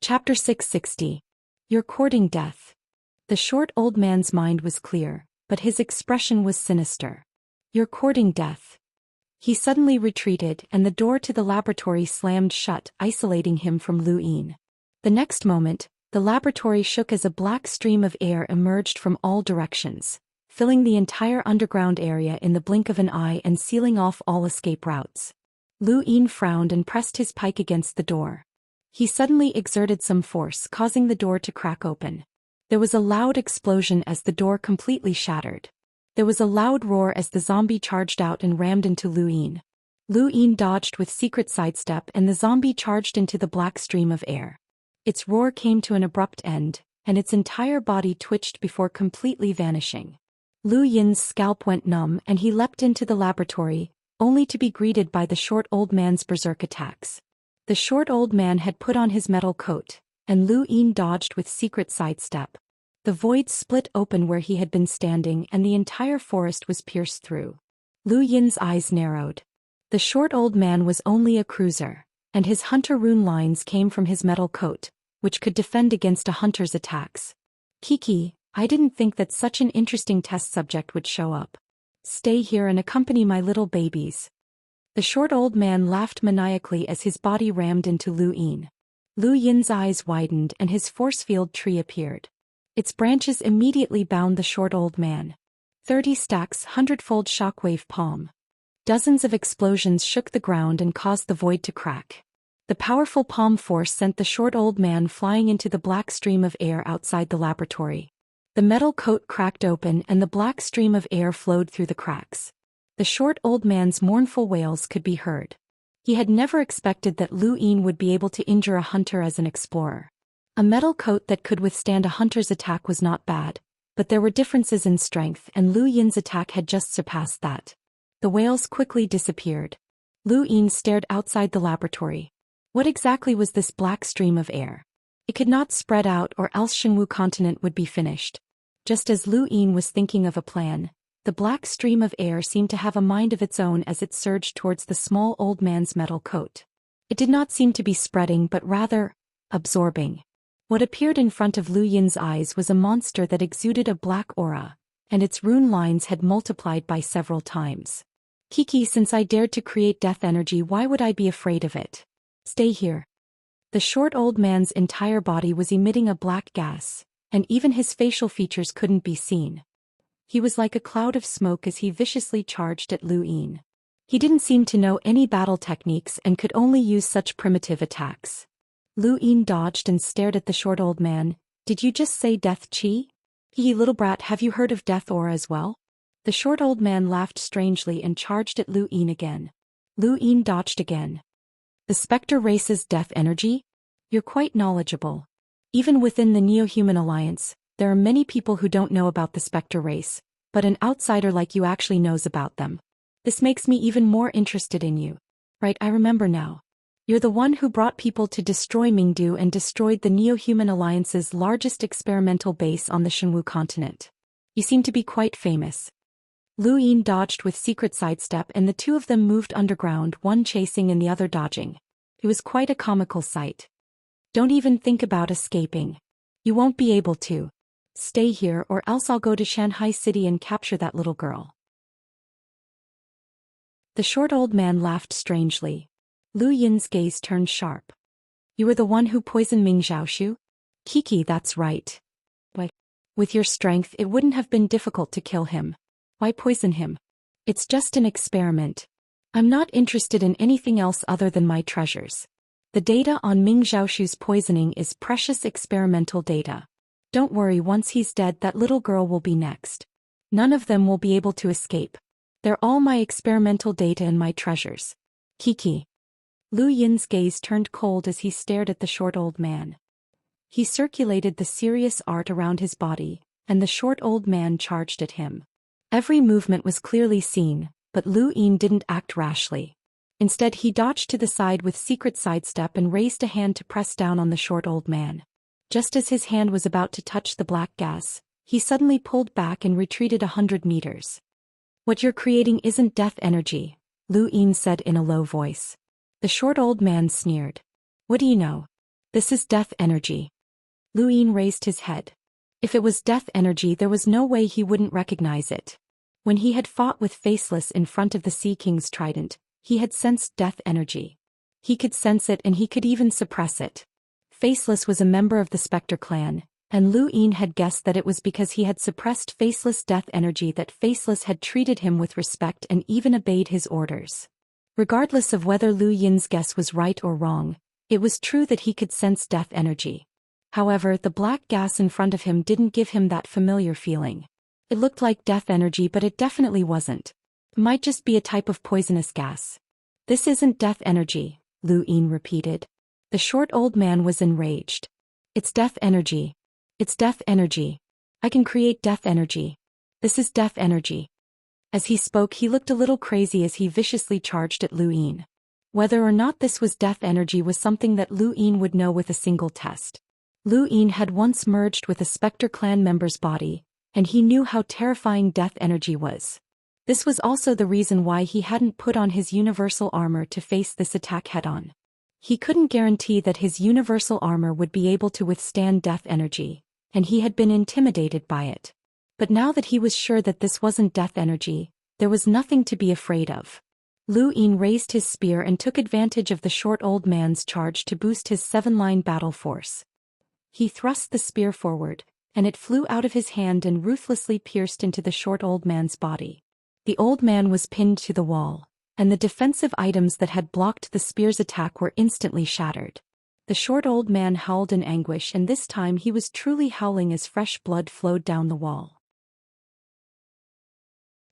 Chapter 660. You're courting death. The short old man's mind was clear, but his expression was sinister. You're courting death. He suddenly retreated and the door to the laboratory slammed shut, isolating him from Lu Yin. The next moment, the laboratory shook as a black stream of air emerged from all directions, filling the entire underground area in the blink of an eye and sealing off all escape routes. Lu Yin frowned and pressed his pike against the door. He suddenly exerted some force, causing the door to crack open. There was a loud explosion as the door completely shattered. There was a loud roar as the zombie charged out and rammed into Lu Yin. Lu Yin dodged with secret sidestep and the zombie charged into the black stream of air. Its roar came to an abrupt end, and its entire body twitched before completely vanishing. Lu Yin's scalp went numb and he leapt into the laboratory, only to be greeted by the short old man's berserk attacks. The short old man had put on his metal coat, and Lu Yin dodged with secret sidestep. The void split open where he had been standing and the entire forest was pierced through. Lu Yin's eyes narrowed. The short old man was only a cruiser, and his hunter rune lines came from his metal coat, which could defend against a hunter's attacks. Kiki, I didn't think that such an interesting test subject would show up. Stay here and accompany my little babies. The short old man laughed maniacally as his body rammed into Lu Yin. Lu Yin's eyes widened and his force field tree appeared. Its branches immediately bound the short old man. 30 stacks 100-fold shockwave palm. Dozens of explosions shook the ground and caused the void to crack. The powerful palm force sent the short old man flying into the black stream of air outside the laboratory. The metal coat cracked open and the black stream of air flowed through the cracks. The short old man's mournful wails could be heard. He had never expected that Lu Yin would be able to injure a hunter as an explorer. A metal coat that could withstand a hunter's attack was not bad, but there were differences in strength and Lu Yin's attack had just surpassed that. The wails quickly disappeared. Lu Yin stared outside the laboratory. What exactly was this black stream of air? It could not spread out or else Shenwu continent would be finished. Just as Lu Yin was thinking of a plan, the black stream of air seemed to have a mind of its own as it surged towards the small old man's metal coat. It did not seem to be spreading but rather absorbing. What appeared in front of Lu Yin's eyes was a monster that exuded a black aura, and its rune lines had multiplied by several times. Kiki, since I dared to create death energy, why would I be afraid of it? Stay here. The short old man's entire body was emitting a black gas, and even his facial features couldn't be seen. He was like a cloud of smoke as he viciously charged at Lu Yin. He didn't seem to know any battle techniques and could only use such primitive attacks. Lu Yin dodged and stared at the short old man. Did you just say death chi? Little brat, have you heard of death aura as well? The short old man laughed strangely and charged at Lu Yin again. Lu Yin dodged again. The Spectre race's death energy? You're quite knowledgeable. Even within the Neo-Human Alliance, there are many people who don't know about the Spectre race, but an outsider like you actually knows about them. This makes me even more interested in you. Right, I remember now. You're the one who brought people to destroy Mingdu and destroyed the Neo-Human Alliance's largest experimental base on the Shenwu continent. You seem to be quite famous. Lu Yin dodged with secret sidestep and the two of them moved underground, one chasing and the other dodging. It was quite a comical sight. Don't even think about escaping. You won't be able to. Stay here or else I'll go to Shanghai City and capture that little girl. The short old man laughed strangely. Lu Yin's gaze turned sharp. You were the one who poisoned Ming Zhaoshu? Kiki, that's right. Why? With your strength it wouldn't have been difficult to kill him. Why poison him? It's just an experiment. I'm not interested in anything else other than my treasures. The data on Ming Zhaoshu's poisoning is precious experimental data. Don't worry, once he's dead that little girl will be next. None of them will be able to escape. They're all my experimental data and my treasures. Kiki. Lu Yin's gaze turned cold as he stared at the short old man. He circulated the serious art around his body, and the short old man charged at him. Every movement was clearly seen, but Lu Yin didn't act rashly. Instead he dodged to the side with secret sidestep and raised a hand to press down on the short old man. Just as his hand was about to touch the black gas, he suddenly pulled back and retreated 100 meters. What you're creating isn't death energy, Lu Yin said in a low voice. The short old man sneered. What do you know? This is death energy. Lu Yin raised his head. If it was death energy, there was no way he wouldn't recognize it. When he had fought with Faceless in front of the Sea King's trident, he had sensed death energy. He could sense it and he could even suppress it. Faceless was a member of the Spectre clan, and Lu Yin had guessed that it was because he had suppressed Faceless' death energy that Faceless had treated him with respect and even obeyed his orders. Regardless of whether Lu Yin's guess was right or wrong, it was true that he could sense death energy. However, the black gas in front of him didn't give him that familiar feeling. It looked like death energy, but it definitely wasn't. It might just be a type of poisonous gas. This isn't death energy, Lu Yin repeated. The short old man was enraged. It's death energy. It's death energy. I can create death energy. This is death energy. As he spoke, he looked a little crazy as he viciously charged at Lu Yin. Whether or not this was death energy was something that Lu Yin would know with a single test. Lu Yin had once merged with a Spectre clan member's body, and he knew how terrifying death energy was. This was also the reason why he hadn't put on his universal armor to face this attack head-on. He couldn't guarantee that his universal armor would be able to withstand death energy, and he had been intimidated by it. But now that he was sure that this wasn't death energy, there was nothing to be afraid of. Lu Yin raised his spear and took advantage of the short old man's charge to boost his 7-line battle force. He thrust the spear forward, and it flew out of his hand and ruthlessly pierced into the short old man's body. The old man was pinned to the wall, and the defensive items that had blocked the spear's attack were instantly shattered. The short old man howled in anguish, and this time he was truly howling as fresh blood flowed down the wall.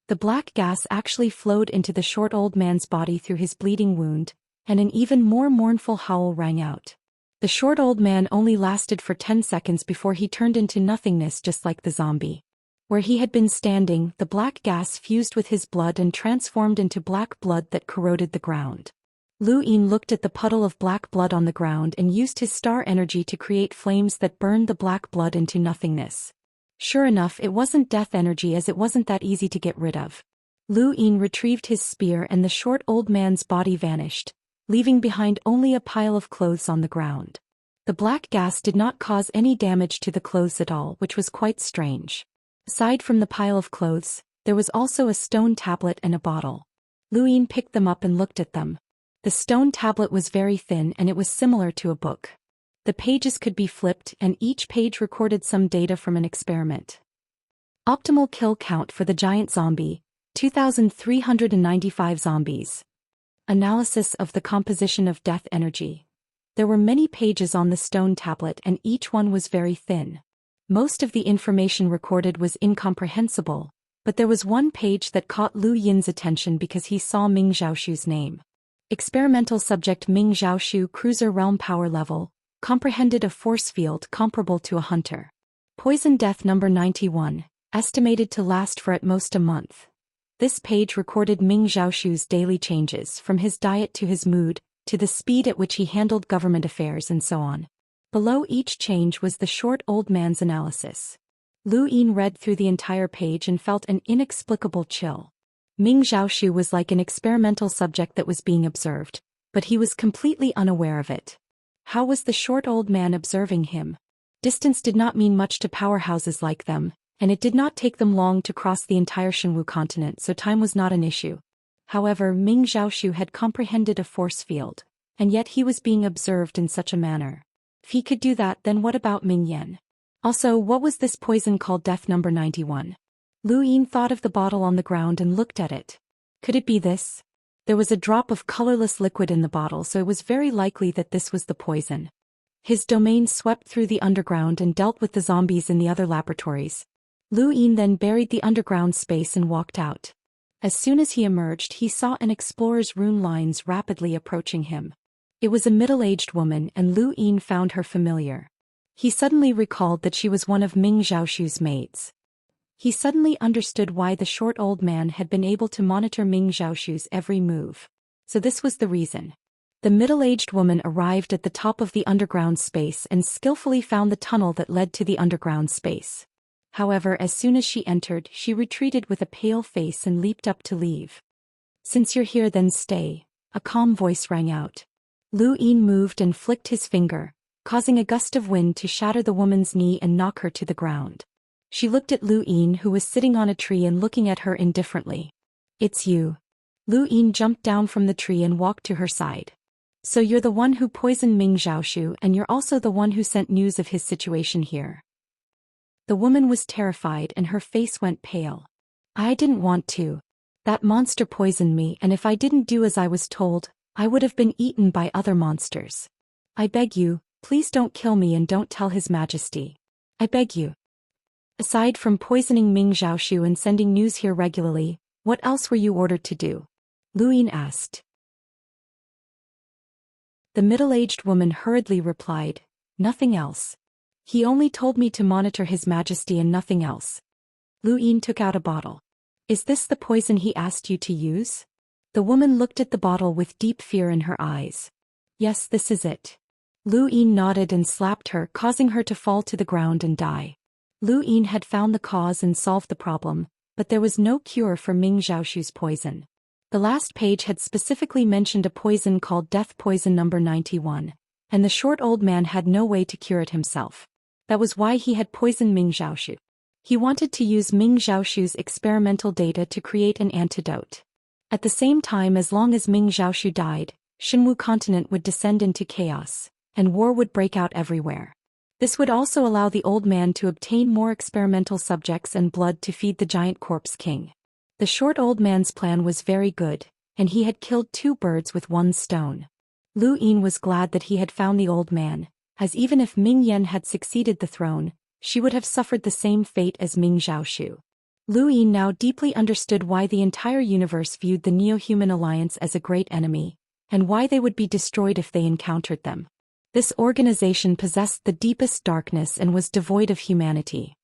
The black gas actually flowed into the short old man's body through his bleeding wound, and an even more mournful howl rang out. The short old man only lasted for 10 seconds before he turned into nothingness, just like the zombie. Where he had been standing, the black gas fused with his blood and transformed into black blood that corroded the ground. Lu Yin looked at the puddle of black blood on the ground and used his star energy to create flames that burned the black blood into nothingness. Sure enough, it wasn't death energy, as it wasn't that easy to get rid of. Lu Yin retrieved his spear and the short old man's body vanished, leaving behind only a pile of clothes on the ground. The black gas did not cause any damage to the clothes at all, which was quite strange. Aside from the pile of clothes, there was also a stone tablet and a bottle. Lu Yin picked them up and looked at them. The stone tablet was very thin and it was similar to a book. The pages could be flipped and each page recorded some data from an experiment. Optimal kill count for the giant zombie, 2,395 zombies. Analysis of the composition of death energy. There were many pages on the stone tablet and each one was very thin. Most of the information recorded was incomprehensible, but there was one page that caught Lu Yin's attention because he saw Ming Zhaoshu's name. Experimental subject Ming Zhaoshu, cruiser realm power level, comprehended a force field comparable to a hunter. Poison death number 91, estimated to last for at most a month. This page recorded Ming Zhaoshu's daily changes, from his diet to his mood, to the speed at which he handled government affairs and so on. Below each change was the short old man's analysis. Lu Yin read through the entire page and felt an inexplicable chill. Ming Zhaoshu was like an experimental subject that was being observed, but he was completely unaware of it. How was the short old man observing him? Distance did not mean much to powerhouses like them, and it did not take them long to cross the entire Shenwu continent, so time was not an issue. However, Ming Zhaoshu had comprehended a force field, and yet he was being observed in such a manner. If he could do that, then what about Ming Yan? Also, what was this poison called death number 91? Lu Yin thought of the bottle on the ground and looked at it. Could it be this? There was a drop of colorless liquid in the bottle, so it was very likely that this was the poison. His domain swept through the underground and dealt with the zombies in the other laboratories. Lu Yin then buried the underground space and walked out. As soon as he emerged, he saw an explorer's rune lines rapidly approaching him. It was a middle-aged woman, and Lu Yin found her familiar. He suddenly recalled that she was one of Ming Zhaoshu's maids. He suddenly understood why the short old man had been able to monitor Ming Zhaoshu's every move. So this was the reason. The middle-aged woman arrived at the top of the underground space and skillfully found the tunnel that led to the underground space. However, as soon as she entered, she retreated with a pale face and leaped up to leave. "Since you're here, then stay," a calm voice rang out. Lu Yin moved and flicked his finger, causing a gust of wind to shatter the woman's knee and knock her to the ground. She looked at Lu Yin, who was sitting on a tree and looking at her indifferently. "It's you." Lu Yin jumped down from the tree and walked to her side. "So you're the one who poisoned Ming Xiaoshu, and you're also the one who sent news of his situation here." The woman was terrified and her face went pale. "I didn't want to. That monster poisoned me, and if I didn't do as I was told, I would have been eaten by other monsters. I beg you, please don't kill me and don't tell His Majesty. I beg you." "Aside from poisoning Ming Xiaoshu and sending news here regularly, what else were you ordered to do?" Lu Yin asked. The middle-aged woman hurriedly replied, "Nothing else. He only told me to monitor His Majesty and nothing else." Lu Yin took out a bottle. "Is this the poison he asked you to use?" The woman looked at the bottle with deep fear in her eyes. "Yes, this is it." Lu Yin nodded and slapped her, causing her to fall to the ground and die. Lu Yin had found the cause and solved the problem, but there was no cure for Ming Xiaoshu's poison. The last page had specifically mentioned a poison called Death Poison number 91, and the short old man had no way to cure it himself. That was why he had poisoned Ming Xiaoshu. He wanted to use Ming Xiaoshu's experimental data to create an antidote. At the same time, as long as Ming Xiaoshu died, Xinwu continent would descend into chaos, and war would break out everywhere. This would also allow the old man to obtain more experimental subjects and blood to feed the giant corpse king. The short old man's plan was very good, and he had killed 2 birds with 1 stone. Lu Yin was glad that he had found the old man, as even if Ming Yan had succeeded the throne, she would have suffered the same fate as Ming Xiaoshu. Lu Yin now deeply understood why the entire universe viewed the Neo-Human Alliance as a great enemy, and why they would be destroyed if they encountered them. This organization possessed the deepest darkness and was devoid of humanity.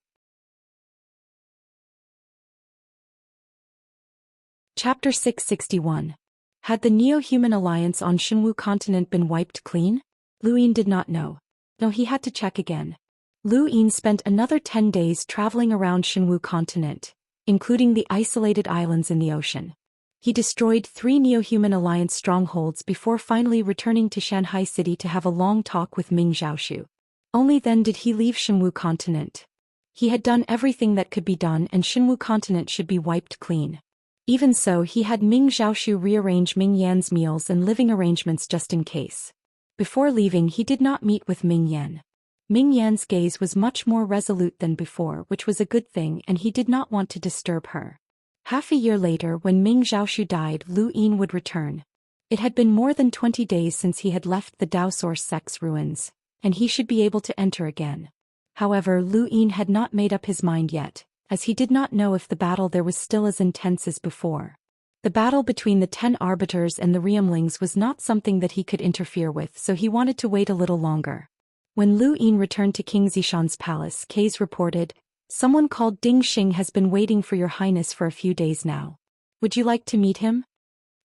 Chapter 661. Had the Neo-Human Alliance on Xinwu continent been wiped clean? Lu Yin did not know. No, he had to check again. Lu Yin spent another 10 days traveling around Xinwu continent, including the isolated islands in the ocean. He destroyed 3 Neo-Human Alliance strongholds before finally returning to Shanghai City to have a long talk with Ming Xiaoshu. Only then did he leave Xinwu continent. He had done everything that could be done, and Xinwu continent should be wiped clean. Even so, he had Ming Xiaoshu rearrange Ming Yan's meals and living arrangements just in case. Before leaving, he did not meet with Ming Yan. Ming Yan's gaze was much more resolute than before, which was a good thing, and he did not want to disturb her. Half a year later, when Ming Xiaoshu died, Lu Yin would return. It had been more than 20 days since he had left the Daoist sect's ruins, and he should be able to enter again. However, Lu Yin had not made up his mind yet, as he did not know if the battle there was still as intense as before. The battle between the 10 arbiters and the Realmlings was not something that he could interfere with, so he wanted to wait a little longer. When Lu Yin returned to King Zishan's palace, Kaze reported, "Someone called Ding Xing has been waiting for your highness for a few days now. Would you like to meet him?"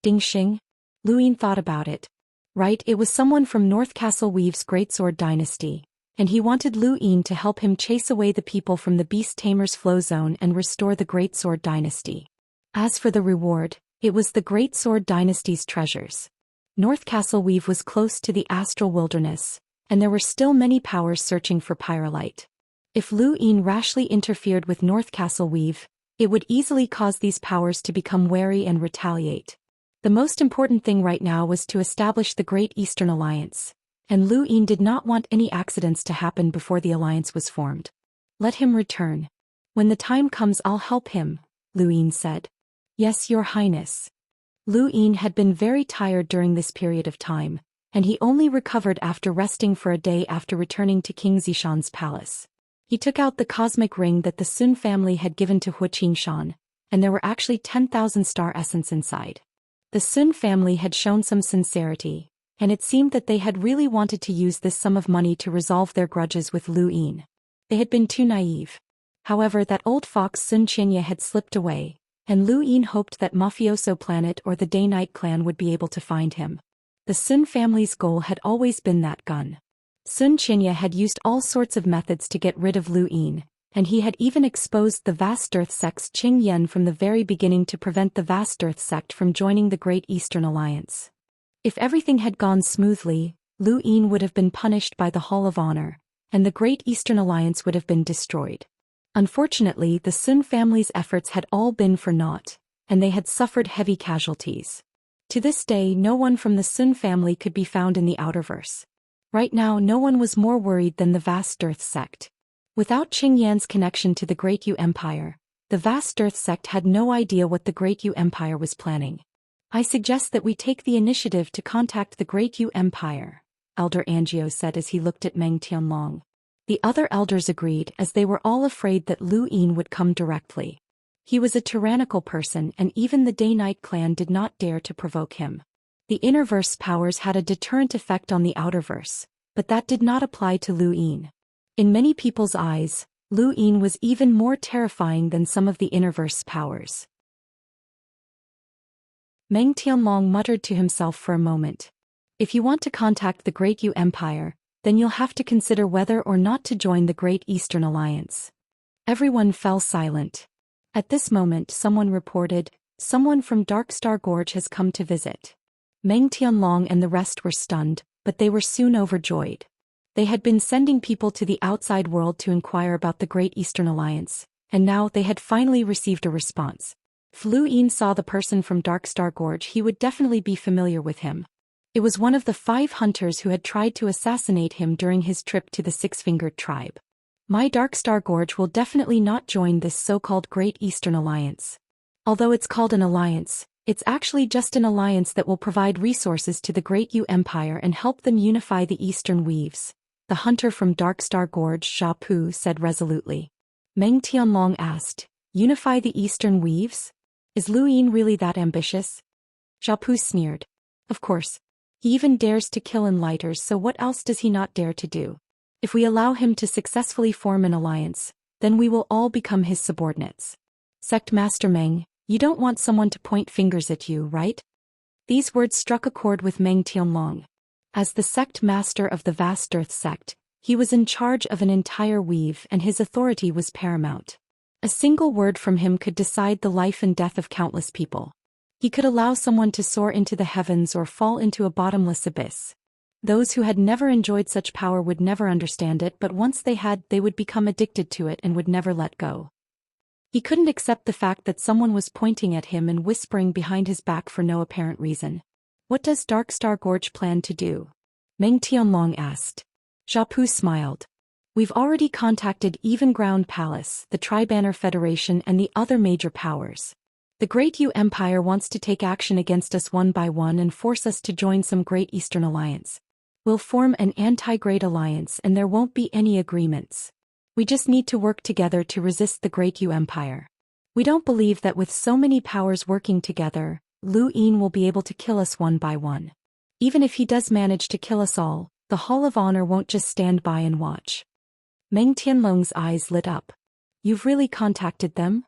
Ding Xing? Lu Yin thought about it. Right, it was someone from North Castle Weave's Greatsword dynasty, and he wanted Lu Yin to help him chase away the people from the Beast Tamer's flow zone and restore the Greatsword dynasty. As for the reward, it was the Greatsword dynasty's treasures. North Castle Weave was close to the astral wilderness, and there were still many powers searching for pyrolite. If Lu Yin rashly interfered with North Castle Weave, it would easily cause these powers to become wary and retaliate. The most important thing right now was to establish the Great Eastern Alliance, and Lu Yin did not want any accidents to happen before the alliance was formed. "Let him return. When the time comes, I'll help him," Lu Yin said. "Yes, Your Highness." Lu Yin had been very tired during this period of time, and he only recovered after resting for a day after returning to King Zishan's palace. He took out the cosmic ring that the Sun family had given to Qingshan, and there were actually 10,000 star essence inside. The Sun family had shown some sincerity, and it seemed that they had really wanted to use this sum of money to resolve their grudges with Lu Yin. They had been too naive. However, that old fox Xianxia had slipped away, and Lu Yin hoped that Mafioso Planet or the Day-Night clan would be able to find him. The Sun family's goal had always been that gun. Xianxia had used all sorts of methods to get rid of Lu Yin, and he had even exposed the Vast Earth sect's Qing Yan from the very beginning to prevent the Vast Earth sect from joining the Great Eastern Alliance. If everything had gone smoothly, Lu Yin would have been punished by the Hall of Honor, and the Great Eastern Alliance would have been destroyed. Unfortunately, the Sun family's efforts had all been for naught, and they had suffered heavy casualties. To this day, no one from the Sun family could be found in the Outerverse. Right now, no one was more worried than the Vast Earth sect. Without Qing Yan's connection to the Great Yu Empire, the Vast Earth sect had no idea what the Great Yu Empire was planning. I suggest that we take the initiative to contact the Great Yu Empire, Elder Angio said as he looked at Meng Tianlong. The other elders agreed as they were all afraid that Lu Yin would come directly. He was a tyrannical person and even the Day-Night clan did not dare to provoke him. The Innerverse powers had a deterrent effect on the Outerverse, but that did not apply to Lu Yin. In many people's eyes, Lu Yin was even more terrifying than some of the Innerverse powers. Meng Tianlong muttered to himself for a moment. If you want to contact the Great Yu Empire, then you'll have to consider whether or not to join the Great Eastern Alliance. Everyone fell silent. At this moment someone reported, "Someone from Darkstar Gorge has come to visit." Meng Tianlong and the rest were stunned, but they were soon overjoyed. They had been sending people to the outside world to inquire about the Great Eastern Alliance, and now they had finally received a response. If Lu Yin saw the person from Darkstar Gorge, he would definitely be familiar with him. It was one of the 5 hunters who had tried to assassinate him during his trip to the Six-Fingered Tribe. My Darkstar Gorge will definitely not join this so-called Great Eastern Alliance. Although it's called an alliance, it's actually just an alliance that will provide resources to the Great Yu Empire and help them unify the Eastern Weaves, the hunter from Darkstar Gorge Xia Pu said resolutely. Meng Tianlong asked, "Unify the Eastern Weaves? Is Lu Yin really that ambitious?" Xia Pu sneered. "Of course. He even dares to kill Enlighters, so what else does he not dare to do? If we allow him to successfully form an alliance, then we will all become his subordinates. Sect Master Meng, you don't want someone to point fingers at you, right?" These words struck a chord with Meng Tianlong. As the sect master of the Vast Earth sect, he was in charge of an entire weave and his authority was paramount. A single word from him could decide the life and death of countless people. He could allow someone to soar into the heavens or fall into a bottomless abyss. Those who had never enjoyed such power would never understand it, but once they had, they would become addicted to it and would never let go. He couldn't accept the fact that someone was pointing at him and whispering behind his back for no apparent reason. "What does Darkstar Gorge plan to do?" Meng Tianlong asked. Xia Pu smiled. "We've already contacted Even Ground Palace, the Tribanner Federation and the other major powers. The Great Yu Empire wants to take action against us one by one and force us to join some Great Eastern Alliance. We'll form an anti-Great Alliance and there won't be any agreements. We just need to work together to resist the Great Yu Empire. We don't believe that with so many powers working together, Lu Yin will be able to kill us one by one. Even if he does manage to kill us all, the Hall of Honor won't just stand by and watch." Meng Tianlong's eyes lit up. "You've really contacted them?"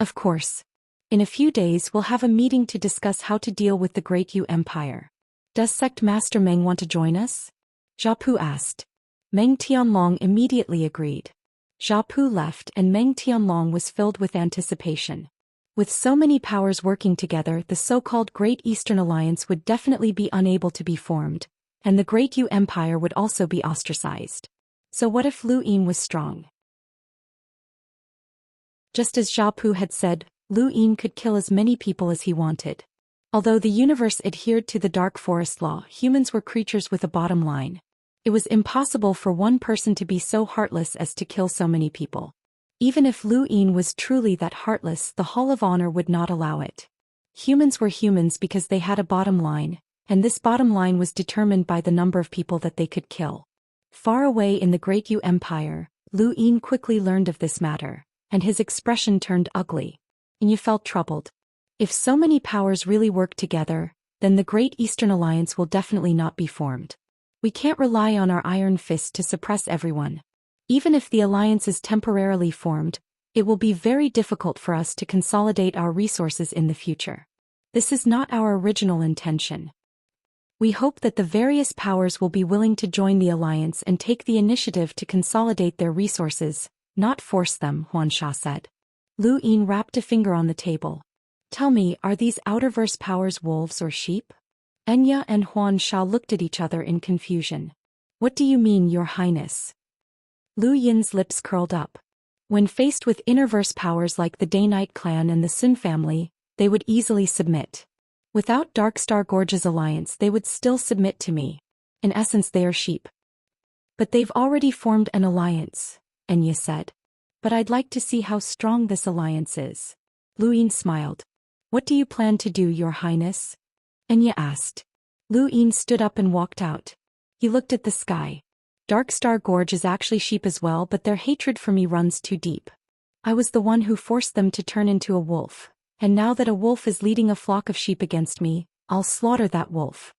"Of course. In a few days we'll have a meeting to discuss how to deal with the Great Yu Empire. Does Sect Master Meng want to join us?" Xia Pu asked. Meng Tianlong immediately agreed. Xia Pu left and Meng Tianlong was filled with anticipation. With so many powers working together, the so-called Great Eastern Alliance would definitely be unable to be formed, and the Great Yu Empire would also be ostracized. So what if Lu Yin was strong? Just as Xia Pu had said, Lu Yin could kill as many people as he wanted. Although the universe adhered to the Dark Forest law, humans were creatures with a bottom line. It was impossible for one person to be so heartless as to kill so many people. Even if Lu Yin was truly that heartless, the Hall of Honor would not allow it. Humans were humans because they had a bottom line, and this bottom line was determined by the number of people that they could kill. Far away in the Great Yu Empire, Lu Yin quickly learned of this matter, and his expression turned ugly. And you felt troubled. If so many powers really work together, then the Great Eastern Alliance will definitely not be formed. We can't rely on our iron fist to suppress everyone. Even if the alliance is temporarily formed, it will be very difficult for us to consolidate our resources in the future. This is not our original intention. We hope that the various powers will be willing to join the alliance and take the initiative to consolidate their resources, not force them, Huan Sha said. Lu Yin rapped a finger on the table. "Tell me, are these Outerverse powers wolves or sheep?" Enya and Huan Sha looked at each other in confusion. What do you mean, Your Highness? Lu Yin's lips curled up. When faced with innerverse powers like the Day-Night clan and the Sun family, they would easily submit. Without Darkstar Gorge's alliance, they would still submit to me. In essence, they are sheep. But they've already formed an alliance, Enya said. But I'd like to see how strong this alliance is. Lu Yin smiled. What do you plan to do, Your Highness? Enya asked. Lu Yin stood up and walked out. He looked at the sky. Darkstar Gorge is actually sheep as well, but their hatred for me runs too deep. I was the one who forced them to turn into a wolf, and now that a wolf is leading a flock of sheep against me, I'll slaughter that wolf.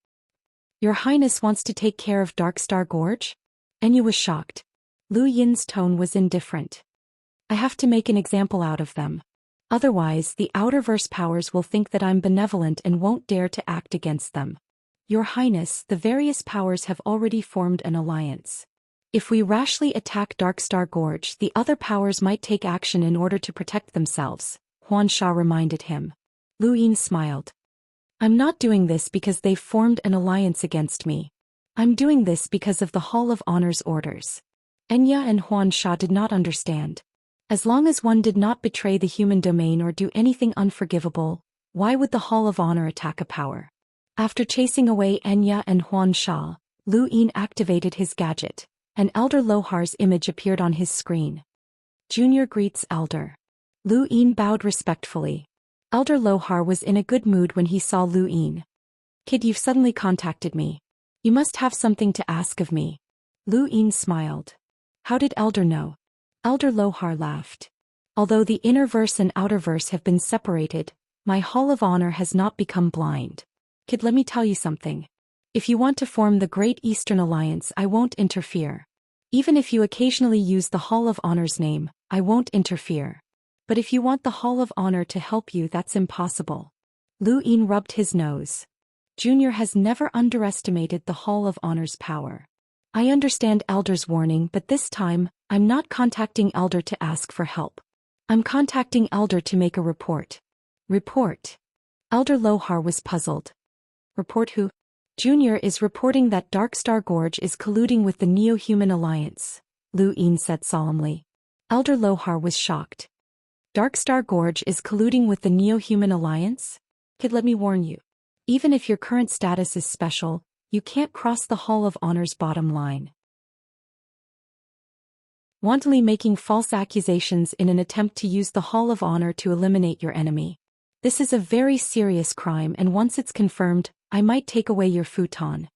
Your Highness wants to take care of Darkstar Gorge? Enya was shocked. Lu Yin's tone was indifferent. I have to make an example out of them. Otherwise, the Outerverse powers will think that I'm benevolent and won't dare to act against them. Your Highness, the various powers have already formed an alliance. If we rashly attack Darkstar Gorge, the other powers might take action in order to protect themselves, Huan Sha reminded him. Lu Yin smiled. I'm not doing this because they've formed an alliance against me. I'm doing this because of the Hall of Honor's orders. Enya and Huan Sha did not understand. As long as one did not betray the human domain or do anything unforgivable, why would the Hall of Honor attack a power? After chasing away Enya and Huan Sha, Lu Yin activated his gadget, and Elder Lohar's image appeared on his screen. Junior greets Elder. Lu Yin bowed respectfully. Elder Lohar was in a good mood when he saw Lu Yin. Kid, you've suddenly contacted me. You must have something to ask of me. Lu Yin smiled. How did Elder know? Elder Lohar laughed. Although the innerverse and outerverse have been separated, my Hall of Honor has not become blind. Kid, let me tell you something. If you want to form the Great Eastern Alliance, I won't interfere. Even if you occasionally use the Hall of Honor's name, I won't interfere. But if you want the Hall of Honor to help you, that's impossible. Lu Yin rubbed his nose. Junior has never underestimated the Hall of Honor's power. I understand Elder's warning, but this time, I'm not contacting Elder to ask for help. I'm contacting Elder to make a report. Report? Elder Lohar was puzzled. Report who? Junior is reporting that Darkstar Gorge is colluding with the Neo-Human Alliance, Lu Yin said solemnly. Elder Lohar was shocked. Darkstar Gorge is colluding with the Neo-Human Alliance? Kid, let me warn you. Even if your current status is special, you can't cross the Hall of Honor's bottom line. Wantonly making false accusations in an attempt to use the Hall of Honor to eliminate your enemy. This is a very serious crime, and once it's confirmed, I might take away your futon.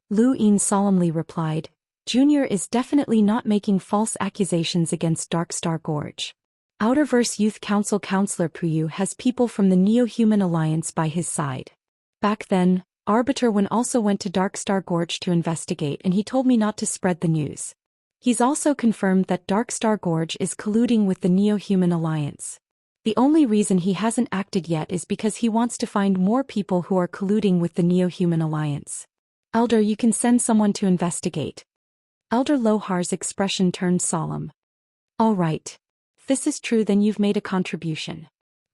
Lu Yin solemnly replied, Junior is definitely not making false accusations against Darkstar Gorge. Outerverse Youth Council Counselor Puyu has people from the Neo-Human Alliance by his side. Back then, Arbiter Wen also went to Darkstar Gorge to investigate, and he told me not to spread the news. He's also confirmed that Darkstar Gorge is colluding with the Neo-Human Alliance. The only reason he hasn't acted yet is because he wants to find more people who are colluding with the Neo-Human Alliance. Elder, you can send someone to investigate. Elder Lohar's expression turned solemn. All right. If this is true, then you've made a contribution.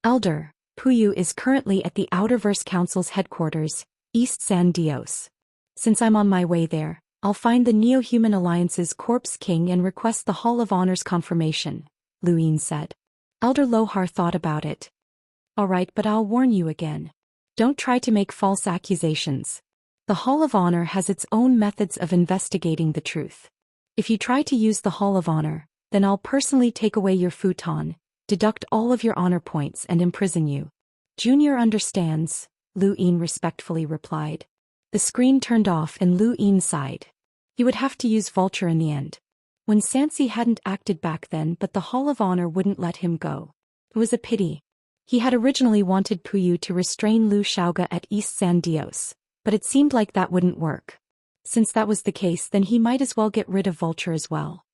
Elder, Puyu is currently at the Outerverse Council's headquarters, East San Dios. Since I'm on my way there, I'll find the Neo-Human Alliance's Corpse King and request the Hall of Honor's confirmation, Lu Yin said. Elder Lohar thought about it. All right, but I'll warn you again. Don't try to make false accusations. The Hall of Honor has its own methods of investigating the truth. If you try to use the Hall of Honor, then I'll personally take away your futon, deduct all of your honor points and imprison you. Junior understands, Lu Yin respectfully replied. The screen turned off and Lu Yin sighed. He would have to use Vulture in the end. When Xianxia hadn't acted back then, but the Hall of Honor wouldn't let him go. It was a pity. He had originally wanted Puyu to restrain Lu Xiaoga at East San Dios, but it seemed like that wouldn't work. Since that was the case, then he might as well get rid of Vulture as well.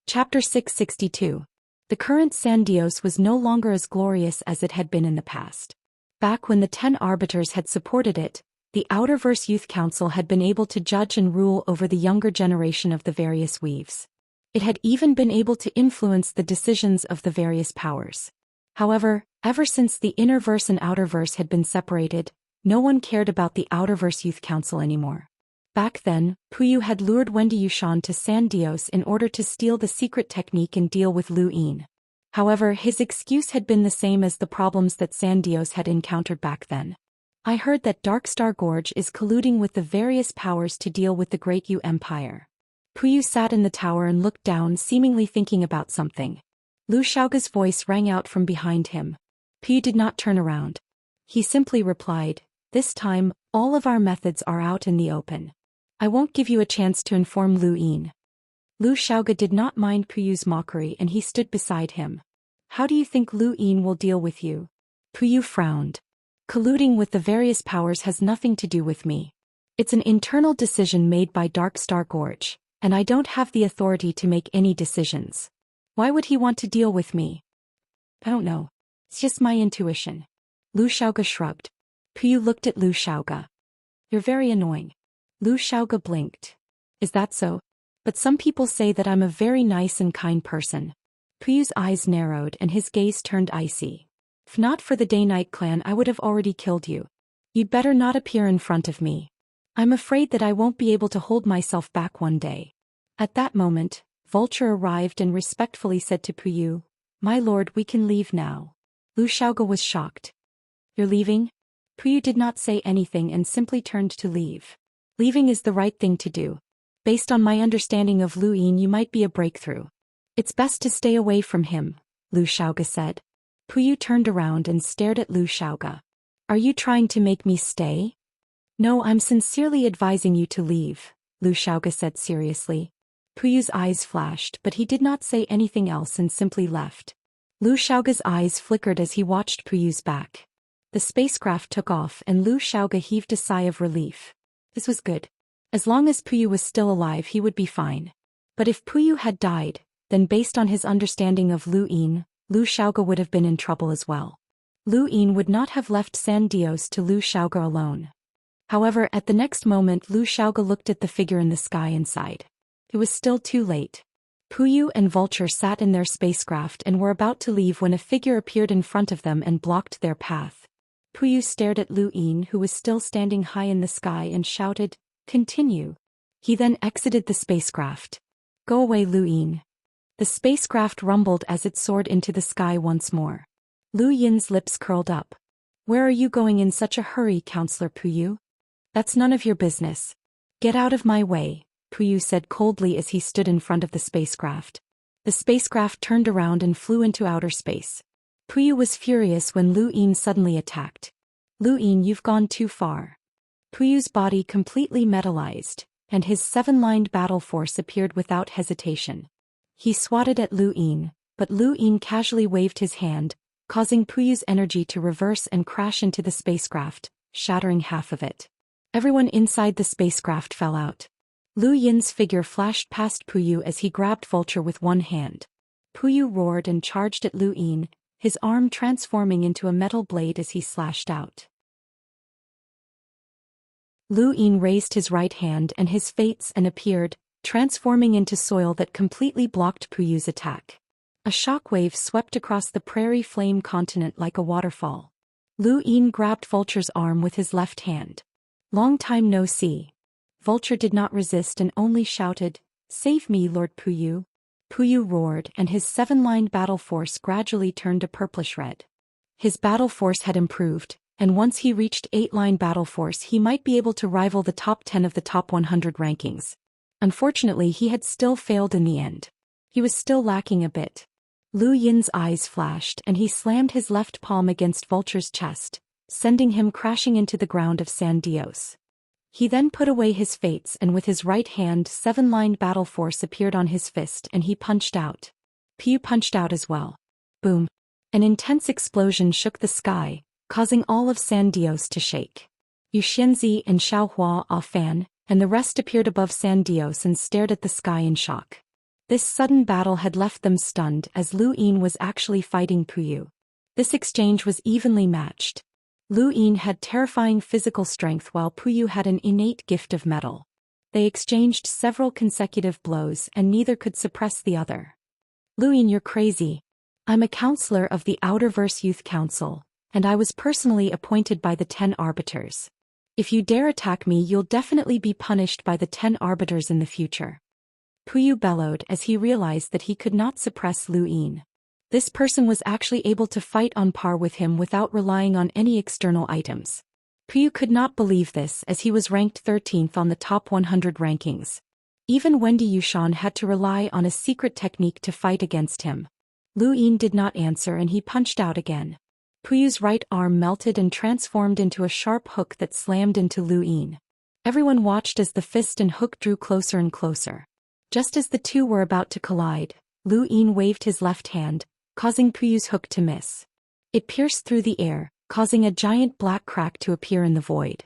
Chapter 662. The current San Dios was no longer as glorious as it had been in the past. Back when the 10 arbiters had supported it, the Outerverse Youth Council had been able to judge and rule over the younger generation of the various weaves. It had even been able to influence the decisions of the various powers. However, ever since the inner verse and outer verse had been separated, no one cared about the Outerverse Youth Council anymore. Back then, Puyu had lured Wendy Yushan to San Dios in order to steal the secret technique and deal with Lu Yin. However, his excuse had been the same as the problems that San Dios had encountered back then. I heard that Darkstar Gorge is colluding with the various powers to deal with the Great Yu Empire. Puyu sat in the tower and looked down, seemingly thinking about something. Lu Xiaoga's voice rang out from behind him. Puyu did not turn around. He simply replied, "This time, all of our methods are out in the open. I won't give you a chance to inform Lu Yin." Lu Xiaoga did not mind Puyu's mockery and he stood beside him. "How do you think Lu Yin will deal with you?" Puyu frowned. "Colluding with the various powers has nothing to do with me. It's an internal decision made by Darkstar Gorge, and I don't have the authority to make any decisions. Why would he want to deal with me?" "I don't know. It's just my intuition." Lu Xiaoga shrugged. Puyu looked at Lu Xiaoga. "You're very annoying." Lu Xiaoga blinked. "Is that so? But some people say that I'm a very nice and kind person." Puyu's eyes narrowed and his gaze turned icy. "If not for the Day-Night clan, I would have already killed you. You'd better not appear in front of me. I'm afraid that I won't be able to hold myself back one day." At that moment, Vulture arrived and respectfully said to Puyu, "My lord, we can leave now." Lu Xiaoga was shocked. "You're leaving?" Puyu did not say anything and simply turned to leave. "Leaving is the right thing to do. Based on my understanding of Lu Yin, you might be a breakthrough. It's best to stay away from him," Lu Xiaoga said. Puyu turned around and stared at Lu Xiaoga. "Are you trying to make me stay?" "No, I'm sincerely advising you to leave," Lu Xiaoga said seriously. Puyu's eyes flashed, but he did not say anything else and simply left. Lu Xiaoga's eyes flickered as he watched Puyu's back. The spacecraft took off and Lu Xiaoga heaved a sigh of relief. This was good. As long as Puyu was still alive, he would be fine. But if Puyu had died, then based on his understanding of Lu Yin, Lu Xiaoga would have been in trouble as well. Lu Yin would not have left San Dios to Lu Xiaoga alone. However, at the next moment Lu Xiaoga looked at the figure in the sky and sighed. It was still too late. Puyu and Vulture sat in their spacecraft and were about to leave when a figure appeared in front of them and blocked their path. Puyu stared at Lu Yin, who was still standing high in the sky, and shouted, "Continue." He then exited the spacecraft. "Go away, Lu Yin." The spacecraft rumbled as it soared into the sky once more. Lu Yin's lips curled up. "Where are you going in such a hurry, Counselor Puyu?" "That's none of your business." "Get out of my way," Puyu said coldly as he stood in front of the spacecraft. The spacecraft turned around and flew into outer space. Puyu was furious when Lu Yin suddenly attacked. "Lu Yin, you've gone too far." Puyu's body completely metallized, and his seven-lined battle force appeared without hesitation. He swatted at Lu Yin, but Lu Yin casually waved his hand, causing Puyu's energy to reverse and crash into the spacecraft, shattering half of it. Everyone inside the spacecraft fell out. Lu Yin's figure flashed past Puyu as he grabbed Vulture with one hand. Puyu roared and charged at Lu Yin, his arm transforming into a metal blade as he slashed out. Lu Yin raised his right hand and his fates and appeared, transforming into soil that completely blocked Puyu's attack. A shockwave swept across the prairie flame continent like a waterfall. Lu Yin grabbed Vulture's arm with his left hand. "Long time no see." Vulture did not resist and only shouted, "Save me, Lord Puyu." Puyu roared and his seven-lined battle force gradually turned a purplish red. His battle force had improved, and once he reached 8-line battle force he might be able to rival the top 10 of the top 100 rankings. Unfortunately, he had still failed in the end. He was still lacking a bit. Lu Yin's eyes flashed and he slammed his left palm against Vulture's chest, sending him crashing into the ground of San Dios. He then put away his fates and with his right hand 7-lined battle force appeared on his fist and he punched out. Puyu punched out as well. Boom. An intense explosion shook the sky, causing all of San Dios to shake. Yu Xianzi and Xiaohua Fan, and the rest appeared above San Dios and stared at the sky in shock. This sudden battle had left them stunned as Lu Yin was actually fighting Puyu. This exchange was evenly matched. Lu Yin had terrifying physical strength while Puyu had an innate gift of metal. They exchanged several consecutive blows and neither could suppress the other. "Lu Yin, you're crazy." I'm a counselor of the Outerverse Youth Council, and I was personally appointed by the 10 Arbiters. If you dare attack me, you'll definitely be punished by the 10 Arbiters in the future. Puyu bellowed as he realized that he could not suppress Lu Yin. This person was actually able to fight on par with him without relying on any external items. Puyu could not believe this as he was ranked 13th on the top 100 rankings. Even Wendy Yushan had to rely on a secret technique to fight against him. Lu Yin did not answer and he punched out again. Puyu's right arm melted and transformed into a sharp hook that slammed into Lu Yin. Everyone watched as the fist and hook drew closer and closer. Just as the two were about to collide, Lu Yin waved his left hand, causing Puyu's hook to miss. It pierced through the air, causing a giant black crack to appear in the void.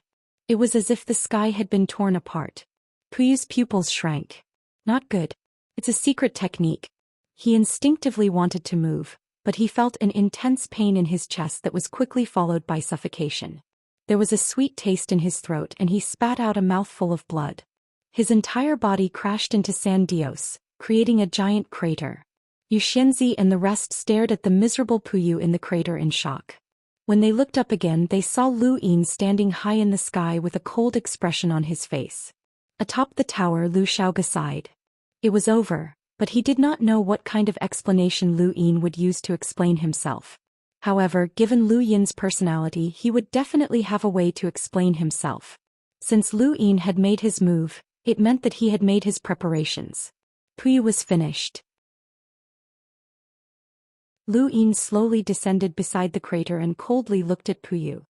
It was as if the sky had been torn apart. Puyu's pupils shrank. Not good. It's a secret technique. He instinctively wanted to move, but he felt an intense pain in his chest that was quickly followed by suffocation. There was a sweet taste in his throat and he spat out a mouthful of blood. His entire body crashed into Daoist, creating a giant crater. Xianxia and the rest stared at the miserable Puyu in the crater in shock. When they looked up again, they saw Lu Yin standing high in the sky with a cold expression on his face. Atop the tower, Lu Xiaoga sighed. It was over, but he did not know what kind of explanation Lu Yin would use to explain himself. However, given Lu Yin's personality, he would definitely have a way to explain himself. Since Lu Yin had made his move, it meant that he had made his preparations. Puyu was finished. Lu Yin slowly descended beside the crater and coldly looked at Puyu.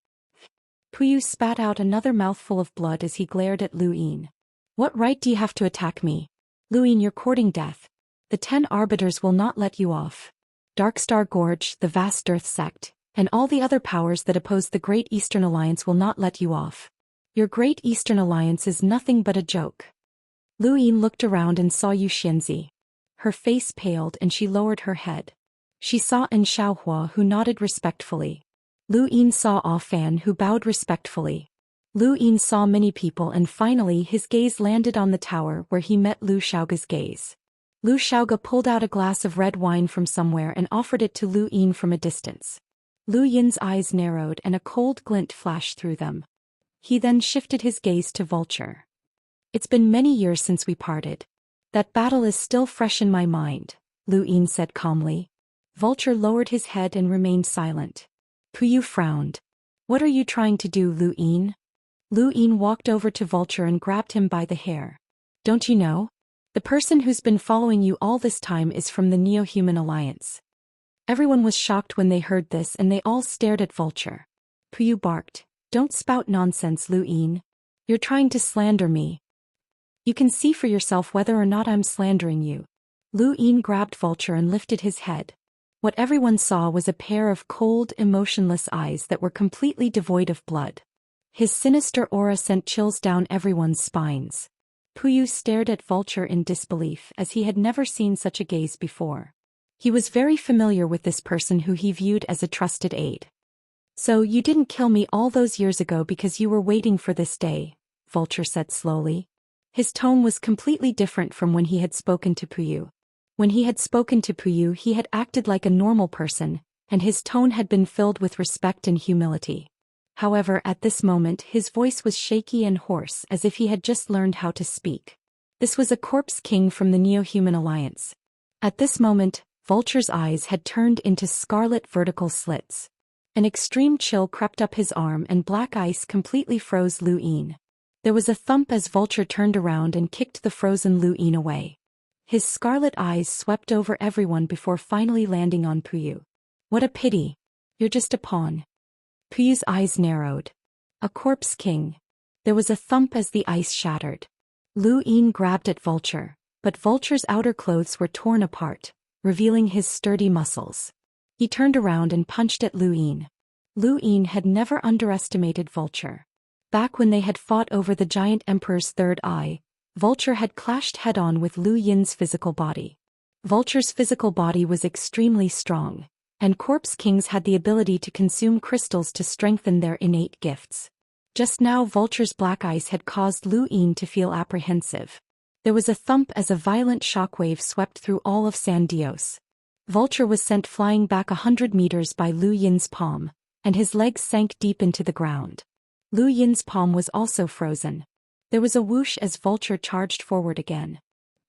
Puyu spat out another mouthful of blood as he glared at Lu Yin. What right do you have to attack me? Lu Yin, you're courting death. The 10 Arbiters will not let you off. Darkstar Gorge, the vast Earth sect, and all the other powers that oppose the Great Eastern Alliance will not let you off. Your Great Eastern Alliance is nothing but a joke. Lu Yin looked around and saw Xianxia. Her face paled and she lowered her head. She saw An Xiaohua, who nodded respectfully. Lu Yin saw Ah Fan, who bowed respectfully. Lu Yin saw many people and finally his gaze landed on the tower where he met Lu Xiaoga's gaze. Lu Xiaoga pulled out a glass of red wine from somewhere and offered it to Lu Yin from a distance. Lu Yin's eyes narrowed and a cold glint flashed through them. He then shifted his gaze to Vulture. It's been many years since we parted. That battle is still fresh in my mind, Lu Yin said calmly. Vulture lowered his head and remained silent. Puyu frowned. What are you trying to do, Lu Yin? Lu Yin walked over to Vulture and grabbed him by the hair. Don't you know? The person who's been following you all this time is from the Neo-Human Alliance. Everyone was shocked when they heard this and they all stared at Vulture. Puyu barked. Don't spout nonsense, Lu Yin. You're trying to slander me. You can see for yourself whether or not I'm slandering you. Lu Yin grabbed Vulture and lifted his head. What everyone saw was a pair of cold, emotionless eyes that were completely devoid of blood. His sinister aura sent chills down everyone's spines. Puyu stared at Vulture in disbelief as he had never seen such a gaze before. He was very familiar with this person who he viewed as a trusted aide. So you didn't kill me all those years ago because you were waiting for this day, Vulture said slowly. His tone was completely different from when he had spoken to Puyu. When he had spoken to Puyu, he had acted like a normal person, and his tone had been filled with respect and humility. However, at this moment his voice was shaky and hoarse as if he had just learned how to speak. This was a corpse king from the Neo-Human Alliance. At this moment, Vulture's eyes had turned into scarlet vertical slits. An extreme chill crept up his arm and black ice completely froze Lu Yin. There was a thump as Vulture turned around and kicked the frozen Lu Yin away. His scarlet eyes swept over everyone before finally landing on Puyu. What a pity. You're just a pawn. Puyu's eyes narrowed. A corpse king. There was a thump as the ice shattered. Lu Yin grabbed at Vulture, but Vulture's outer clothes were torn apart, revealing his sturdy muscles. He turned around and punched at Lu Yin. Lu Yin had never underestimated Vulture. Back when they had fought over the giant emperor's third eye, Vulture had clashed head-on with Lu Yin's physical body. Vulture's physical body was extremely strong, and corpse kings had the ability to consume crystals to strengthen their innate gifts. Just now Vulture's black ice had caused Lu Yin to feel apprehensive. There was a thump as a violent shockwave swept through all of Daoist. Vulture was sent flying back 100 meters by Lu Yin's palm, and his legs sank deep into the ground. Lu Yin's palm was also frozen. There was a whoosh as Vulture charged forward again.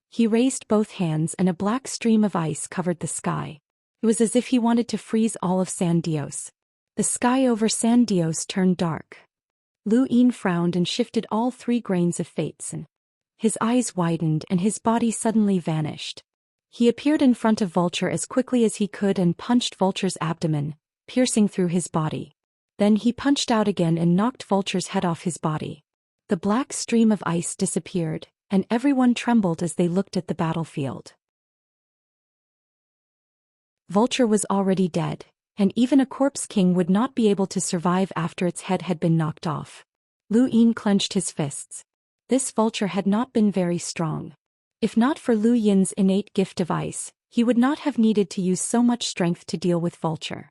He raised both hands and a black stream of ice covered the sky. It was as if he wanted to freeze all of San Dios. The sky over San Dios turned dark. Lu Yin frowned and shifted all 3 grains of fates, and his eyes widened and his body suddenly vanished. He appeared in front of Vulture as quickly as he could and punched Vulture's abdomen, piercing through his body. Then he punched out again and knocked Vulture's head off his body. The black stream of ice disappeared, and everyone trembled as they looked at the battlefield. Vulture was already dead, and even a corpse king would not be able to survive after its head had been knocked off. Lu Yin clenched his fists. This Vulture had not been very strong. If not for Lu Yin's innate gift of ice, he would not have needed to use so much strength to deal with Vulture.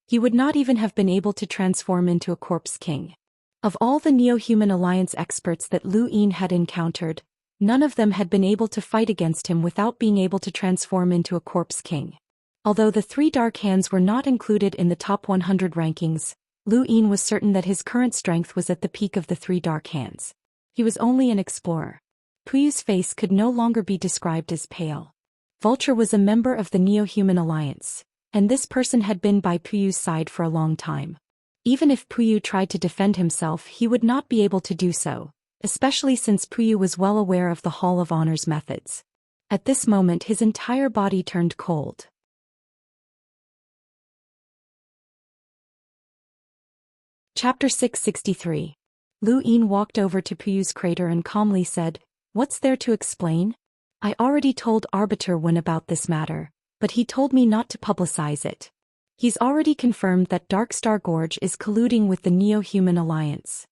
He would not even have been able to transform into a corpse king. Of all the Neo-Human Alliance experts that Lu Yin had encountered, none of them had been able to fight against him without being able to transform into a corpse king. Although the 3 Dark Hands were not included in the top 100 rankings, Lu Yin was certain that his current strength was at the peak of the 3 Dark Hands. He was only an explorer. Puyu's face could no longer be described as pale. Vulture was a member of the Neo-Human Alliance, and this person had been by Puyu's side for a long time. Even if Puyu tried to defend himself, he would not be able to do so, especially since Puyu was well aware of the Hall of Honor's methods. At this moment his entire body turned cold. Chapter 663. Lu Yin walked over to Puyu's crater and calmly said, "What's there to explain? I already told Arbiter Wen about this matter, but he told me not to publicize it. He's already confirmed that Darkstar Gorge is colluding with the Neo-Human Alliance."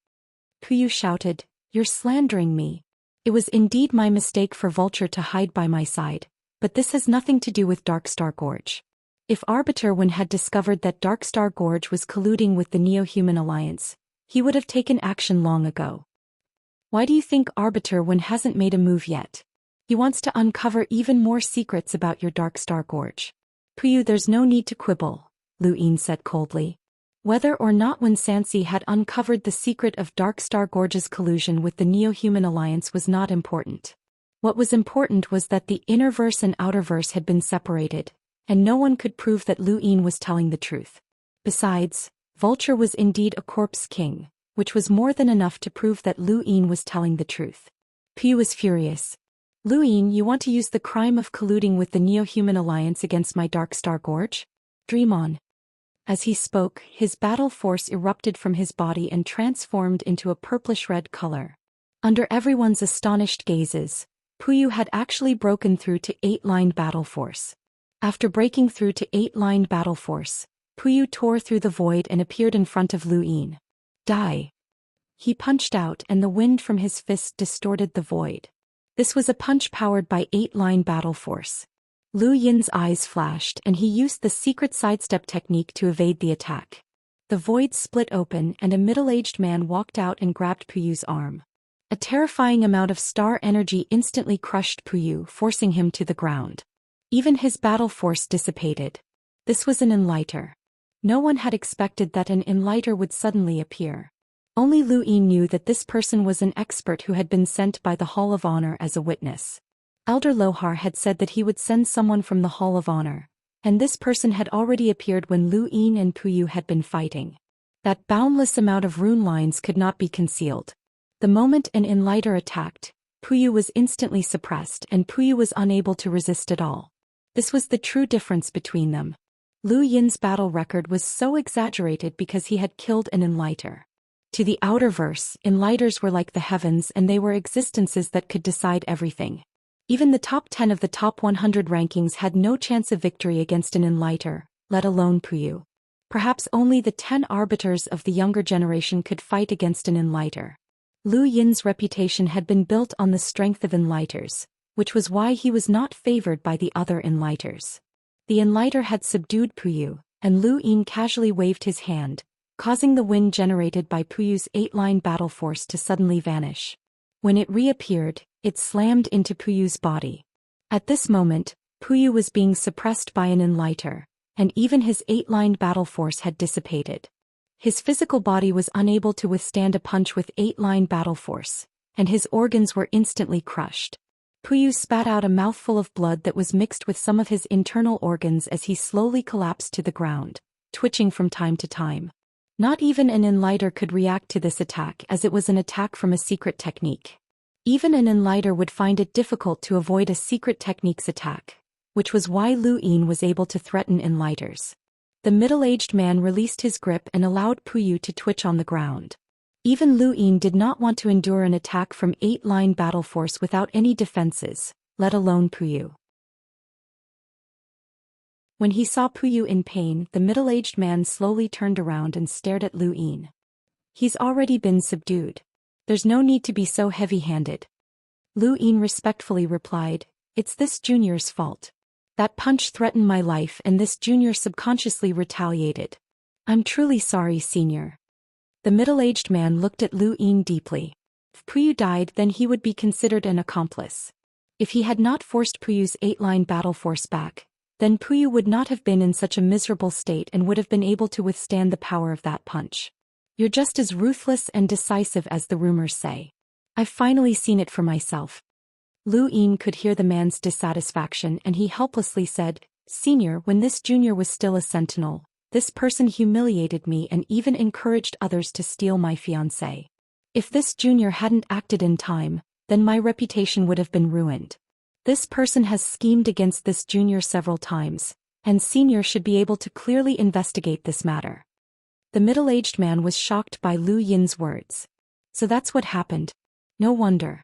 Puyu shouted, "You're slandering me. It was indeed my mistake for Vulture to hide by my side, but this has nothing to do with Darkstar Gorge. If Arbiter Wen had discovered that Darkstar Gorge was colluding with the Neo-Human Alliance, he would have taken action long ago. Why do you think Arbiter Wen hasn't made a move yet? He wants to uncover even more secrets about your Darkstar Gorge." "Puyu, there's no need to quibble," Lu Yin said coldly. Whether or not Wen Sanxi had uncovered the secret of Darkstar Gorge's collusion with the Neo-Human Alliance was not important. What was important was that the innerverse and outerverse had been separated, and no one could prove that Lu Yin was telling the truth. Besides, Vulture was indeed a corpse king, which was more than enough to prove that Lu Yin was telling the truth. Puyu was furious. "Lu Yin, you want to use the crime of colluding with the Neo-Human Alliance against my Darkstar Gorge? Dream on." As he spoke, his battle force erupted from his body and transformed into a purplish-red color. Under everyone's astonished gazes, Puyu had actually broken through to 8-line battle force. After breaking through to 8-line battle force, Puyu tore through the void and appeared in front of Lu Yin. "Die." He punched out and the wind from his fist distorted the void. This was a punch powered by 8-line battle force. Lu Yin's eyes flashed and he used the secret sidestep technique to evade the attack. The void split open and a middle-aged man walked out and grabbed Puyu's arm. A terrifying amount of star energy instantly crushed Puyu, forcing him to the ground. Even his battle force dissipated. This was an enlighter. No one had expected that an enlighter would suddenly appear. Only Lu Yin knew that this person was an expert who had been sent by the Hall of Honor as a witness. Elder Lohar had said that he would send someone from the Hall of Honor, and this person had already appeared when Lu Yin and Puyu had been fighting. That boundless amount of rune lines could not be concealed. The moment an enlighter attacked, Puyu was instantly suppressed and Puyu was unable to resist at all. This was the true difference between them. Lu Yin's battle record was so exaggerated because he had killed an enlighter. To the outerverse, enlighters were like the heavens and they were existences that could decide everything. Even the top 10 of the top 100 rankings had no chance of victory against an enlighter, let alone Puyu. Perhaps only the 10 arbiters of the younger generation could fight against an enlighter. Lu Yin's reputation had been built on the strength of enlighters, which was why he was not favored by the other enlighters. The enlighter had subdued Puyu, and Lu Yin casually waved his hand, causing the wind generated by Puyu's 8-line battle force to suddenly vanish. When it reappeared, it slammed into Puyu's body. At this moment, Puyu was being suppressed by an enlighter, and even his 8-lined battle force had dissipated. His physical body was unable to withstand a punch with 8-lined battle force, and his organs were instantly crushed. Puyu spat out a mouthful of blood that was mixed with some of his internal organs as he slowly collapsed to the ground, twitching from time to time. Not even an enlighter could react to this attack, as it was an attack from a secret technique. Even an enlighter would find it difficult to avoid a secret technique's attack, which was why Lu Yin was able to threaten enlighters. The middle-aged man released his grip and allowed Puyu to twitch on the ground. Even Lu Yin did not want to endure an attack from 8-line battle force without any defenses, let alone Puyu. When he saw Puyu in pain, the middle-aged man slowly turned around and stared at Lu Yin. He's already been subdued. There's no need to be so heavy-handed. Lu Yin respectfully replied, "It's this junior's fault. That punch threatened my life and this junior subconsciously retaliated. I'm truly sorry, senior." The middle-aged man looked at Lu Yin deeply. If Puyu died, then he would be considered an accomplice. If he had not forced Puyu's 8-line battle force back, then Puyu would not have been in such a miserable state and would have been able to withstand the power of that punch. You're just as ruthless and decisive as the rumors say. I've finally seen it for myself. Lu Yin could hear the man's dissatisfaction and he helplessly said, "Senior, when this junior was still a sentinel, this person humiliated me and even encouraged others to steal my fiancée. If this junior hadn't acted in time, then my reputation would have been ruined. This person has schemed against this junior several times, and senior should be able to clearly investigate this matter." The middle-aged man was shocked by Lu Yin's words. So that's what happened. No wonder.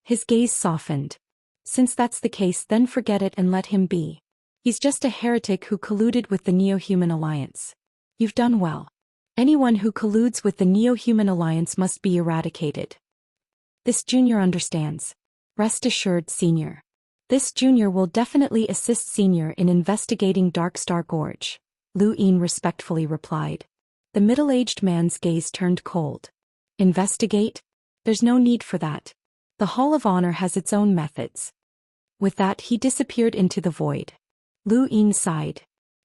His gaze softened. Since that's the case, then forget it and let him be. He's just a heretic who colluded with the Neo-Human Alliance. You've done well. Anyone who colludes with the Neo-Human Alliance must be eradicated. This junior understands. Rest assured, senior. This junior will definitely assist senior in investigating Darkstar Gorge, Lu Yin respectfully replied. The middle-aged man's gaze turned cold. Investigate? There's no need for that. The Hall of Honor has its own methods. With that, he disappeared into the void. Lu Yin sighed.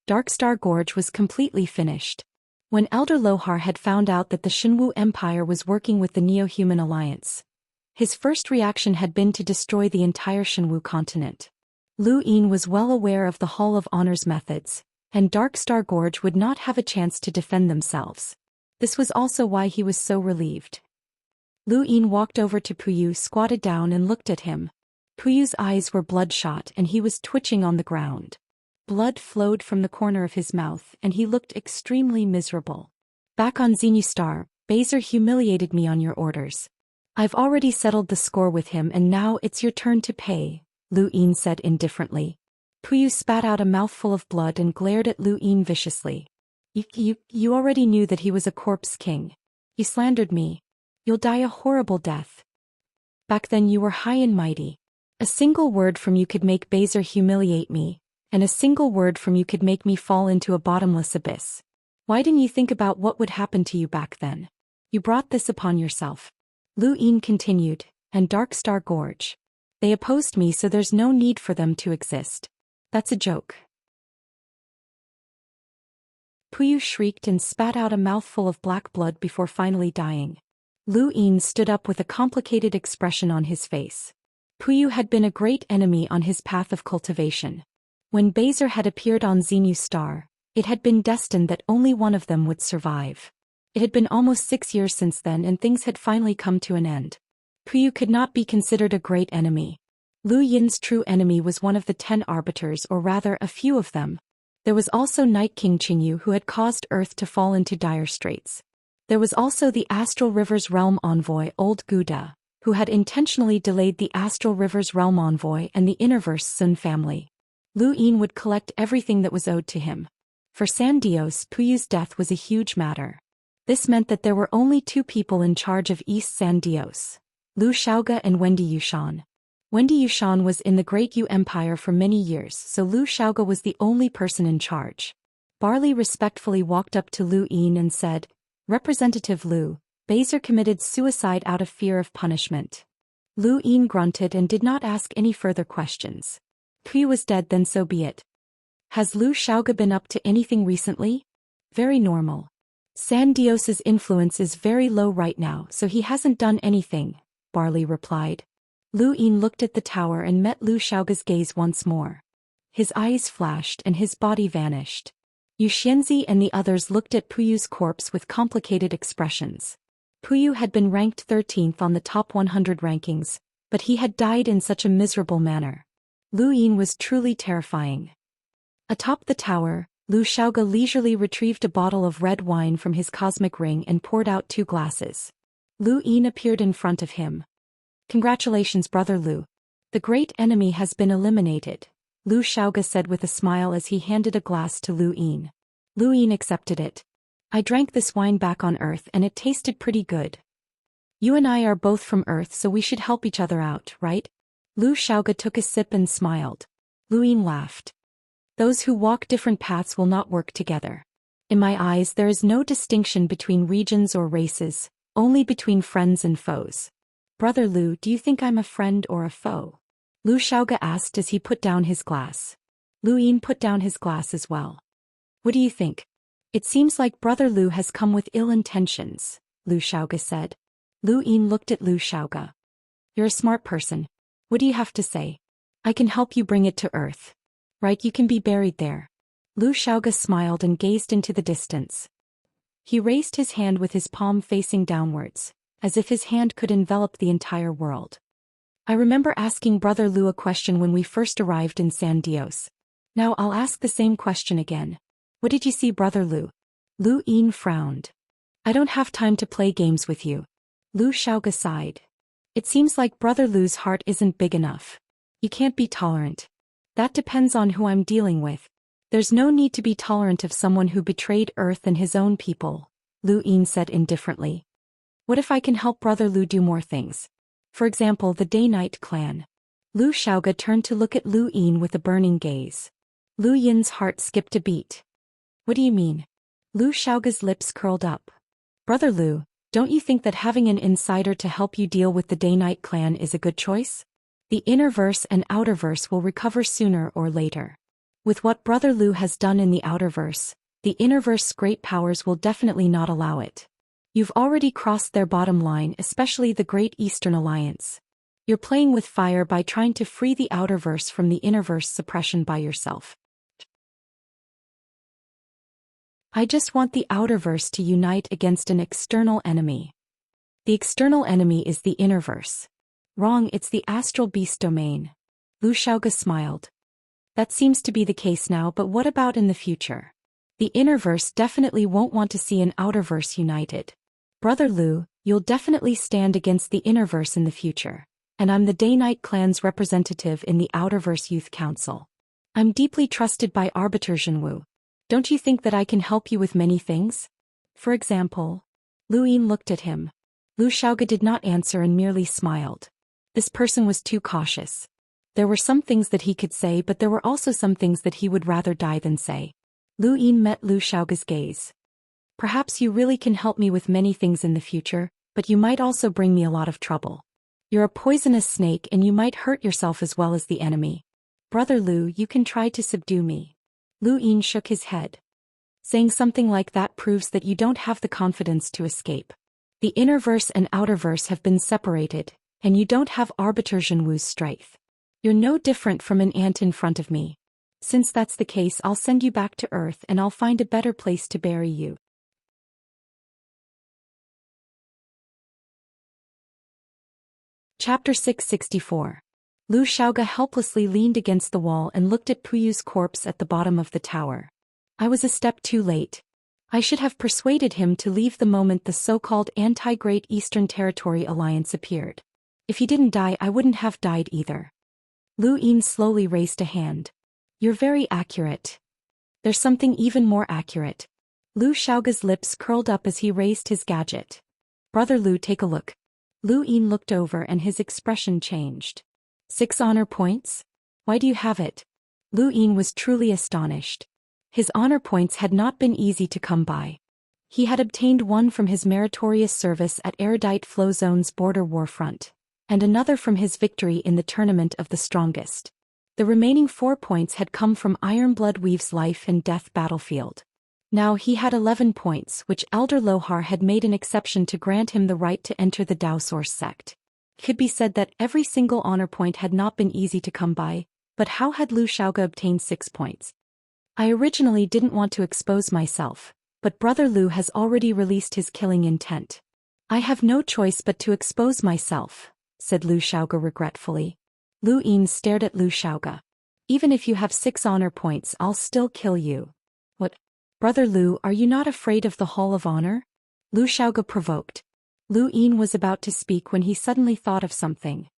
Darkstar Gorge was completely finished. When Elder Lohar had found out that the Shenwu Empire was working with the Neo-Human Alliance, his first reaction had been to destroy the entire Shenwu continent. Lu Yin was well aware of the Hall of Honor's methods, and Darkstar Gorge would not have a chance to defend themselves. This was also why he was so relieved. Lu Yin walked over to Puyu, squatted down and looked at him. Puyu's eyes were bloodshot and he was twitching on the ground. Blood flowed from the corner of his mouth and he looked extremely miserable. "Back on Xenu Star, Baser humiliated me on your orders. I've already settled the score with him and now it's your turn to pay," Lu Yin said indifferently. Puyu spat out a mouthful of blood and glared at Lu Yin viciously. You already knew that he was a corpse king. You slandered me. You'll die a horrible death. Back then you were high and mighty. A single word from you could make Baser humiliate me, and a single word from you could make me fall into a bottomless abyss. Why didn't you think about what would happen to you back then? You brought this upon yourself. Lu Yin continued, "And Darkstar Gorge. They opposed me, so there's no need for them to exist. That's a joke." Puyu shrieked and spat out a mouthful of black blood before finally dying. Lu Yin stood up with a complicated expression on his face. Puyu had been a great enemy on his path of cultivation. When Baser had appeared on Xenu Star, it had been destined that only one of them would survive. It had been almost 6 years since then and things had finally come to an end. Puyu could not be considered a great enemy. Lu Yin's true enemy was one of the 10 arbiters, or rather a few of them. There was also Night King Qingyu, who had caused Earth to fall into dire straits. There was also the Astral River's realm envoy Old Guda, who had intentionally delayed the Astral River's realm envoy and the Innerverse Sun family. Lu Yin would collect everything that was owed to him. For San Dios, Puyu's death was a huge matter. This meant that there were only 2 people in charge of East San Dios, Lu Xiaoga and Wendy Yushan. Wendy Yushan was in the Great Yu Empire for many years, so Lu Xiaoga was the only person in charge. Barley respectfully walked up to Lu Yin and said, "Representative Lu, Baser committed suicide out of fear of punishment." Lu Yin grunted and did not ask any further questions. Puyu was dead, then so be it. Has Liu Xiaoga been up to anything recently? Very normal. Sandios's influence is very low right now, so he hasn't done anything, Barley replied. Lu Yin looked at the tower and met Liu Xiaoga's gaze once more. His eyes flashed and his body vanished. Yu Xianzi and the others looked at Puyu's corpse with complicated expressions. Puyu had been ranked 13th on the top 100 rankings, but he had died in such a miserable manner. Lu Yin was truly terrifying. Atop the tower, Liu Xiaoga leisurely retrieved a bottle of red wine from his cosmic ring and poured out 2 glasses. Lu Yin appeared in front of him. Congratulations, Brother Liu. The great enemy has been eliminated, Liu Xiaoga said with a smile as he handed a glass to Lu Yin. Lu Yin accepted it. I drank this wine back on Earth and it tasted pretty good. You and I are both from Earth, so we should help each other out, right? Liu Xiaoga took a sip and smiled. Lu Yin laughed. Those who walk different paths will not work together. In my eyes, there is no distinction between regions or races, only between friends and foes. Brother Liu, do you think I'm a friend or a foe? Liu Xiaoga asked as he put down his glass. Lu Yin put down his glass as well. What do you think? It seems like Brother Liu has come with ill intentions, Liu Xiaoga said. Lu Yin looked at Liu Xiaoga. You're a smart person. What do you have to say? I can help you bring it to Earth. Right, you can be buried there. Liu Xiaoga smiled and gazed into the distance. He raised his hand with his palm facing downwards, as if his hand could envelop the entire world. I remember asking Brother Liu a question when we first arrived in San Dios. Now I'll ask the same question again. What did you see, Brother Liu? Lu Yin frowned. I don't have time to play games with you. Liu Xiaoga sighed. It seems like Brother Liu's heart isn't big enough. You can't be tolerant. That depends on who I'm dealing with. There's no need to be tolerant of someone who betrayed Earth and his own people, Lu Yin said indifferently. What if I can help Brother Liu do more things? For example, the Day-Night clan. Liu Xiaoga turned to look at Lu Yin with a burning gaze. Lu Yin's heart skipped a beat. What do you mean? Liu Xiaoga's lips curled up. Brother Liu, don't you think that having an insider to help you deal with the Day-Night clan is a good choice? The inner verse and outer verse will recover sooner or later. With what Brother Liu has done in the outer verse, the inner verse's great powers will definitely not allow it. You've already crossed their bottom line, especially the Great Eastern Alliance. You're playing with fire by trying to free the outer verse from the inner verse suppression by yourself. I just want the outer verse to unite against an external enemy. The external enemy is the inner verse. Wrong, it's the astral beast domain. Liu Xiaoga smiled. That seems to be the case now, but what about in the future? The inner verse definitely won't want to see an outer verse united. Brother Liu, you'll definitely stand against the inner verse in the future, and I'm the Day-Night clan's representative in the Outerverse Youth Council. I'm deeply trusted by Arbiter Zhenwu. Don't you think that I can help you with many things? For example, Lu Yin looked at him. Liu Xiaoga did not answer and merely smiled. This person was too cautious. There were some things that he could say, but there were also some things that he would rather die than say. Lu Yin met Liu Xiaoga's gaze. Perhaps you really can help me with many things in the future, but you might also bring me a lot of trouble. You're a poisonous snake and you might hurt yourself as well as the enemy. Brother Liu, you can try to subdue me. Lu Yin shook his head. Saying something like that proves that you don't have the confidence to escape. The inner verse and outer verse have been separated, and you don't have Arbiter Zhenwu's strength. You're no different from an ant in front of me. Since that's the case, I'll send you back to Earth and I'll find a better place to bury you. Chapter 664. Liu Xiaoga helplessly leaned against the wall and looked at Puyu's corpse at the bottom of the tower. I was a step too late. I should have persuaded him to leave the moment the so-called anti-Great Eastern Territory Alliance appeared. If he didn't die, I wouldn't have died either. Lu Yin slowly raised a hand. You're very accurate. There's something even more accurate. Liu Xiaoga's lips curled up as he raised his gadget. Brother Liu, take a look. Lu Yin looked over and his expression changed. 6 honor points? Why do you have it? Lu Yin was truly astonished. His honor points had not been easy to come by. He had obtained one from his meritorious service at Erudite Flow Zone's border war front, and another from his victory in the Tournament of the Strongest. The remaining 4 points had come from Ironblood Weave's life and death battlefield. Now he had 11 points, which Elder Lohar had made an exception to grant him the right to enter the Dao Source sect. It could be said that every single honor point had not been easy to come by, but how had Lu Xiaoge obtained 6 points? I originally didn't want to expose myself, but Brother Lu has already released his killing intent. I have no choice but to expose myself, said Lu Xiaoge regretfully. Lu Yin stared at Lu Xiaoge. Even if you have 6 honor points, I'll still kill you. What? Brother Lu, are you not afraid of the Hall of Honor? Lu Xiaoge provoked. Lu Yin was about to speak when he suddenly thought of something.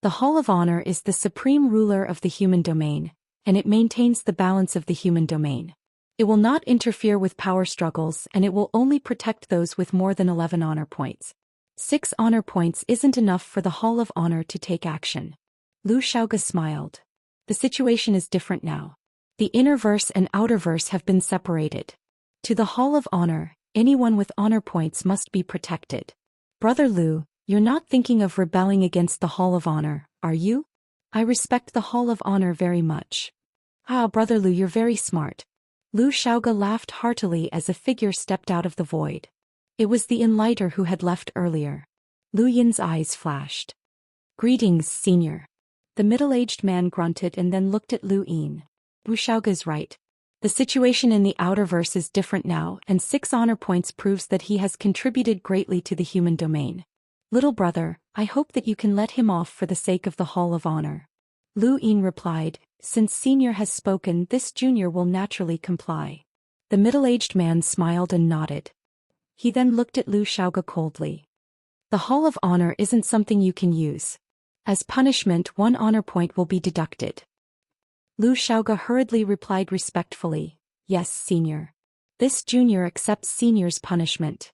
The Hall of Honor is the supreme ruler of the human domain, and it maintains the balance of the human domain. It will not interfere with power struggles, and it will only protect those with more than 11 honor points. 6 honor points isn't enough for the Hall of Honor to take action. Lu Xiaoge smiled. The situation is different now. The inner verse and outer verse have been separated. To the Hall of Honor, anyone with honor points must be protected. Brother Lu, you're not thinking of rebelling against the Hall of Honor, are you? I respect the Hall of Honor very much. Ah, Brother Lu, you're very smart. Lu Xiaoge laughed heartily as a figure stepped out of the void. It was the Enlighter who had left earlier. Lu Yin's eyes flashed. Greetings, Senior. The middle-aged man grunted and then looked at Lu Yin. Lu Xiaoge is right. The situation in the outer verse is different now, and 6 honor points proves that he has contributed greatly to the human domain. Little brother, I hope that you can let him off for the sake of the Hall of Honor. Lu Yin replied, since Senior has spoken, this junior will naturally comply. The middle-aged man smiled and nodded. He then looked at Lu Xiaoge coldly. The Hall of Honor isn't something you can use. As punishment, 1 honor point will be deducted. Lu Xiaoge hurriedly replied respectfully, yes, Senior. This junior accepts Senior's punishment.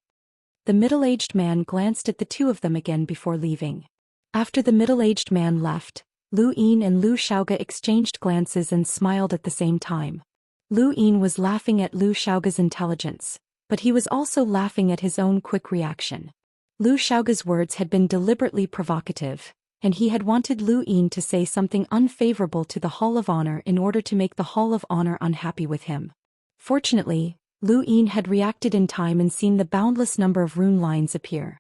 The middle-aged man glanced at the 2 of them again before leaving. After the middle-aged man left, Lu Yin and Lu Xiaoge exchanged glances and smiled at the same time. Lu Yin was laughing at Lu Xiaoge's intelligence, but he was also laughing at his own quick reaction. Lu Xiaoge's words had been deliberately provocative, and he had wanted Lu Yin to say something unfavorable to the Hall of Honor in order to make the Hall of Honor unhappy with him. Fortunately, Lu Yin had reacted in time and seen the boundless number of rune lines appear.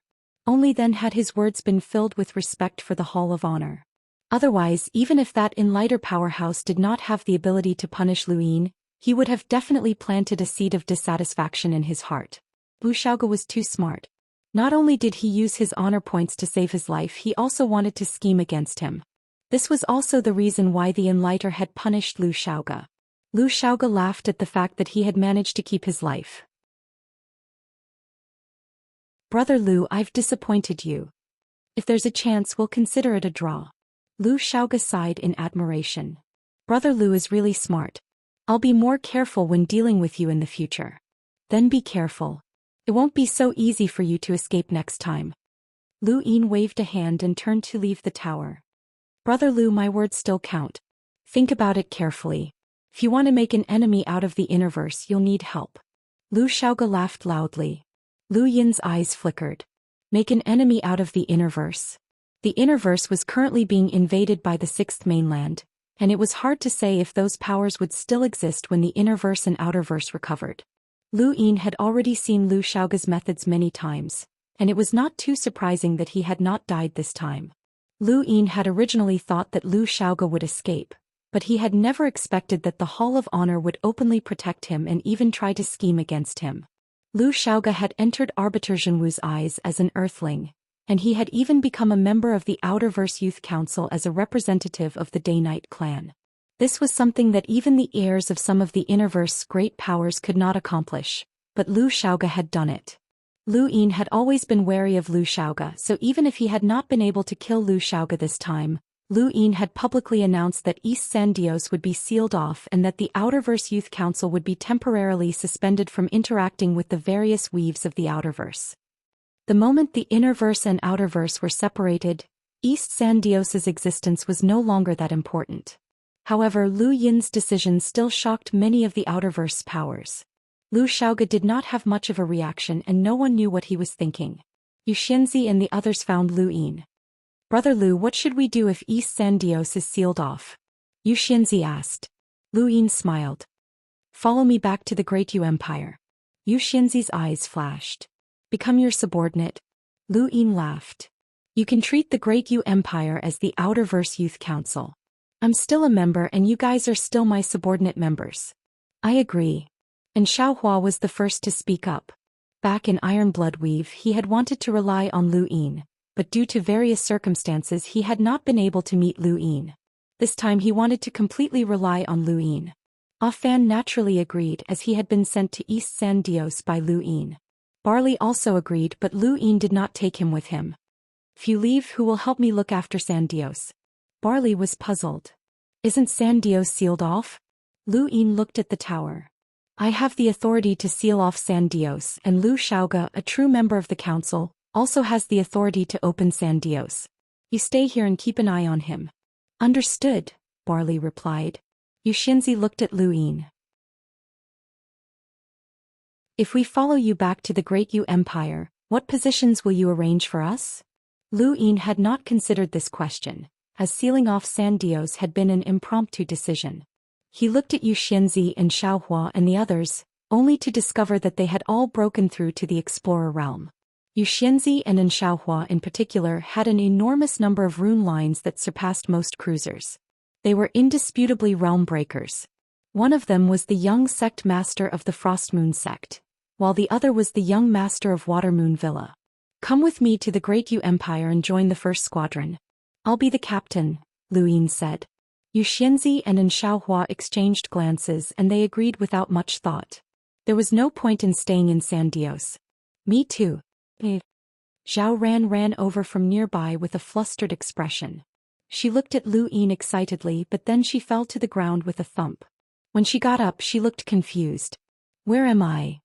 Only then had his words been filled with respect for the Hall of Honor. Otherwise, even if that Enlighter powerhouse did not have the ability to punish Lu Yin, he would have definitely planted a seed of dissatisfaction in his heart. Lu Xiaoge was too smart. Not only did he use his honor points to save his life, he also wanted to scheme against him. This was also the reason why the Enlighter had punished Lu Xiaoge. Lu Xiaoge laughed at the fact that he had managed to keep his life. Brother Lu, I've disappointed you. If there's a chance, we'll consider it a draw. Lu Xiaoge sighed in admiration. Brother Lu is really smart. I'll be more careful when dealing with you in the future. Then be careful. It won't be so easy for you to escape next time. Lu Yin waved a hand and turned to leave the tower. Brother Lu, my words still count. Think about it carefully. If you want to make an enemy out of the Innerverse, you'll need help. Lu Xiaoge laughed loudly. Lu Yin's eyes flickered. Make an enemy out of the Innerverse. The Innerverse was currently being invaded by the 6th mainland, and it was hard to say if those powers would still exist when the Innerverse and Outerverse recovered. Lu Yin had already seen Lu Xiaoge's methods many times, and it was not too surprising that he had not died this time. Lu Yin had originally thought that Lu Xiaoge would escape, but he had never expected that the Hall of Honor would openly protect him and even try to scheme against him. Lu Xiaoge had entered Arbiter Zhenwu's eyes as an Earthling, and he had even become a member of the Outerverse Youth Council as a representative of the Day-Night clan. This was something that even the heirs of some of the Innerverse's great powers could not accomplish, but Lu Xiaoge had done it. Lu Yin had always been wary of Lu Xiaoge, so even if he had not been able to kill Lu Xiaoge this time, Lu Yin had publicly announced that East Sandios would be sealed off and that the Outerverse Youth Council would be temporarily suspended from interacting with the various weaves of the Outerverse. The moment the Innerverse and Outerverse were separated, East Sandios's existence was no longer that important. However, Lu Yin's decision still shocked many of the Outerverse powers. Lu Xiaoge did not have much of a reaction and no one knew what he was thinking. Xianxia and the others found Lu Yin. Brother Lu, what should we do if East Sandios is sealed off? Xianxia asked. Lu Yin smiled. Follow me back to the Great Yu Empire. Xianxia's eyes flashed. Become your subordinate? Lu Yin laughed. You can treat the Great Yu Empire as the Outerverse Youth Council. I'm still a member and you guys are still my subordinate members. I agree. And Xiaohua was the first to speak up. Back in Iron Blood Weave he had wanted to rely on Lu Yin, but due to various circumstances he had not been able to meet Lu Yin. This time he wanted to completely rely on Lu Yin. Ah Fan naturally agreed as he had been sent to East San Dios by Lu Yin. Barley also agreed but Lu Yin did not take him with him. If you leave, who will help me look after San Dios? Barley was puzzled. Isn't San Dios sealed off? Lu Yin looked at the tower. I have the authority to seal off San Dios and Lu Xiaoga, a true member of the council, also has the authority to open San Dios. You stay here and keep an eye on him. Understood, Barley replied. Xianxia looked at Lu Yin. If we follow you back to the Great Yu Empire, what positions will you arrange for us? Lu Yin had not considered this question, as sealing off San Dios had been an impromptu decision. He looked at Xianxia and Xiaohua and the others, only to discover that they had all broken through to the Explorer realm. Xianxia and Xiaohua in particular had an enormous number of rune lines that surpassed most cruisers. They were indisputably realm breakers. One of them was the young sect master of the Frost Moon sect, while the other was the young master of Water Moon Villa. Come with me to the Great Yu Empire and join the first squadron. I'll be the captain, Lu Yin said. Xianxia and Xiaohua exchanged glances and they agreed without much thought. There was no point in staying in San Dios. Me too. Zhao ran over from nearby with a flustered expression. She looked at Lu Yin excitedly but then she fell to the ground with a thump. When she got up she looked confused. Where am I?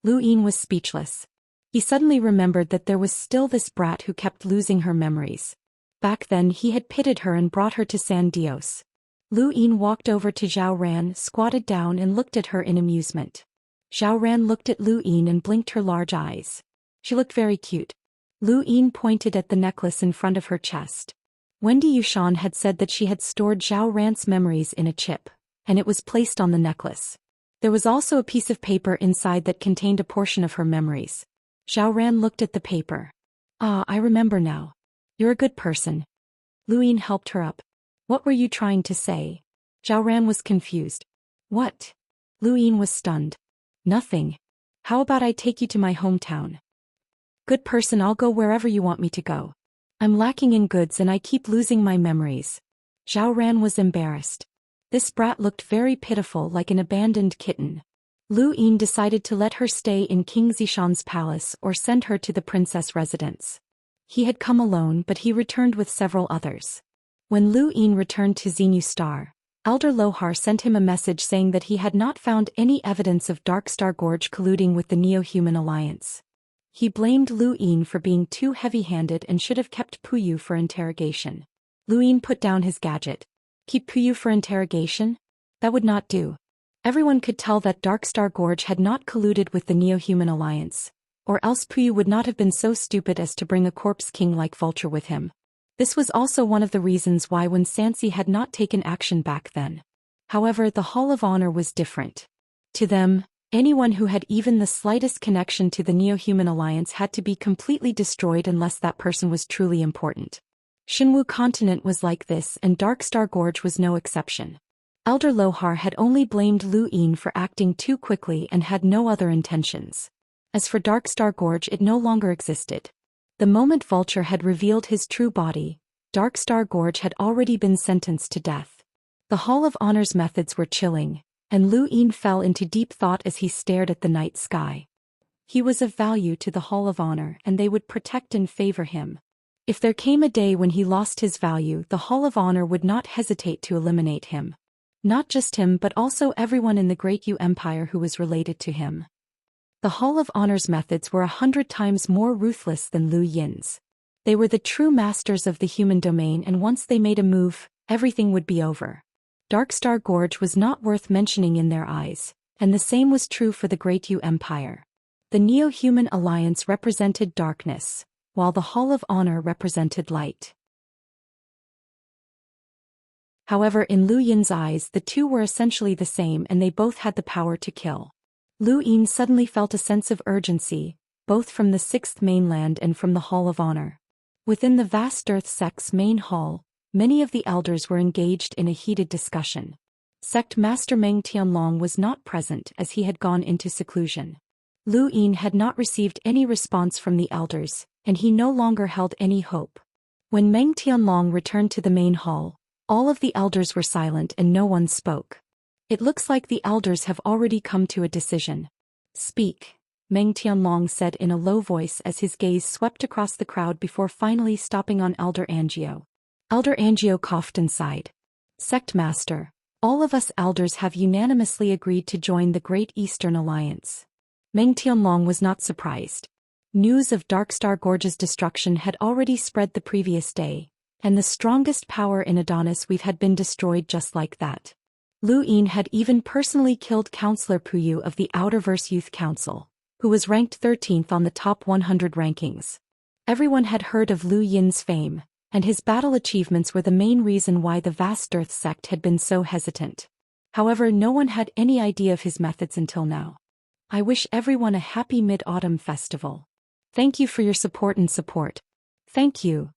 Lu Yin was speechless. He suddenly remembered that there was still this brat who kept losing her memories. Back then he had pitied her and brought her to San Dios. Lu Yin walked over to Zhao Ran, squatted down and looked at her in amusement. Zhao Ran looked at Lu Yin and blinked her large eyes. She looked very cute. Lu Yin pointed at the necklace in front of her chest. Wendy Yushan had said that she had stored Zhao Ran's memories in a chip, and it was placed on the necklace. There was also a piece of paper inside that contained a portion of her memories. Zhao Ran looked at the paper. Ah, I remember now. You're a good person. Lu Yin helped her up. What were you trying to say? Zhao Ran was confused. What? Lu Yin was stunned. Nothing. How about I take you to my hometown? Good person, I'll go wherever you want me to go. I'm lacking in goods and I keep losing my memories. Zhao Ran was embarrassed. This brat looked very pitiful, like an abandoned kitten. Lu Yin decided to let her stay in King Zishan's palace or send her to the princess residence. He had come alone but he returned with several others. When Lu Yin returned to Xenu Star, Elder Lohar sent him a message saying that he had not found any evidence of Darkstar Gorge colluding with the Neo-Human Alliance. He blamed Lu Yin for being too heavy-handed and should have kept Puyu for interrogation. Lu Yin put down his gadget. Keep Puyu for interrogation? That would not do. Everyone could tell that Darkstar Gorge had not colluded with the Neo-Human Alliance, or else Puyu would not have been so stupid as to bring a corpse king like Vulture with him. This was also one of the reasons why when Xianxia had not taken action back then. However, the Hall of Honor was different. To them, anyone who had even the slightest connection to the Neo-Human Alliance had to be completely destroyed unless that person was truly important. Shinwu Continent was like this and Darkstar Gorge was no exception. Elder Lohar had only blamed Lu Yin for acting too quickly and had no other intentions. As for Darkstar Gorge, it no longer existed. The moment Vulture had revealed his true body, Darkstar Gorge had already been sentenced to death. The Hall of Honor's methods were chilling, and Lu Yin fell into deep thought as he stared at the night sky. He was of value to the Hall of Honor and they would protect and favor him. If there came a day when he lost his value, the Hall of Honor would not hesitate to eliminate him. Not just him but also everyone in the Great Yu Empire who was related to him. The Hall of Honor's methods were 100 times more ruthless than Lu Yin's. They were the true masters of the human domain and once they made a move, everything would be over. Darkstar Gorge was not worth mentioning in their eyes, and the same was true for the Great Yu Empire. The Neo-Human Alliance represented darkness, while the Hall of Honor represented light. However, in Lu Yin's eyes the two were essentially the same and they both had the power to kill. Lu Yin suddenly felt a sense of urgency, both from the Sixth Mainland and from the Hall of Honor. Within the vast Earth sect's main hall, many of the elders were engaged in a heated discussion. Sect Master Meng Tianlong was not present as he had gone into seclusion. Lu Yin had not received any response from the elders, and he no longer held any hope. When Meng Tianlong returned to the main hall, all of the elders were silent and no one spoke. It looks like the elders have already come to a decision. Speak, Meng Tianlong said in a low voice as his gaze swept across the crowd before finally stopping on Elder Angio. Elder Angio coughed and sighed. Sect Master, all of us elders have unanimously agreed to join the Great Eastern Alliance. Meng Tianlong was not surprised. News of Darkstar Gorge's destruction had already spread the previous day, and the strongest power in Adonis we've had been destroyed just like that. Lu Yin had even personally killed Counselor Puyu of the Outerverse Youth Council, who was ranked 13th on the top 100 rankings. Everyone had heard of Lu Yin's fame, and his battle achievements were the main reason why the vast Earth sect had been so hesitant. However, no one had any idea of his methods until now. I wish everyone a happy Mid-Autumn Festival. Thank you for your support and support. Thank you.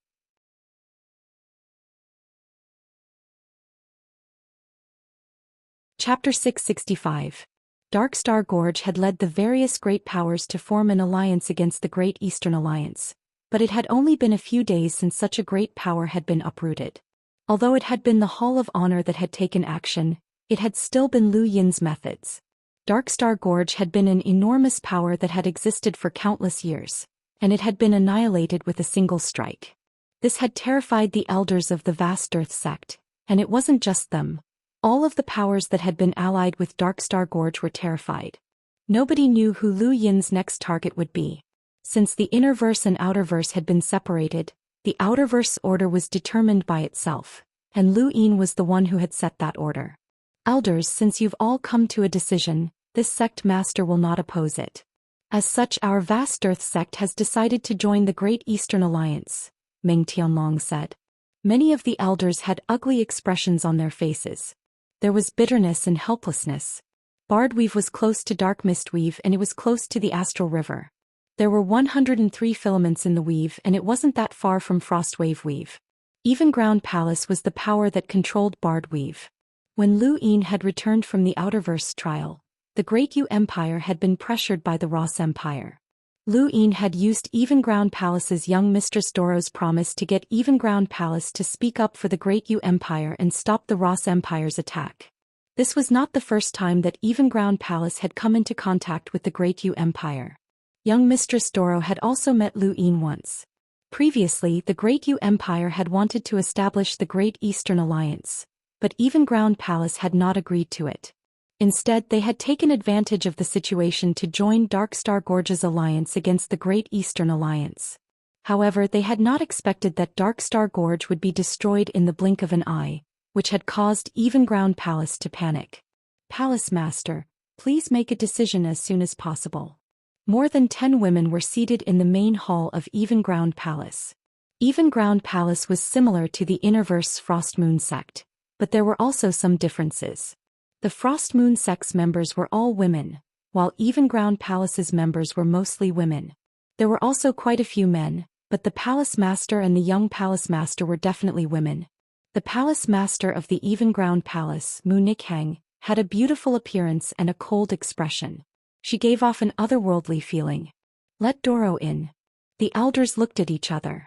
Chapter 665. Darkstar Gorge had led the various great powers to form an alliance against the Great Eastern Alliance, but it had only been a few days since such a great power had been uprooted. Although it had been the Hall of Honor that had taken action, it had still been Lu Yin's methods. Darkstar Gorge had been an enormous power that had existed for countless years, and it had been annihilated with a single strike. This had terrified the elders of the vast Earth sect, and it wasn't just them. All of the powers that had been allied with Darkstar Gorge were terrified. Nobody knew who Lu Yin's next target would be. Since the Innerverse and Outerverse had been separated, the Outerverse order was determined by itself, and Lu Yin was the one who had set that order. Elders, since you've all come to a decision, this sect master will not oppose it. As such, our vast Earth sect has decided to join the Great Eastern Alliance, Meng Tianlong said. Many of the elders had ugly expressions on their faces. There was bitterness and helplessness. Bardweave was close to Dark Mistweave and it was close to the Astral River. There were 103 filaments in the weave and it wasn't that far from Frostwave Weave. Even Ground Palace was the power that controlled Bardweave. When Lu Yin had returned from the Outerverse trial, the Great Yu Empire had been pressured by the Ross Empire. Lu Yin had used Even Ground Palace's young mistress Doro's promise to get Even Ground Palace to speak up for the Great Yu Empire and stop the Ross Empire's attack. This was not the first time that Even Ground Palace had come into contact with the Great Yu Empire. Young mistress Doro had also met Lu Yin once. Previously, the Great Yu Empire had wanted to establish the Great Eastern Alliance, but Even Ground Palace had not agreed to it. Instead, they had taken advantage of the situation to join Darkstar Gorge's alliance against the Great Eastern Alliance. However, they had not expected that Darkstar Gorge would be destroyed in the blink of an eye, which had caused Even Ground Palace to panic. Palace Master, please make a decision as soon as possible. More than 10 women were seated in the main hall of Even Ground Palace. Even Ground Palace was similar to the Innerverse Frost Moon sect, but there were also some differences. The Frost Moon sect's members were all women, while Even Ground Palace's members were mostly women. There were also quite a few men, but the Palace Master and the young Palace Master were definitely women. The Palace Master of the Even Ground Palace, Mu Nikhang, had a beautiful appearance and a cold expression. She gave off an otherworldly feeling. Let Doro in. The elders looked at each other.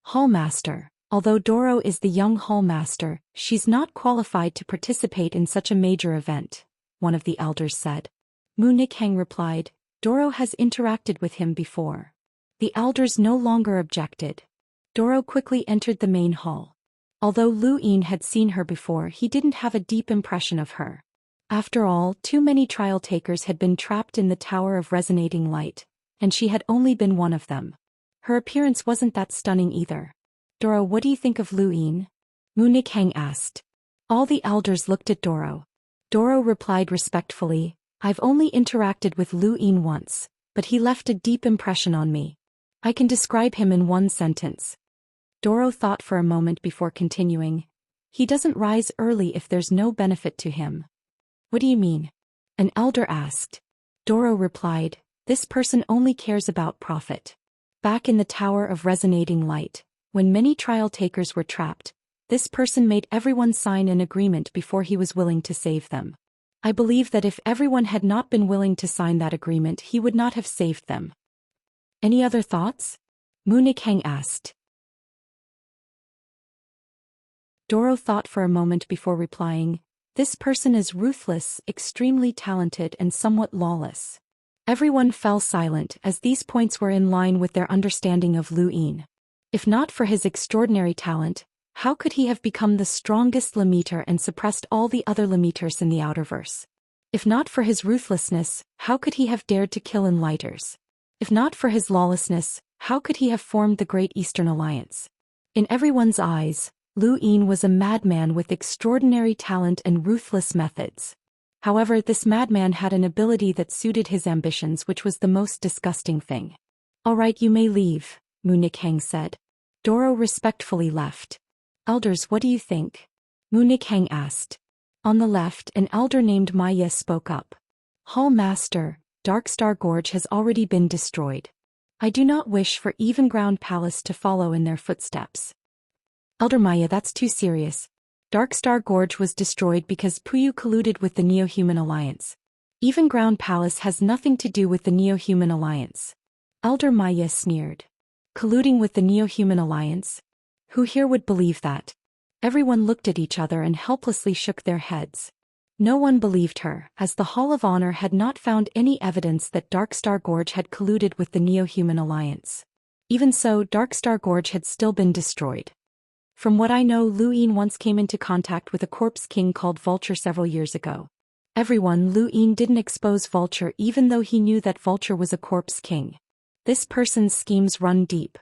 Hall Master. Although Doro is the young Hall Master, she's not qualified to participate in such a major event, one of the elders said. Mu Nikhang replied, Doro has interacted with him before. The elders no longer objected. Doro quickly entered the main hall. Although Lu Yin had seen her before, he didn't have a deep impression of her. After all, too many trial takers had been trapped in the Tower of Resonating Light, and she had only been one of them. Her appearance wasn't that stunning either. Doro, what do you think of Lu Yin? Mu Nikhang asked. All the elders looked at Doro. Doro replied respectfully, I've only interacted with Lu Yin once, but he left a deep impression on me. I can describe him in one sentence. Doro thought for a moment before continuing. He doesn't rise early if there's no benefit to him. What do you mean? An elder asked. Doro replied, this person only cares about profit. Back in the Tower of Resonating Light, when many trial takers were trapped, this person made everyone sign an agreement before he was willing to save them. I believe that if everyone had not been willing to sign that agreement, he would not have saved them. Any other thoughts? Mu Nikhang asked. Doro thought for a moment before replying, this person is ruthless, extremely talented and somewhat lawless. Everyone fell silent as these points were in line with their understanding of Lu Yin. If not for his extraordinary talent, how could he have become the strongest Lemeter and suppressed all the other Lemeters in the Outerverse? If not for his ruthlessness, how could he have dared to kill Enlighters? If not for his lawlessness, how could he have formed the Great Eastern Alliance? In everyone's eyes, Lu Yin was a madman with extraordinary talent and ruthless methods. However, this madman had an ability that suited his ambitions, which was the most disgusting thing. All right, you may leave, Mu Nikhang said. Doro respectfully left. Elders, what do you think? Mu Nikhang asked. On the left, an elder named Maya spoke up. Hall Master, Darkstar Gorge has already been destroyed. I do not wish for Evenground Palace to follow in their footsteps. Elder Maya, that's too serious. Darkstar Gorge was destroyed because Puyu colluded with the Neo-Human Alliance. Evenground Palace has nothing to do with the Neo-Human Alliance. Elder Maya sneered. Colluding with the Neo-Human Alliance? Who here would believe that? Everyone looked at each other and helplessly shook their heads. No one believed her, as the Hall of Honor had not found any evidence that Darkstar Gorge had colluded with the Neo-Human Alliance. Even so, Darkstar Gorge had still been destroyed. From what I know, Lu Yin once came into contact with a corpse king called Vulture several years ago. Lu Yin didn't expose Vulture even though he knew that Vulture was a corpse king. This person's schemes run deep.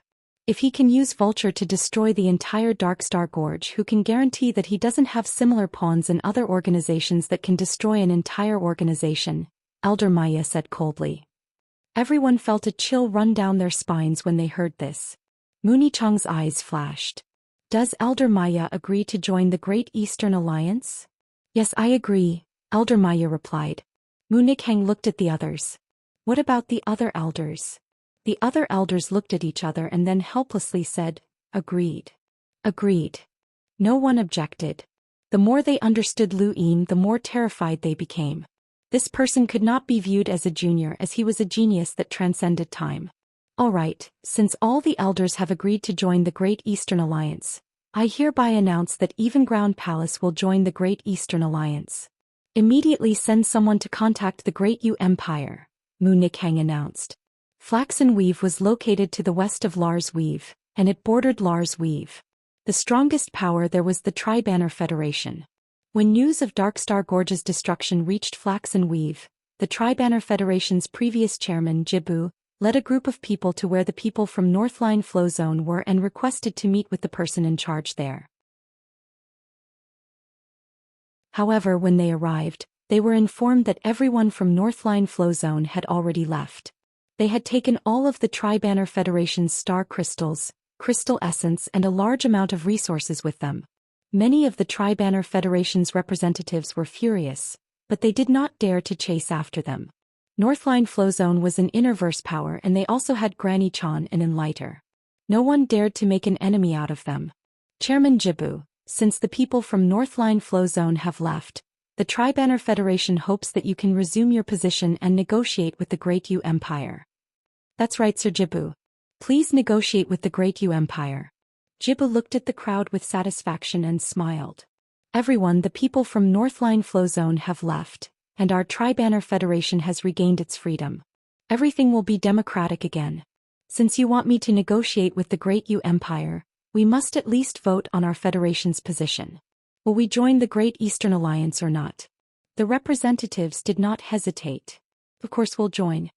If he can use Vulture to destroy the entire Darkstar Gorge, who can guarantee that he doesn't have similar pawns in other organizations that can destroy an entire organization? Elder Maya said coldly. Everyone felt a chill run down their spines when they heard this. Mu Nichang's eyes flashed. Does Elder Maya agree to join the Great Eastern Alliance? Yes, I agree, Elder Maya replied. Mu Nikhang looked at the others. What about the other elders? The other elders looked at each other and then helplessly said, agreed. Agreed. No one objected. The more they understood Lu Yin, the more terrified they became. This person could not be viewed as a junior, as he was a genius that transcended time. All right, since all the elders have agreed to join the Great Eastern Alliance, I hereby announce that Evenground Palace will join the Great Eastern Alliance. Immediately send someone to contact the Great Yu Empire, Mu Nikhang announced. Flaxen Weave was located to the west of Lars Weave, and it bordered Lars Weave. The strongest power there was the Tri-Banner Federation. When news of Darkstar Gorge's destruction reached Flaxen Weave, the Tri-Banner Federation's previous chairman, Jibu, led a group of people to where the people from Northline Flow Zone were and requested to meet with the person in charge there. However, when they arrived, they were informed that everyone from Northline Flow Zone had already left. They had taken all of the Tri-Banner Federation's star crystals, crystal essence and a large amount of resources with them. Many of the Tri-Banner Federation's representatives were furious, but they did not dare to chase after them. Northline Flow Zone was an innerverse power and they also had Granny Chan and Enlighter. No one dared to make an enemy out of them. Chairman Jibu, since the people from Northline Flow Zone have left, the Tri-Banner Federation hopes that you can resume your position and negotiate with the Great Yu Empire. That's right, Sir Jibu. Please negotiate with the Great Yu Empire. Jibu looked at the crowd with satisfaction and smiled. Everyone, the people from Northline Flow Zone have left, and our Tri-Banner Federation has regained its freedom. Everything will be democratic again. Since you want me to negotiate with the Great Yu Empire, we must at least vote on our Federation's position. Will we join the Great Eastern Alliance or not? The representatives did not hesitate. Of course we'll join.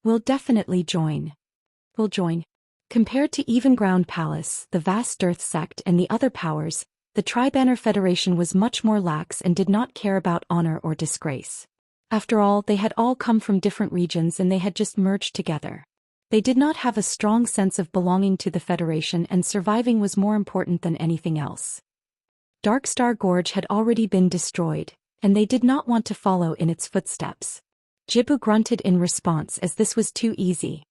We'll definitely join. We'll join. Compared to Evenground Palace, the vast Earth sect and the other powers, the Tri-Banner Federation was much more lax and did not care about honor or disgrace. After all, they had all come from different regions and they had just merged together. They did not have a strong sense of belonging to the Federation and surviving was more important than anything else. Darkstar Gorge had already been destroyed, and they did not want to follow in its footsteps. Jibu grunted in response as this was too easy.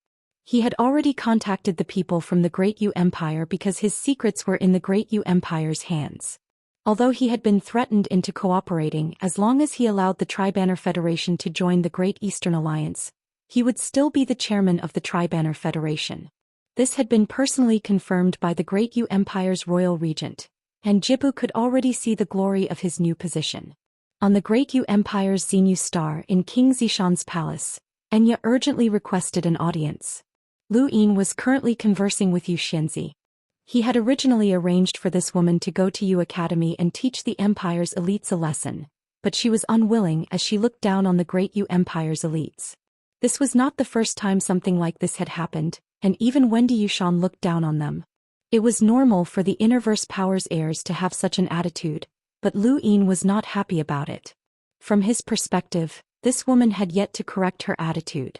He had already contacted the people from the Great Yu Empire because his secrets were in the Great Yu Empire's hands. Although he had been threatened into cooperating as long as he allowed the Tri-Banner Federation to join the Great Eastern Alliance, he would still be the chairman of the Tri-Banner Federation. This had been personally confirmed by the Great Yu Empire's royal regent, and Jibu could already see the glory of his new position. On the Great Yu Empire's Xenu Star in King Zishan's palace, Enya urgently requested an audience. Lu Yin was currently conversing with Yu Xianxia. He had originally arranged for this woman to go to Yu Academy and teach the Empire's elites a lesson, but she was unwilling as she looked down on the Great Yu Empire's elites. This was not the first time something like this had happened, and even Wendy Yushan looked down on them. It was normal for the Innerverse Power's heirs to have such an attitude, but Lu Yin was not happy about it. From his perspective, this woman had yet to correct her attitude.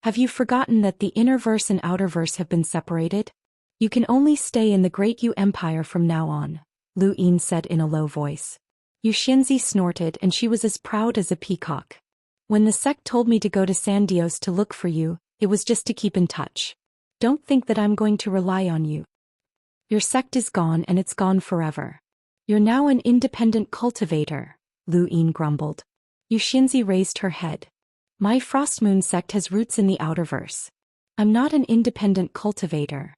Have you forgotten that the Innerverse and Outerverse have been separated? You can only stay in the Great Yu Empire from now on, Lu Yin said in a low voice. Yu Xianxia snorted and she was as proud as a peacock. When the sect told me to go to San Daoist to look for you, it was just to keep in touch. Don't think that I'm going to rely on you. Your sect is gone and it's gone forever. You're now an independent cultivator, Lu Yin grumbled. Yu Xianxia raised her head. My Frostmoon sect has roots in the Outerverse. I'm not an independent cultivator.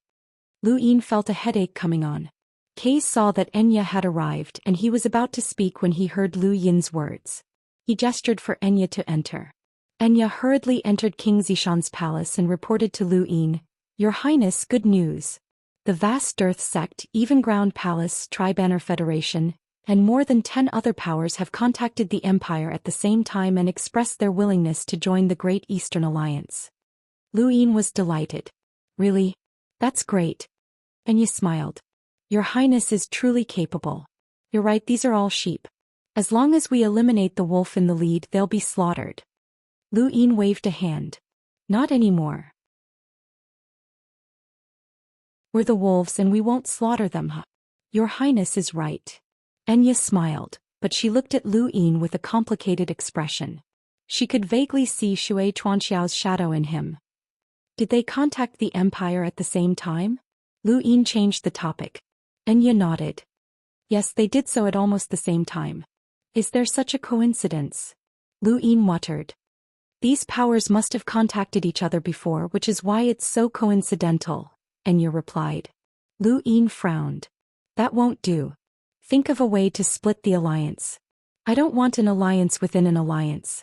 Lu Yin felt a headache coming on. Kay saw that Enya had arrived and he was about to speak when he heard Lu Yin's words. He gestured for Enya to enter. Enya hurriedly entered King Zishan's palace and reported to Lu Yin, Your Highness, good news. The vast Dearth Sect, Even Ground Palace, Tri-Banner Federation, and more than 10 other powers have contacted the Empire at the same time and expressed their willingness to join the Great Eastern Alliance. Lu Yin was delighted. Really? That's great. Enya smiled. Your Highness is truly capable. You're right, these are all sheep. As long as we eliminate the wolf in the lead, they'll be slaughtered. Lu Yin waved a hand. Not anymore. We're the wolves and we won't slaughter them, huh? Your Highness is right. Enya smiled, but she looked at Lu Yin with a complicated expression. She could vaguely see Shui Chuanxiao's shadow in him. Did they contact the Empire at the same time? Lu Yin changed the topic. Enya nodded. Yes, they did so at almost the same time. Is there such a coincidence? Lu Yin muttered. These powers must have contacted each other before, which is why it's so coincidental, Enya replied. Lu Yin frowned. That won't do. Think of a way to split the alliance. I don't want an alliance within an alliance.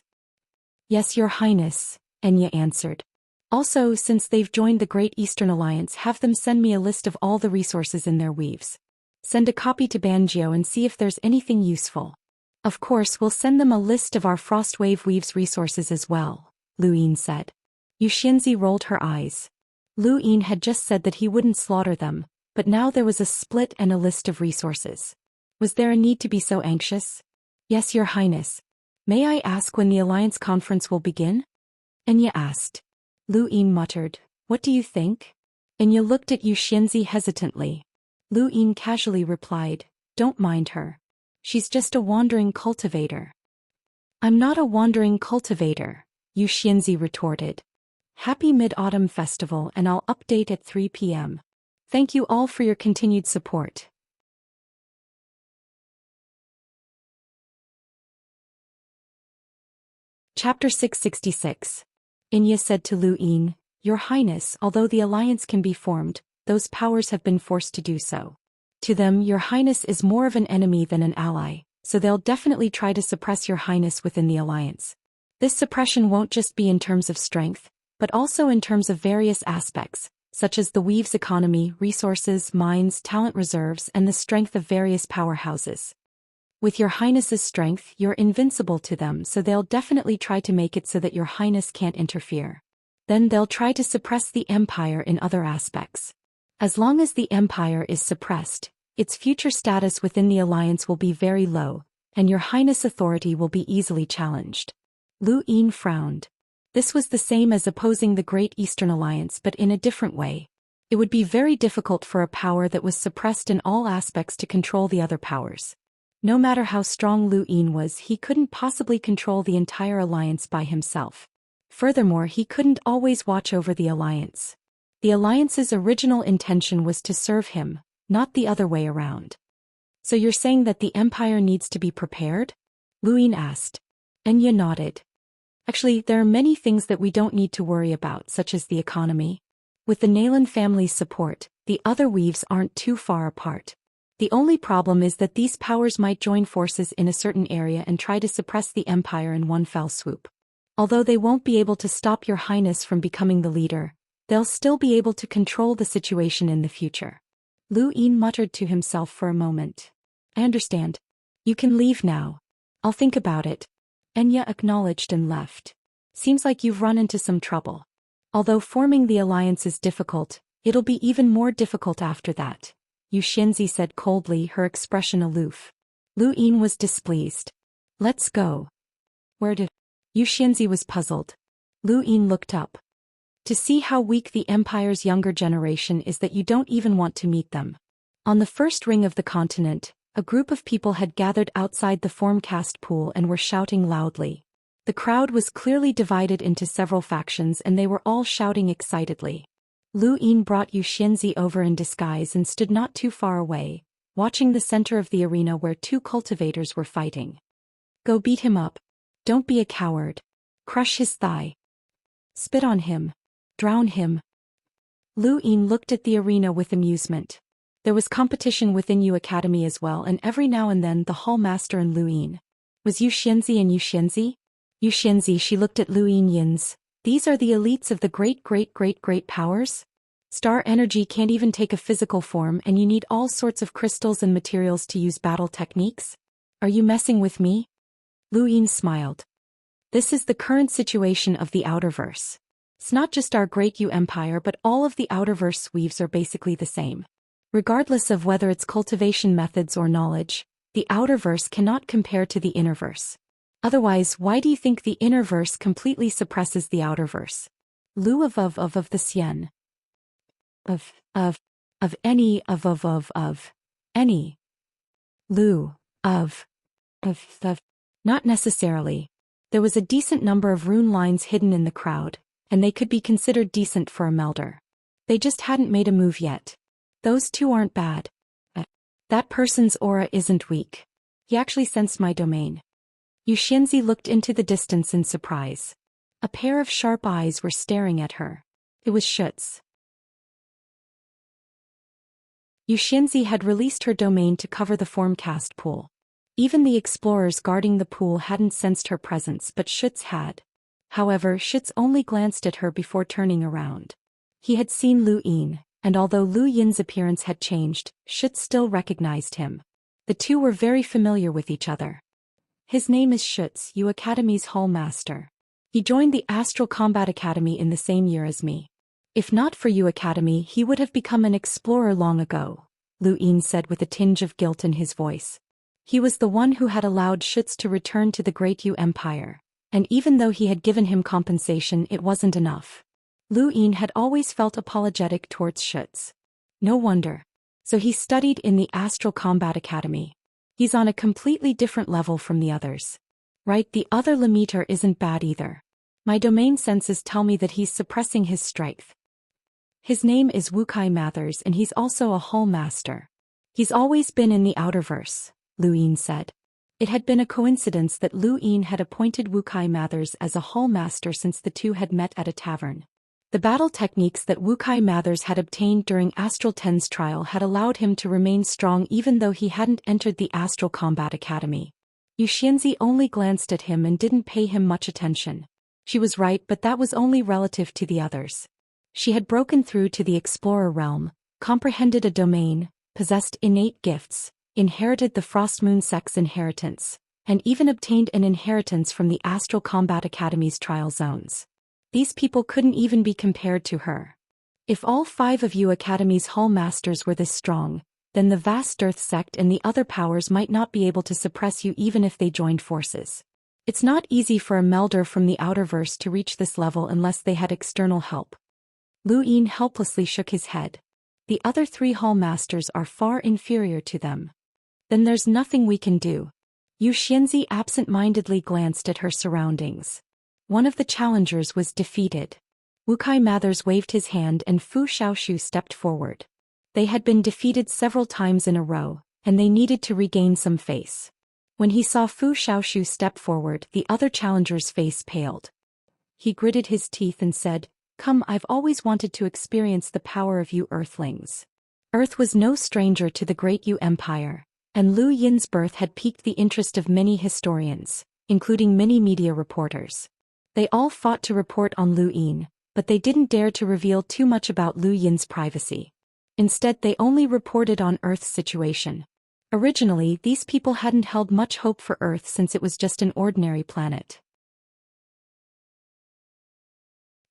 Yes, Your Highness, Enya answered. Also, since they've joined the Great Eastern Alliance, have them send me a list of all the resources in their weaves. Send a copy to Banjio and see if there's anything useful. Of course, we'll send them a list of our Frostwave Weaves resources as well, Lu Yin said. Yu Xianxia rolled her eyes. Lu Yin had just said that he wouldn't slaughter them, but now there was a split and a list of resources. Was there a need to be so anxious? Yes, Your Highness. May I ask when the Alliance Conference will begin? Enya asked. Lu Yin muttered, What do you think? Enya looked at Yu Xianxia hesitantly. Lu Yin casually replied, Don't mind her. She's just a wandering cultivator. I'm not a wandering cultivator, Yu Xianxia retorted. Happy Mid-Autumn Festival, and I'll update at 3 p.m. Thank you all for your continued support. Chapter 666. Enya said to Lu Yin, Your Highness, although the alliance can be formed, those powers have been forced to do so. To them, Your Highness is more of an enemy than an ally, so they'll definitely try to suppress Your Highness within the alliance. This suppression won't just be in terms of strength, but also in terms of various aspects, such as the Weave's economy, resources, mines, talent reserves, and the strength of various powerhouses. With Your Highness's strength, you're invincible to them, so they'll definitely try to make it so that Your Highness can't interfere. Then they'll try to suppress the Empire in other aspects. As long as the Empire is suppressed, its future status within the alliance will be very low, and Your Highness' authority will be easily challenged. Lu Yin frowned. This was the same as opposing the Great Eastern Alliance but in a different way. It would be very difficult for a power that was suppressed in all aspects to control the other powers. No matter how strong Lu Yin was, he couldn't possibly control the entire alliance by himself. Furthermore, he couldn't always watch over the alliance. The alliance's original intention was to serve him, not the other way around. So you're saying that the empire needs to be prepared? Lu Yin asked. Enya nodded. Actually, there are many things that we don't need to worry about, such as the economy. With the Nalan family's support, the other weaves aren't too far apart. The only problem is that these powers might join forces in a certain area and try to suppress the empire in one fell swoop. Although they won't be able to stop your highness from becoming the leader, they'll still be able to control the situation in the future. Lu Yin muttered to himself for a moment. I understand. You can leave now. I'll think about it. Enya acknowledged and left. Seems like you've run into some trouble. Although forming the alliance is difficult, it'll be even more difficult after that, Xianxia said coldly, her expression aloof. Lu Yin was displeased. Let's go. Where to? Xianxia was puzzled. Lu Yin looked up. To see how weak the empire's younger generation is that you don't even want to meet them. On the first ring of the continent, a group of people had gathered outside the formcast pool and were shouting loudly. The crowd was clearly divided into several factions and they were all shouting excitedly. Lu Yin brought Xianxia over in disguise and stood not too far away, watching the center of the arena where two cultivators were fighting. Go beat him up. Don't be a coward. Crush his thigh. Spit on him. Drown him. Lu Yin looked at the arena with amusement. There was competition within Yu Academy as well, and every now and then the hall master and Lu Yin. Was Xianxia and Xianxia? Xianxia, she looked at Lu Yin's. These are the elites of the great powers? Star energy can't even take a physical form and you need all sorts of crystals and materials to use battle techniques? Are you messing with me? Lu Yin smiled. This is the current situation of the Outerverse. It's not just our great Yu Empire but all of the Outerverse weaves are basically the same. Regardless of whether it's cultivation methods or knowledge, the Outerverse cannot compare to the Innerverse. Otherwise, why do you think the Innerverse completely suppresses the Outerverse? Lu of the Xian. Of any. Lu of. Not necessarily. There was a decent number of rune lines hidden in the crowd, and they could be considered decent for a melder. They just hadn't made a move yet. Those two aren't bad. That person's aura isn't weak. He actually sensed my domain. Xianxia looked into the distance in surprise. A pair of sharp eyes were staring at her. It was Schutz. Xianxia had released her domain to cover the formcast pool. Even the explorers guarding the pool hadn't sensed her presence, but Schutz had. However, Schutz only glanced at her before turning around. He had seen Lu Yin, and although Lu Yin's appearance had changed, Schutz still recognized him. The two were very familiar with each other. His name is Schutz, Yu Academy's Hall Master. He joined the Astral Combat Academy in the same year as me. If not for Yu Academy, he would have become an explorer long ago, Lu Yin said with a tinge of guilt in his voice. He was the one who had allowed Schutz to return to the Great Yu Empire, and even though he had given him compensation, it wasn't enough. Lu Yin had always felt apologetic towards Schutz. No wonder. So he studied in the Astral Combat Academy. He's on a completely different level from the others. Right, the other Limiter isn't bad either. My domain senses tell me that he's suppressing his strength. His name is Wukai Mathers and he's also a Hall Master. He's always been in the Outerverse, Lu Yin said. It had been a coincidence that Lu Yin had appointed Wukai Mathers as a Hall Master since the two had met at a tavern. The battle techniques that Wukai Mathers had obtained during Astral Ten's trial had allowed him to remain strong even though he hadn't entered the Astral Combat Academy. Xianxia only glanced at him and didn't pay him much attention. She was right, but that was only relative to the others. She had broken through to the Explorer realm, comprehended a domain, possessed innate gifts, inherited the Frostmoon Sect's inheritance, and even obtained an inheritance from the Astral Combat Academy's trial zones. These people couldn't even be compared to her. If all 5 of Yu Academy's Hall Masters were this strong, then the vast Earth sect and the other powers might not be able to suppress you even if they joined forces. It's not easy for a melder from the Outerverse to reach this level unless they had external help. Lu Yin helplessly shook his head. The other 3 hall masters are far inferior to them. Then there's nothing we can do. Xianxia absent-mindedly glanced at her surroundings. One of the challengers was defeated. Wukai Mathers waved his hand and Fu Xiaoxu stepped forward. They had been defeated several times in a row, and they needed to regain some face. When he saw Fu Xiaoxu step forward, the other challenger's face paled. He gritted his teeth and said, "Come, I've always wanted to experience the power of you Earthlings." Earth was no stranger to the great Yu Empire, and Lu Yin's birth had piqued the interest of many historians, including many media reporters. They all fought to report on Lu Yin, but they didn't dare to reveal too much about Lu Yin's privacy. Instead, they only reported on Earth's situation. Originally, these people hadn't held much hope for Earth since it was just an ordinary planet.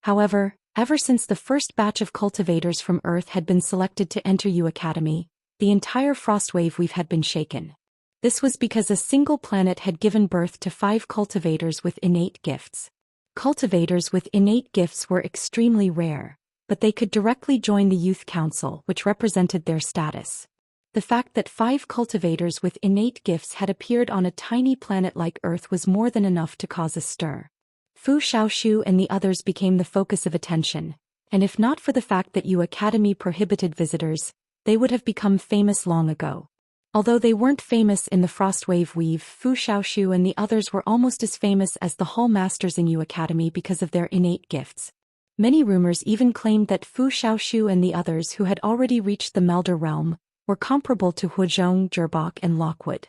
However, ever since the first batch of cultivators from Earth had been selected to enter Yu Academy, the entire Frostwave Weave had been shaken. This was because a single planet had given birth to 5 cultivators with innate gifts. Cultivators with innate gifts were extremely rare, but they could directly join the Youth Council, which represented their status. The fact that 5 cultivators with innate gifts had appeared on a tiny planet like Earth was more than enough to cause a stir. Fu Xiaoxu and the others became the focus of attention, and if not for the fact that Yu Academy prohibited visitors, they would have become famous long ago. Although they weren't famous in the Frostwave Weave, Fu Xiaoxu and the others were almost as famous as the Hall Masters in Yu Academy because of their innate gifts. Many rumors even claimed that Fu Xiaoxu and the others who had already reached the Melder realm were comparable to Huozhong, Gerbach and Lockwood.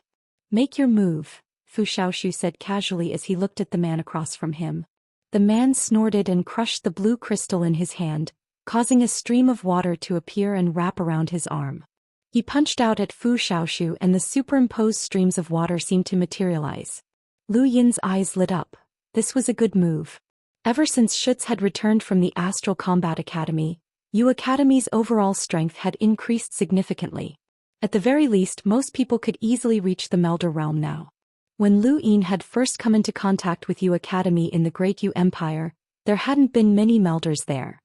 "Make your move," Fu Xiaoxu said casually as he looked at the man across from him. The man snorted and crushed the blue crystal in his hand, causing a stream of water to appear and wrap around his arm. He punched out at Fu Xiaoxu and the superimposed streams of water seemed to materialize. Lu Yin's eyes lit up. This was a good move. Ever since Schutz had returned from the Astral Combat Academy, Yu Academy's overall strength had increased significantly. At the very least, most people could easily reach the Melder realm now. When Lu Yin had first come into contact with Yu Academy in the Great Yu Empire, there hadn't been many Melders there.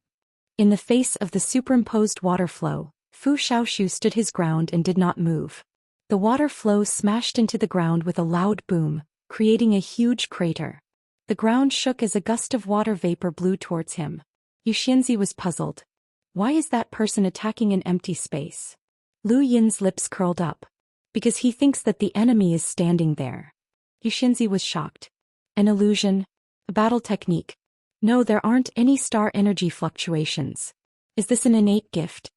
In the face of the superimposed water flow, Fu Xiaoxu stood his ground and did not move. The water flow smashed into the ground with a loud boom, creating a huge crater. The ground shook as a gust of water vapor blew towards him. Xianxia was puzzled. Why is that person attacking an empty space? Lu Yin's lips curled up. Because he thinks that the enemy is standing there. Xianxia was shocked. An illusion? A battle technique? No, there aren't any star energy fluctuations. Is this an innate gift?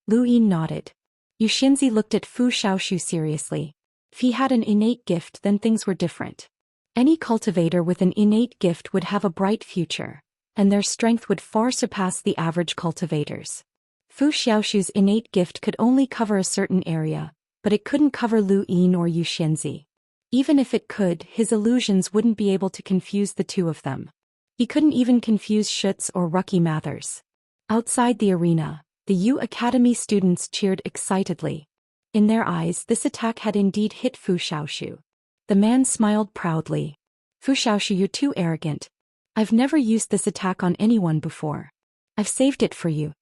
Lu Yin nodded. Xianxia looked at Fu Xiaoxu seriously. If he had an innate gift, then things were different. Any cultivator with an innate gift would have a bright future, and their strength would far surpass the average cultivators. Fu Xiaoxu's innate gift could only cover a certain area, but it couldn't cover Lu Yin or Xianxia. Even if it could, his illusions wouldn't be able to confuse the two of them. He couldn't even confuse Schutz or Rucky Mathers. Outside the arena, the Yu Academy students cheered excitedly. In their eyes, this attack had indeed hit Fu Xiaoxu. The man smiled proudly. "Fu Xiaoxu, you're too arrogant. I've never used this attack on anyone before. I've saved it for you."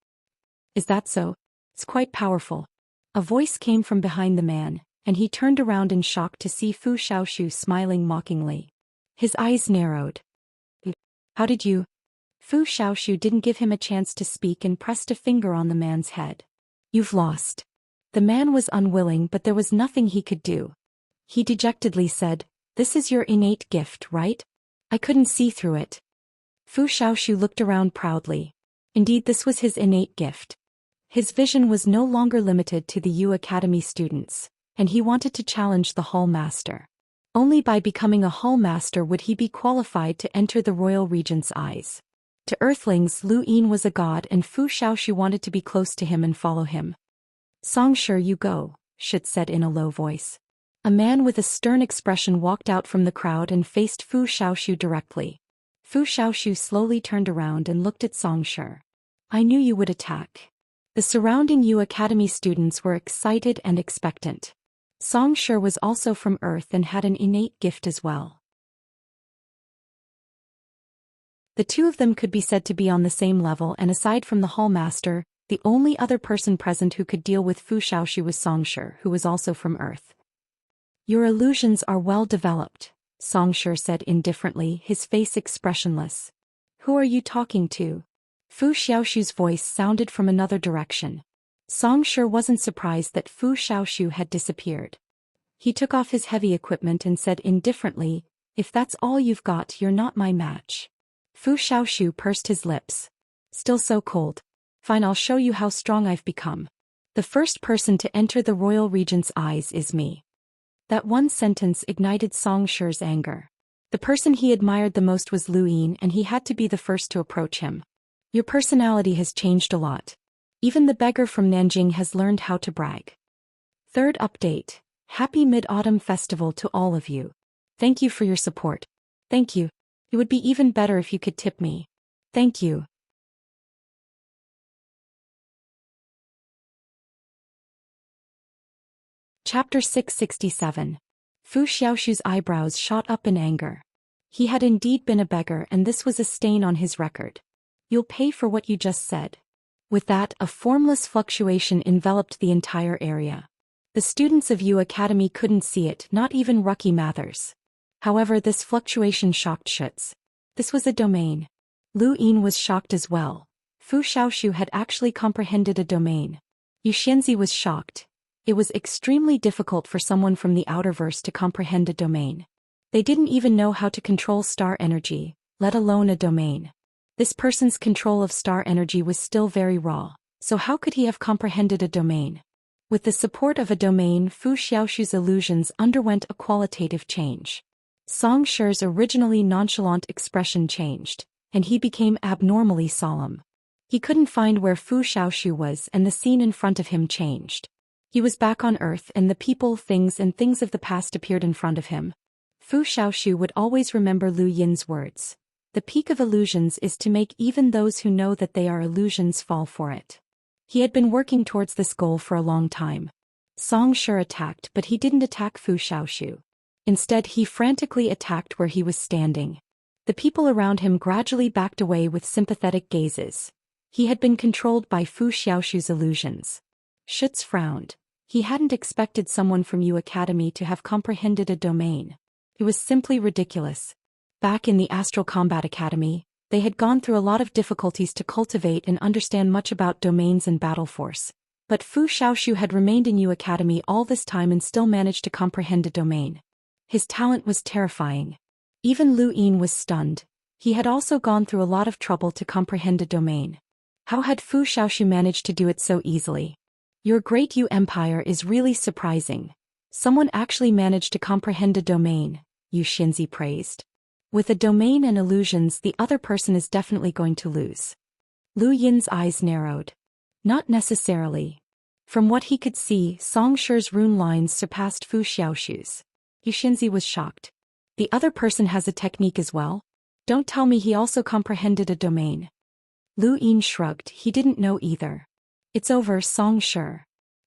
"Is that so? It's quite powerful." A voice came from behind the man, and he turned around in shock to see Fu Xiaoxu smiling mockingly. His eyes narrowed. "How did you?" Fu Xiaoxu didn't give him a chance to speak and pressed a finger on the man's head. "You've lost." The man was unwilling, but there was nothing he could do. He dejectedly said, "This is your innate gift, right? I couldn't see through it." Fu Xiaoxu looked around proudly. Indeed, this was his innate gift. His vision was no longer limited to the Yu Academy students, and he wanted to challenge the Hall Master. Only by becoming a Hall Master would he be qualified to enter the Royal Regent's eyes. To Earthlings, Lu Yin was a god, and Fu Xiaoxu wanted to be close to him and follow him. "Xianxia, you go," Schutz said in a low voice. A man with a stern expression walked out from the crowd and faced Fu Xiaoxu directly. Fu Xiaoxu slowly turned around and looked at Xianxia. "I knew you would attack." The surrounding Yu Academy students were excited and expectant. Xianxia was also from Earth and had an innate gift as well. The two of them could be said to be on the same level, and aside from the hall master, the only other person present who could deal with Fu Xiaoxu was Xianxia, who was also from Earth. Your illusions are well developed, Xianxia said indifferently, his face expressionless. Who are you talking to? Fu Xiaoxu's voice sounded from another direction. Xianxia wasn't surprised that Fu Xiaoxu had disappeared. He took off his heavy equipment and said indifferently, if that's all you've got, you're not my match. Fu Xiaoxu pursed his lips. Still so cold. Fine, I'll show you how strong I've become. The first person to enter the royal regent's eyes is me. That one sentence ignited Xianxia's anger. The person he admired the most was Lu Yin, and he had to be the first to approach him. Your personality has changed a lot. Even the beggar from Nanjing has learned how to brag. Third update. Happy Mid-Autumn Festival to all of you. Thank you for your support. Thank you. It would be even better if you could tip me. Thank you. Chapter 667. Fu Xiaoxu's eyebrows shot up in anger. He had indeed been a beggar, and this was a stain on his record. You'll pay for what you just said. With that, a formless fluctuation enveloped the entire area. The students of Yu Academy couldn't see it, not even Rucky Mathers. However, this fluctuation shocked Schutz. This was a domain. Lu Yin was shocked as well. Fu Xiaoxu had actually comprehended a domain. Yu Xianxia was shocked. It was extremely difficult for someone from the outerverse to comprehend a domain. They didn't even know how to control star energy, let alone a domain. This person's control of star energy was still very raw, so how could he have comprehended a domain? With the support of a domain, Fu Xiaoxu's illusions underwent a qualitative change. Xianxia's originally nonchalant expression changed, and he became abnormally solemn. He couldn't find where Fu Xiaoxu was, and the scene in front of him changed. He was back on Earth, and the people, things of the past appeared in front of him. Fu Xiaoxu would always remember Lu Yin's words. The peak of illusions is to make even those who know that they are illusions fall for it. He had been working towards this goal for a long time. Xianxia attacked, but he didn't attack Fu Xiaoxu. Instead, he frantically attacked where he was standing. The people around him gradually backed away with sympathetic gazes. He had been controlled by Fu Xiaoxu's illusions. Schutz frowned. He hadn't expected someone from Yu Academy to have comprehended a domain. It was simply ridiculous. Back in the Astral Combat Academy, they had gone through a lot of difficulties to cultivate and understand much about domains and battle force. But Fu Xiaoxu had remained in Yu Academy all this time and still managed to comprehend a domain. His talent was terrifying. Even Lu Yin was stunned. He had also gone through a lot of trouble to comprehend a domain. How had Fu Xiaoxu managed to do it so easily? Your great Yu Empire is really surprising. Someone actually managed to comprehend a domain, Yu Xianxia praised. With a domain and illusions, the other person is definitely going to lose. Lu Yin's eyes narrowed. Not necessarily. From what he could see, Xianxia's rune lines surpassed Fu Xiaoxu's. Yu Xianxia was shocked. The other person has a technique as well? Don't tell me he also comprehended a domain. Lu Yin shrugged, he didn't know either. It's over, Xianxia.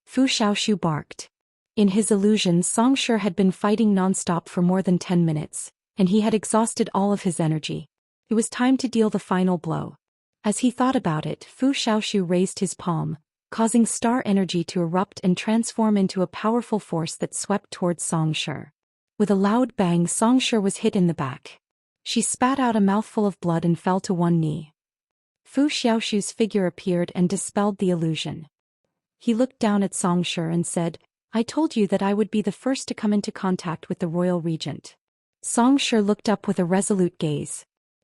Fu Xiaoxu barked. In his illusion, Xianxia had been fighting non-stop for more than 10 minutes, and he had exhausted all of his energy. It was time to deal the final blow. As he thought about it, Fu Xiaoxu raised his palm, causing star energy to erupt and transform into a powerful force that swept towards Xianxia. With a loud bang, Xianxia was hit in the back. She spat out a mouthful of blood and fell to one knee. Fu Xiaoxu's figure appeared and dispelled the illusion. He looked down at Xianxia and said, I told you that I would be the first to come into contact with the royal regent. Xianxia looked up with a resolute gaze.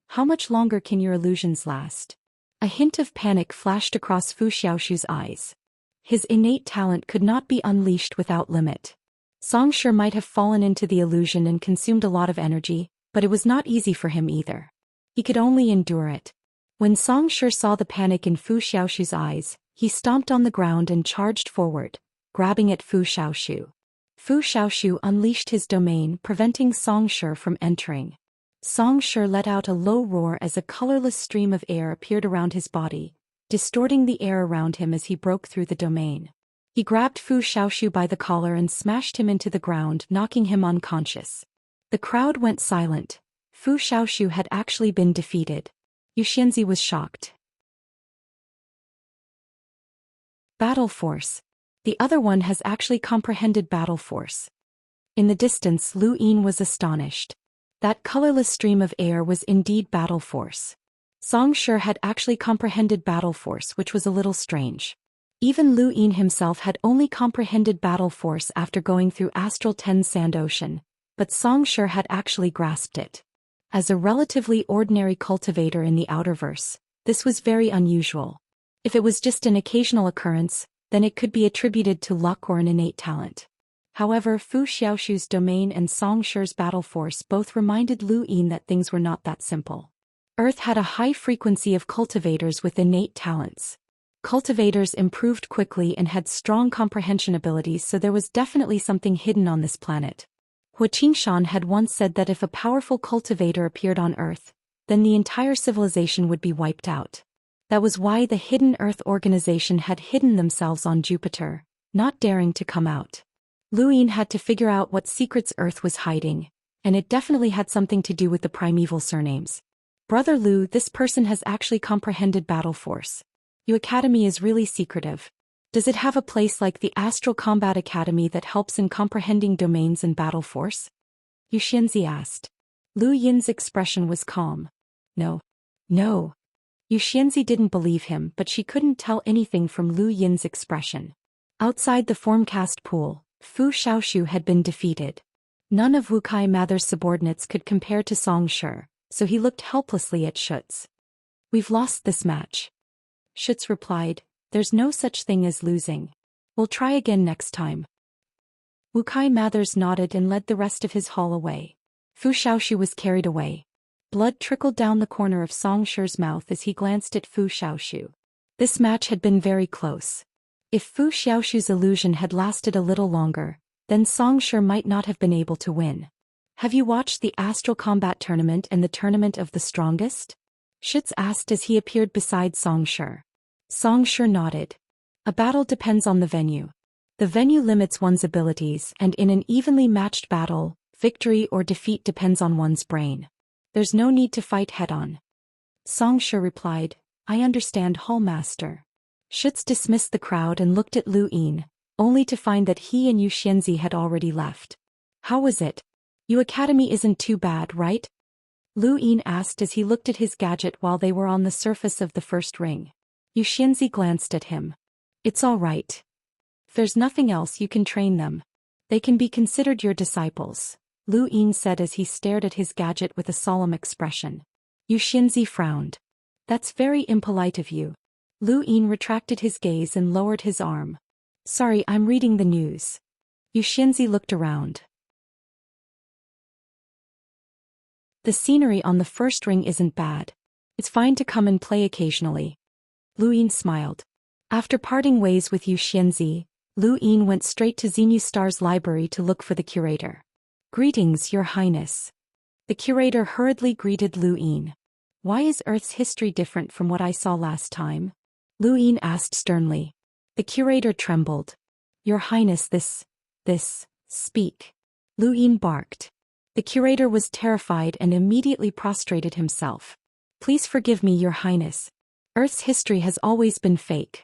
How much longer can your illusions last? A hint of panic flashed across Fu Xiaoxu's eyes. His innate talent could not be unleashed without limit. Xianxia might have fallen into the illusion and consumed a lot of energy, but it was not easy for him either. He could only endure it. When Xianxia saw the panic in Fu Xiaoxu's eyes, he stomped on the ground and charged forward, grabbing at Fu Xiaoxu. Fu Xiaoxu unleashed his domain, preventing Xianxia from entering. Xianxia let out a low roar as a colorless stream of air appeared around his body, distorting the air around him as he broke through the domain. He grabbed Fu Xiaoxu by the collar and smashed him into the ground, knocking him unconscious. The crowd went silent. Fu Xiaoxu had actually been defeated. Xianxia was shocked. Battle force. The other one has actually comprehended battle force. In the distance, Lu Yin was astonished. That colorless stream of air was indeed battle force. Xianxia had actually comprehended battle force, which was a little strange. Even Lu Yin himself had only comprehended battle force after going through Astral 10's Sand Ocean, but Xianxia had actually grasped it. As a relatively ordinary cultivator in the Outerverse, this was very unusual. If it was just an occasional occurrence, then it could be attributed to luck or an innate talent. However, Fu Xiaoshu's domain and Xianxia's battle force both reminded Lu Yin that things were not that simple. Earth had a high frequency of cultivators with innate talents. Cultivators improved quickly and had strong comprehension abilities, so there was definitely something hidden on this planet. Xianxia had once said that if a powerful cultivator appeared on Earth, then the entire civilization would be wiped out. That was why the Hidden Earth organization had hidden themselves on Jupiter, not daring to come out. Lu Yin had to figure out what secrets Earth was hiding, and it definitely had something to do with the primeval surnames. Brother Lu, this person has actually comprehended battle force. Your academy is really secretive. Does it have a place like the Astral Combat Academy that helps in comprehending domains and battle force? Xianxia asked. Lu Yin's expression was calm. No. Xianxia didn't believe him, but she couldn't tell anything from Lu Yin's expression. Outside the formcast pool, Fu Xiaoshu had been defeated. None of Wukai Mather's subordinates could compare to Xianxia, so he looked helplessly at Schutz. We've lost this match. Schutz replied, there's no such thing as losing. We'll try again next time. Wukai Mathers nodded and led the rest of his haul away. Fu Xiaoshu was carried away. Blood trickled down the corner of Xianxia's mouth as he glanced at Fu Xiaoshu. This match had been very close. If Fu Xiaoshu's illusion had lasted a little longer, then Xianxia might not have been able to win. Have you watched the Astral Combat Tournament and the Tournament of the Strongest? Schutz asked as he appeared beside Xianxia. Xianxia nodded. A battle depends on the venue. The venue limits one's abilities, and in an evenly matched battle, victory or defeat depends on one's brain. There's no need to fight head-on. Xianxia replied, I understand, Hall Master. Schutz dismissed the crowd and looked at Lu Yin, only to find that he and Xianxia had already left. How was it? Your academy isn't too bad, right? Lu Yin asked as he looked at his gadget while they were on the surface of the first ring. Xianxia glanced at him. It's all right. If there's nothing else, you can train them. They can be considered your disciples, Lu Yin said as he stared at his gadget with a solemn expression. Xianxia frowned. That's very impolite of you. Lu Yin retracted his gaze and lowered his arm. Sorry, I'm reading the news. Xianxia looked around. The scenery on the first ring isn't bad. It's fine to come and play occasionally. Lu Yin smiled. After parting ways with Xianxia, Lu Yin went straight to Xenu Star's library to look for the curator. Greetings, Your Highness. The curator hurriedly greeted Lu Yin. Why is Earth's history different from what I saw last time? Lu Yin asked sternly. The curator trembled. Your Highness, this, speak. Lu Yin barked. The curator was terrified and immediately prostrated himself. Please forgive me, Your Highness. Earth's history has always been fake.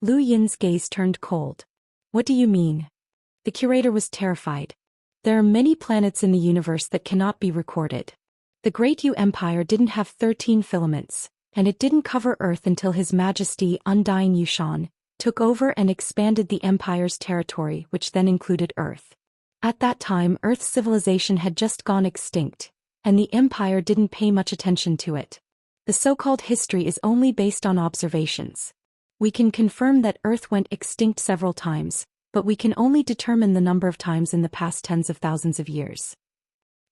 Lu Yin's gaze turned cold. What do you mean? The curator was terrified. There are many planets in the universe that cannot be recorded. The Great Yu Empire didn't have 13 filaments, and it didn't cover Earth until His Majesty Undying Yushan took over and expanded the Empire's territory, which then included Earth. At that time, Earth's civilization had just gone extinct, and the Empire didn't pay much attention to it. The so-called history is only based on observations. We can confirm that Earth went extinct several times, but we can only determine the number of times in the past tens of thousands of years.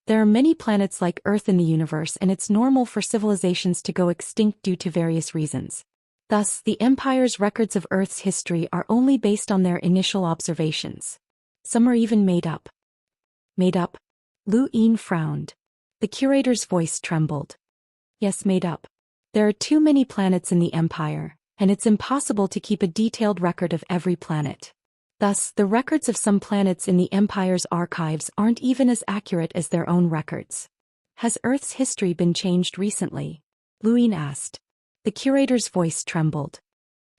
There are many planets like Earth in the universe, and it's normal for civilizations to go extinct due to various reasons. Thus, the Empire's records of Earth's history are only based on their initial observations. Some are even made up. Made up? Lu Yin frowned. The curator's voice trembled. Yes, made up. There are too many planets in the Empire, and it's impossible to keep a detailed record of every planet. Thus, the records of some planets in the Empire's archives aren't even as accurate as their own records. Has Earth's history been changed recently? Lu Yin asked. The curator's voice trembled.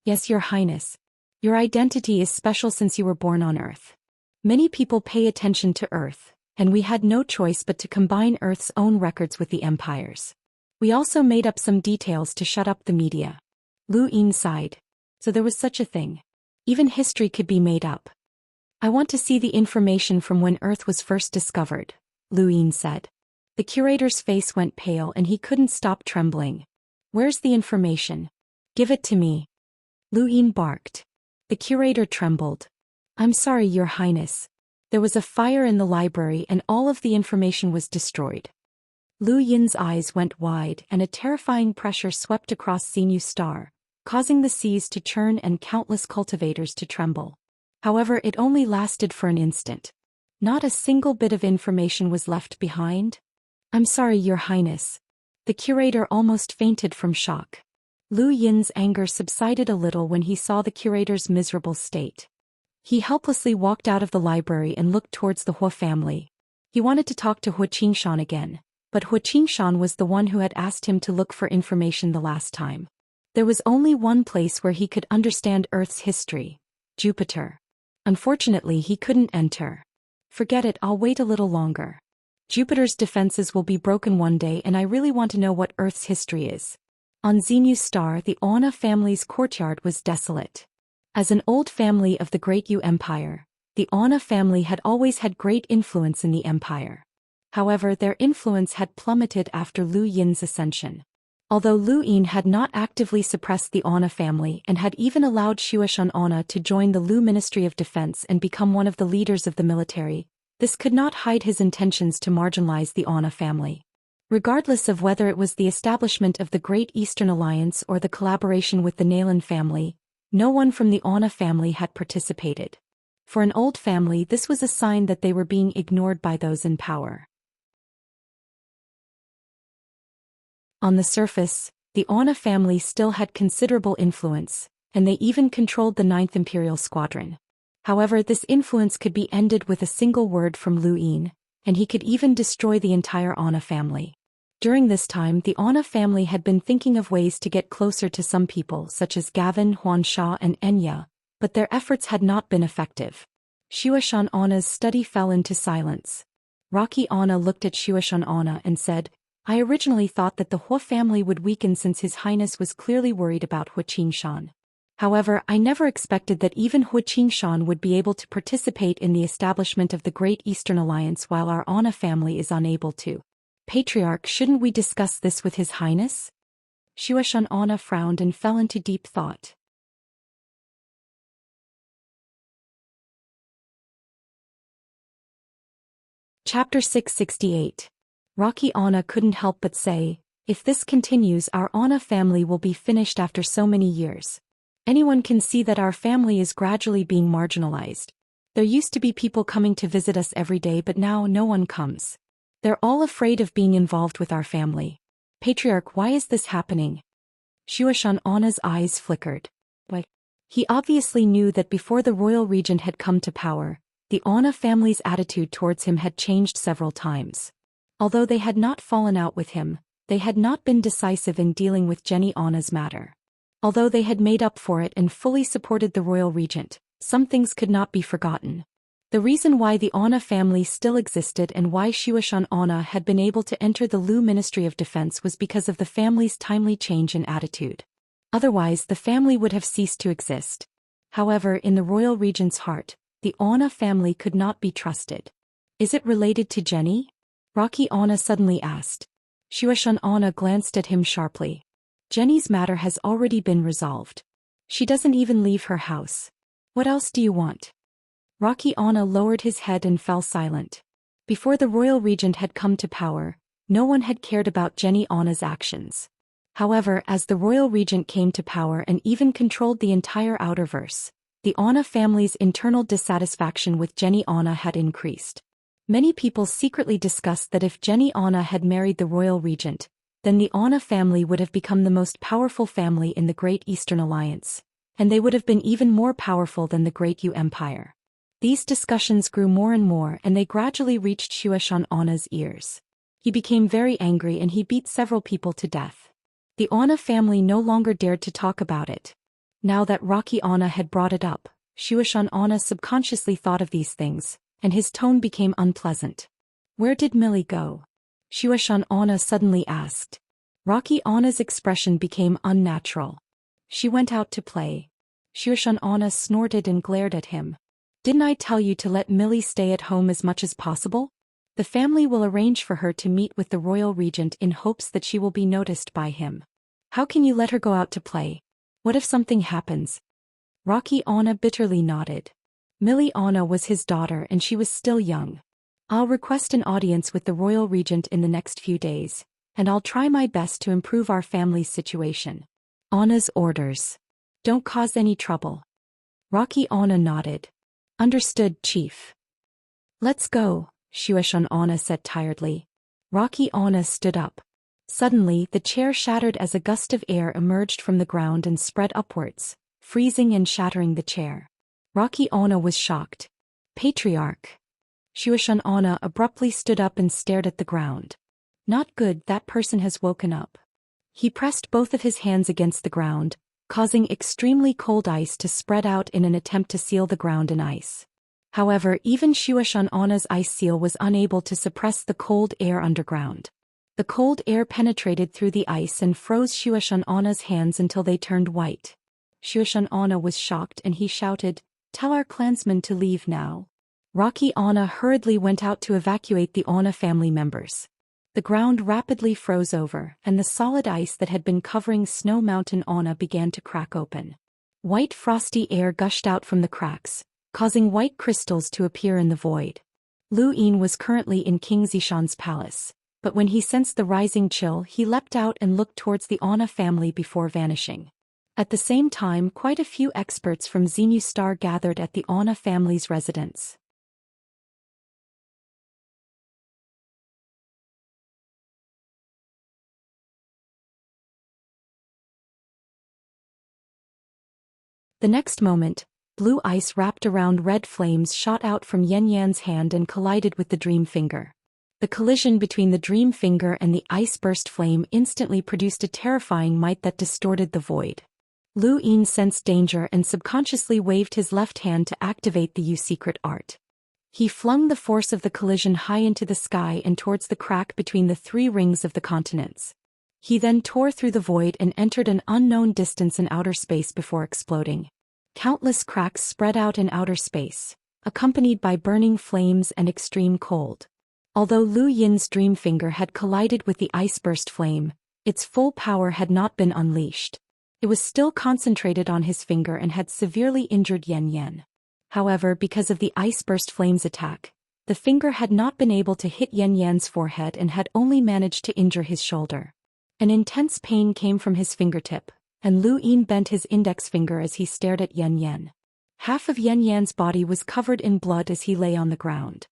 Yes, Your Highness. Your identity is special since you were born on Earth. Many people pay attention to Earth, and we had no choice but to combine Earth's own records with the Empire's. We also made up some details to shut up the media. Lu Yin sighed. So there was such a thing. Even history could be made up. I want to see the information from when Earth was first discovered, Lu Yin said. The curator's face went pale and he couldn't stop trembling. Where's the information? Give it to me. Lu Yin barked. The curator trembled. I'm sorry, Your Highness. There was a fire in the library and all of the information was destroyed. Lu Yin's eyes went wide and a terrifying pressure swept across Xinyu Star, causing the seas to churn and countless cultivators to tremble. However, it only lasted for an instant. Not a single bit of information was left behind. I'm sorry, Your Highness. The curator almost fainted from shock. Lu Yin's anger subsided a little when he saw the curator's miserable state. He helplessly walked out of the library and looked towards the Hua family. He wanted to talk to Hua Qingshan again, but Hua Qingshan was the one who had asked him to look for information the last time. There was only one place where he could understand Earth's history: Jupiter. Unfortunately, he couldn't enter. Forget it, I'll wait a little longer. Jupiter's defenses will be broken one day and I really want to know what Earth's history is. On Xinyu Star, the Ona family's courtyard was desolate. As an old family of the Great Yu Empire, the Ona family had always had great influence in the empire. However, their influence had plummeted after Lu Yin's ascension. Although Lu Yin had not actively suppressed the Ona family and had even allowed Xianxia Ona to join the Lu Ministry of Defense and become one of the leaders of the military, this could not hide his intentions to marginalize the Ona family. Regardless of whether it was the establishment of the Great Eastern Alliance or the collaboration with the Nalan family, no one from the Ona family had participated. For an old family, this was a sign that they were being ignored by those in power. On the surface, the Ona family still had considerable influence, and they even controlled the 9th Imperial Squadron. However, this influence could be ended with a single word from Lu Yin, and he could even destroy the entire Ona family. During this time, the Ona family had been thinking of ways to get closer to some people such as Gavin, Huansha and Enya, but their efforts had not been effective. Xianxia Ona's study fell into silence. Rocky Ona looked at Xianxia Ona and said, I originally thought that the Hua family would weaken since His Highness was clearly worried about Hua Qingshan. However, I never expected that even Hua Qingshan would be able to participate in the establishment of the Great Eastern Alliance while our Ona family is unable to. Patriarch, shouldn't we discuss this with His Highness? Xianxia Ona frowned and fell into deep thought. Chapter 668. Rocky Ona couldn't help but say, if this continues, our Ona family will be finished after so many years. Anyone can see that our family is gradually being marginalized. There used to be people coming to visit us every day, but now no one comes. They're all afraid of being involved with our family. Patriarch, why is this happening? Xianxia Ona's eyes flickered. Why? He obviously knew that before the royal regent had come to power, the Ona family's attitude towards him had changed several times. Although they had not fallen out with him, they had not been decisive in dealing with Jenny Ona's matter. Although they had made up for it and fully supported the royal regent, some things could not be forgotten. The reason why the Ona family still existed and why Xianxia Ona had been able to enter the Lu Ministry of Defense was because of the family's timely change in attitude. Otherwise, the family would have ceased to exist. However, in the royal regent's heart, the Ona family could not be trusted. Is it related to Jenny? Rocky Ona suddenly asked. Xianxia Ona glanced at him sharply. Jenny's matter has already been resolved. She doesn't even leave her house. What else do you want? Rocky Ona lowered his head and fell silent. Before the royal regent had come to power, no one had cared about Jenny Ona's actions. However, as the royal regent came to power and even controlled the entire Outerverse, the Ona family's internal dissatisfaction with Jenny Ona had increased. Many people secretly discussed that if Jenny Ona had married the royal regent, then the Ona family would have become the most powerful family in the Great Eastern Alliance, and they would have been even more powerful than the Great Yu Empire. These discussions grew more and more and they gradually reached Xianxia Ona's ears. He became very angry and he beat several people to death. The Anna family no longer dared to talk about it. Now that Rocky Anna had brought it up, Zhou Xian Anna subconsciously thought of these things, and his tone became unpleasant. Where did Millie go? Zhou Xian Anna suddenly asked. Rocky Anna's expression became unnatural. She went out to play. Zhou Xian Anna snorted and glared at him. Didn't I tell you to let Millie stay at home as much as possible? The family will arrange for her to meet with the royal regent in hopes that she will be noticed by him. How can you let her go out to play? What if something happens? Rocky Anna bitterly nodded. Millie Anna was his daughter and she was still young. I'll request an audience with the royal regent in the next few days, and I'll try my best to improve our family's situation. Anna's orders. Don't cause any trouble. Rocky Anna nodded. Understood, Chief. Let's go, Zhou Xian Anna said tiredly. Rocky Anna stood up. Suddenly, the chair shattered as a gust of air emerged from the ground and spread upwards, freezing and shattering the chair. Rocky Anna was shocked. Patriarch. Zhou Xian Anna abruptly stood up and stared at the ground. Not good, that person has woken up. He pressed both of his hands against the ground, causing extremely cold ice to spread out in an attempt to seal the ground in ice. However, even Zhou Xian Anna's ice seal was unable to suppress the cold air underground. The cold air penetrated through the ice and froze Zhou Xian Anna's hands until they turned white. Zhou Xian Anna was shocked and he shouted, "Tell our clansmen to leave now." Rocky Anna hurriedly went out to evacuate the Anna family members. The ground rapidly froze over, and the solid ice that had been covering Snow Mountain Anna began to crack open. White frosty air gushed out from the cracks, causing white crystals to appear in the void. Lu Yin was currently in King Zishan's palace, but when he sensed the rising chill he leapt out and looked towards the Anna family before vanishing. At the same time, quite a few experts from Xenu Star gathered at the Anna family's residence. The next moment, blue ice wrapped around red flames shot out from Yan Yan's hand and collided with the dream finger. The collision between the dream finger and the ice-burst flame instantly produced a terrifying might that distorted the void. Lu Yin sensed danger and subconsciously waved his left hand to activate the secret art. He flung the force of the collision high into the sky and towards the crack between the three rings of the continents. He then tore through the void and entered an unknown distance in outer space before exploding. Countless cracks spread out in outer space, accompanied by burning flames and extreme cold. Although Lu Yin's dream finger had collided with the ice-burst flame, its full power had not been unleashed. It was still concentrated on his finger and had severely injured Yan Yan. However, because of the ice-burst flame's attack, the finger had not been able to hit Yan Yan's forehead and had only managed to injure his shoulder. An intense pain came from his fingertip, and Lu Yin bent his index finger as he stared at Yan Yan. Half of Yan Yan's body was covered in blood as he lay on the ground.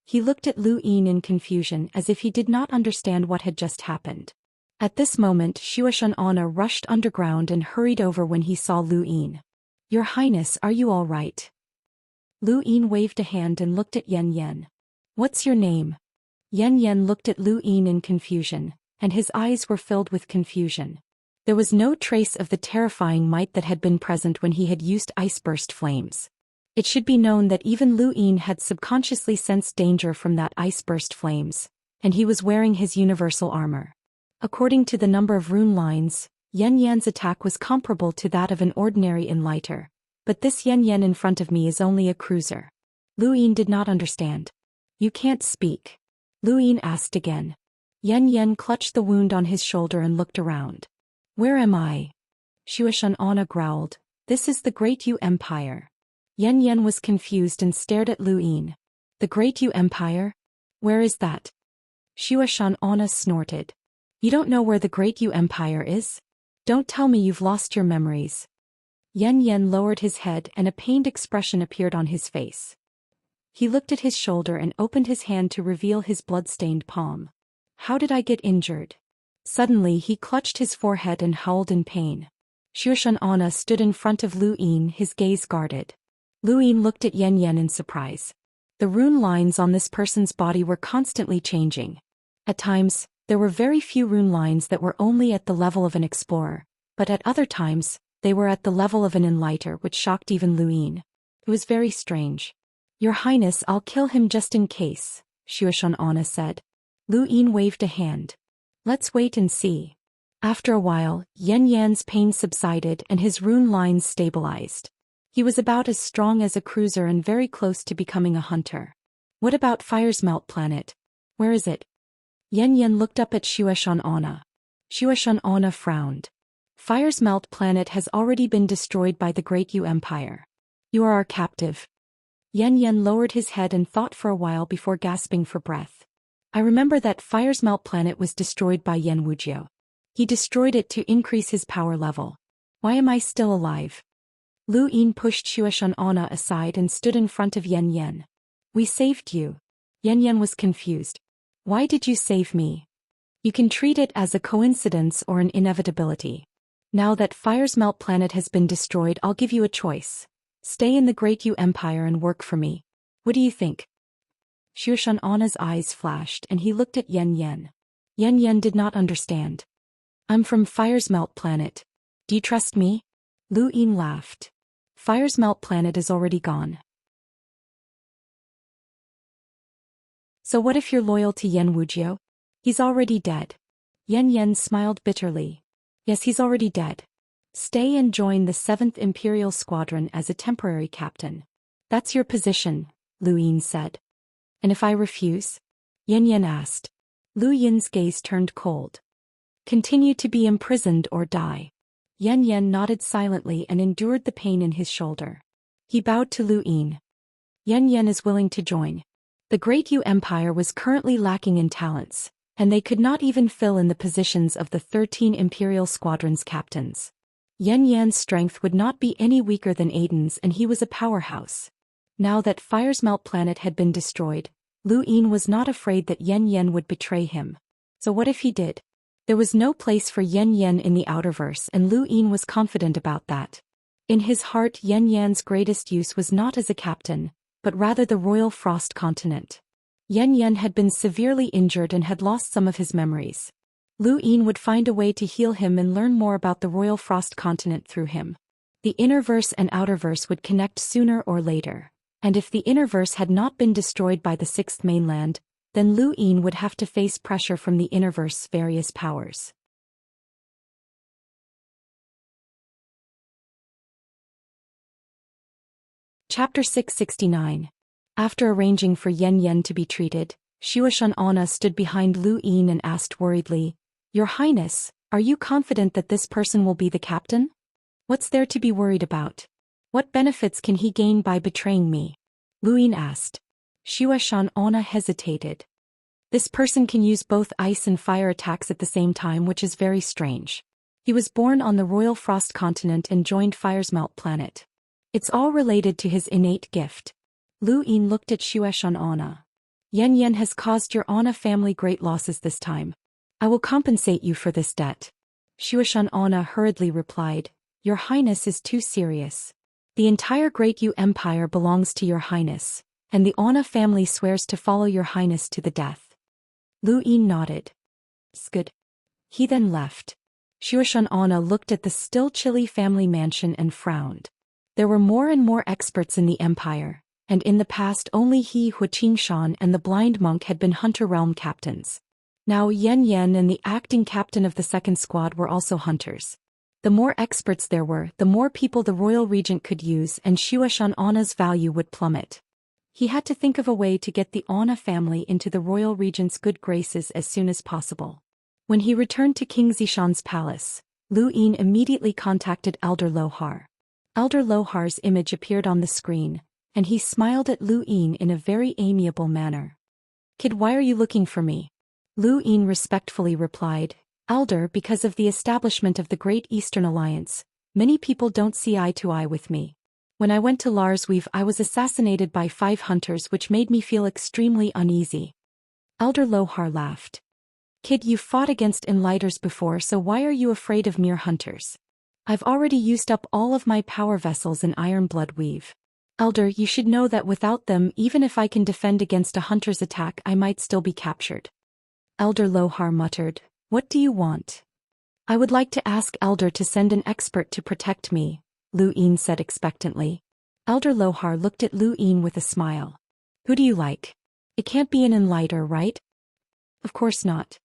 He looked at Lu Yin in confusion as if he did not understand what had just happened. At this moment, Zhou Xian Anna rushed underground and hurried over when he saw Lu Yin. "Your Highness, are you all right?" Lu Yin waved a hand and looked at Yan Yan. "What's your name?" Yan Yan looked at Lu Yin in confusion, and his eyes were filled with confusion. There was no trace of the terrifying might that had been present when he had used ice-burst flames. It should be known that even Lu Yin had subconsciously sensed danger from that ice-burst flames, and he was wearing his universal armor. According to the number of rune lines, Yan Yan's attack was comparable to that of an ordinary enlighter, but this Yan Yan in front of me is only a cruiser. Lu Yin did not understand. "You can't speak?" Lu Yin asked again. Yan Yan clutched the wound on his shoulder and looked around. "Where am I?" Zhou Xian Anna growled. "This is the Great Yu Empire." Yan Yan was confused and stared at Lu Yin. "The Great Yu Empire? Where is that?" Zhou Xian Anna snorted. "You don't know where the Great Yu Empire is? Don't tell me you've lost your memories." Yan Yan lowered his head and a pained expression appeared on his face. He looked at his shoulder and opened his hand to reveal his blood-stained palm. "How did I get injured?" Suddenly he clutched his forehead and howled in pain. Zhou Xian Anna stood in front of Lu Yin, his gaze guarded. Lu Yin looked at Yan Yan in surprise. The rune lines on this person's body were constantly changing. At times, There were very few rune lines that were only at the level of an explorer, but at other times, they were at the level of an enlighter, which shocked even Luin. It was very strange. Your Highness, I'll kill him just in case, Xianxia said. Luin waved a hand. Let's wait and see. After a while, Yan Yan's pain subsided and his rune lines stabilized. He was about as strong as a cruiser and very close to becoming a hunter. What about Fire's Melt Planet? Where is it? Yan Yan looked up at Xianxia. Xianxia frowned. Fire's Melt Planet has already been destroyed by the Great Yu Empire. You are our captive. Yan Yan lowered his head and thought for a while before gasping for breath. I remember that Fire's Melt Planet was destroyed by Yan Wujiu. He destroyed it to increase his power level. Why am I still alive? Lu Yin pushed Xianxia aside and stood in front of Yan Yan. We saved you. Yan Yan was confused. Why did you save me? You can treat it as a coincidence or an inevitability. Now that Fire's Melt Planet has been destroyed, I'll give you a choice. Stay in the Great Yu Empire and work for me. What do you think? Xianxia's eyes flashed and he looked at Yan Yan. Yan Yan did not understand. I'm from Fire's Melt Planet. Do you trust me? Lu Yin laughed. Fire's Melt Planet is already gone. So what if you're loyal to Yan Wujiu? He's already dead. Yan Yan smiled bitterly. Yes, he's already dead. Stay and join the 7th Imperial Squadron as a temporary captain. That's your position, Lu Yin said. And if I refuse? Yan Yan asked. Lu Yin's gaze turned cold. Continue to be imprisoned or die. Yan Yan nodded silently and endured the pain in his shoulder. He bowed to Lu Yin. Yan Yan is willing to join. The Great Yu Empire was currently lacking in talents, and they could not even fill in the positions of the 13 Imperial Squadron's captains. Yan Yan's strength would not be any weaker than Aiden's and he was a powerhouse. Now that Fire's Melt Planet had been destroyed, Lu Yin was not afraid that Yan Yan would betray him. So what if he did? There was no place for Yan Yan in the Outerverse and Lu Yin was confident about that. In his heart, Yan Yan's greatest use was not as a captain, but rather the Royal Frost Continent. Yan Yan had been severely injured and had lost some of his memories. Lu Yin would find a way to heal him and learn more about the Royal Frost Continent through him. The Innerverse and Outerverse would connect sooner or later, and if the Innerverse had not been destroyed by the 6th mainland, then Lu Yin would have to face pressure from the Innerverse's various powers. Chapter 669. After arranging for Yan Yan to be treated, Xianxia stood behind Lu Yin and asked worriedly, Your Highness, are you confident that this person will be the captain? What's there to be worried about? What benefits can he gain by betraying me? Lu Yin asked. Xianxia hesitated. This person can use both ice and fire attacks at the same time, which is very strange. He was born on the Royal Frost Continent and joined Fire's Melt Planet. It's all related to his innate gift. Lu Yin looked at Xianxia. Yan Yan has caused your Ana family great losses this time. I will compensate you for this debt. Xianxia hurriedly replied, Your Highness is too serious. The entire Great Yu Empire belongs to Your Highness, and the Ana family swears to follow Your Highness to the death. Lu Yin nodded. It's good. He then left. Xianxia looked at the still chilly family mansion and frowned. There were more and more experts in the empire, and in the past only he, Huqingshan, and the blind monk had been Hunter Realm captains. Now Yan Yan and the acting captain of the 2nd squad were also hunters. The more experts there were, the more people the royal regent could use, and Xianxia's value would plummet. He had to think of a way to get the Ana family into the royal regent's good graces as soon as possible. When he returned to King Zishan's palace, Lu Yin immediately contacted Elder Lohar. Elder Lohar's image appeared on the screen, and he smiled at Lu Yin in a very amiable manner. Kid, why are you looking for me? Lu Yin respectfully replied, Elder, because of the establishment of the Great Eastern Alliance, many people don't see eye to eye with me. When I went to Larsweave, I was assassinated by 5 hunters, which made me feel extremely uneasy. Elder Lohar laughed. Kid, you've fought against enlighters before, so why are you afraid of mere hunters? I've already used up all of my power vessels in Ironblood Weave. Elder, you should know that without them, even if I can defend against a hunter's attack, I might still be captured. Elder Lohar muttered. What do you want? I would like to ask Elder to send an expert to protect me, Lu Yin said expectantly. Elder Lohar looked at Lu Yin with a smile. Who do you like? It can't be an enlighter, right? Of course not.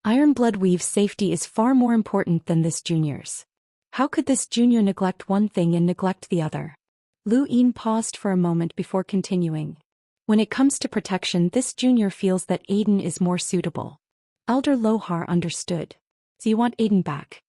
Ironblood Weave's safety is far more important than this junior's. How could this junior neglect one thing and neglect the other? Lu Yin paused for a moment before continuing. When it comes to protection, this junior feels that Aiden is more suitable. Elder Lohar understood. So you want Aiden back?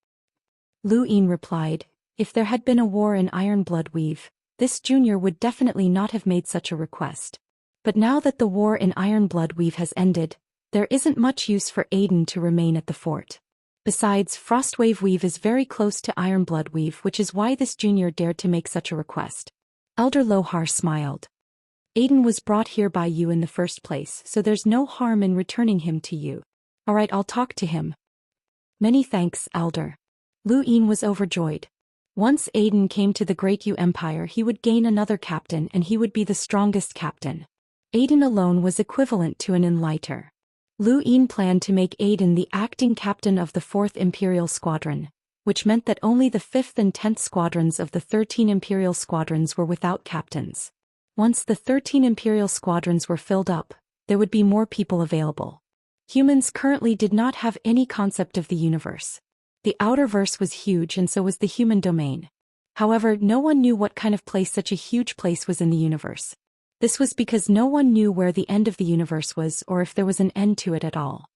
Lu Yin replied, if there had been a war in Ironblood Weave, this junior would definitely not have made such a request. But now that the war in Ironblood Weave has ended, there isn't much use for Aiden to remain at the fort. Besides, Frostwave Weave is very close to Ironblood Weave, which is why this junior dared to make such a request. Elder Lohar smiled. Aiden was brought here by you in the first place, so there's no harm in returning him to you. Alright, I'll talk to him. Many thanks, Elder. Lu Yin was overjoyed. Once Aiden came to the Great Yu Empire, he would gain another captain and he would be the strongest captain. Aiden alone was equivalent to an enlighter. Lu Yin planned to make Aiden the acting captain of the 4th Imperial Squadron, which meant that only the 5th and 10th squadrons of the 13 Imperial Squadrons were without captains. Once the 13 Imperial Squadrons were filled up, there would be more people available. Humans currently did not have any concept of the universe. The outer verse was huge and so was the human domain. However, no one knew what kind of place such a huge place was in the universe. This was because no one knew where the end of the universe was or if there was an end to it at all.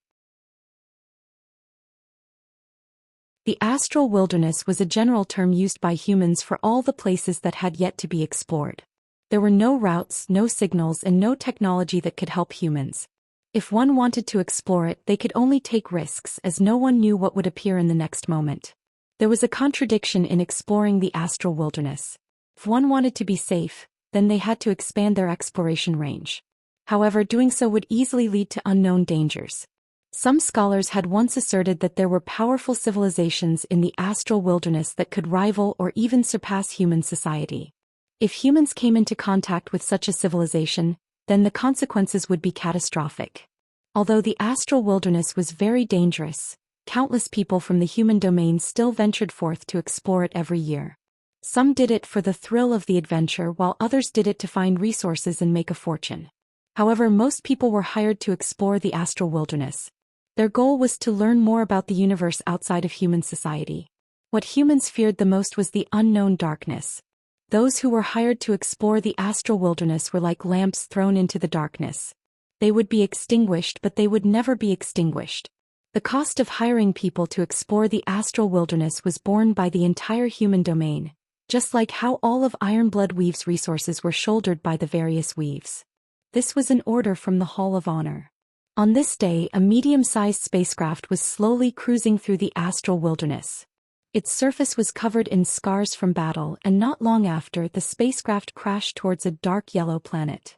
The astral wilderness was a general term used by humans for all the places that had yet to be explored. There were no routes, no signals, and no technology that could help humans. If one wanted to explore it, they could only take risks as no one knew what would appear in the next moment. There was a contradiction in exploring the astral wilderness. If one wanted to be safe, then they had to expand their exploration range. However, doing so would easily lead to unknown dangers. Some scholars had once asserted that there were powerful civilizations in the astral wilderness that could rival or even surpass human society. If humans came into contact with such a civilization, then the consequences would be catastrophic. Although the astral wilderness was very dangerous, countless people from the human domain still ventured forth to explore it every year. Some did it for the thrill of the adventure while others did it to find resources and make a fortune. However, most people were hired to explore the astral wilderness. Their goal was to learn more about the universe outside of human society. What humans feared the most was the unknown darkness. Those who were hired to explore the astral wilderness were like lamps thrown into the darkness. They would be extinguished, but they would never be extinguished. The cost of hiring people to explore the astral wilderness was borne by the entire human domain, just like how all of Ironblood Weave's resources were shouldered by the various weaves. This was an order from the Hall of Honor. On this day, a medium-sized spacecraft was slowly cruising through the astral wilderness. Its surface was covered in scars from battle, and not long after, the spacecraft crashed towards a dark yellow planet.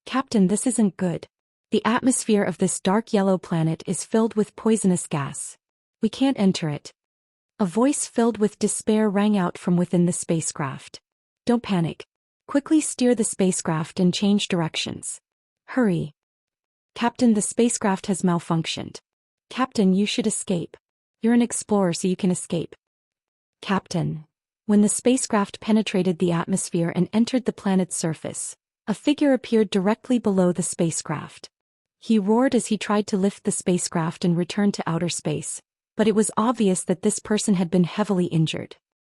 Captain, this isn't good. The atmosphere of this dark yellow planet is filled with poisonous gas. We can't enter it. A voice filled with despair rang out from within the spacecraft. Don't panic. Quickly steer the spacecraft and change directions. Hurry. Captain, the spacecraft has malfunctioned. Captain, you should escape. You're an explorer, so you can escape. Captain. When the spacecraft penetrated the atmosphere and entered the planet's surface, a figure appeared directly below the spacecraft. He roared as he tried to lift the spacecraft and return to outer space, but it was obvious that this person had been heavily injured.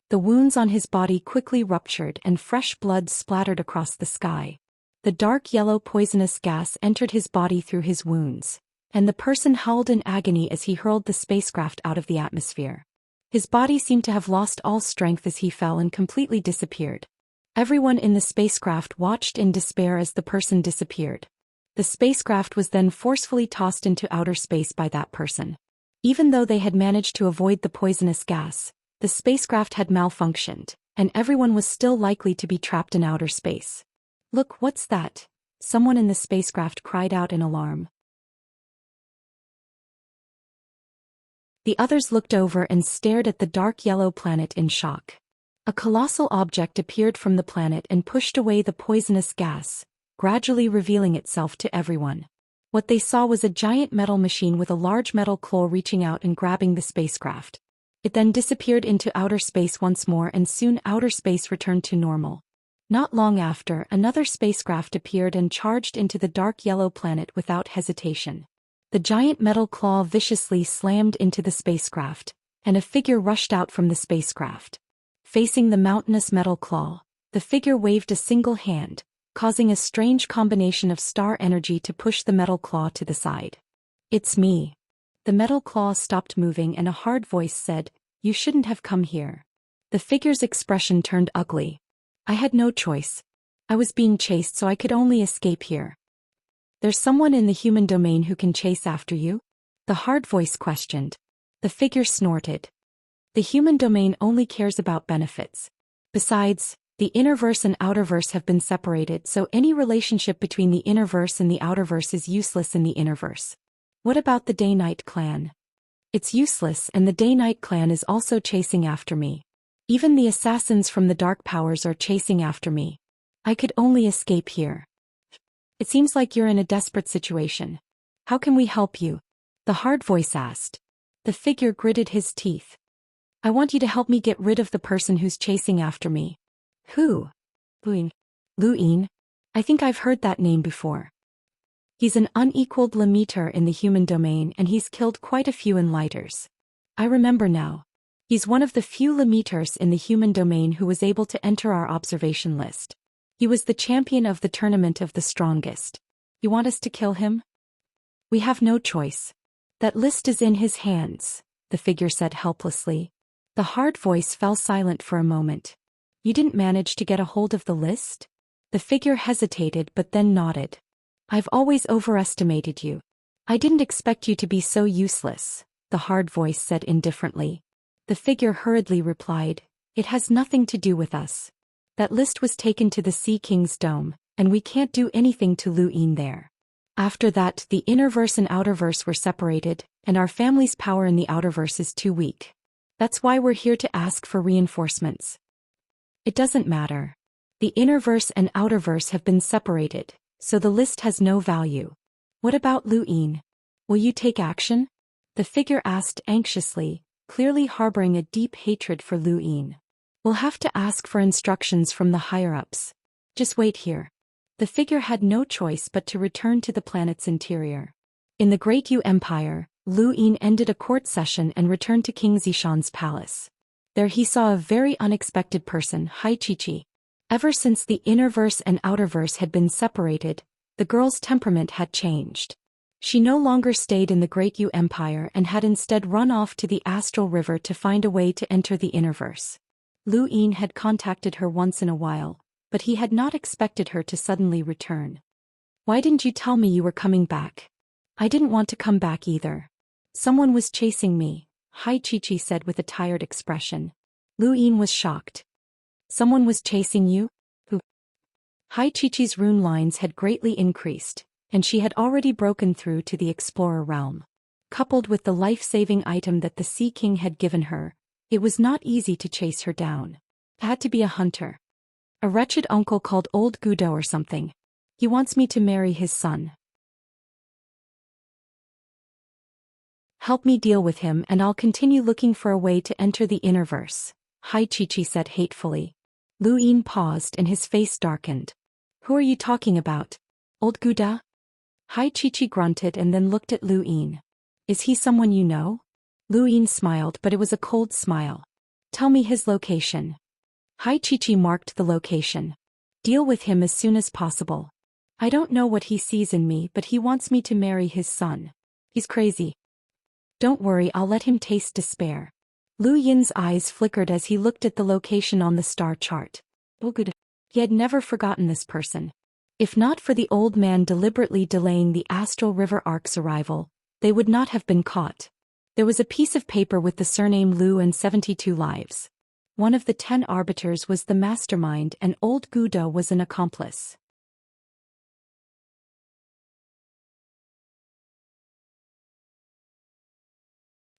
The wounds on his body quickly ruptured and fresh blood splattered across the sky. The dark yellow poisonous gas entered his body through his wounds, and the person howled in agony as he hurled the spacecraft out of the atmosphere. His body seemed to have lost all strength as he fell and completely disappeared. Everyone in the spacecraft watched in despair as the person disappeared. The spacecraft was then forcefully tossed into outer space by that person. Even though they had managed to avoid the poisonous gas, the spacecraft had malfunctioned, and everyone was still likely to be trapped in outer space. Look, what's that? Someone in the spacecraft cried out in alarm. The others looked over and stared at the dark yellow planet in shock. A colossal object appeared from the planet and pushed away the poisonous gas, gradually revealing itself to everyone. What they saw was a giant metal machine with a large metal claw reaching out and grabbing the spacecraft. It then disappeared into outer space once more, and soon outer space returned to normal. Not long after, another spacecraft appeared and charged into the dark yellow planet without hesitation. The giant metal claw viciously slammed into the spacecraft, and a figure rushed out from the spacecraft. Facing the mountainous metal claw, the figure waved a single hand, causing a strange combination of star energy to push the metal claw to the side. "It's me." The metal claw stopped moving and a hard voice said, "You shouldn't have come here." The figure's expression turned ugly. "I had no choice. I was being chased, so I could only escape here." "There's someone in the human domain who can chase after you?" the hard voice questioned. The figure snorted. "The human domain only cares about benefits. Besides, the innerverse and outerverse have been separated, so any relationship between the innerverse and the outerverse is useless in the innerverse." "What about the Day-Night clan?" "It's useless, and the Day-Night clan is also chasing after me. Even the assassins from the Dark Powers are chasing after me. I could only escape here." "It seems like you're in a desperate situation. How can we help you?" the hard voice asked. The figure gritted his teeth. "I want you to help me get rid of the person who's chasing after me." "Who?" Luin. I think I've heard that name before. He's an unequaled limiter in the human domain, and he's killed quite a few enlighters. I remember now. He's one of the few limiters in the human domain who was able to enter our observation list. He was the champion of the tournament of the strongest. You want us to kill him? We have no choice. That list is in his hands, the figure said helplessly. The hard voice fell silent for a moment. You didn't manage to get a hold of the list? The figure hesitated but then nodded. I've always overestimated you. I didn't expect you to be so useless, the hard voice said indifferently. The figure hurriedly replied, It has nothing to do with us. That list was taken to the Sea King's dome, and we can't do anything to Luin there. After that, the innerverse and outerverse were separated, and our family's power in the outerverse is too weak. That's why we're here to ask for reinforcements. It doesn't matter. The innerverse and outerverse have been separated, so the list has no value. What about Luin? Will you take action? The figure asked anxiously, clearly harboring a deep hatred for Luin. We'll have to ask for instructions from the higher-ups. Just wait here. The figure had no choice but to return to the planet's interior. In the Great Yu Empire, Luin ended a court session and returned to King Zishan's palace. There he saw a very unexpected person, Hai-Chi-Chi. Ever since the innerverse and outerverse had been separated, the girl's temperament had changed. She no longer stayed in the Great Yu Empire and had instead run off to the Astral River to find a way to enter the innerverse. Luin had contacted her once in a while, but he had not expected her to suddenly return. Why didn't you tell me you were coming back? I didn't want to come back either. Someone was chasing me, Hai-Chi-Chi said with a tired expression. Luin was shocked. Someone was chasing you? Who? Hai-Chi-Chi's rune lines had greatly increased, and she had already broken through to the explorer realm. Coupled with the life-saving item that the Sea King had given her, it was not easy to chase her down. It had to be a hunter. A wretched uncle called Old Gudo or something. He wants me to marry his son. Help me deal with him and I'll continue looking for a way to enter the innerverse, Hai-Chi-Chi said hatefully. Luin paused and his face darkened. Who are you talking about? Old Guda? Hai-Chi-Chi grunted and then looked at Luin. Is he someone you know? Luin smiled, but it was a cold smile. Tell me his location. Hai-Chi-Chi marked the location. Deal with him as soon as possible. I don't know what he sees in me, but he wants me to marry his son. He's crazy. Don't worry, I'll let him taste despair. Lu Yin's eyes flickered as he looked at the location on the star chart. Oh good. He had never forgotten this person. If not for the old man deliberately delaying the Astral River Ark's arrival, they would not have been caught. There was a piece of paper with the surname Lu and 72 lives. One of the 10 arbiters was the mastermind and Old Gudo was an accomplice.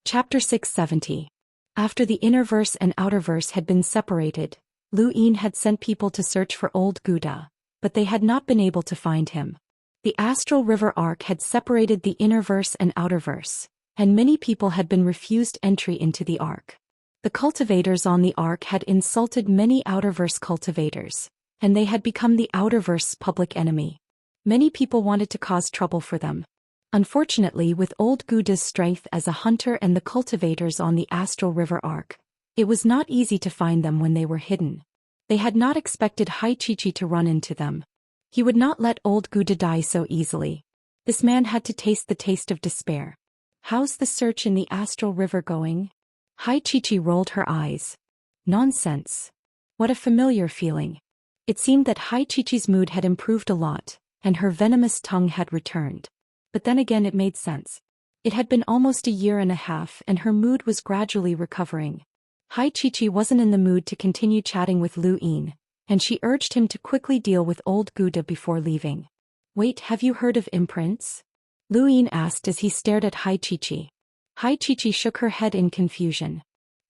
Chapter 670. After the innerverse and outerverse had been separated, Luin had sent people to search for Old Guda, but they had not been able to find him. The astral river arc had separated the innerverse and outerverse, and many people had been refused entry into the arc. The cultivators on the arc had insulted many outerverse cultivators, and they had become the outerverse's public enemy. Many people wanted to cause trouble for them. Unfortunately, with old Guda's strength as a hunter and the cultivators on the astral river arc, it was not easy to find them when they were hidden. They had not expected Hai Chichi to run into them. He would not let old Guda die so easily. This man had to taste the taste of despair. How's the search in the astral river going? Hai Chichi rolled her eyes. Nonsense. What a familiar feeling. It seemed that Hai Chichi's mood had improved a lot, and her venomous tongue had returned. But then again it made sense. It had been almost a year and a half and her mood was gradually recovering. Hai Chichi wasn't in the mood to continue chatting with Lu Yin, and she urged him to quickly deal with old Guda before leaving. Wait, have you heard of imprints? Lu Yin asked as he stared at Hai Chichi. Hai Chichi shook her head in confusion.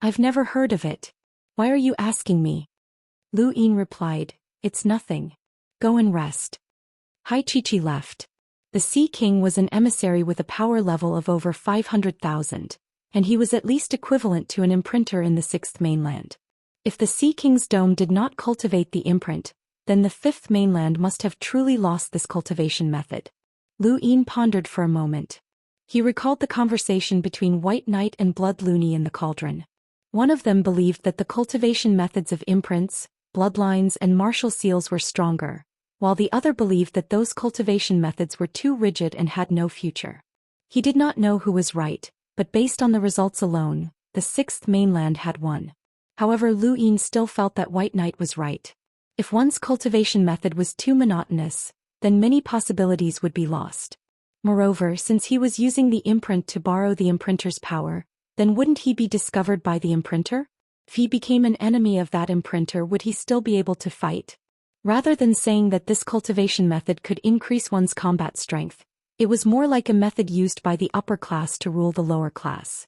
I've never heard of it. Why are you asking me? Lu Yin replied, it's nothing. Go and rest. Hai Chichi left. The Sea King was an emissary with a power level of over 500,000, and he was at least equivalent to an imprinter in the 6th mainland. If the Sea King's dome did not cultivate the imprint, then the 5th mainland must have truly lost this cultivation method. Lu Yin pondered for a moment. He recalled the conversation between White Knight and Blood Loony in the cauldron. One of them believed that the cultivation methods of imprints, bloodlines and martial seals were stronger, while the other believed that those cultivation methods were too rigid and had no future. He did not know who was right, but based on the results alone, the 6th mainland had won. However, Lu Yin still felt that White Knight was right. If one's cultivation method was too monotonous, then many possibilities would be lost. Moreover, since he was using the imprint to borrow the imprinter's power, then wouldn't he be discovered by the imprinter? If he became an enemy of that imprinter, would he still be able to fight? Rather than saying that this cultivation method could increase one's combat strength, it was more like a method used by the upper class to rule the lower class.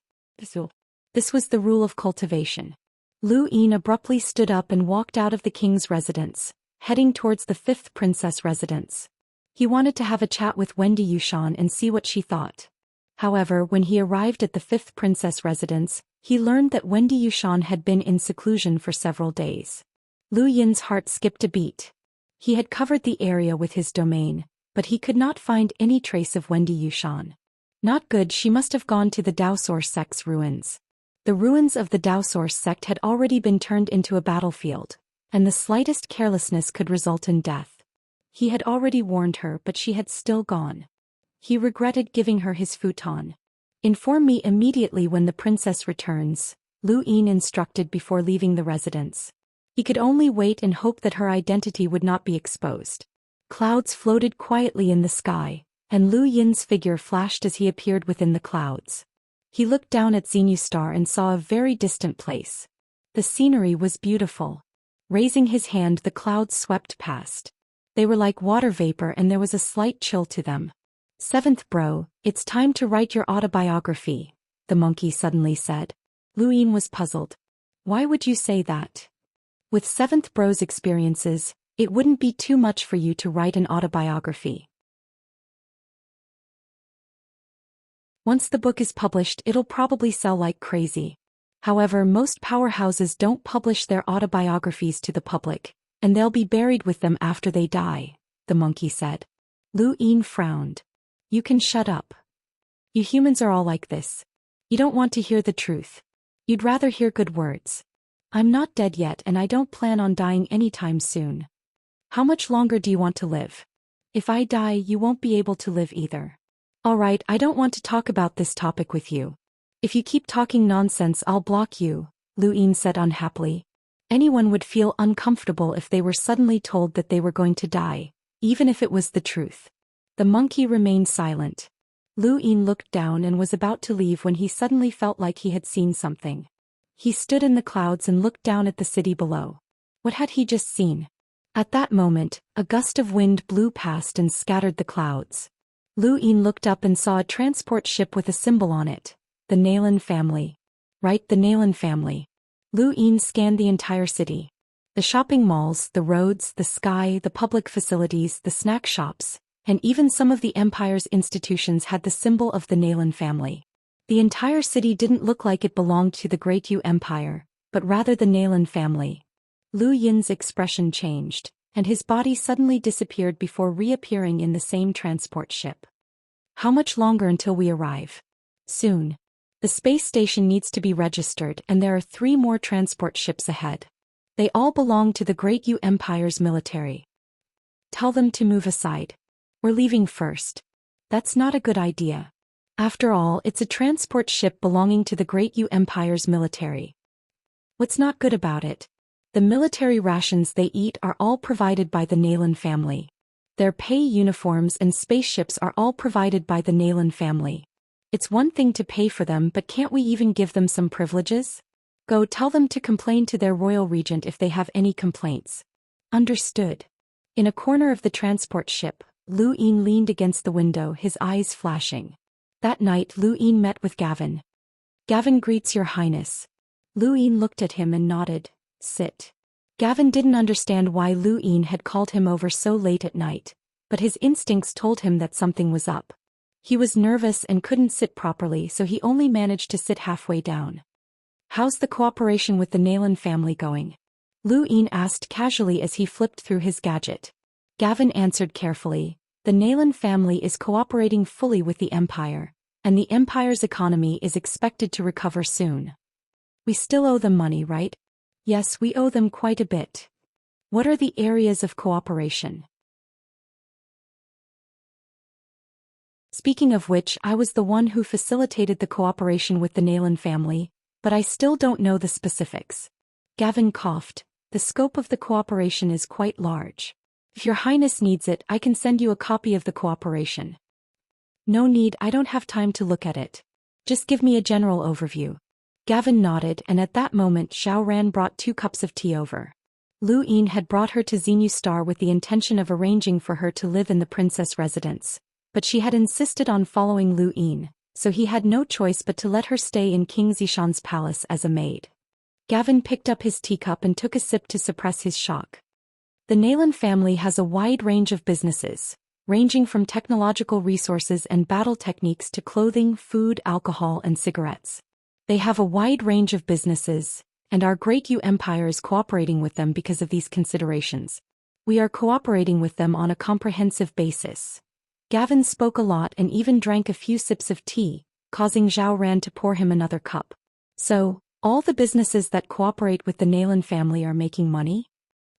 This was the rule of cultivation. Lu Yin abruptly stood up and walked out of the king's residence, heading towards the 5th princess residence. He wanted to have a chat with Wendy Yushan and see what she thought. However, when he arrived at the 5th princess residence, he learned that Wendy Yushan had been in seclusion for several days. Lu Yin's heart skipped a beat. He had covered the area with his domain, but he could not find any trace of Wendy Yushan. Not good, she must have gone to the Daoist sect's ruins. The ruins of the Daoist sect had already been turned into a battlefield, and the slightest carelessness could result in death. He had already warned her, but she had still gone. He regretted giving her his futon. Inform me immediately when the princess returns, Lu Yin instructed before leaving the residence. He could only wait and hope that her identity would not be exposed. Clouds floated quietly in the sky, and Lu Yin's figure flashed as he appeared within the clouds. He looked down at Zenustar and saw a very distant place. The scenery was beautiful. Raising his hand, the clouds swept past. They were like water vapor and there was a slight chill to them. 7th bro, it's time to write your autobiography, the monkey suddenly said. Lu Yin was puzzled. Why would you say that? With 7th bro's experiences, it wouldn't be too much for you to write an autobiography. Once the book is published, it'll probably sell like crazy. However, most powerhouses don't publish their autobiographies to the public, and they'll be buried with them after they die, the monkey said. Lu Yin frowned. You can shut up. You humans are all like this. You don't want to hear the truth. You'd rather hear good words. I'm not dead yet and I don't plan on dying anytime soon. How much longer do you want to live? If I die, you won't be able to live either. Alright, I don't want to talk about this topic with you. If you keep talking nonsense, I'll block you, Lu Yin said unhappily. Anyone would feel uncomfortable if they were suddenly told that they were going to die, even if it was the truth. The monkey remained silent. Lu Yin looked down and was about to leave when he suddenly felt like he had seen something. He stood in the clouds and looked down at the city below. What had he just seen? At that moment, a gust of wind blew past and scattered the clouds. Lu Yin looked up and saw a transport ship with a symbol on it. The Nalan family. Right, the Nalan family. Lu Yin scanned the entire city. The shopping malls, the roads, the sky, the public facilities, the snack shops. and even some of the empire's institutions had the symbol of the Nalan family. The entire city didn't look like it belonged to the Great Yu Empire, but rather the Nalan family. Lu Yin's expression changed, and his body suddenly disappeared before reappearing in the same transport ship. How much longer until we arrive? Soon. The space station needs to be registered, and there are 3 more transport ships ahead. They all belong to the Great Yu Empire's military. Tell them to move aside. We're leaving first. That's not a good idea. After all, it's a transport ship belonging to the Great Yu Empire's military. What's not good about it? The military rations they eat are all provided by the Nalan family. Their pay, uniforms, and spaceships are all provided by the Nalan family. It's one thing to pay for them, but can't we even give them some privileges? Go tell them to complain to their royal regent if they have any complaints. Understood. In a corner of the transport ship, Lu Yin leaned against the window, his eyes flashing. That night Lu Yin met with Gavin. Gavin greets Your Highness. Lu Yin looked at him and nodded. Sit. Gavin didn't understand why Lu Yin had called him over so late at night, but his instincts told him that something was up. He was nervous and couldn't sit properly, so he only managed to sit halfway down. How's the cooperation with the Nalan family going? Lu Yin asked casually as he flipped through his gadget. Gavin answered carefully. The Nalan family is cooperating fully with the Empire, and the Empire's economy is expected to recover soon. We still owe them money, right? Yes, we owe them quite a bit. What are the areas of cooperation? Speaking of which, I was the one who facilitated the cooperation with the Nalan family, but I still don't know the specifics. Gavin coughed. The scope of the cooperation is quite large. If Your Highness needs it, I can send you a copy of the cooperation. No need, I don't have time to look at it. Just give me a general overview. Gavin nodded, and at that moment Xiao Ran brought 2 cups of tea over. Lu Yin had brought her to Xenu Star with the intention of arranging for her to live in the princess residence, but she had insisted on following Lu Yin, so he had no choice but to let her stay in King Zishan's palace as a maid. Gavin picked up his teacup and took a sip to suppress his shock. The Nalan family has a wide range of businesses, ranging from technological resources and battle techniques to clothing, food, alcohol, and cigarettes. They have a wide range of businesses, and our Great Yu Empire is cooperating with them because of these considerations. We are cooperating with them on a comprehensive basis. Gavin spoke a lot and even drank a few sips of tea, causing Zhao Ran to pour him another cup. So, all the businesses that cooperate with the Nalan family are making money?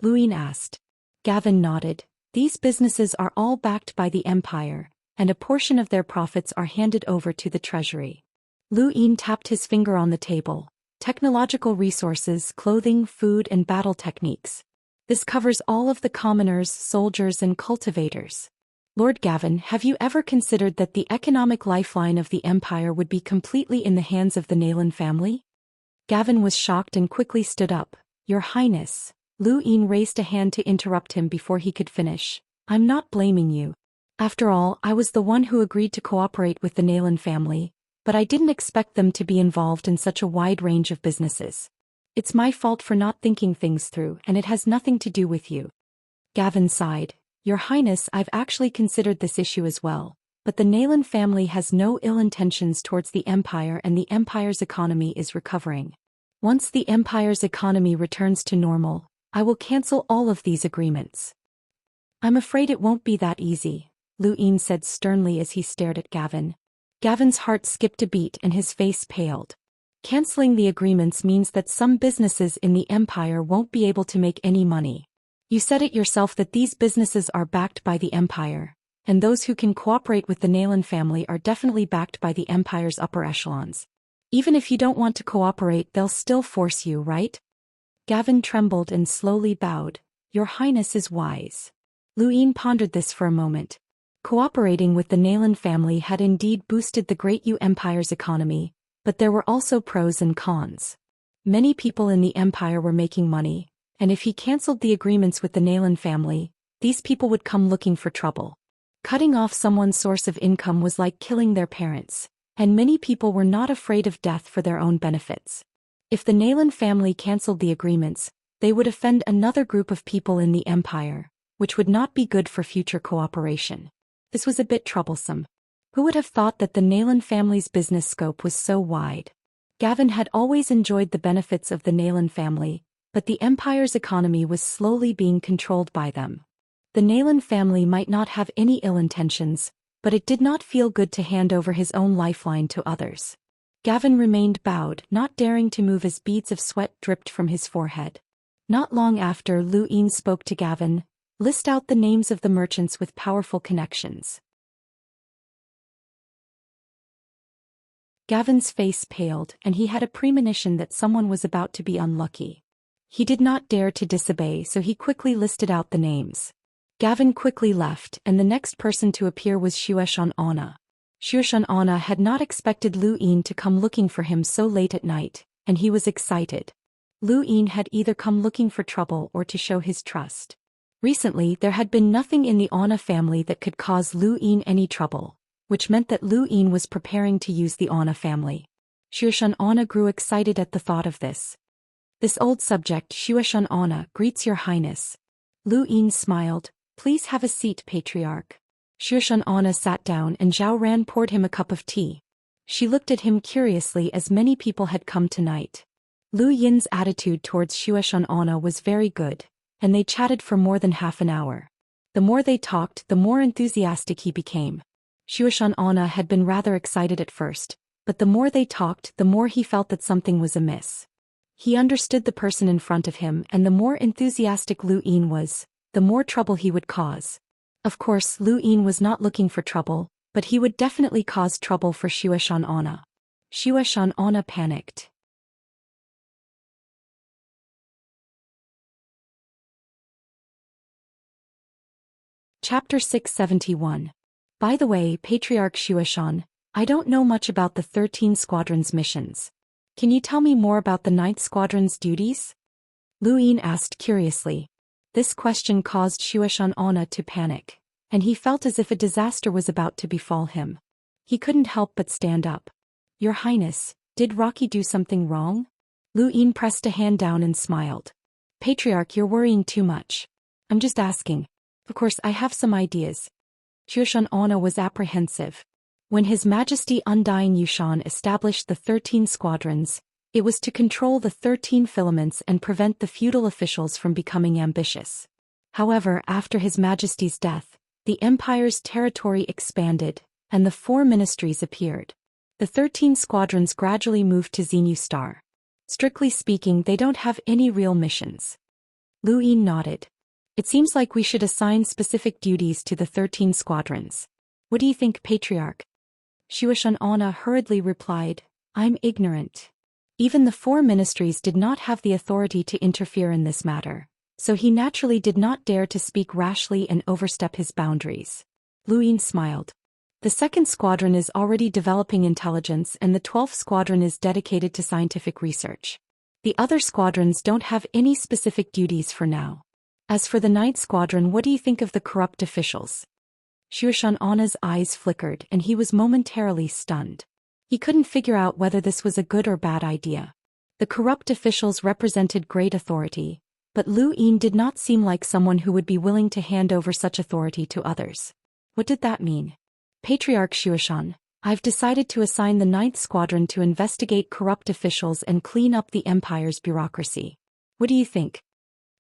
Lu Yin asked. Gavin nodded. These businesses are all backed by the Empire, and a portion of their profits are handed over to the treasury. Lu Yin tapped his finger on the table. Technological resources, clothing, food, and battle techniques. This covers all of the commoners, soldiers, and cultivators. Lord Gavin, have you ever considered that the economic lifeline of the Empire would be completely in the hands of the Nalan family? Gavin was shocked and quickly stood up. Your Highness. Lu Yin raised a hand to interrupt him before he could finish. I'm not blaming you. After all, I was the one who agreed to cooperate with the Nalan family, but I didn't expect them to be involved in such a wide range of businesses. It's my fault for not thinking things through, and it has nothing to do with you. Gavin sighed. Your Highness, I've actually considered this issue as well, but the Nalan family has no ill intentions towards the Empire, and the Empire's economy is recovering. Once the Empire's economy returns to normal, I will cancel all of these agreements. I'm afraid it won't be that easy, Lu Yin said sternly as he stared at Gavin. Gavin's heart skipped a beat and his face paled. Canceling the agreements means that some businesses in the Empire won't be able to make any money. You said it yourself that these businesses are backed by the Empire, and those who can cooperate with the Nalan family are definitely backed by the Empire's upper echelons. Even if you don't want to cooperate, they'll still force you, right? Gavin trembled and slowly bowed. Your Highness is wise. Lu Yin pondered this for a moment. Cooperating with the Nalan family had indeed boosted the Great Yu Empire's economy, but there were also pros and cons. Many people in the Empire were making money, and if he cancelled the agreements with the Nalan family, these people would come looking for trouble. Cutting off someone's source of income was like killing their parents, and many people were not afraid of death for their own benefits. If the Nalan family cancelled the agreements, they would offend another group of people in the Empire, which would not be good for future cooperation. This was a bit troublesome. Who would have thought that the Nayland family's business scope was so wide? Gavin had always enjoyed the benefits of the Nayland family, but the Empire's economy was slowly being controlled by them. The Nayland family might not have any ill intentions, but it did not feel good to hand over his own lifeline to others. Gavin remained bowed, not daring to move as beads of sweat dripped from his forehead. Not long after, Lu Yin spoke to Gavin. List out the names of the merchants with powerful connections. Gavin's face paled, and he had a premonition that someone was about to be unlucky. He did not dare to disobey, so he quickly listed out the names. Gavin quickly left, and the next person to appear was Xianxia. Xianxia had not expected Lu Yin to come looking for him so late at night, and he was excited. Lu Yin had either come looking for trouble or to show his trust. Recently, there had been nothing in the Anna family that could cause Lu Yin any trouble, which meant that Lu Yin was preparing to use the Anna family. Xianxia grew excited at the thought of this. This old subject, Xianxia, greets your highness. Lu Yin smiled. Please have a seat, patriarch. Xianxia sat down and Zhou Ran poured him a cup of tea. She looked at him curiously as many people had come tonight. Lu Yin's attitude towards Xianxia was very good, and they chatted for more than half an hour. The more they talked, the more enthusiastic he became. Xianxia had been rather excited at first, but the more they talked, the more he felt that something was amiss. He understood the person in front of him, and the more enthusiastic Lu Yin was, the more trouble he would cause. Of course, Lu Yin was not looking for trouble, but he would definitely cause trouble for Xianxia. Xianxia panicked. Chapter 671. By the way, Patriarch Xianxia, I don't know much about the 13 Squadron's missions. Can you tell me more about the 9th Squadron's duties? Lu Yin asked curiously. This question caused Xianxia to panic, and he felt as if a disaster was about to befall him. He couldn't help but stand up. Your Highness, did Rocky do something wrong? Lu Yin pressed a hand down and smiled. Patriarch, you're worrying too much. I'm just asking. Of course, I have some ideas. Xianxia was apprehensive. When His Majesty Undying Yushan established the 13 squadrons, it was to control the 13 filaments and prevent the feudal officials from becoming ambitious. However, after His Majesty's death, the Empire's territory expanded, and the 4 ministries appeared. The 13 squadrons gradually moved to Xenu Star. Strictly speaking, they don't have any real missions. Lu Yin nodded. It seems like we should assign specific duties to the 13 squadrons. What do you think, Patriarch? Xianxia hurriedly replied, I'm ignorant. Even the 4 ministries did not have the authority to interfere in this matter, so he naturally did not dare to speak rashly and overstep his boundaries. Lu Yin smiled. The 2nd squadron is already developing intelligence, and the 12th squadron is dedicated to scientific research. The other squadrons don't have any specific duties for now. As for the 9th squadron, what do you think of the corrupt officials? Xianxia's eyes flickered and he was momentarily stunned. He couldn't figure out whether this was a good or bad idea. The corrupt officials represented great authority, but Lu Yin did not seem like someone who would be willing to hand over such authority to others. What did that mean? Patriarch Xianxia, I've decided to assign the 9th squadron to investigate corrupt officials and clean up the Empire's bureaucracy. What do you think?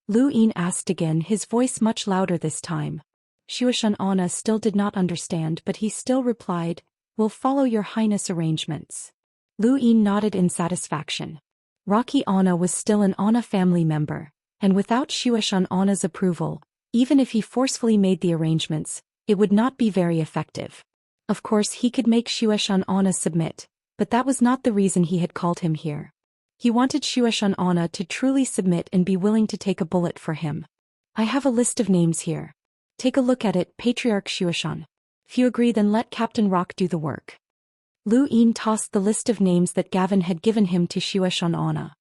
Lu Yin asked again, his voice much louder this time. Xianxia still did not understand, but he still replied, We'll follow your highness arrangements. Lu Yin nodded in satisfaction. Rocky Anna was still an Anna family member, and without Xianxia's approval, even if he forcefully made the arrangements, it would not be very effective. Of course, he could make Xianxia submit, but that was not the reason he had called him here. He wanted Xianxia to truly submit and be willing to take a bullet for him. I have a list of names here. Take a look at it, Patriarch Xianxia. If you agree, then let Captain Rock do the work. Lu Yin tossed the list of names that Gavin had given him to Xianxia.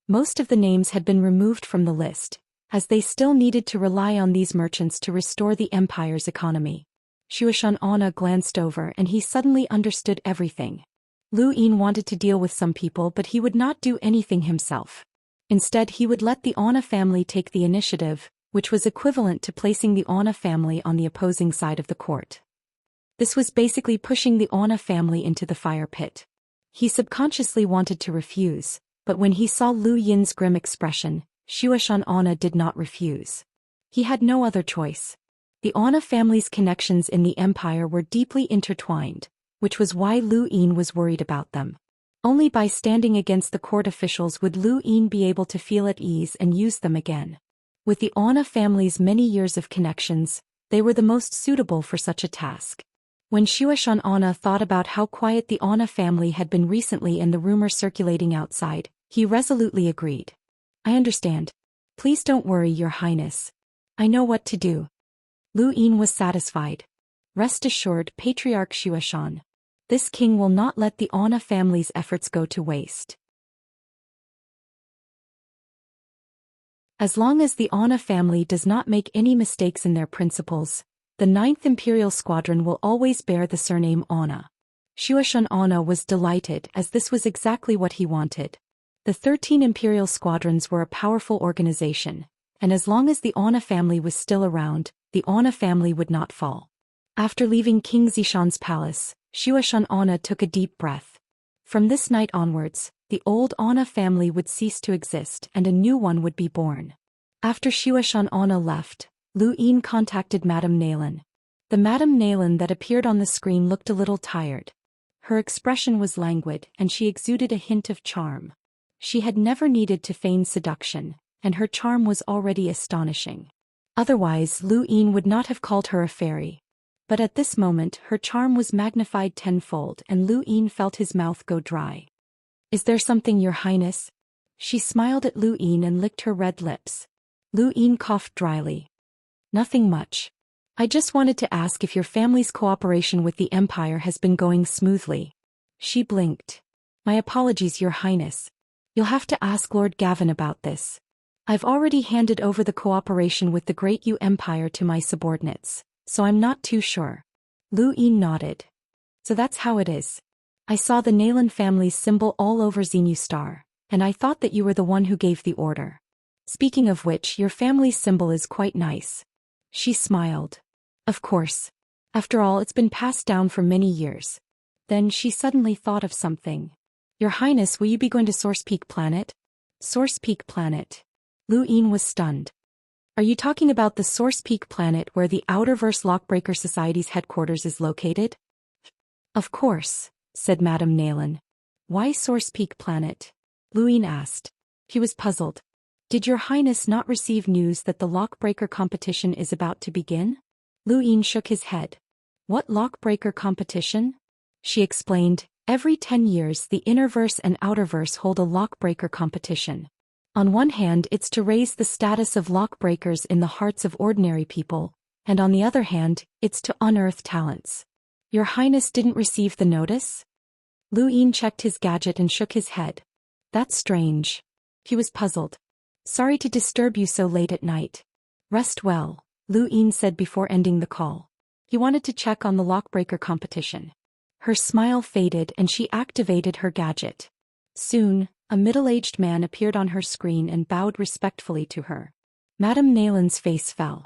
Most of the names had been removed from the list, as they still needed to rely on these merchants to restore the Empire's economy. Xianxia glanced over and he suddenly understood everything. Lu Yin wanted to deal with some people, but he would not do anything himself. Instead, he would let the Anna family take the initiative, which was equivalent to placing the Anna family on the opposing side of the court. This was basically pushing the Ona family into the fire pit. He subconsciously wanted to refuse, but when he saw Lu Yin's grim expression, Zhou Xian Ona did not refuse. He had no other choice. The Ona family's connections in the empire were deeply intertwined, which was why Lu Yin was worried about them. Only by standing against the court officials would Lu Yin be able to feel at ease and use them again. With the Ona family's many years of connections, they were the most suitable for such a task. When Zhou Xian Ona thought about how quiet the Ona family had been recently and the rumor circulating outside, he resolutely agreed. I understand. Please don't worry, Your Highness. I know what to do. Lu Yin was satisfied. Rest assured, Patriarch Zhou Xian. This king will not let the Ona family's efforts go to waste. As long as the Ona family does not make any mistakes in their principles, the 9th Imperial Squadron will always bear the surname Ona. Zhou Xian Ona was delighted as this was exactly what he wanted. The 13 Imperial Squadrons were a powerful organization, and as long as the Ona family was still around, the Ona family would not fall. After leaving King Zishan's palace, Zhou Xian Ona took a deep breath. From this night onwards, the old Ona family would cease to exist and a new one would be born. After Zhou Xian Ona left, Lu Yin contacted Madame Nalan. The Madame Nalan that appeared on the screen looked a little tired. Her expression was languid and she exuded a hint of charm. She had never needed to feign seduction, and her charm was already astonishing. Otherwise, Lu Yin would not have called her a fairy. But at this moment her charm was magnified tenfold and Lu Yin felt his mouth go dry. Is there something, Your Highness? She smiled at Lu Yin and licked her red lips. Lu Yin coughed dryly. Nothing much. I just wanted to ask if your family's cooperation with the Empire has been going smoothly. She blinked. My apologies, Your Highness. You'll have to ask Lord Gavin about this. I've already handed over the cooperation with the Great Yu Empire to my subordinates, so I'm not too sure. Lu Yin nodded. So that's how it is. I saw the Nalan family's symbol all over Xenu Star, and I thought that you were the one who gave the order. Speaking of which, your family's symbol is quite nice. She smiled. Of course. After all, it's been passed down for many years. Then she suddenly thought of something. Your Highness, will you be going to Source Peak Planet? Source Peak Planet. Lu Yin was stunned. Are you talking about the Source Peak Planet where the Outerverse Lockbreaker Society's headquarters is located? Of course, said Madame Nalan. Why Source Peak Planet? Lu Yin asked. He was puzzled. Did Your Highness not receive news that the Lockbreaker competition is about to begin? Lu Yin shook his head. What Lockbreaker competition? She explained, every 10 years the Innerverse and Outerverse hold a Lockbreaker competition. On one hand, it's to raise the status of Lockbreakers in the hearts of ordinary people, and on the other hand, it's to unearth talents. Your Highness didn't receive the notice? Lu Yin checked his gadget and shook his head. That's strange. He was puzzled. Sorry to disturb you so late at night. Rest well, Lu Yin said before ending the call. He wanted to check on the Lockbreaker competition. Her smile faded and she activated her gadget. Soon, a middle-aged man appeared on her screen and bowed respectfully to her. Madame Nalan's face fell.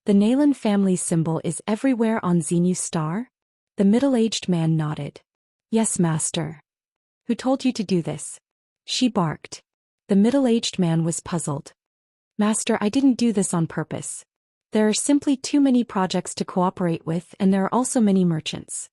The Nalan family's symbol is everywhere on Xenu Star? The middle-aged man nodded. Yes, Master. Who told you to do this? She barked. The middle-aged man was puzzled. Master, I didn't do this on purpose. There are simply too many projects to cooperate with and there are also many merchants.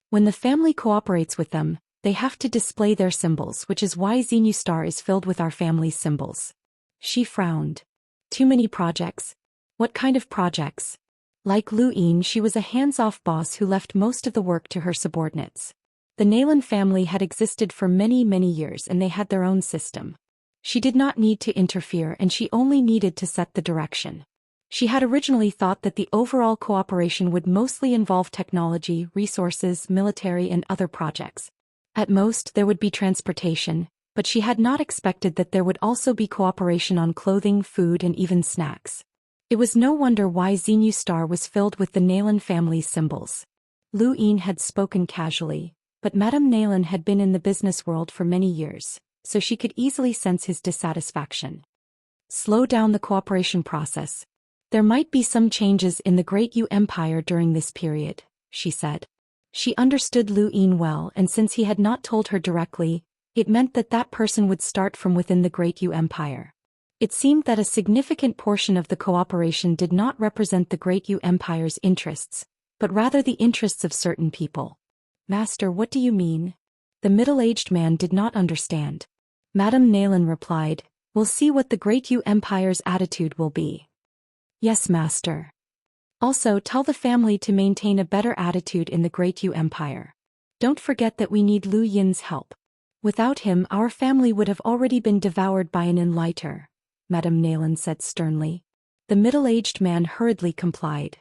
When the family cooperates with them, they have to display their symbols, which is why Xenu Star is filled with our family's symbols. She frowned. Too many projects? What kind of projects? Like Lu Yin, she was a hands-off boss who left most of the work to her subordinates. The Nalan family had existed for many, many years and they had their own system. She did not need to interfere and she only needed to set the direction. She had originally thought that the overall cooperation would mostly involve technology, resources, military and other projects. At most, there would be transportation, but she had not expected that there would also be cooperation on clothing, food and even snacks. It was no wonder why Xenu Star was filled with the Nalan family's symbols. Lu Yin had spoken casually, but Madame Nalan had been in the business world for many years, so she could easily sense his dissatisfaction. Slow down the cooperation process. There might be some changes in the Great Yu Empire during this period, she said. She understood Lu Yin well, and since he had not told her directly, it meant that that person would start from within the Great Yu Empire. It seemed that a significant portion of the cooperation did not represent the Great Yu Empire's interests, but rather the interests of certain people. Master, what do you mean? The middle-aged man did not understand. Madame Naylan replied, We'll see what the Great Yu Empire's attitude will be. Yes, Master. Also, tell the family to maintain a better attitude in the Great Yu Empire. Don't forget that we need Lu Yin's help. Without him, our family would have already been devoured by an enlighter, Madame Naylan said sternly. The middle-aged man hurriedly complied.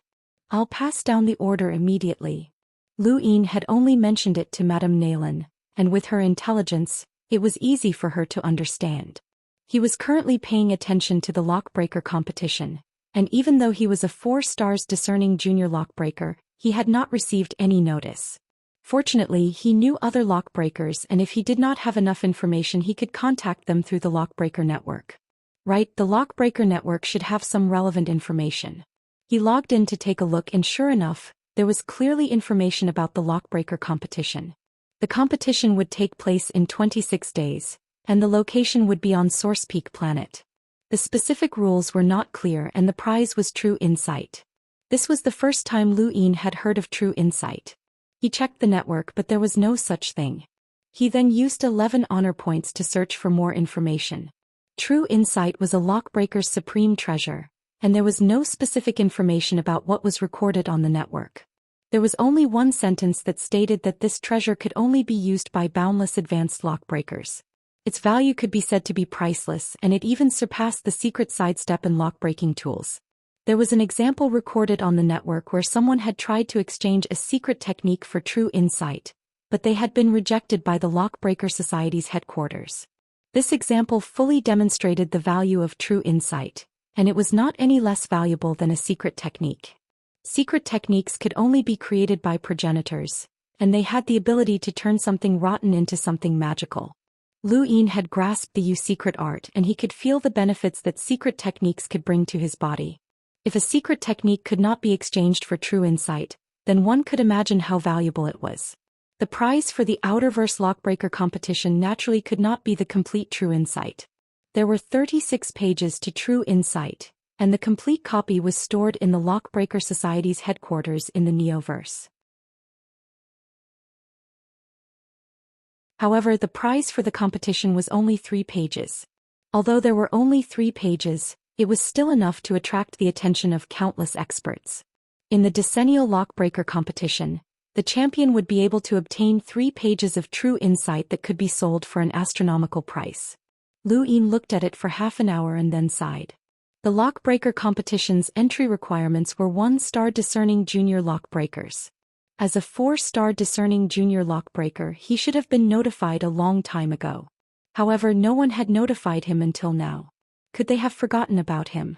I'll pass down the order immediately. Lu Yin had only mentioned it to Madame Naylan, and with her intelligence, it was easy for her to understand. He was currently paying attention to the lockbreaker competition, and even though he was a 4-stars discerning junior lockbreaker, he had not received any notice. Fortunately, he knew other lockbreakers, and if he did not have enough information, he could contact them through the lockbreaker network. Right, the lockbreaker network should have some relevant information. He logged in to take a look, and sure enough, there was clearly information about the lockbreaker competition. The competition would take place in 26 days, and the location would be on Source Peak Planet. The specific rules were not clear, and the prize was True Insight. This was the first time Lu Yin had heard of True Insight. He checked the network, but there was no such thing. He then used 11 honor points to search for more information. True Insight was a lockbreaker's supreme treasure, and there was no specific information about what was recorded on the network. There was only one sentence that stated that this treasure could only be used by boundless advanced lockbreakers. Its value could be said to be priceless, and it even surpassed the secret sidestep and lockbreaking tools. There was an example recorded on the network where someone had tried to exchange a secret technique for True Insight, but they had been rejected by the Lockbreaker Society's headquarters. This example fully demonstrated the value of True Insight, and it was not any less valuable than a secret technique. Secret techniques could only be created by progenitors, and they had the ability to turn something rotten into something magical. Lu Yin had grasped the Yu secret art, and he could feel the benefits that secret techniques could bring to his body. If a secret technique could not be exchanged for True Insight, then one could imagine how valuable it was. The prize for the Outerverse Lockbreaker competition naturally could not be the complete True Insight. There were 36 pages to True Insight, and the complete copy was stored in the Lockbreaker Society's headquarters in the Neoverse. However, the prize for the competition was only 3 pages. Although there were only 3 pages, it was still enough to attract the attention of countless experts. In the decennial lockbreaker competition, the champion would be able to obtain 3 pages of True Insight that could be sold for an astronomical price. Lu Yin looked at it for half an hour and then sighed. The lockbreaker competition's entry requirements were 1-star discerning junior lockbreakers. As a 4-star discerning junior lockbreaker, he should have been notified a long time ago. However, no one had notified him until now. Could they have forgotten about him?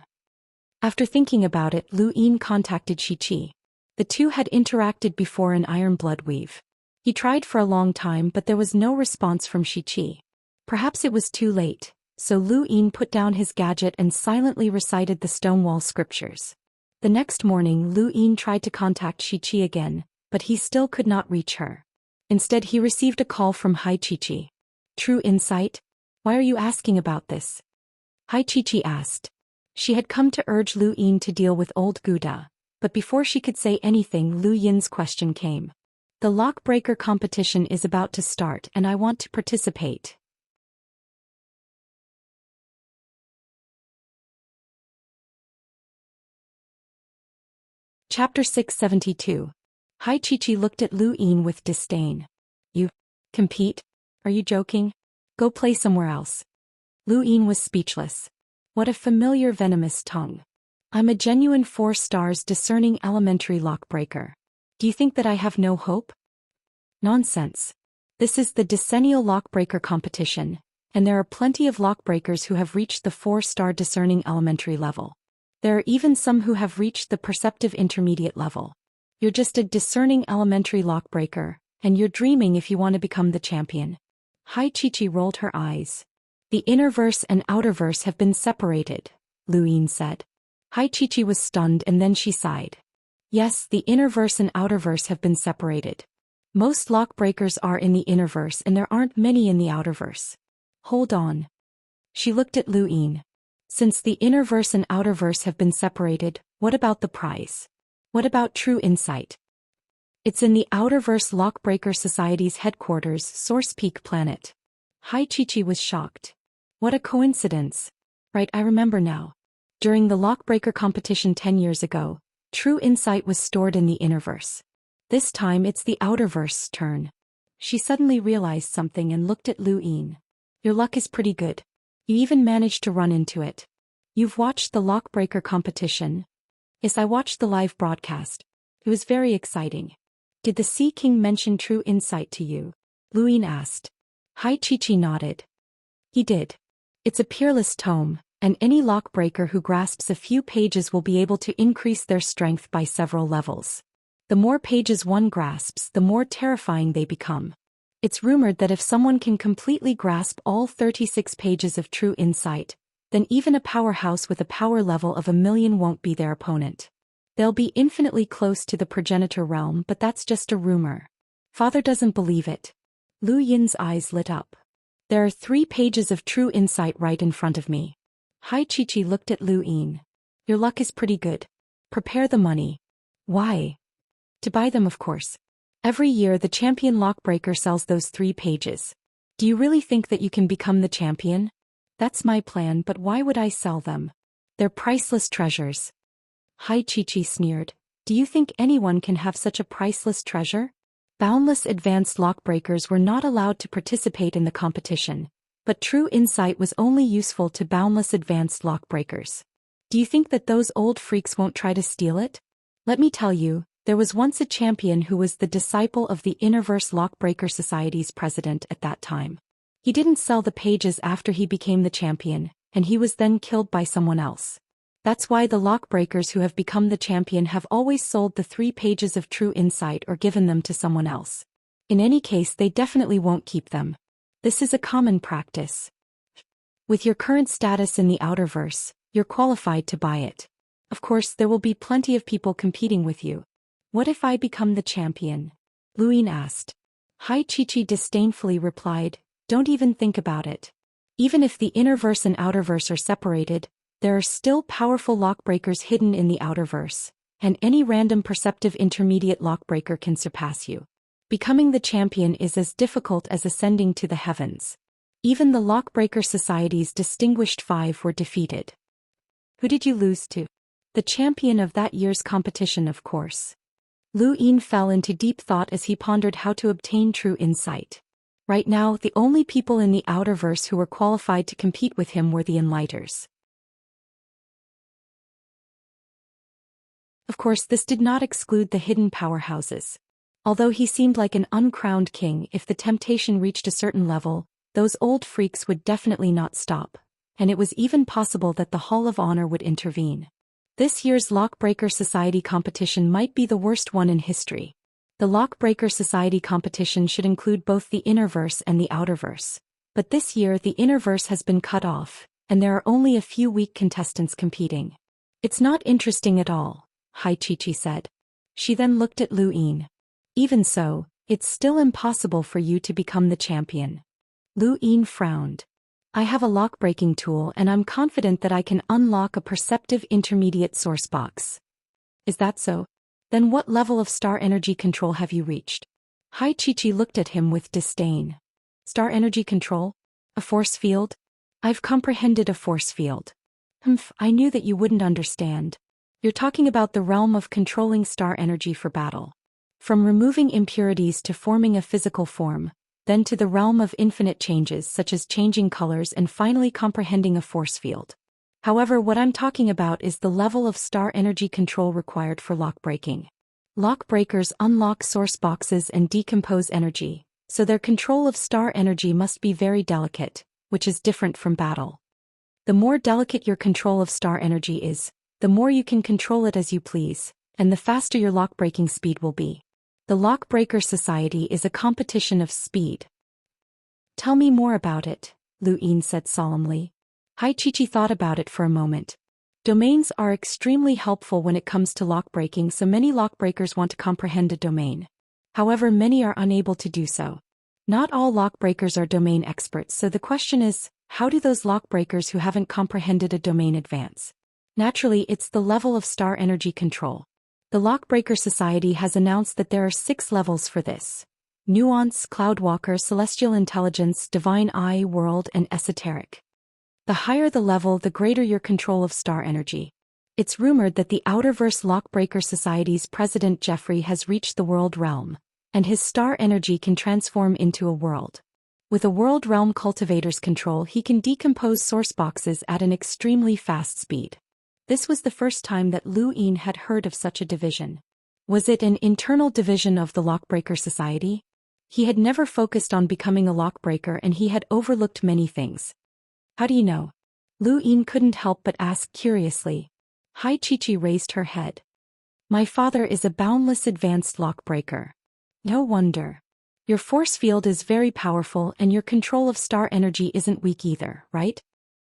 After thinking about it, Lu Yin contacted Xianxia. The two had interacted before in Iron Blood Weave. He tried for a long time, but there was no response from Xianxia. Perhaps it was too late, so Lu Yin put down his gadget and silently recited the Stonewall scriptures. The next morning, Lu Yin tried to contact Xianxia again, but he still could not reach her. Instead, he received a call from Xianxia. True Insight? Why are you asking about this? Xianxia asked. She had come to urge Lu Yin to deal with old Gouda, but before she could say anything, Lu Yin's question came. The lockbreaker competition is about to start and I want to participate. Chapter 672. Xianxia looked at Lu Yin with disdain. You compete? Are you joking? Go play somewhere else. Lu Yin was speechless. What a familiar venomous tongue. I'm a genuine 4 stars discerning elementary lockbreaker. Do you think that I have no hope? Nonsense. This is the decennial lockbreaker competition, and there are plenty of lockbreakers who have reached the 4-star discerning elementary level. There are even some who have reached the perceptive intermediate level. You're just a discerning elementary lockbreaker, and you're dreaming if you want to become the champion. Xianxia rolled her eyes. The inner verse and outer verse have been separated, Lu Yin said. Hai Chichi was stunned and then she sighed. Yes, the innerverse and outerverse have been separated. Most lock breakers are in the innerverse and there aren't many in the outerverse. Hold on. She looked at Lu Yin. Since the innerverse and outerverse have been separated, what about the prize? What about true insight? It's in the Outerverse Lockbreaker Society's headquarters, Source Peak Planet. Hai Chichi was shocked. What a coincidence. Right, I remember now. During the Lockbreaker competition 10 years ago, true insight was stored in the innerverse. This time it's the outerverse's turn. She suddenly realized something and looked at Lu Yin. Your luck is pretty good. You even managed to run into it. You've watched the Lockbreaker competition? Yes, I watched the live broadcast. It was very exciting. Did the Sea King mention true insight to you? Lu Yin asked. Hai Chichi nodded. He did. It's a peerless tome, and any lockbreaker who grasps a few pages will be able to increase their strength by several levels. The more pages one grasps, the more terrifying they become. It's rumored that if someone can completely grasp all 36 pages of true insight, then even a powerhouse with a power level of 1,000,000 won't be their opponent. They'll be infinitely close to the progenitor realm, but that's just a rumor. Father doesn't believe it. Lu Yin's eyes lit up. There are 3 pages of true insight right in front of me. Hai Chichi looked at Lu Yin. Your luck is pretty good. Prepare the money. Why? To buy them, of course. Every year the champion lockbreaker sells those 3 pages. Do you really think that you can become the champion? That's my plan, but why would I sell them? They're priceless treasures. Hai Chichi sneered. Do you think anyone can have such a priceless treasure? Boundless advanced lockbreakers were not allowed to participate in the competition, but true insight was only useful to boundless advanced lockbreakers. Do you think that those old freaks won't try to steal it? Let me tell you, there was once a champion who was the disciple of the Innerverse Lockbreaker Society's president at that time. He didn't sell the pages after he became the champion, and he was then killed by someone else. That's why the lockbreakers who have become the champion have always sold the 3 pages of true insight or given them to someone else. In any case, they definitely won't keep them. This is a common practice. With your current status in the outerverse, you're qualified to buy it. Of course, there will be plenty of people competing with you. What if I become the champion? Lu Yin asked. Hai Chichi disdainfully replied, don't even think about it. Even if the innerverse and outerverse are separated, there are still powerful lockbreakers hidden in the outerverse, and any random perceptive intermediate lockbreaker can surpass you. Becoming the champion is as difficult as ascending to the heavens. Even the Lockbreaker Society's distinguished 5 were defeated. Who did you lose to? The champion of that year's competition, of course. Lu Yin fell into deep thought as he pondered how to obtain true insight. Right now, the only people in the outerverse who were qualified to compete with him were the Enlighters. Of course, this did not exclude the hidden powerhouses. Although he seemed like an uncrowned king, if the temptation reached a certain level, those old freaks would definitely not stop, and it was even possible that the Hall of Honor would intervene. This year's Lockbreaker Society competition might be the worst one in history. The Lockbreaker Society competition should include both the innerverse and the outerverse. But this year the innerverse has been cut off, and there are only a few weak contestants competing. It's not interesting at all, Hai Chichi said. She then looked at Lu Yin. Even so, it's still impossible for you to become the champion. Lu Yin frowned. I have a lock-breaking tool and I'm confident that I can unlock a perceptive intermediate source box. Is that so? Then what level of star energy control have you reached? Hai Chichi looked at him with disdain. Star energy control? A force field? I've comprehended a force field. I knew that you wouldn't understand. You're talking about the realm of controlling star energy for battle. From removing impurities to forming a physical form, then to the realm of infinite changes such as changing colors and finally comprehending a force field. However, what I'm talking about is the level of star energy control required for lock breaking. Lock breakers unlock source boxes and decompose energy, so their control of star energy must be very delicate, which is different from battle. The more delicate your control of star energy is, the more you can control it as you please, and the faster your lock breaking speed will be. The Lockbreaker Society is a competition of speed. Tell me more about it, Lu Yin said solemnly. Hai Chichi thought about it for a moment. Domains are extremely helpful when it comes to lockbreaking, so many lockbreakers want to comprehend a domain. However, many are unable to do so. Not all lockbreakers are domain experts, so the question is, how do those lockbreakers who haven't comprehended a domain advance? Naturally, it's the level of star energy control. The Lockbreaker Society has announced that there are 6 levels for this: Nuance, Cloudwalker, Celestial Intelligence, Divine Eye, World, and Esoteric. The higher the level, the greater your control of star energy. It's rumored that the Outerverse Lockbreaker Society's president Jeffrey has reached the world realm, and his star energy can transform into a world. With a world realm cultivator's control, he can decompose source boxes at an extremely fast speed. This was the first time that Lu Yin had heard of such a division. Was it an internal division of the Lockbreaker Society? He had never focused on becoming a lockbreaker and he had overlooked many things. How do you know? Lu Yin couldn't help but ask curiously. Hai Chi raised her head. My father is a boundless advanced lockbreaker. No wonder. Your force field is very powerful and your control of star energy isn't weak either, right?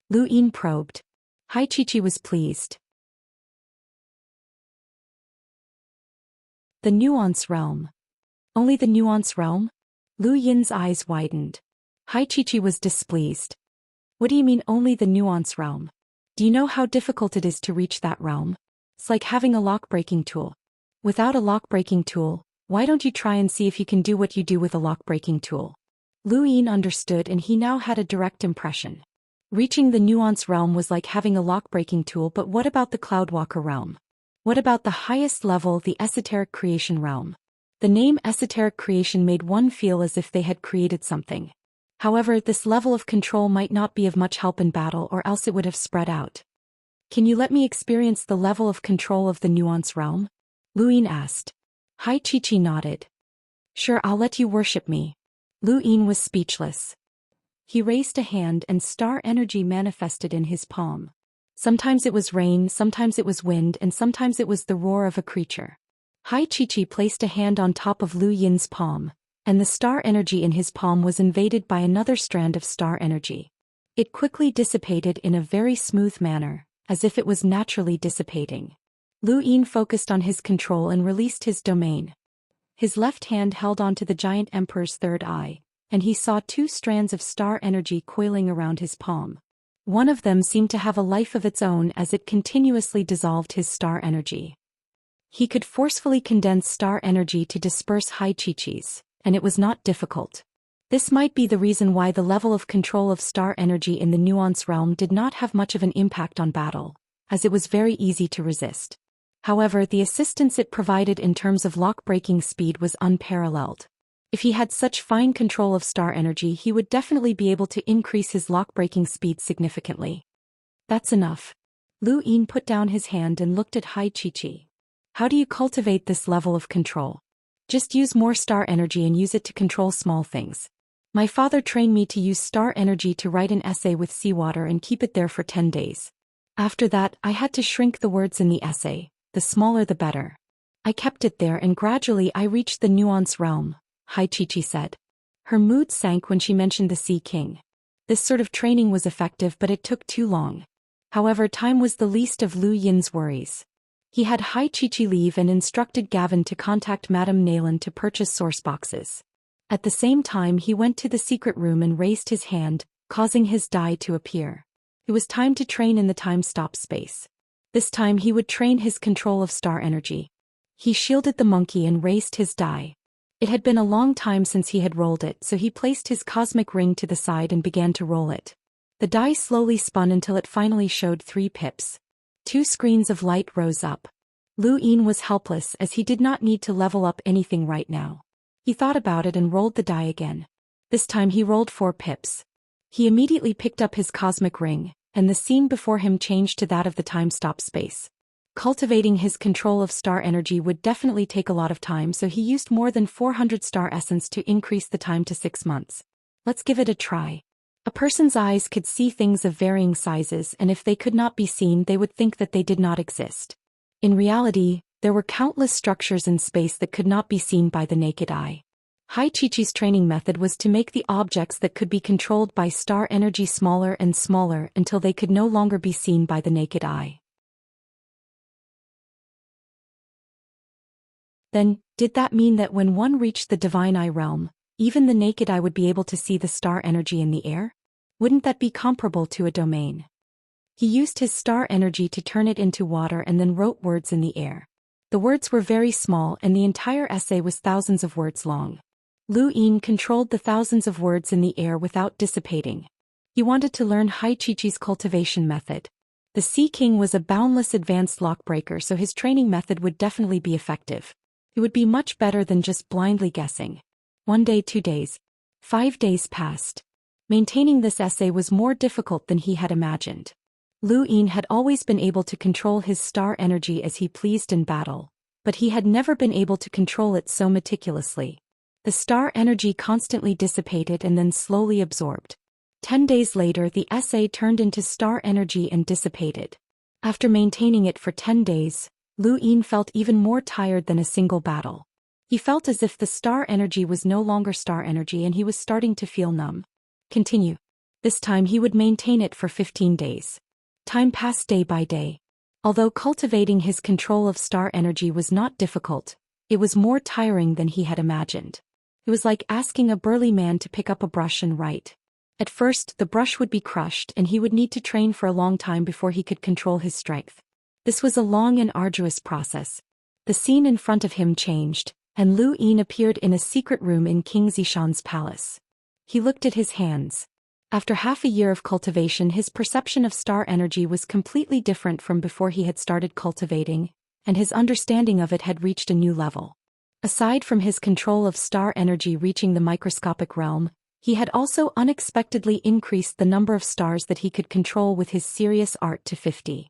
Lu Yin probed. Hai Chi was pleased. The Nuance Realm. Only the Nuance Realm? Lu Yin's eyes widened. Hai Chi was displeased. What do you mean only the Nuance Realm? Do you know how difficult it is to reach that realm? It's like having a lock-breaking tool. Without a lock-breaking tool, why don't you try and see if you can do what you do with a lock-breaking tool? Lu Yin understood and he now had a direct impression. Reaching the Nuance Realm was like having a lock-breaking tool, but what about the Cloudwalker Realm? What about the highest level, the Esoteric Creation Realm? The name Esoteric Creation made one feel as if they had created something. However, this level of control might not be of much help in battle, or else it would have spread out. Can you let me experience the level of control of the Nuance Realm? Lu Yin asked. Hai Chi nodded. Sure, I'll let you worship me. Lu Yin was speechless. He raised a hand and star energy manifested in his palm. Sometimes it was rain, sometimes it was wind, and sometimes it was the roar of a creature. Hai Chi placed a hand on top of Lu Yin's palm, and the star energy in his palm was invaded by another strand of star energy. It quickly dissipated in a very smooth manner, as if it was naturally dissipating. Lu Yin focused on his control and released his domain. His left hand held onto the giant emperor's third eye, and he saw 2 strands of star energy coiling around his palm. One of them seemed to have a life of its own as it continuously dissolved his star energy. He could forcefully condense star energy to disperse Hai Chi's, and it was not difficult. This might be the reason why the level of control of star energy in the Nuance Realm did not have much of an impact on battle, as it was very easy to resist. However, the assistance it provided in terms of lock-breaking speed was unparalleled. If he had such fine control of star energy, he would definitely be able to increase his lock-breaking speed significantly. That's enough. Lu Yin put down his hand and looked at Hai Chi. How do you cultivate this level of control? Just use more star energy and use it to control small things. My father trained me to use star energy to write an essay with seawater and keep it there for 10 days. After that, I had to shrink the words in the essay, the smaller the better. I kept it there and gradually I reached the Nuance Realm, Hai Chi said. Her mood sank when she mentioned the Sea King. This sort of training was effective, but it took too long. However, time was the least of Lu Yin's worries. He had Hai Chi leave and instructed Gavin to contact Madame Nayland to purchase source boxes. At the same time, he went to the secret room and raised his hand, causing his die to appear. It was time to train in the time-stop space. This time he would train his control of star energy. He shielded the monkey and raised his die. It had been a long time since he had rolled it, so he placed his cosmic ring to the side and began to roll it. The die slowly spun until it finally showed 3 pips. 2 screens of light rose up. Lu Yin was helpless as he did not need to level up anything right now. He thought about it and rolled the die again. This time he rolled 4 pips. He immediately picked up his cosmic ring, and the scene before him changed to that of the time-stop space. Cultivating his control of star energy would definitely take a lot of time, so he used more than 400 star essence to increase the time to 6 months. Let's give it a try. A person's eyes could see things of varying sizes, and if they could not be seen, they would think that they did not exist. In reality, there were countless structures in space that could not be seen by the naked eye. Hai Chi's training method was to make the objects that could be controlled by star energy smaller and smaller until they could no longer be seen by the naked eye. Then, did that mean that when one reached the divine eye realm, even the naked eye would be able to see the star energy in the air? Wouldn't that be comparable to a domain? He used his star energy to turn it into water and then wrote words in the air. The words were very small and the entire essay was thousands of words long. Lu Yin controlled the thousands of words in the air without dissipating. He wanted to learn Hai Chi-Chi's cultivation method. The Sea King was a boundless advanced lockbreaker, so his training method would definitely be effective. It would be much better than just blindly guessing. 1 day, 2 days. 5 days passed. Maintaining this essay was more difficult than he had imagined. Lu Yin had always been able to control his star energy as he pleased in battle, but he had never been able to control it so meticulously. The star energy constantly dissipated and then slowly absorbed. 10 days later, the essay turned into star energy and dissipated. After maintaining it for 10 days, Lu Yin felt even more tired than a single battle. He felt as if the star energy was no longer star energy and he was starting to feel numb. Continue. This time he would maintain it for 15 days. Time passed day by day. Although cultivating his control of star energy was not difficult, it was more tiring than he had imagined. It was like asking a burly man to pick up a brush and write. At first, the brush would be crushed and he would need to train for a long time before he could control his strength. This was a long and arduous process. The scene in front of him changed, and Lu Yin appeared in a secret room in King Zishan's palace. He looked at his hands. After half a year of cultivation, his perception of star energy was completely different from before he had started cultivating, and his understanding of it had reached a new level. Aside from his control of star energy reaching the microscopic realm, he had also unexpectedly increased the number of stars that he could control with his serious art to 50.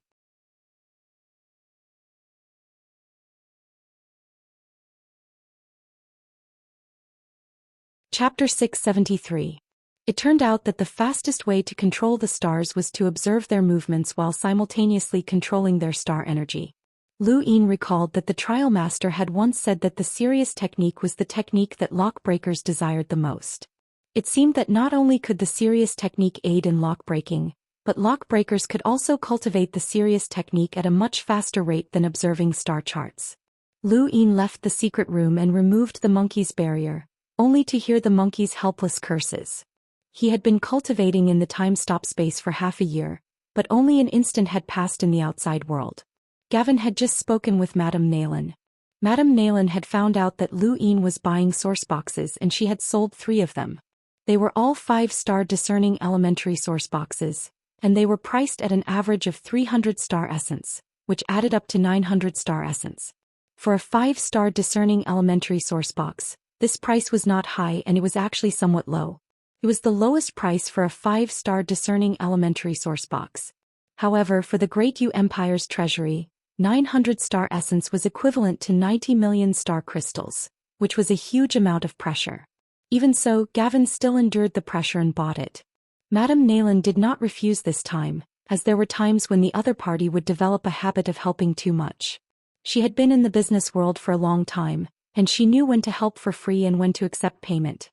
Chapter 673. It turned out that the fastest way to control the stars was to observe their movements while simultaneously controlling their star energy. Lu Yin recalled that the trial master had once said that the serious technique was the technique that lock breakers desired the most. It seemed that not only could the serious technique aid in lock breaking, but lock breakers could also cultivate the serious technique at a much faster rate than observing star charts. Lu Yin left the secret room and removed the monkey's barrier, only to hear the monkey's helpless curses. He had been cultivating in the time-stop space for half a year, but only an instant had passed in the outside world. Gavin had just spoken with Madame Naylan. Madame Naylan had found out that Lu Yin was buying source boxes and she had sold 3 of them. They were all 5-star discerning elementary source boxes, and they were priced at an average of 300 star essence, which added up to 900 star essence. For a 5-star discerning elementary source box, this price was not high and it was actually somewhat low. It was the lowest price for a 5-star discerning elementary source box. However, for the Great Yu Empire's treasury, 900 star essence was equivalent to 90 million star crystals, which was a huge amount of pressure. Even so, Gavin still endured the pressure and bought it. Madame Naylan did not refuse this time, as there were times when the other party would develop a habit of helping too much. She had been in the business world for a long time, and she knew when to help for free and when to accept payment.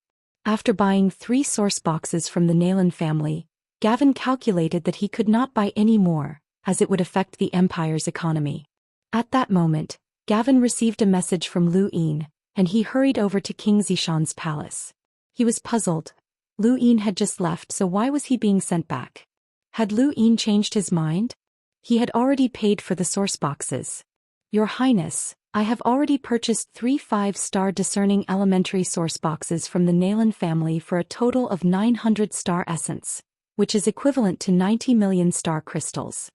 After buying 3 source boxes from the Naylan family, Gavin calculated that he could not buy any more, as it would affect the Empire's economy. At that moment, Gavin received a message from Lu Yin, and he hurried over to King Zishan's palace. He was puzzled. Lu Yin had just left, so why was he being sent back? Had Lu Yin changed his mind? He had already paid for the source boxes. Your Highness, I have already purchased 3 5-star discerning elementary source boxes from the Naylan family for a total of 900 star essence, which is equivalent to 90 million star crystals.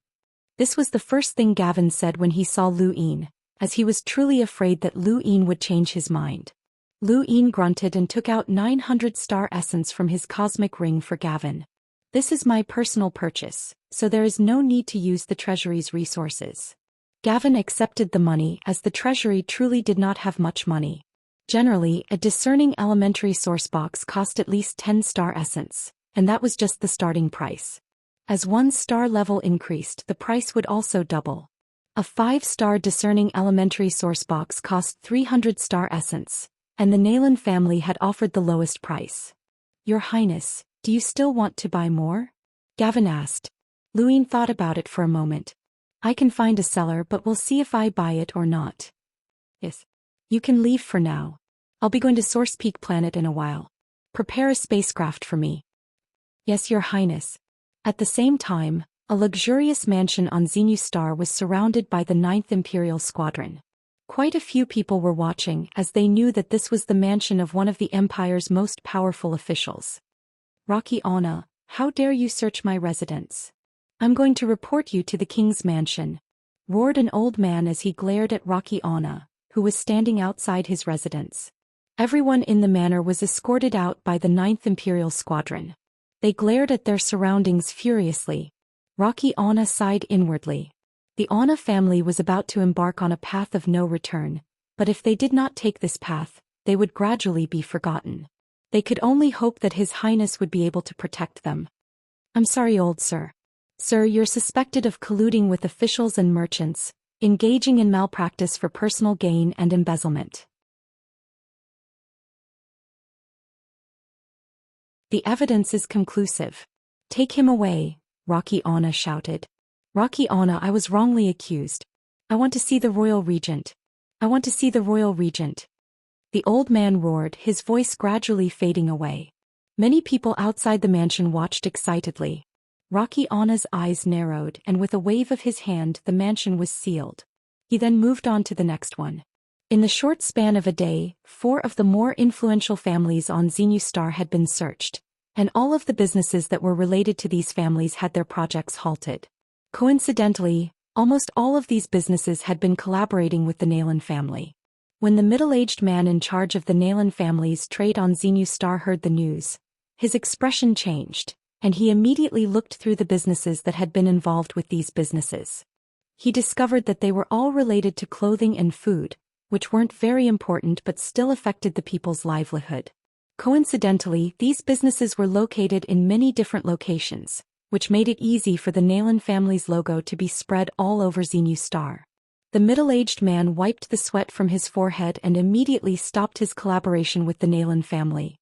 This was the first thing Gavin said when he saw Lu Yin, as he was truly afraid that Lu Yin would change his mind. Lu Yin grunted and took out 900 star essence from his cosmic ring for Gavin. This is my personal purchase, so there is no need to use the treasury's resources. Gavin accepted the money as the treasury truly did not have much money. Generally, a discerning elementary source box cost at least 10 star essence, and that was just the starting price. As 1 star level increased, the price would also double. A 5-star discerning elementary source box cost 300 star essence, and the Naylan family had offered the lowest price. Your Highness, do you still want to buy more? Gavin asked. Lu Yin thought about it for a moment. I can find a seller, but we'll see if I buy it or not. Yes. You can leave for now. I'll be going to Source Peak Planet in a while. Prepare a spacecraft for me. Yes, Your Highness. At the same time, a luxurious mansion on Xenu Star was surrounded by the 9th Imperial Squadron. Quite a few people were watching as they knew that this was the mansion of one of the Empire's most powerful officials. Rocky Anna, how dare you search my residence? I'm going to report you to the King's mansion, roared an old man as he glared at Rocky Anna, who was standing outside his residence. Everyone in the manor was escorted out by the 9th Imperial Squadron. They glared at their surroundings furiously. Rocky Anna sighed inwardly. The Anna family was about to embark on a path of no return, but if they did not take this path, they would gradually be forgotten. They could only hope that His Highness would be able to protect them. I'm sorry, old sir. Sir, you're suspected of colluding with officials and merchants, engaging in malpractice for personal gain and embezzlement. The evidence is conclusive. Take him away, Rocky Anna shouted. Rocky Anna, I was wrongly accused. I want to see the Royal Regent. I want to see the Royal Regent. The old man roared, his voice gradually fading away. Many people outside the mansion watched excitedly. Rocky Anna's eyes narrowed, and with a wave of his hand the mansion was sealed. He then moved on to the next one. In the short span of a day, 4 of the more influential families on Xenu Star had been searched, and all of the businesses that were related to these families had their projects halted. Coincidentally, almost all of these businesses had been collaborating with the Nalan family. When the middle-aged man in charge of the Nalan family's trade on Xenu Star heard the news, his expression changed, and he immediately looked through the businesses that had been involved with these businesses. He discovered that they were all related to clothing and food, which weren't very important but still affected the people's livelihood. Coincidentally, these businesses were located in many different locations, which made it easy for the Nalan family's logo to be spread all over Xenu Star. The middle-aged man wiped the sweat from his forehead and immediately stopped his collaboration with the Nalan family.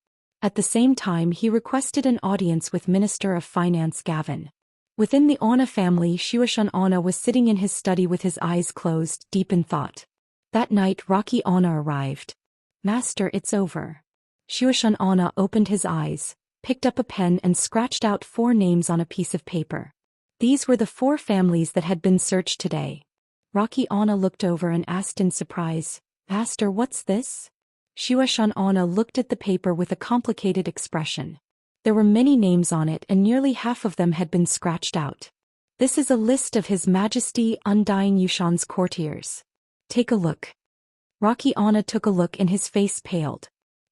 At the same time, he requested an audience with Minister of Finance Gavin. Within the Anna family, Zhou Xian Anna was sitting in his study with his eyes closed, deep in thought. That night, Rocky Anna arrived. Master, it's over. Zhou Xian Anna opened his eyes, picked up a pen and scratched out 4 names on a piece of paper. These were the 4 families that had been searched today. Rocky Anna looked over and asked in surprise, Master, what's this? Zhou Xian Anna looked at the paper with a complicated expression. There were many names on it and nearly half of them had been scratched out. This is a list of His Majesty Undying Yushan's courtiers. Take a look. Rocky Anna took a look and his face paled.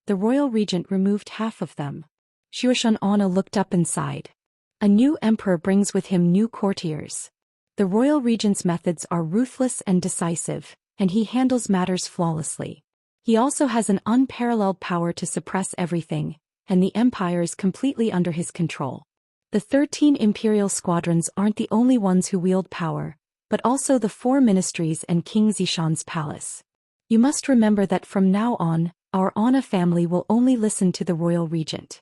The royal regent removed half of them. Zhou Xian Anna looked up and sighed. A new emperor brings with him new courtiers. The royal regent's methods are ruthless and decisive, and he handles matters flawlessly. He also has an unparalleled power to suppress everything, and the empire is completely under his control. The 13 imperial squadrons aren't the only ones who wield power, but also the 4 ministries and King Zishan's palace. You must remember that from now on, our Anna family will only listen to the royal regent.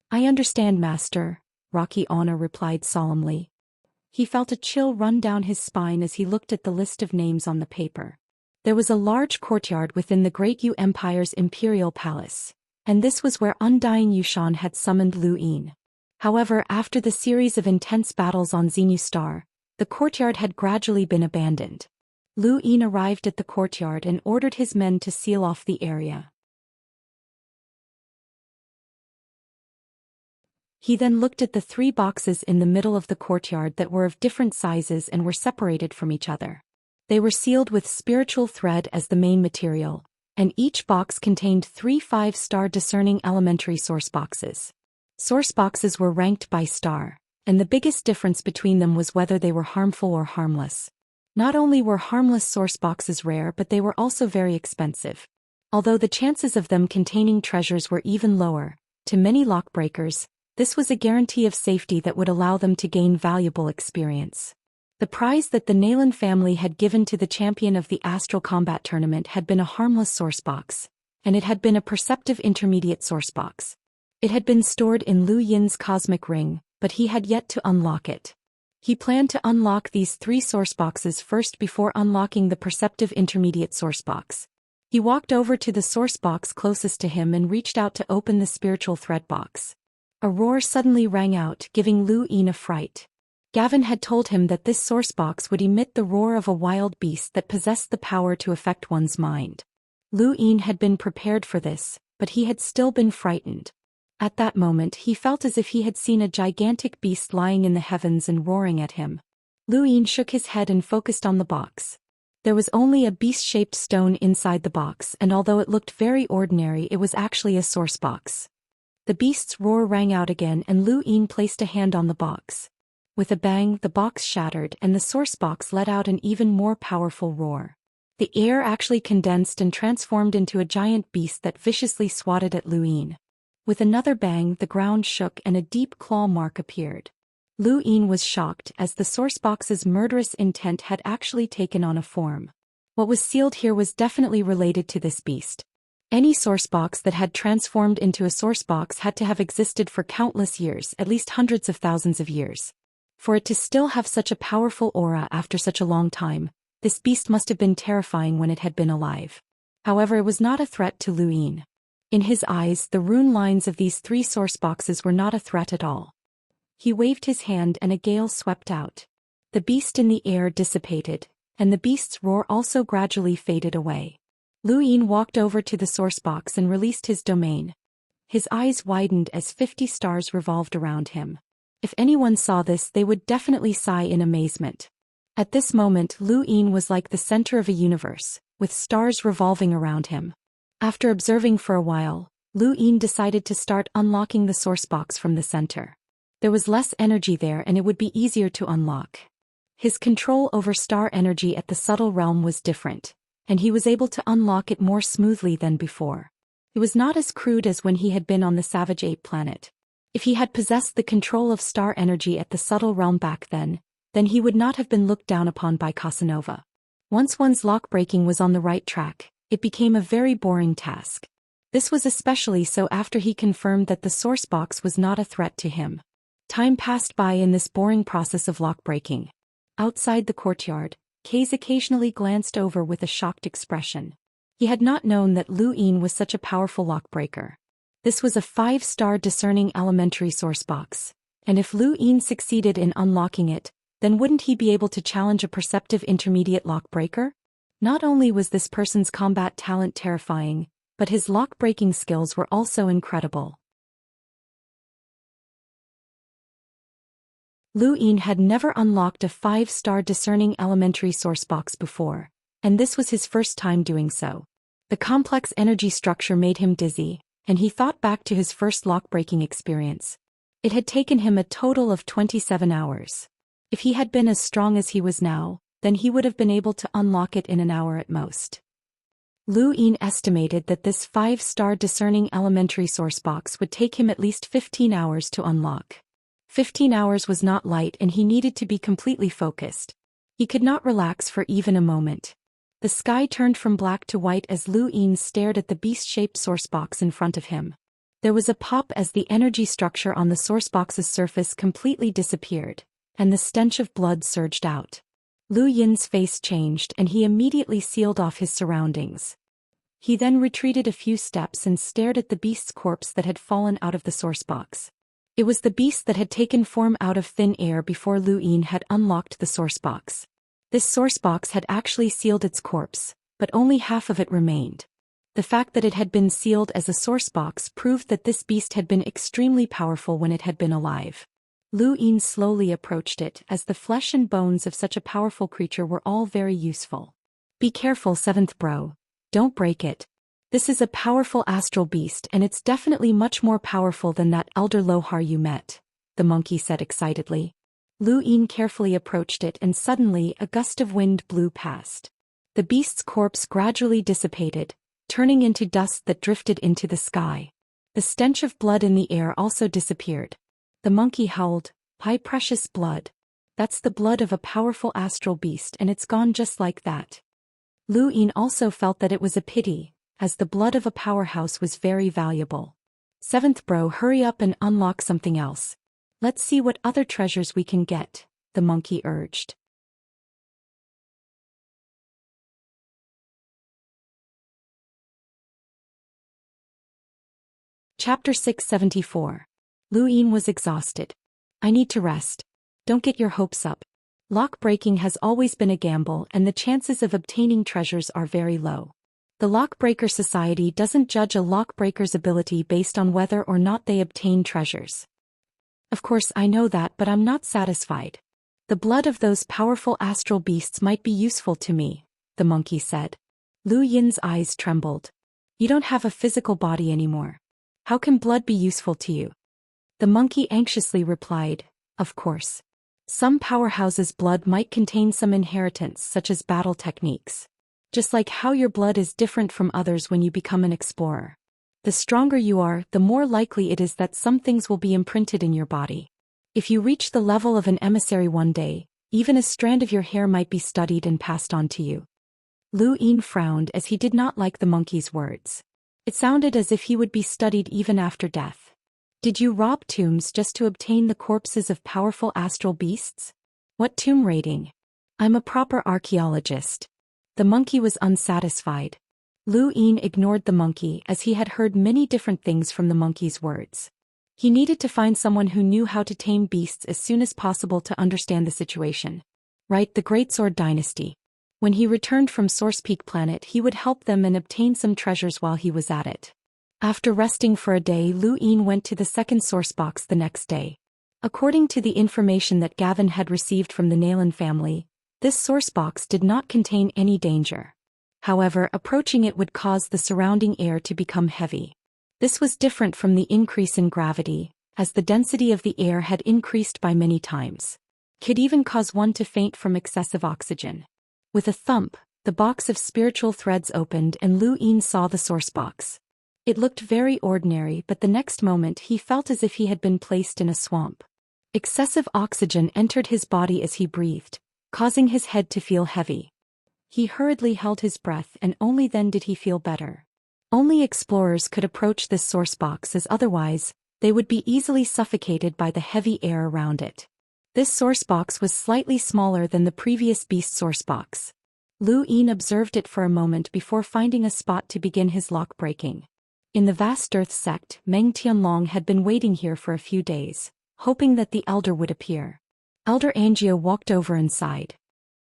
I understand, Master, Rocky Anna replied solemnly. He felt a chill run down his spine as he looked at the list of names on the paper. There was a large courtyard within the Great Yu Empire's imperial palace, and this was where Undying Yushan had summoned Lu Yin. However, after the series of intense battles on Xenu Star, the courtyard had gradually been abandoned. Lu Yin arrived at the courtyard and ordered his men to seal off the area. He then looked at the 3 boxes in the middle of the courtyard that were of different sizes and were separated from each other. They were sealed with spiritual thread as the main material, and each box contained 3 5-star discerning elementary source boxes. Source boxes were ranked by star, and the biggest difference between them was whether they were harmful or harmless. Not only were harmless source boxes rare, but they were also very expensive. Although the chances of them containing treasures were even lower, to many lockbreakers, this was a guarantee of safety that would allow them to gain valuable experience. The prize that the Nalan family had given to the champion of the Astral Combat Tournament had been a harmless source box, and it had been a perceptive intermediate source box. It had been stored in Lu Yin's cosmic ring, but he had yet to unlock it. He planned to unlock these 3 source boxes first before unlocking the perceptive intermediate source box. He walked over to the source box closest to him and reached out to open the spiritual thread box. A roar suddenly rang out, giving Lu Yin a fright. Gavin had told him that this source box would emit the roar of a wild beast that possessed the power to affect one's mind. Lu Yin had been prepared for this, but he had still been frightened. At that moment he felt as if he had seen a gigantic beast lying in the heavens and roaring at him. Lu Yin shook his head and focused on the box. There was only a beast-shaped stone inside the box, and although it looked very ordinary, it was actually a source box. The beast's roar rang out again and Lu Yin placed a hand on the box. With a bang, the box shattered and the source box let out an even more powerful roar. The air actually condensed and transformed into a giant beast that viciously swatted at Lu Yin. With another bang, the ground shook and a deep claw mark appeared. Lu Yin was shocked as the source box's murderous intent had actually taken on a form. What was sealed here was definitely related to this beast. Any source box that had transformed into a source box had to have existed for countless years, at least hundreds of thousands of years. For it to still have such a powerful aura after such a long time, this beast must have been terrifying when it had been alive. However, it was not a threat to Lu Yin. In his eyes, the rune lines of these 3 source boxes were not a threat at all. He waved his hand and a gale swept out. The beast in the air dissipated, and the beast's roar also gradually faded away. Lu Yin walked over to the source box and released his domain. His eyes widened as 50 stars revolved around him. If anyone saw this, they would definitely sigh in amazement. At this moment, Lu Yin was like the center of a universe, with stars revolving around him. After observing for a while, Lu Yin decided to start unlocking the source box from the center. There was less energy there and it would be easier to unlock. His control over star energy at the subtle realm was different, and he was able to unlock it more smoothly than before. It was not as crude as when he had been on the Savage Ape planet. If he had possessed the control of star energy at the subtle realm back then he would not have been looked down upon by Casanova. Once one's lock-breaking was on the right track, it became a very boring task. This was especially so after he confirmed that the source box was not a threat to him. Time passed by in this boring process of lock-breaking. Outside the courtyard, Kaze occasionally glanced over with a shocked expression. He had not known that Lu Yin was such a powerful lock-breaker. This was a 5-star discerning elementary source box, and if Lu Yin succeeded in unlocking it, then wouldn't he be able to challenge a perceptive intermediate lock-breaker? Not only was this person's combat talent terrifying, but his lock-breaking skills were also incredible. Lu Yin had never unlocked a 5-star discerning elementary source box before, and this was his first time doing so. The complex energy structure made him dizzy, and he thought back to his first lock-breaking experience. It had taken him a total of 27 hours. If he had been as strong as he was now, then he would have been able to unlock it in an hour at most. Lu Yin estimated that this 5-star discerning elementary source box would take him at least 15 hours to unlock. 15 hours was not light and he needed to be completely focused. He could not relax for even a moment. The sky turned from black to white as Lu Yin stared at the beast-shaped source box in front of him. There was a pop as the energy structure on the source box's surface completely disappeared, and the stench of blood surged out. Lu Yin's face changed and he immediately sealed off his surroundings. He then retreated a few steps and stared at the beast's corpse that had fallen out of the source box. It was the beast that had taken form out of thin air before Lu Yin had unlocked the source box. This source box had actually sealed its corpse, but only half of it remained. The fact that it had been sealed as a source box proved that this beast had been extremely powerful when it had been alive. Lu Yin slowly approached it as the flesh and bones of such a powerful creature were all very useful. Be careful, 7th bro. Don't break it. This is a powerful astral beast and it's definitely much more powerful than that elder Lohar you met, the monkey said excitedly. Lu Yin carefully approached it and suddenly a gust of wind blew past. The beast's corpse gradually dissipated, turning into dust that drifted into the sky. The stench of blood in the air also disappeared. The monkey howled, "High precious blood. That's the blood of a powerful astral beast and it's gone just like that." Lu Yin also felt that it was a pity, as the blood of a powerhouse was very valuable. 7th bro, hurry up and unlock something else. Let's see what other treasures we can get, the monkey urged. Chapter 674. Lu Yin was exhausted. I need to rest. Don't get your hopes up. Lock breaking has always been a gamble and the chances of obtaining treasures are very low. The Lockbreaker Society doesn't judge a lockbreaker's ability based on whether or not they obtain treasures. Of course I know that, but I'm not satisfied. The blood of those powerful astral beasts might be useful to me, the monkey said. Lu Yin's eyes trembled. You don't have a physical body anymore. How can blood be useful to you? The monkey anxiously replied, of course. Some powerhouses' blood might contain some inheritance such as battle techniques. Just like how your blood is different from others when you become an explorer. The stronger you are, the more likely it is that some things will be imprinted in your body. If you reach the level of an emissary one day, even a strand of your hair might be studied and passed on to you. Lu Yin frowned as he did not like the monkey's words. It sounded as if he would be studied even after death. Did you rob tombs just to obtain the corpses of powerful astral beasts? What tomb raiding? I'm a proper archaeologist. The monkey was unsatisfied. Lu Yin ignored the monkey as he had heard many different things from the monkey's words. He needed to find someone who knew how to tame beasts as soon as possible to understand the situation. Right, the Great Sword Dynasty. When he returned from Source Peak Planet, he would help them and obtain some treasures while he was at it. After resting for a day, Lu Yin went to the second source box the next day. According to the information that Gavin had received from the Nayland family, this source box did not contain any danger. However, approaching it would cause the surrounding air to become heavy. This was different from the increase in gravity, as the density of the air had increased by many times. Could even cause one to faint from excessive oxygen. With a thump, the box of spiritual threads opened and Lu Yin saw the source box. It looked very ordinary, but the next moment he felt as if he had been placed in a swamp. Excessive oxygen entered his body as he breathed, causing his head to feel heavy. He hurriedly held his breath and only then did he feel better. Only explorers could approach this source box, as otherwise, they would be easily suffocated by the heavy air around it. This source box was slightly smaller than the previous beast source box. Lu Yin observed it for a moment before finding a spot to begin his lock breaking. In the vast earth sect, Meng Tianlong had been waiting here for a few days, hoping that the elder would appear. Elder Angio walked over and sighed.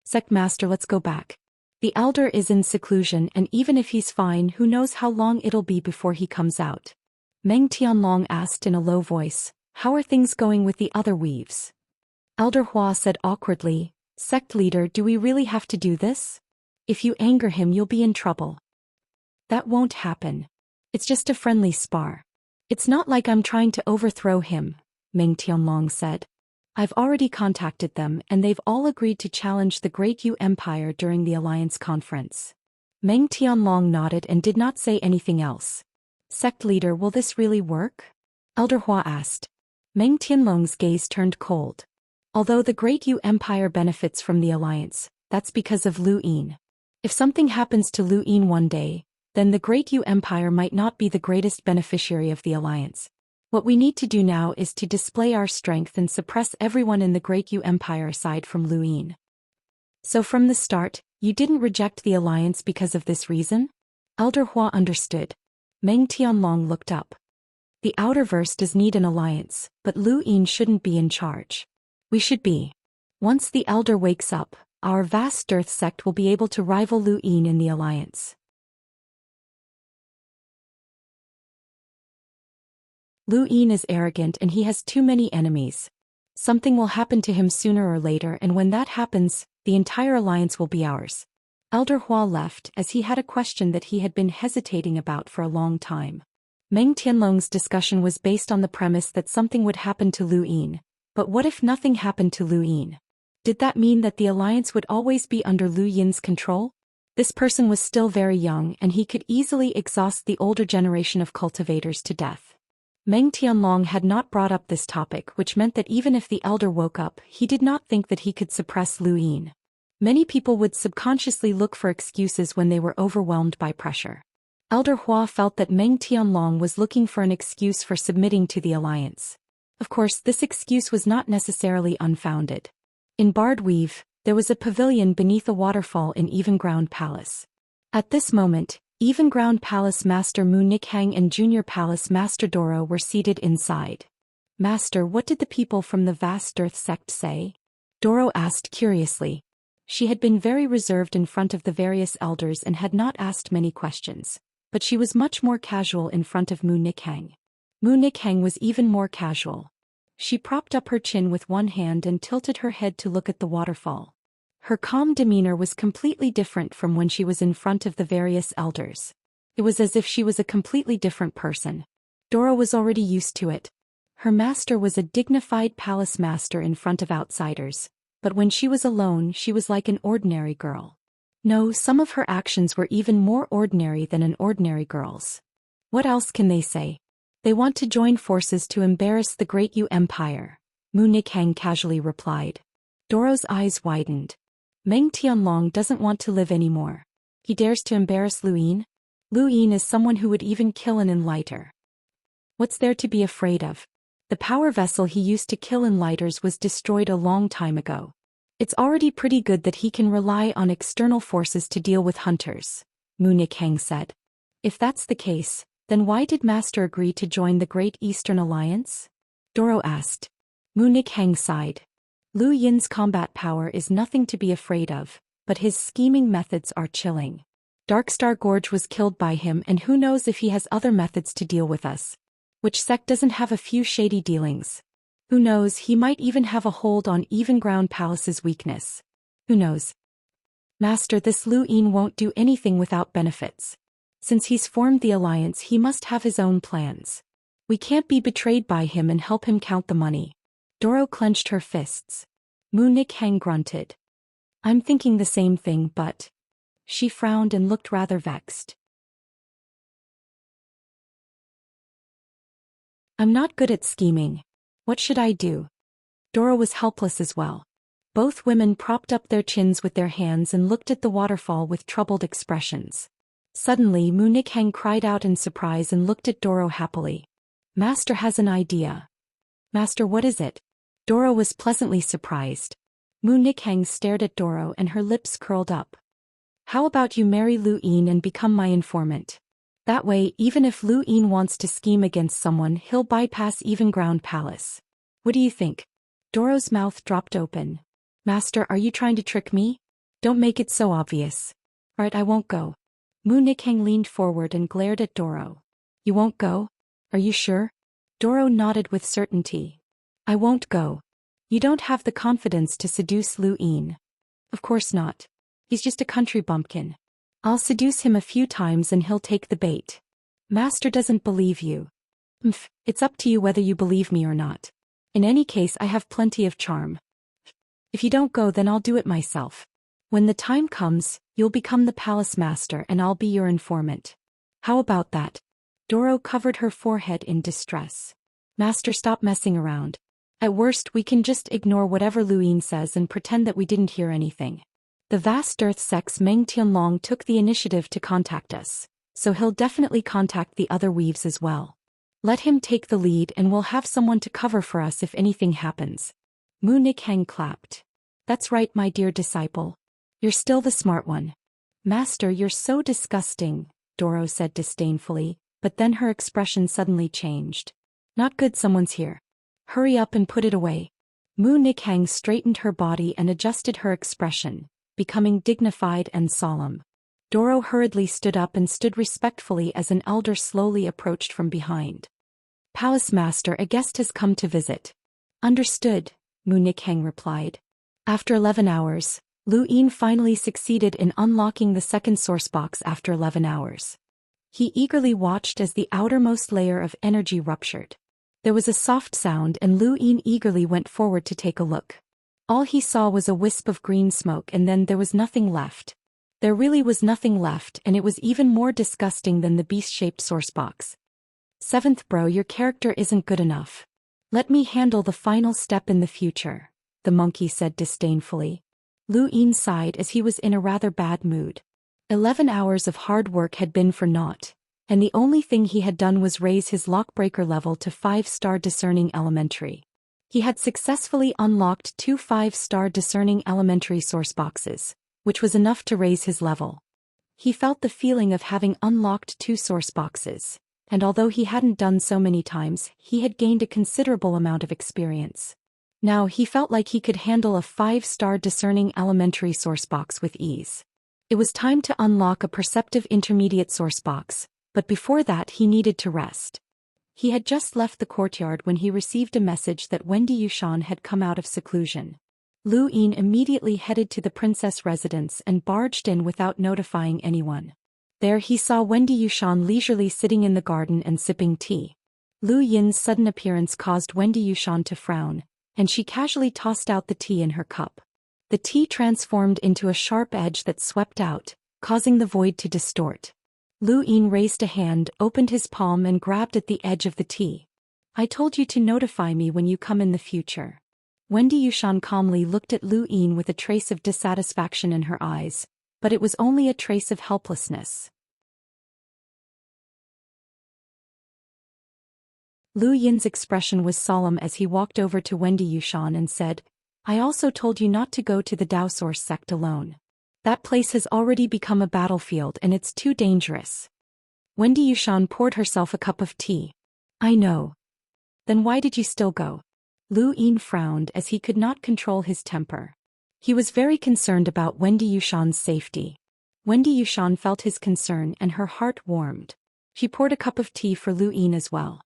Sect Master, let's go back. The elder is in seclusion and even if he's fine, who knows how long it'll be before he comes out. Meng Tianlong asked in a low voice, how are things going with the other weaves? Elder Hua said awkwardly, Sect leader, do we really have to do this? If you anger him you'll be in trouble. That won't happen. It's just a friendly spar. It's not like I'm trying to overthrow him, Meng Tianlong said. I've already contacted them and they've all agreed to challenge the Great Yu Empire during the Alliance Conference. Meng Tianlong nodded and did not say anything else. Sect leader, will this really work? Elder Hua asked. Meng Tianlong's gaze turned cold. Although the Great Yu Empire benefits from the Alliance, that's because of Lu Yin. If something happens to Lu Yin one day, then the Great Yu Empire might not be the greatest beneficiary of the Alliance. What we need to do now is to display our strength and suppress everyone in the Great Yu Empire aside from Lu Yin. So from the start, you didn't reject the Alliance because of this reason? Elder Hua understood. Meng Tianlong looked up. The Outerverse does need an alliance, but Lu Yin shouldn't be in charge. We should be. Once the Elder wakes up, our vast Earth sect will be able to rival Lu Yin in the alliance. Lu Yin is arrogant and he has too many enemies. Something will happen to him sooner or later, and when that happens, the entire alliance will be ours. Elder Hua left as he had a question that he had been hesitating about for a long time. Meng Tianlong's discussion was based on the premise that something would happen to Lu Yin. But what if nothing happened to Lu Yin? Did that mean that the alliance would always be under Lu Yin's control? This person was still very young and he could easily exhaust the older generation of cultivators to death. Meng Tianlong had not brought up this topic, which meant that even if the elder woke up, he did not think that he could suppress Lu Yin. Many people would subconsciously look for excuses when they were overwhelmed by pressure. Elder Hua felt that Meng Tianlong was looking for an excuse for submitting to the alliance. Of course, this excuse was not necessarily unfounded. In Bardweave, there was a pavilion beneath a waterfall in Evenground Palace. At this moment, Even Ground Palace Master Mu Nikhang and Junior Palace Master Doro were seated inside. Master, what did the people from the vast earth sect say? Doro asked curiously. She had been very reserved in front of the various elders and had not asked many questions, but she was much more casual in front of Mu Nikhang. Mu Nikhang was even more casual. She propped up her chin with one hand and tilted her head to look at the waterfall. Her calm demeanor was completely different from when she was in front of the various elders. It was as if she was a completely different person. Doro was already used to it. Her master was a dignified palace master in front of outsiders, but when she was alone she was like an ordinary girl. No, some of her actions were even more ordinary than an ordinary girl's. What else can they say? They want to join forces to embarrass the great Yu Empire, Mu Nikhang casually replied. Doro's eyes widened. Meng Tianlong doesn't want to live anymore. He dares to embarrass Lu Yin? Lu Yin is someone who would even kill an enlighter. What's there to be afraid of? The power vessel he used to kill enlighters was destroyed a long time ago. It's already pretty good that he can rely on external forces to deal with hunters, Mu Nikhang said. If that's the case, then why did Master agree to join the Great Eastern Alliance? Doro asked. Mu Nikhang sighed. Lu Yin's combat power is nothing to be afraid of, but his scheming methods are chilling. Darkstar Gorge was killed by him, and who knows if he has other methods to deal with us. Which sect doesn't have a few shady dealings? Who knows, he might even have a hold on Even Ground Palace's weakness. Who knows? Master, this Lu Yin won't do anything without benefits. Since he's formed the alliance, he must have his own plans. We can't be betrayed by him and help him count the money. Doro clenched her fists. Mu Nikhang grunted. I'm thinking the same thing, but... She frowned and looked rather vexed. I'm not good at scheming. What should I do? Doro was helpless as well. Both women propped up their chins with their hands and looked at the waterfall with troubled expressions. Suddenly Mu Nikhang cried out in surprise and looked at Doro happily. Master has an idea. Master, what is it? Doro was pleasantly surprised. Mu Nikhang stared at Doro and her lips curled up. How about you marry Lu Yin and become my informant? That way, even if Lu Yin wants to scheme against someone, he'll bypass Even Ground Palace. What do you think? Doro's mouth dropped open. Master, are you trying to trick me? Don't make it so obvious. Right, I won't go. Mu Nikhang leaned forward and glared at Doro. You won't go? Are you sure? Doro nodded with certainty. I won't go. You don't have the confidence to seduce Lu Yin. Of course not. He's just a country bumpkin. I'll seduce him a few times and he'll take the bait. Master doesn't believe you. It's up to you whether you believe me or not. In any case, I have plenty of charm. If you don't go, then I'll do it myself. When the time comes, you'll become the palace master and I'll be your informant. How about that? Doro covered her forehead in distress. Master, stop messing around. At worst, we can just ignore whatever Lu Yin says and pretend that we didn't hear anything. The vast earth sect's Meng Tianlong took the initiative to contact us, so he'll definitely contact the other weaves as well. Let him take the lead and we'll have someone to cover for us if anything happens. Mu Nikhang clapped. That's right, my dear disciple. You're still the smart one. Master, you're so disgusting, Doro said disdainfully, but then her expression suddenly changed. Not good, someone's here. Hurry up and put it away. Mu Nikhang straightened her body and adjusted her expression, becoming dignified and solemn. Doro hurriedly stood up and stood respectfully as an elder slowly approached from behind. Palace Master, a guest has come to visit. Understood, Mu Nikhang replied. After 11 hours, Lu Yin finally succeeded in unlocking the second source box after 11 hours. He eagerly watched as the outermost layer of energy ruptured. There was a soft sound and Lu Yin eagerly went forward to take a look. All he saw was a wisp of green smoke and then there was nothing left. There really was nothing left, and it was even more disgusting than the beast-shaped source box. Seventh bro, your character isn't good enough. Let me handle the final step in the future, the monkey said disdainfully. Lu Yin sighed as he was in a rather bad mood. 11 hours of hard work had been for naught, and the only thing he had done was raise his lockbreaker level to 5-star discerning elementary. He had successfully unlocked 2 5-star discerning elementary source boxes, which was enough to raise his level. He felt the feeling of having unlocked 2 source boxes, and although he hadn't done so many times, he had gained a considerable amount of experience. Now he felt like he could handle a 5-star discerning elementary source box with ease. It was time to unlock a perceptive intermediate source box, but before that he needed to rest. He had just left the courtyard when he received a message that Wendy Yushan had come out of seclusion. Lu Yin immediately headed to the princess residence and barged in without notifying anyone. There he saw Wendy Yushan leisurely sitting in the garden and sipping tea. Lu Yin's sudden appearance caused Wendy Yushan to frown, and she casually tossed out the tea in her cup. The tea transformed into a sharp edge that swept out, causing the void to distort. Lu Yin raised a hand, opened his palm and grabbed at the edge of the tea. "I told you to notify me when you come in the future." Wendy Yushan calmly looked at Lu Yin with a trace of dissatisfaction in her eyes, but it was only a trace of helplessness. Lu Yin's expression was solemn as he walked over to Wendy Yushan and said, "I also told you not to go to the Dao Source sect alone. That place has already become a battlefield and it's too dangerous." Wendy Yushan poured herself a cup of tea. "I know. Then why did you still go?" Lu Yin frowned as he could not control his temper. He was very concerned about Wendy Yushan's safety. Wendy Yushan felt his concern and her heart warmed. She poured a cup of tea for Lu Yin as well.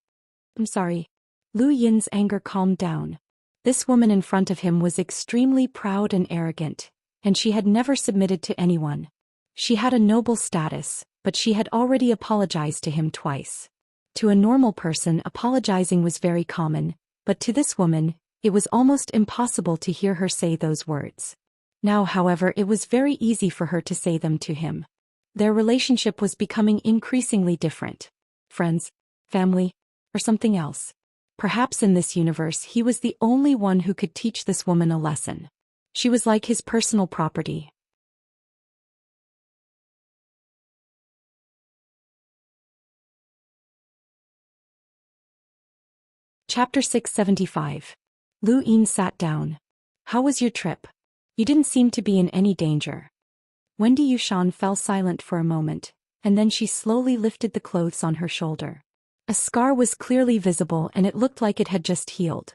"I'm sorry." Lu Yin's anger calmed down. This woman in front of him was extremely proud and arrogant, and she had never submitted to anyone. She had a noble status, but she had already apologized to him twice. To a normal person, apologizing was very common, but to this woman, it was almost impossible to hear her say those words. Now, however, it was very easy for her to say them to him. Their relationship was becoming increasingly different. Friends, family, or something else. Perhaps in this universe he was the only one who could teach this woman a lesson. She was like his personal property. Chapter 675. Lu Yin sat down. "How was your trip? You didn't seem to be in any danger." Wendy Yushan fell silent for a moment, and then she slowly lifted the clothes on her shoulder. A scar was clearly visible and it looked like it had just healed.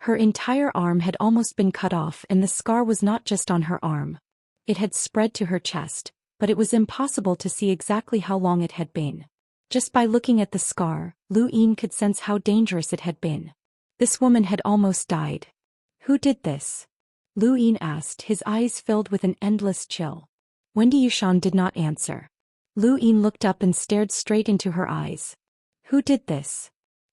Her entire arm had almost been cut off and the scar was not just on her arm. It had spread to her chest, but it was impossible to see exactly how long it had been. Just by looking at the scar, Lu Yin could sense how dangerous it had been. This woman had almost died. "Who did this?" Lu Yin asked, his eyes filled with an endless chill. Wendy Yushan did not answer. Lu Yin looked up and stared straight into her eyes. "Who did this?"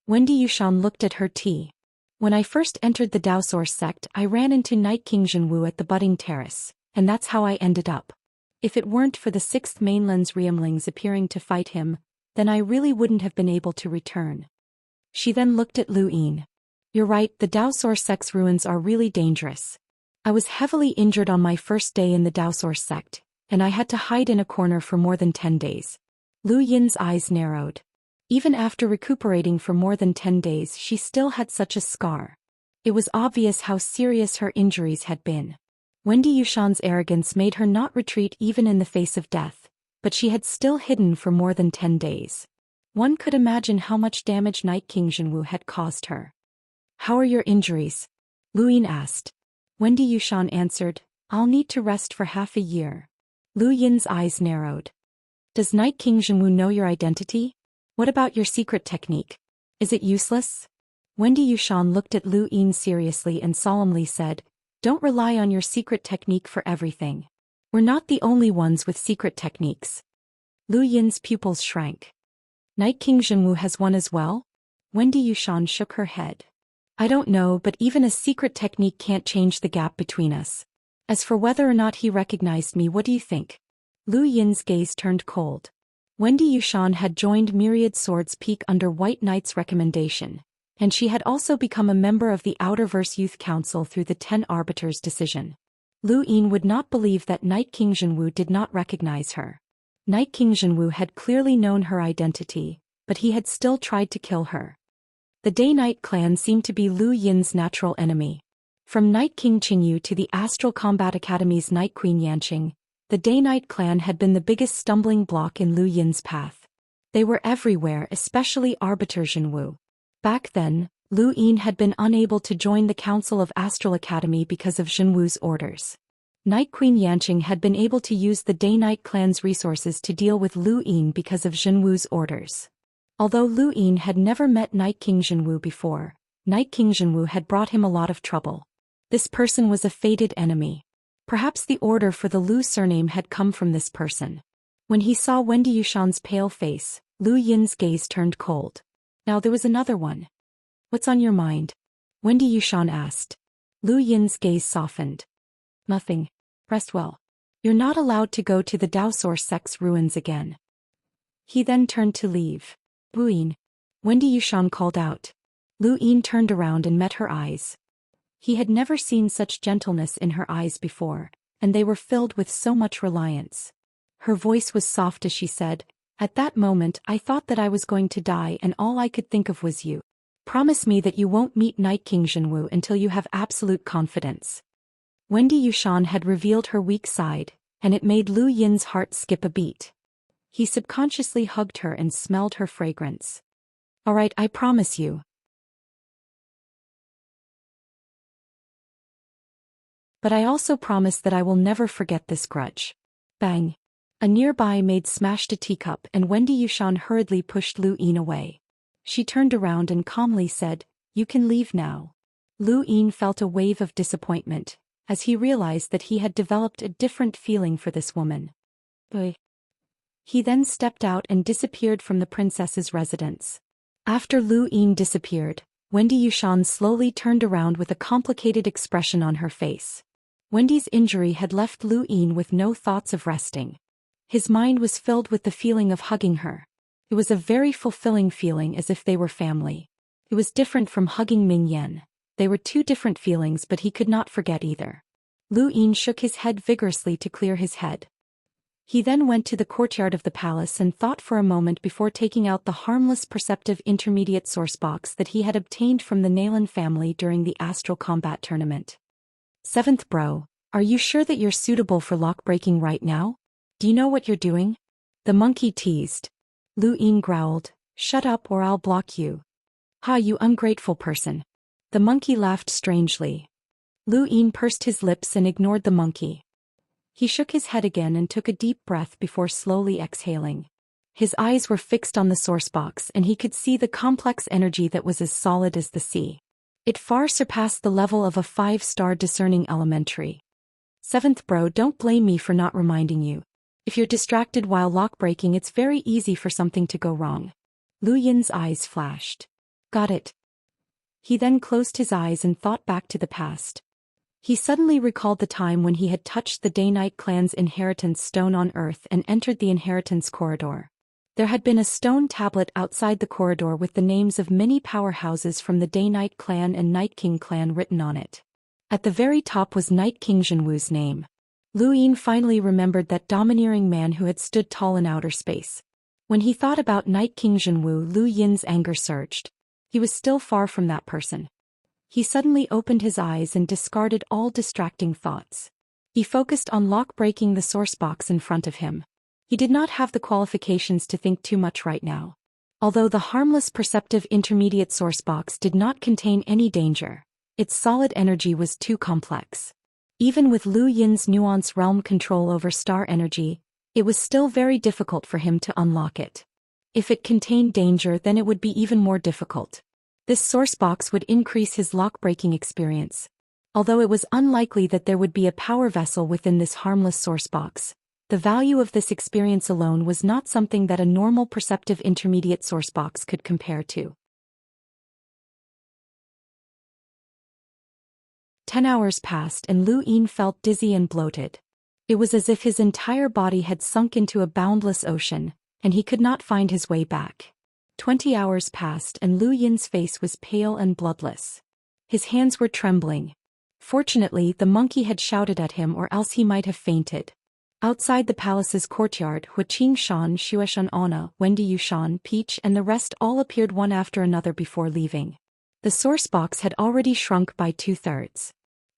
Wendy Yushan looked at her tea. "When I first entered the Dao Source sect, I ran into Night King Zhenwu at the Budding Terrace, and that's how I ended up. If it weren't for the 6th Mainland's Riemlings appearing to fight him, then I really wouldn't have been able to return." She then looked at Lu Yin. "You're right, the Dao Source sect's ruins are really dangerous. I was heavily injured on my first day in the Dao Source sect, and I had to hide in a corner for more than 10 days. Lu Yin's eyes narrowed. Even after recuperating for more than 10 days, she still had such a scar. It was obvious how serious her injuries had been. Wendy Yushan's arrogance made her not retreat even in the face of death, but she had still hidden for more than 10 days. One could imagine how much damage Night King Zhenwu had caused her. "How are your injuries?" Lu Yin asked. Wendy Yushan answered, "I'll need to rest for half a year." Lu Yin's eyes narrowed. "Does Night King Zhenwu know your identity? What about your secret technique? Is it useless?" Wendy Yushan looked at Lu Yin seriously and solemnly said, "Don't rely on your secret technique for everything. We're not the only ones with secret techniques." Lu Yin's pupils shrank. "Night King Zhenwu has one as well?" Wendy Yushan shook her head. "I don't know, but even a secret technique can't change the gap between us. As for whether or not he recognized me, what do you think?" Lu Yin's gaze turned cold. Wendy Yushan had joined Myriad Swords Peak under White Knight's recommendation, and she had also become a member of the Outerverse Youth Council through the 10 Arbiters' decision. Lu Yin would not believe that Night King Zhenwu did not recognize her. Night King Zhenwu had clearly known her identity, but he had still tried to kill her. The Day-Night clan seemed to be Lu Yin's natural enemy. From Night King Qingyu to the Astral Combat Academy's Night Queen Yanqing, The Day-Night clan had been the biggest stumbling block in Lu Yin's path. They were everywhere, especially Arbiter Zhenwu. Back then, Lu Yin had been unable to join the Council of Astral Academy because of Zhenwu's orders. Night Queen Yanqing had been able to use the Day-Night clan's resources to deal with Lu Yin because of Zhenwu's orders. Although Lu Yin had never met Night King Zhenwu before, Night King Zhenwu had brought him a lot of trouble. This person was a fated enemy. Perhaps the order for the Lu surname had come from this person. When he saw Wendy Yushan's pale face, Lu Yin's gaze turned cold. Now there was another one. "What's on your mind?" Wendy Yushan asked. Lu Yin's gaze softened. "Nothing. Rest well. You're not allowed to go to the Daoist sect's ruins again." He then turned to leave. "Wu Yin," Wendy Yushan called out. Lu Yin turned around and met her eyes. He had never seen such gentleness in her eyes before, and they were filled with so much reliance. Her voice was soft as she said, "At that moment I thought that I was going to die and all I could think of was you. Promise me that you won't meet Night King Zhenwu until you have absolute confidence." Wendy Yushan had revealed her weak side, and it made Lu Yin's heart skip a beat. He subconsciously hugged her and smelled her fragrance. "All right, I promise you. But I also promise that I will never forget this grudge." Bang! A nearby maid smashed a teacup and Wendy Yushan hurriedly pushed Lu Yin away. She turned around and calmly said, "You can leave now." Lu Yin felt a wave of disappointment, as he realized that he had developed a different feeling for this woman. He then stepped out and disappeared from the princess's residence. After Lu Yin disappeared, Wendy Yushan slowly turned around with a complicated expression on her face. Wendy's injury had left Lu Yin with no thoughts of resting. His mind was filled with the feeling of hugging her. It was a very fulfilling feeling, as if they were family. It was different from hugging Ming Yan. They were two different feelings, but he could not forget either. Lu Yin shook his head vigorously to clear his head. He then went to the courtyard of the palace and thought for a moment before taking out the harmless perceptive intermediate source box that he had obtained from the Nalan family during the astral combat tournament. "Seventh bro, are you sure that you're suitable for lock-breaking right now? Do you know what you're doing?" The monkey teased. Lu Yin growled, "Shut up or I'll block you." "Ha, you ungrateful person." The monkey laughed strangely. Lu Yin pursed his lips and ignored the monkey. He shook his head again and took a deep breath before slowly exhaling. His eyes were fixed on the source box and he could see the complex energy that was as solid as the sea. It far surpassed the level of a 5-star discerning elementary. "Seventh bro, don't blame me for not reminding you. If you're distracted while lock-breaking, it's very easy for something to go wrong." Lu Yin's eyes flashed. "Got it." He then closed his eyes and thought back to the past. He suddenly recalled the time when he had touched the Day-Night clan's inheritance stone on Earth and entered the inheritance corridor. There had been a stone tablet outside the corridor with the names of many powerhouses from the Day-Night clan and Night King clan written on it. At the very top was Night King Zhenwu's name. Lu Yin finally remembered that domineering man who had stood tall in outer space. When he thought about Night King Zhenwu, Lu Yin's anger surged. He was still far from that person. He suddenly opened his eyes and discarded all distracting thoughts. He focused on lock-breaking the source box in front of him. He did not have the qualifications to think too much right now. Although the harmless perceptive intermediate source box did not contain any danger, its solid energy was too complex. Even with Lu Yin's nuance realm control over star energy, it was still very difficult for him to unlock it. If it contained danger, then it would be even more difficult. This source box would increase his lock-breaking experience. Although it was unlikely that there would be a power vessel within this harmless source box, the value of this experience alone was not something that a normal perceptive intermediate source box could compare to. 10 hours passed and Lu Yin felt dizzy and bloated. It was as if his entire body had sunk into a boundless ocean, and he could not find his way back. 20 hours passed and Lu Yin's face was pale and bloodless. His hands were trembling. Fortunately, the monkey had shouted at him, or else he might have fainted. Outside the palace's courtyard, Huaqing Shan, Xueshan Ona, Wendy Yushan, Peach and the rest all appeared one after another before leaving. The source box had already shrunk by 2/3.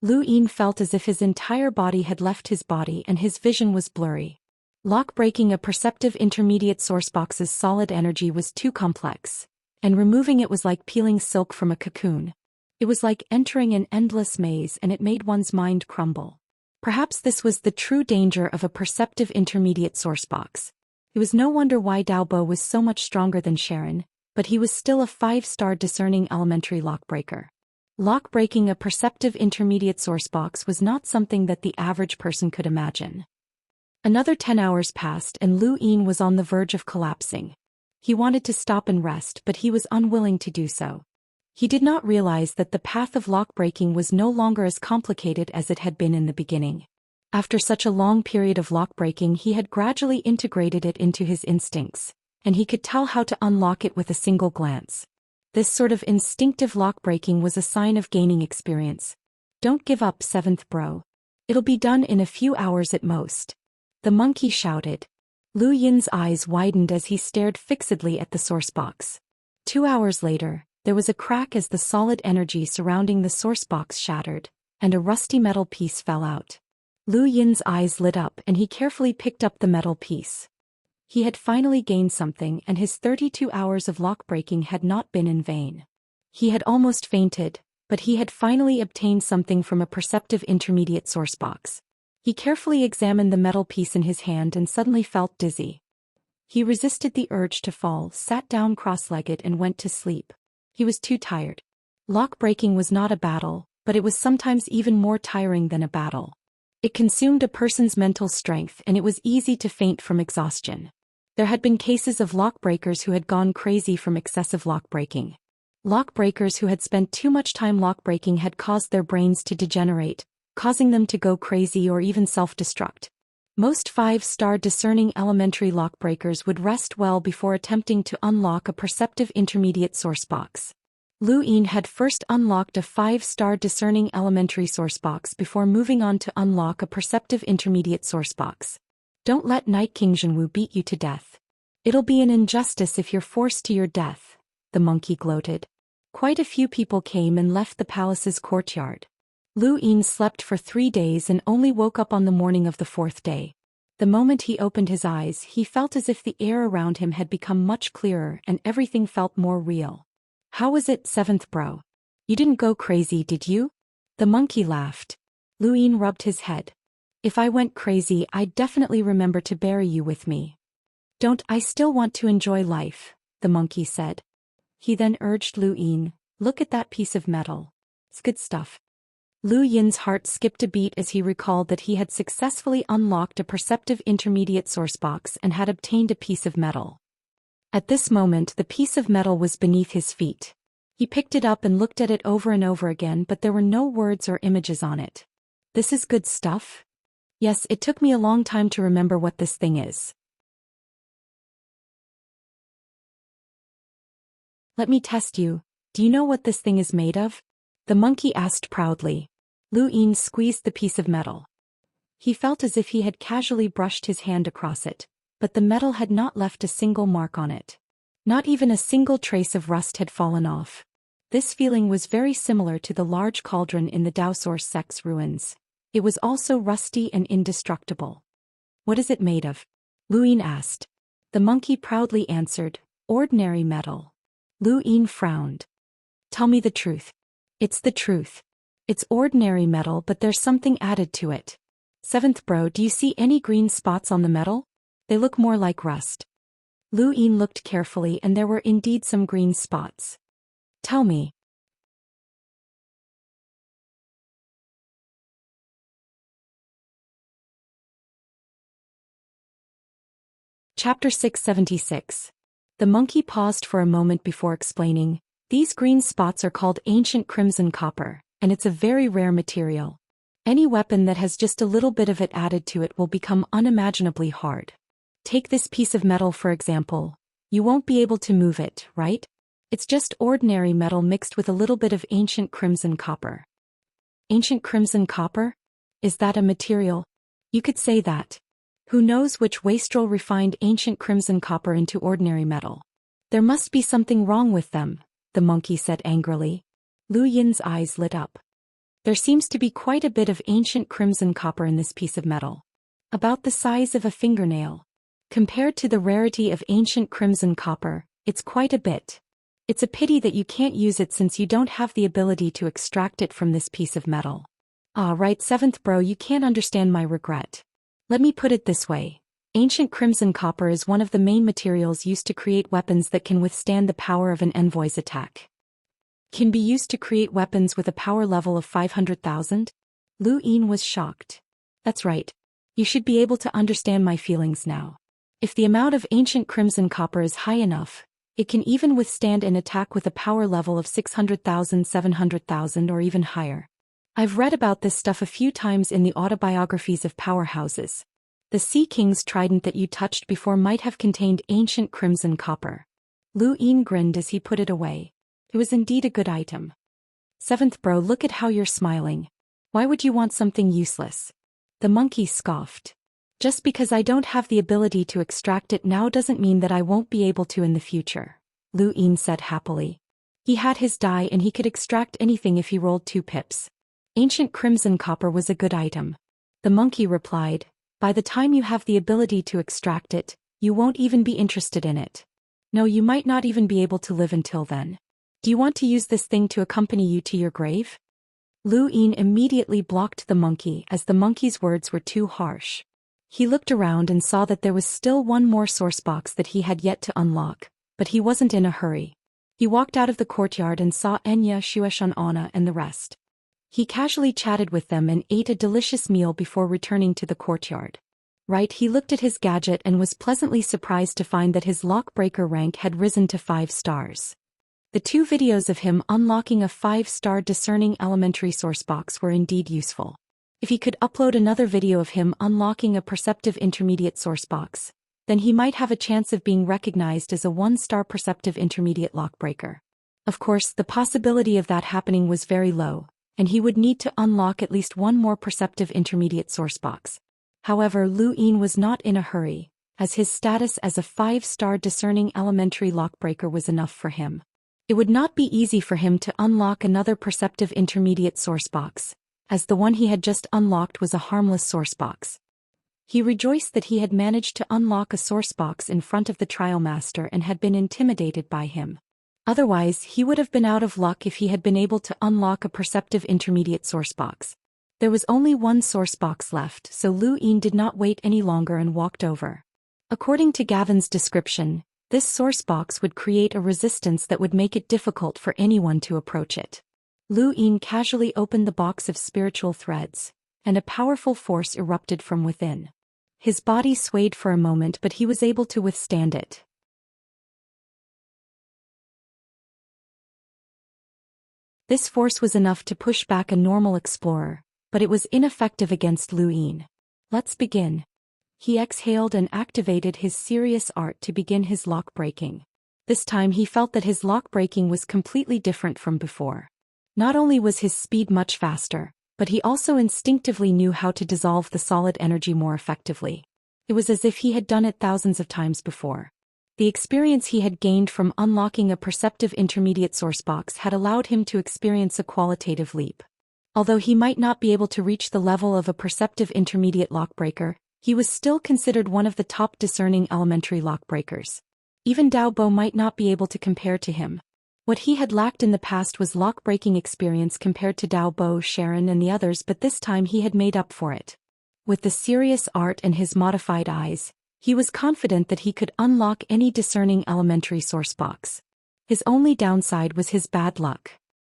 Lu Yin felt as if his entire body had left his body and his vision was blurry. Lock-breaking a perceptive intermediate sourcebox's solid energy was too complex, and removing it was like peeling silk from a cocoon. It was like entering an endless maze and it made one's mind crumble. Perhaps this was the true danger of a perceptive intermediate sourcebox. It was no wonder why Daobo was so much stronger than Sharon, but he was still a 5-star discerning elementary lockbreaker. Lock-breaking a perceptive intermediate sourcebox was not something that the average person could imagine. Another 10 hours passed and Lu Yin was on the verge of collapsing. He wanted to stop and rest, but he was unwilling to do so. He did not realize that the path of lock-breaking was no longer as complicated as it had been in the beginning. After such a long period of lock-breaking, he had gradually integrated it into his instincts, and he could tell how to unlock it with a single glance. This sort of instinctive lock-breaking was a sign of gaining experience. Don't give up, 7th bro. It'll be done in a few hours at most. The monkey shouted. Lu Yin's eyes widened as he stared fixedly at the sourcebox. 2 hours later, there was a crack as the solid energy surrounding the sourcebox shattered, and a rusty metal piece fell out. Lu Yin's eyes lit up and he carefully picked up the metal piece. He had finally gained something, and his 32 hours of lock-breaking had not been in vain. He had almost fainted, but he had finally obtained something from a perceptive intermediate sourcebox. He carefully examined the metal piece in his hand and suddenly felt dizzy. He resisted the urge to fall, sat down cross-legged and went to sleep. He was too tired. Lock-breaking was not a battle, but it was sometimes even more tiring than a battle. It consumed a person's mental strength and it was easy to faint from exhaustion. There had been cases of lock-breakers who had gone crazy from excessive lock-breaking. Lock-breakers who had spent too much time lock-breaking had caused their brains to degenerate, causing them to go crazy or even self-destruct. Most 5-star discerning elementary lock-breakers would rest well before attempting to unlock a perceptive intermediate sourcebox. Lu Yin had first unlocked a 5-star discerning elementary sourcebox before moving on to unlock a perceptive intermediate sourcebox. Don't let Night King Zhenwu beat you to death. It'll be an injustice if you're forced to your death, the monkey gloated. Quite a few people came and left the palace's courtyard. Lu Yin slept for 3 days and only woke up on the morning of the 4th day. The moment he opened his eyes, he felt as if the air around him had become much clearer and everything felt more real. How was it, 7th bro? You didn't go crazy, did you? The monkey laughed. Lu Yin rubbed his head. If I went crazy, I'd definitely remember to bury you with me. Don't, I still want to enjoy life, the monkey said. He then urged Lu Yin, look at that piece of metal. It's good stuff. Lu Yin's heart skipped a beat as he recalled that he had successfully unlocked a perceptive intermediate sourcebox and had obtained a piece of metal. At this moment, the piece of metal was beneath his feet. He picked it up and looked at it over and over again, but there were no words or images on it. This is good stuff? Yes, it took me a long time to remember what this thing is. Let me test you. Do you know what this thing is made of? The monkey asked proudly. Lu Yin squeezed the piece of metal. He felt as if he had casually brushed his hand across it, but the metal had not left a single mark on it. Not even a single trace of rust had fallen off. This feeling was very similar to the large cauldron in the Daoist sect's ruins. It was also rusty and indestructible. What is it made of? Lu Yin asked. The monkey proudly answered, ordinary metal. Lu Yin frowned. Tell me the truth. It's the truth. It's ordinary metal, but there's something added to it. 7th bro, do you see any green spots on the metal? They look more like rust. Lu Yin looked carefully and there were indeed some green spots. Tell me. Chapter 676. The monkey paused for a moment before explaining. These green spots are called ancient crimson copper, and it's a very rare material. Any weapon that has just a little bit of it added to it will become unimaginably hard. Take this piece of metal for example. You won't be able to move it, right? It's just ordinary metal mixed with a little bit of ancient crimson copper. Ancient crimson copper? Is that a material? You could say that. Who knows which wastrel refined ancient crimson copper into ordinary metal? There must be something wrong with them, the monkey said angrily. Lu Yin's eyes lit up. There seems to be quite a bit of ancient crimson copper in this piece of metal. About the size of a fingernail. Compared to the rarity of ancient crimson copper, it's quite a bit. It's a pity that you can't use it since you don't have the ability to extract it from this piece of metal. Ah, right, 7th bro, you can't understand my regret. Let me put it this way. Ancient crimson copper is one of the main materials used to create weapons that can withstand the power of an envoy's attack. Can be used to create weapons with a power level of 500,000? Lu Yin was shocked. That's right. You should be able to understand my feelings now. If the amount of ancient crimson copper is high enough, it can even withstand an attack with a power level of 600,000, 700,000 or even higher. I've read about this stuff a few times in the autobiographies of powerhouses. The Sea King's trident that you touched before might have contained ancient crimson copper. Lu Yin grinned as he put it away. It was indeed a good item. 7th bro, look at how you're smiling. Why would you want something useless? The monkey scoffed. Just because I don't have the ability to extract it now doesn't mean that I won't be able to in the future, Lu Yin said happily. He had his die and he could extract anything if he rolled 2 pips. Ancient crimson copper was a good item. The monkey replied, by the time you have the ability to extract it, you won't even be interested in it. No, you might not even be able to live until then. Do you want to use this thing to accompany you to your grave? Lu Yin immediately blocked the monkey as the monkey's words were too harsh. He looked around and saw that there was still one more source box that he had yet to unlock, but he wasn't in a hurry. He walked out of the courtyard and saw Enya, Xianxia, Anna and the rest. He casually chatted with them and ate a delicious meal before returning to the courtyard. Right, he looked at his gadget and was pleasantly surprised to find that his lockbreaker rank had risen to 5 stars. The 2 videos of him unlocking a 5-star discerning elementary source box were indeed useful. If he could upload another video of him unlocking a perceptive intermediate source box, then he might have a chance of being recognized as a 1-star perceptive intermediate lockbreaker. Of course, the possibility of that happening was very low, and he would need to unlock at least 1 more perceptive intermediate source box. However, Lu Yin was not in a hurry, as his status as a 5-star discerning elementary lockbreaker was enough for him. It would not be easy for him to unlock another perceptive intermediate source box, as the one he had just unlocked was a harmless source box. He rejoiced that he had managed to unlock a source box in front of the trial master and had been intimidated by him. Otherwise, he would have been out of luck if he had been able to unlock a perceptive intermediate source box. There was only 1 source box left, so Lu Yin did not wait any longer and walked over. According to Gavin's description, this source box would create a resistance that would make it difficult for anyone to approach it. Lu Yin casually opened the box of spiritual threads, and a powerful force erupted from within. His body swayed for a moment, but he was able to withstand it. This force was enough to push back a normal explorer, but it was ineffective against Lu Yin. Let's begin. He exhaled and activated his serious art to begin his lock breaking. This time he felt that his lock breaking was completely different from before. Not only was his speed much faster, but he also instinctively knew how to dissolve the solid energy more effectively. It was as if he had done it thousands of times before. The experience he had gained from unlocking a perceptive intermediate source box had allowed him to experience a qualitative leap. Although he might not be able to reach the level of a perceptive intermediate lockbreaker, he was still considered one of the top discerning elementary lockbreakers. Even Dao Bo might not be able to compare to him. What he had lacked in the past was lock-breaking experience compared to Dao Bo, Sharon and the others, but this time he had made up for it. With the serious art and his modified eyes, he was confident that he could unlock any discerning elementary source box. His only downside was his bad luck.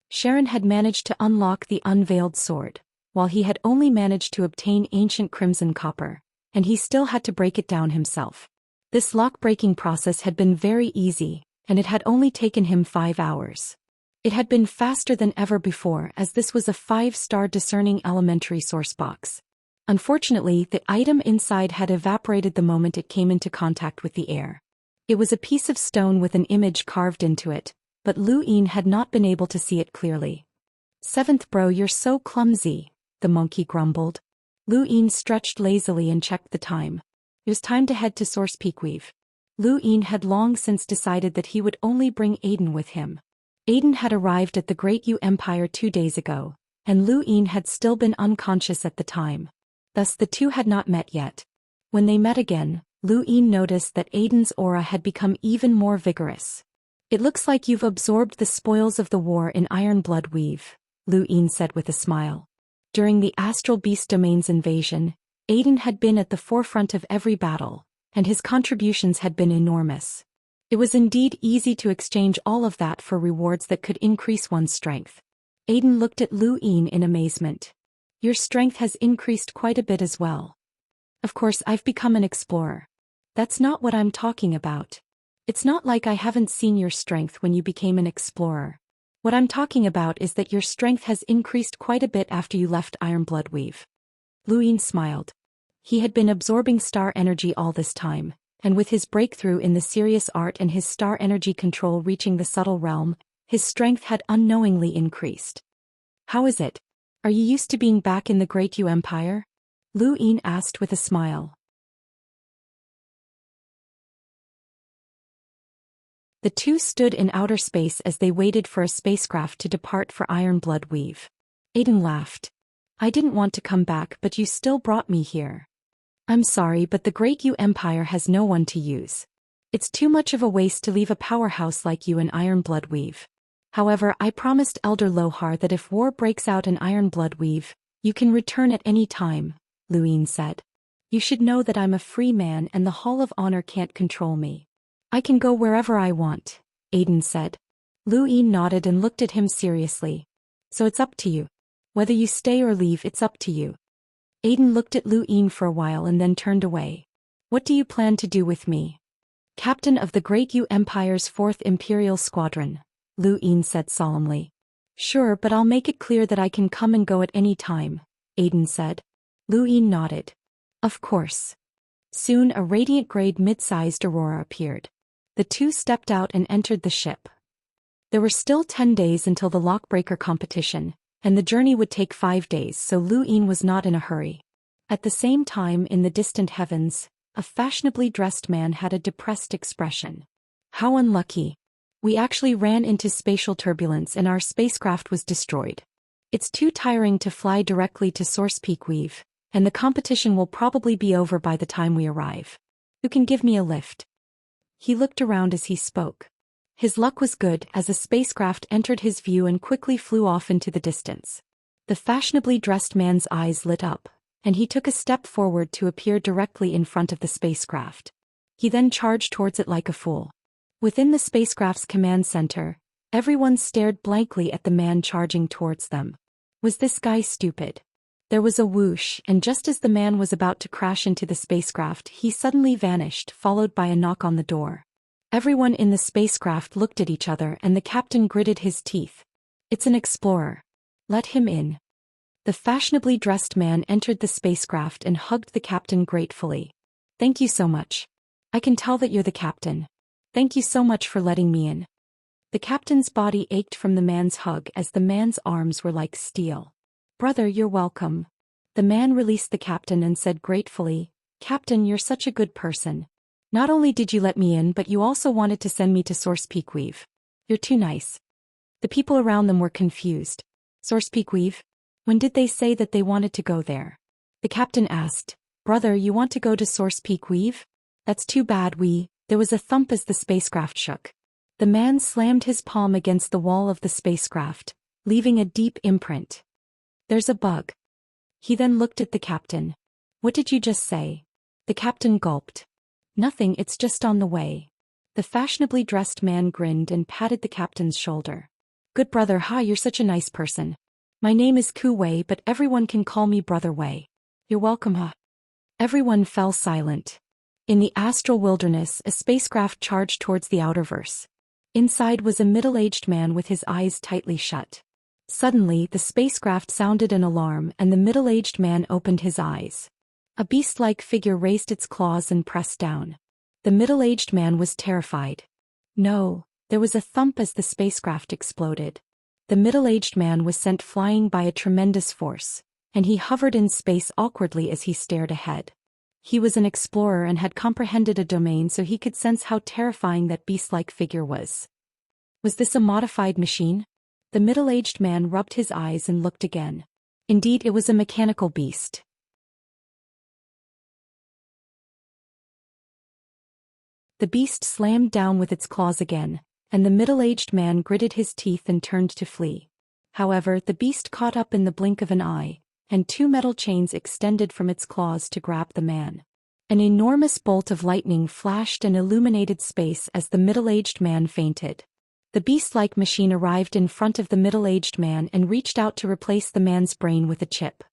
Sharon had managed to unlock the unveiled sword, while he had only managed to obtain ancient crimson copper, and he still had to break it down himself. This lock-breaking process had been very easy, and it had only taken him 5 hours. It had been faster than ever before, as this was a 5-star discerning elementary source box. Unfortunately, the item inside had evaporated the moment it came into contact with the air. It was a piece of stone with an image carved into it, but Lu Yin had not been able to see it clearly. "Seventh bro, you're so clumsy," the monkey grumbled. Lu Yin stretched lazily and checked the time. It was time to head to Source Peak Weave. Lu Yin had long since decided that he would only bring Aiden with him. Aiden had arrived at the Great Yu Empire 2 days ago, and Lu Yin had still been unconscious at the time. Thus the two had not met yet. When they met again, Lu Yin noticed that Aiden's aura had become even more vigorous. "It looks like you've absorbed the spoils of the war in Iron Blood Weave," Lu Yin said with a smile. During the Astral Beast Domain's invasion, Aiden had been at the forefront of every battle, and his contributions had been enormous. It was indeed easy to exchange all of that for rewards that could increase one's strength. Aiden looked at Lu Yin in amazement. "Your strength has increased quite a bit as well." "Of course, I've become an explorer." "That's not what I'm talking about. It's not like I haven't seen your strength when you became an explorer. What I'm talking about is that your strength has increased quite a bit after you left Iron Blood Weave." Lu Yin smiled. He had been absorbing star energy all this time, and with his breakthrough in the serious art and his star energy control reaching the subtle realm, his strength had unknowingly increased. "How is it? Are you used to being back in the Great Yu Empire?" Lu Yin asked with a smile. The two stood in outer space as they waited for a spacecraft to depart for Iron Blood Weave. Aiden laughed. "I didn't want to come back, but you still brought me here." "I'm sorry, but the Great Yu Empire has no one to use. It's too much of a waste to leave a powerhouse like you in Iron Blood Weave. However, I promised Elder Lohar that if war breaks out in Iron Blood Weave, you can return at any time," Lu Yin said. "You should know that I'm a free man and the Hall of Honor can't control me." "I can go wherever I want," Aiden said. Lu Yin nodded and looked at him seriously. "So it's up to you. Whether you stay or leave, it's up to you." Aiden looked at Lu Yin for a while and then turned away. "What do you plan to do with me?" "Captain of the Great Yu Empire's 4th Imperial Squadron," Lu Yin said solemnly. "Sure, but I'll make it clear that I can come and go at any time," Aiden said. Lu Yin nodded. "Of course." Soon a radiant-grade mid-sized aurora appeared. The two stepped out and entered the ship. There were still 10 days until the lockbreaker competition, and the journey would take 5 days, so Lu Yin was not in a hurry. At the same time, in the distant heavens, a fashionably dressed man had a depressed expression. "How unlucky. We actually ran into spatial turbulence and our spacecraft was destroyed. It's too tiring to fly directly to Source Peak Weave, and the competition will probably be over by the time we arrive. Who can give me a lift?" He looked around as he spoke. His luck was good as a spacecraft entered his view and quickly flew off into the distance. The fashionably dressed man's eyes lit up, and he took a step forward to appear directly in front of the spacecraft. He then charged towards it like a fool. Within the spacecraft's command center, everyone stared blankly at the man charging towards them. Was this guy stupid? There was a whoosh, and just as the man was about to crash into the spacecraft, he suddenly vanished, followed by a knock on the door. Everyone in the spacecraft looked at each other and the captain gritted his teeth. "It's an explorer. Let him in." The fashionably dressed man entered the spacecraft and hugged the captain gratefully. "Thank you so much. I can tell that you're the captain. Thank you so much for letting me in." The captain's body ached from the man's hug as the man's arms were like steel. "Brother, you're welcome." The man released the captain and said gratefully, "Captain, you're such a good person. Not only did you let me in, but you also wanted to send me to Source Peak Weave. You're too nice." The people around them were confused. "Source Peak Weave? When did they say that they wanted to go there?" The captain asked. "Brother, you want to go to Source Peak Weave? That's too bad. There was a thump as the spacecraft shook. The man slammed his palm against the wall of the spacecraft, leaving a deep imprint. "There's a bug." He then looked at the captain. "What did you just say?" The captain gulped. "Nothing, it's just on the way." The fashionably dressed man grinned and patted the captain's shoulder. "Good brother, you're such a nice person. My name is Ku Wei, but everyone can call me Brother Wei." "You're welcome, Everyone fell silent. In the astral wilderness, a spacecraft charged towards the outerverse. Inside was a middle-aged man with his eyes tightly shut. Suddenly, the spacecraft sounded an alarm and the middle-aged man opened his eyes. A beast-like figure raised its claws and pressed down. The middle-aged man was terrified. No, there was a thump as the spacecraft exploded. The middle-aged man was sent flying by a tremendous force, and he hovered in space awkwardly as he stared ahead. He was an explorer and had comprehended a domain, so he could sense how terrifying that beast-like figure was. Was this a modified machine? The middle-aged man rubbed his eyes and looked again. Indeed, it was a mechanical beast. The beast slammed down with its claws again, and the middle-aged man gritted his teeth and turned to flee. However, the beast caught up in the blink of an eye, and two metal chains extended from its claws to grab the man. An enormous bolt of lightning flashed and illuminated space as the middle-aged man fainted. The beast-like machine arrived in front of the middle-aged man and reached out to replace the man's brain with a chip.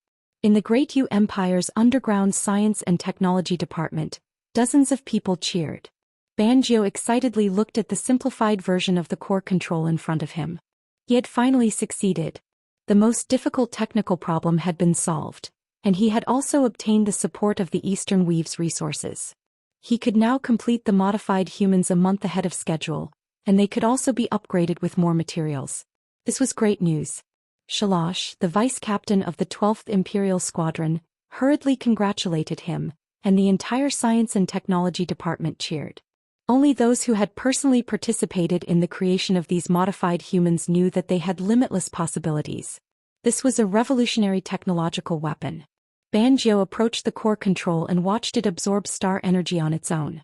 In the Great Yu Empire's underground science and technology department, dozens of people cheered. Banjo excitedly looked at the simplified version of the core control in front of him. He had finally succeeded. The most difficult technical problem had been solved, and he had also obtained the support of the Eastern Weave's resources. He could now complete the modified humans a month ahead of schedule, and they could also be upgraded with more materials. This was great news. Shalash, the vice-captain of the 12th Imperial Squadron, hurriedly congratulated him, and the entire science and technology department cheered. Only those who had personally participated in the creation of these modified humans knew that they had limitless possibilities. This was a revolutionary technological weapon. Banjo approached the core control and watched it absorb star energy on its own.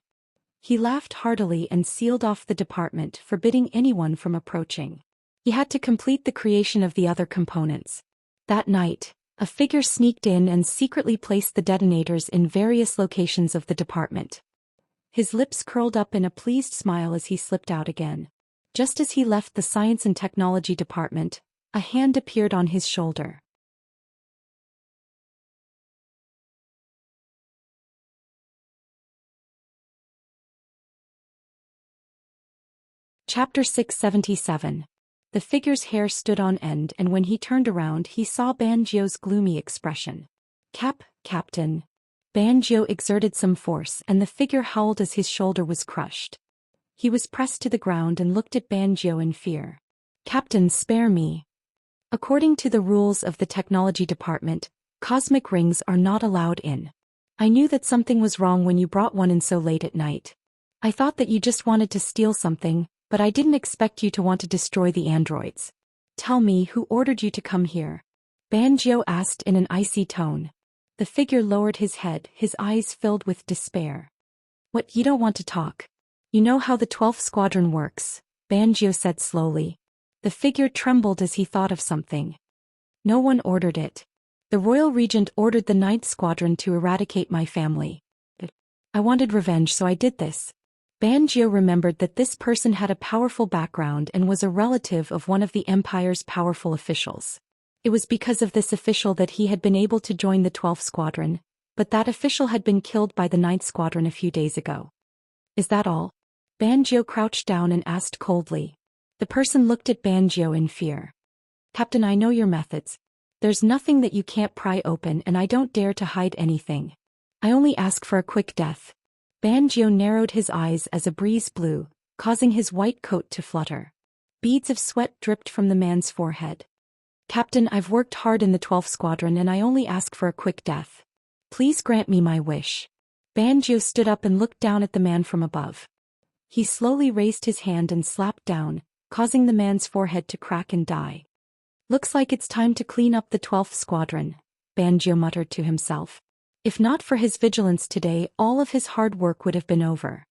He laughed heartily and sealed off the department, forbidding anyone from approaching. He had to complete the creation of the other components. That night, a figure sneaked in and secretly placed the detonators in various locations of the department. His lips curled up in a pleased smile as he slipped out again. Just as he left the Science and Technology Department, a hand appeared on his shoulder. Chapter 677. The figure's hair stood on end, and when he turned around he saw Banjo's gloomy expression. Captain. Banjo exerted some force and the figure howled as his shoulder was crushed. He was pressed to the ground and looked at Banjo in fear. Captain, spare me. According to the rules of the technology department, cosmic rings are not allowed in. I knew that something was wrong when you brought one in so late at night. I thought that you just wanted to steal something, but I didn't expect you to want to destroy the androids. Tell me, who ordered you to come here? Banjo asked in an icy tone. The figure lowered his head, his eyes filled with despair. What, you don't want to talk? You know how the 12th Squadron works, Banjo said slowly. The figure trembled as he thought of something. No one ordered it. The Royal Regent ordered the 9th Squadron to eradicate my family. I wanted revenge, so I did this. Banjo remembered that this person had a powerful background and was a relative of one of the Empire's powerful officials. It was because of this official that he had been able to join the 12th Squadron, but that official had been killed by the 9th Squadron a few days ago. Is that all? Banjo crouched down and asked coldly. The person looked at Banjo in fear. Captain, I know your methods. There's nothing that you can't pry open, and I don't dare to hide anything. I only ask for a quick death. Banjo narrowed his eyes as a breeze blew, causing his white coat to flutter. Beads of sweat dripped from the man's forehead. Captain, I've worked hard in the 12th Squadron and I only ask for a quick death. Please grant me my wish. Banjo stood up and looked down at the man from above. He slowly raised his hand and slapped down, causing the man's forehead to crack and die. Looks like it's time to clean up the 12th Squadron, Banjo muttered to himself. If not for his vigilance today, all of his hard work would have been over.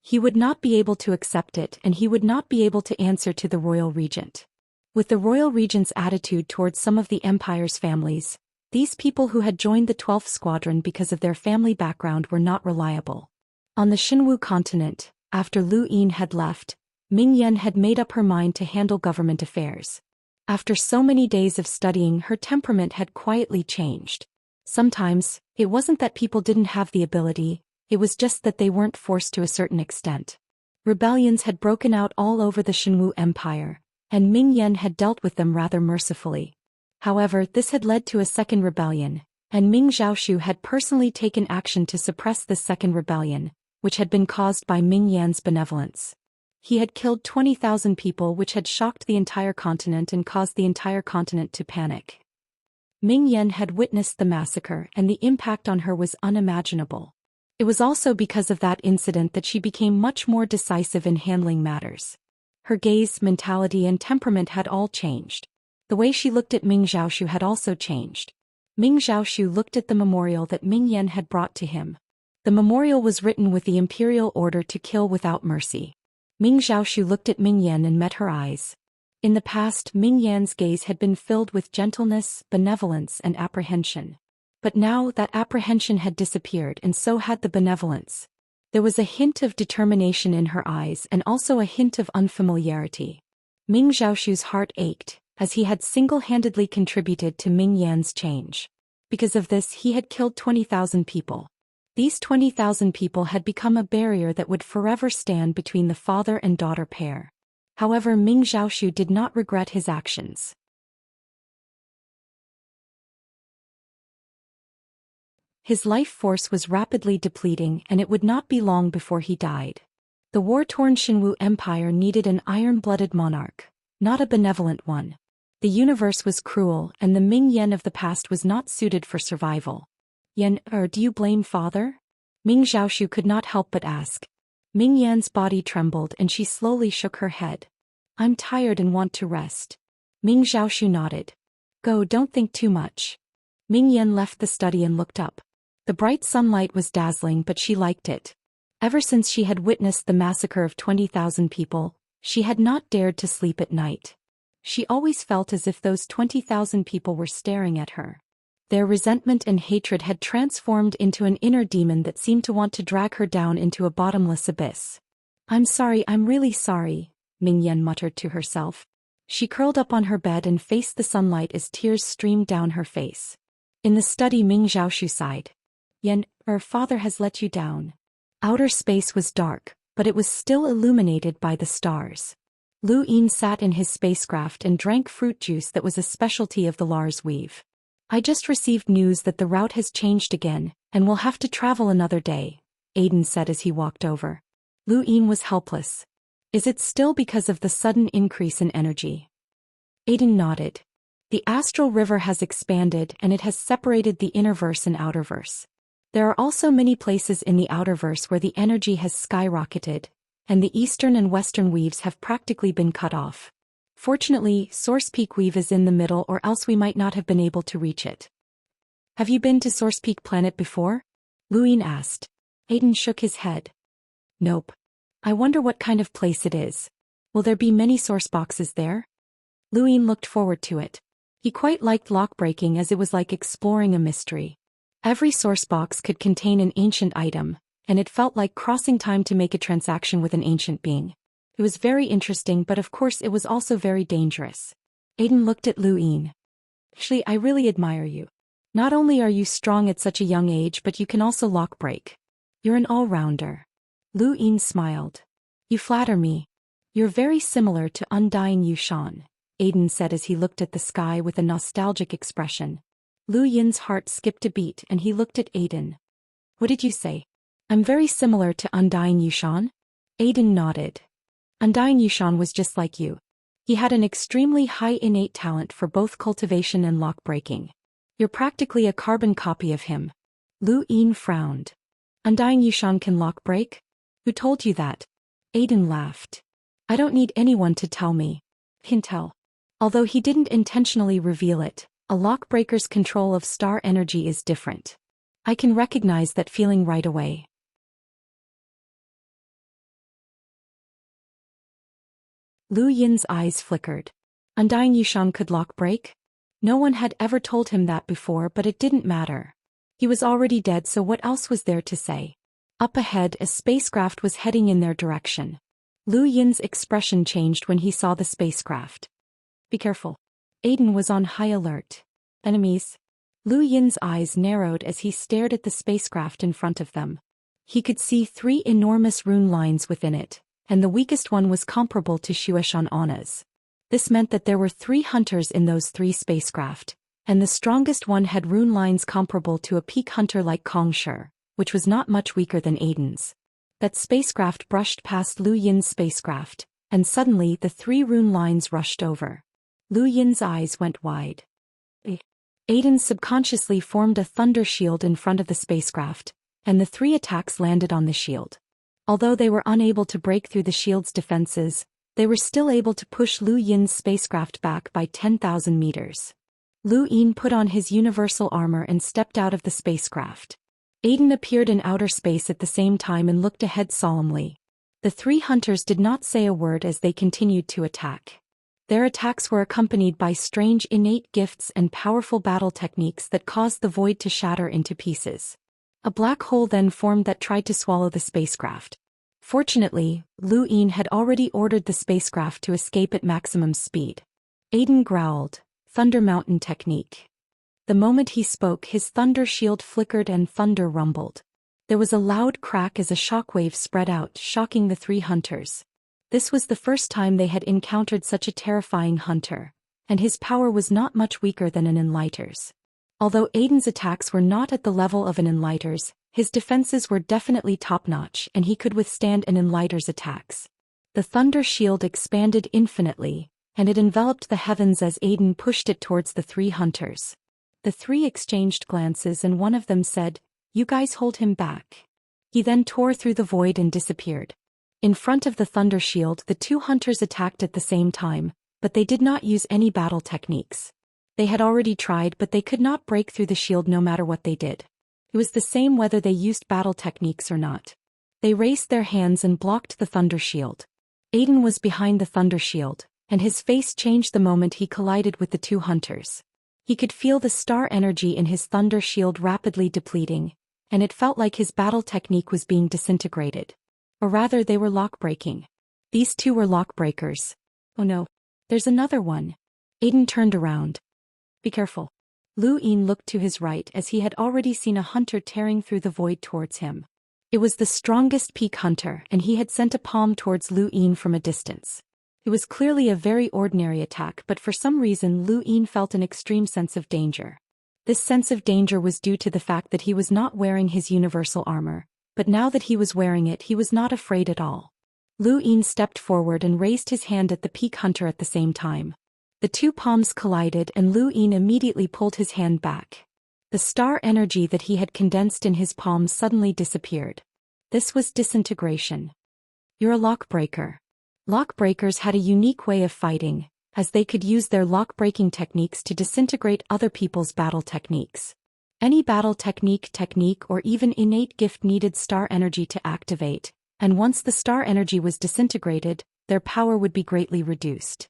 He would not be able to accept it, and he would not be able to answer to the Royal Regent. With the Royal Regent's attitude towards some of the Empire's families, these people who had joined the 12th Squadron because of their family background were not reliable. On the Xinwu continent, after Lu Yin had left, Ming Yan had made up her mind to handle government affairs. After so many days of studying, her temperament had quietly changed. Sometimes, it wasn't that people didn't have the ability, it was just that they weren't forced to a certain extent. Rebellions had broken out all over the Xinwu Empire, and Ming Yan had dealt with them rather mercifully. However, this had led to a second rebellion, and Ming Zhaoshu had personally taken action to suppress this second rebellion, which had been caused by Ming Yan's benevolence. He had killed 20,000 people, which had shocked the entire continent and caused the entire continent to panic. Ming Yan had witnessed the massacre, and the impact on her was unimaginable. It was also because of that incident that she became much more decisive in handling matters. Her gaze, mentality and temperament had all changed. The way she looked at Ming Xiaoshu had also changed. Ming Xiaoshu looked at the memorial that Ming Yan had brought to him. The memorial was written with the imperial order to kill without mercy. Ming Xiaoshu looked at Ming Yan and met her eyes. In the past, Ming Yan's gaze had been filled with gentleness, benevolence and apprehension. But now that apprehension had disappeared and so had the benevolence. There was a hint of determination in her eyes and also a hint of unfamiliarity. Ming Xiaoshu's heart ached, as he had single-handedly contributed to Ming Yan's change. Because of this he had killed 20,000 people. These 20,000 people had become a barrier that would forever stand between the father and daughter pair. However, Ming Xiaoshu did not regret his actions. His life force was rapidly depleting and it would not be long before he died. The war-torn Xinwu Empire needed an iron-blooded monarch, not a benevolent one. The universe was cruel and the Ming Yan of the past was not suited for survival. Yan, do you blame father? Ming Xiaoshu could not help but ask. Ming Yan's body trembled and she slowly shook her head. I'm tired and want to rest. Ming Xiaoshu nodded. Go, don't think too much. Ming Yan left the study and looked up. The bright sunlight was dazzling but she liked it. Ever since she had witnessed the massacre of 20,000 people, she had not dared to sleep at night. She always felt as if those 20,000 people were staring at her. Their resentment and hatred had transformed into an inner demon that seemed to want to drag her down into a bottomless abyss. I'm sorry, I'm really sorry, Ming Yan muttered to herself. She curled up on her bed and faced the sunlight as tears streamed down her face. In the study, Ming Xiaoshu sighed. Yan, father has let you down. Outer space was dark, but it was still illuminated by the stars. Lu Yin sat in his spacecraft and drank fruit juice that was a specialty of the Lars weave. I just received news that the route has changed again, and we'll have to travel another day, Aiden said as he walked over. Lu Yin was helpless. Is it still because of the sudden increase in energy? Aiden nodded. The astral river has expanded and it has separated the innerverse and outerverse. There are also many places in the outerverse where the energy has skyrocketed, and the eastern and western weaves have practically been cut off. Fortunately, Source Peak Weave is in the middle or else we might not have been able to reach it. Have you been to Source Peak Planet before? Lu Yin asked. Aiden shook his head. Nope. I wonder what kind of place it is. Will there be many source boxes there? Lu Yin looked forward to it. He quite liked lock-breaking as it was like exploring a mystery. Every source box could contain an ancient item, and it felt like crossing time to make a transaction with an ancient being. It was very interesting, but of course it was also very dangerous. Aiden looked at Lu Yin. Actually, I really admire you. Not only are you strong at such a young age, but you can also lock break. You're an all-rounder. Lu Yin smiled. You flatter me. You're very similar to Undying Yushan, Aiden said as he looked at the sky with a nostalgic expression. Lu Yin's heart skipped a beat and he looked at Aiden. What did you say? I'm very similar to Undying Yushan? Aiden nodded. Undying Yushan was just like you. He had an extremely high innate talent for both cultivation and lock-breaking. You're practically a carbon copy of him. Lu Yin frowned. Undying Yushan can lock-break? Who told you that? Aiden laughed. I don't need anyone to tell me. Can tell. Although he didn't intentionally reveal it, a lock-breaker's control of star energy is different. I can recognize that feeling right away. Lu Yin's eyes flickered. Undying Yushan could lock break? No one had ever told him that before, but it didn't matter. He was already dead, so what else was there to say? Up ahead, a spacecraft was heading in their direction. Lu Yin's expression changed when he saw the spacecraft. Be careful. Aiden was on high alert. Enemies? Lu Yin's eyes narrowed as he stared at the spacecraft in front of them. He could see 3 enormous rune lines within it, and the weakest one was comparable to Xueshan Anna's. This meant that there were 3 hunters in those 3 spacecraft, and the strongest one had rune lines comparable to a peak hunter like Kong Shi, which was not much weaker than Aiden's. That spacecraft brushed past Lu Yin's spacecraft, and suddenly the 3 rune lines rushed over. Lu Yin's eyes went wide. Aiden subconsciously formed a thunder shield in front of the spacecraft, and the 3 attacks landed on the shield. Although they were unable to break through the shield's defenses, They were still able to push Lu Yin's spacecraft back by 10,000 meters. Lu Yin put on his universal armor and stepped out of the spacecraft. Aiden appeared in outer space at the same time and looked ahead solemnly. The three hunters did not say a word as they continued to attack. Their attacks were accompanied by strange innate gifts and powerful battle techniques that caused the void to shatter into pieces. A black hole then formed that tried to swallow the spacecraft. Fortunately, Lu Yin had already ordered the spacecraft to escape at maximum speed. Aiden growled, "Thunder Mountain technique." The moment he spoke, his thunder shield flickered and thunder rumbled. There was a loud crack as a shockwave spread out, shocking the three hunters. This was the first time they had encountered such a terrifying hunter, and his power was not much weaker than an Enlighter's. Although Aiden's attacks were not at the level of an Enlighter's, his defenses were definitely top-notch and he could withstand an Enlighter's attacks. The thunder shield expanded infinitely, and it enveloped the heavens as Aiden pushed it towards the three hunters. The three exchanged glances and one of them said, "You guys hold him back." He then tore through the void and disappeared. In front of the thunder shield, the two hunters attacked at the same time, but they did not use any battle techniques. They had already tried, but they could not break through the shield no matter what they did. It was the same whether they used battle techniques or not. They raised their hands and blocked the thunder shield. Aiden was behind the thunder shield, and his face changed the moment he collided with the two hunters. He could feel the star energy in his thunder shield rapidly depleting, and it felt like his battle technique was being disintegrated. Or rather, they were lock-breaking. These two were lock-breakers. Oh no, there's another one. Aiden turned around. "Be careful." Lu Yin looked to his right as he had already seen a hunter tearing through the void towards him. It was the strongest peak hunter, and he had sent a palm towards Lu Yin from a distance. It was clearly a very ordinary attack, but for some reason Lu Yin felt an extreme sense of danger. This sense of danger was due to the fact that he was not wearing his universal armor, but now that he was wearing it, he was not afraid at all. Lu Yin stepped forward and raised his hand at the peak hunter at the same time. The two palms collided and Lu Yin immediately pulled his hand back. The star energy that he had condensed in his palms suddenly disappeared. This was disintegration. "You're a lock-breaker." Lock-breakers had a unique way of fighting, as they could use their lock-breaking techniques to disintegrate other people's battle techniques. Any battle technique or even innate gift needed star energy to activate, and once the star energy was disintegrated, their power would be greatly reduced.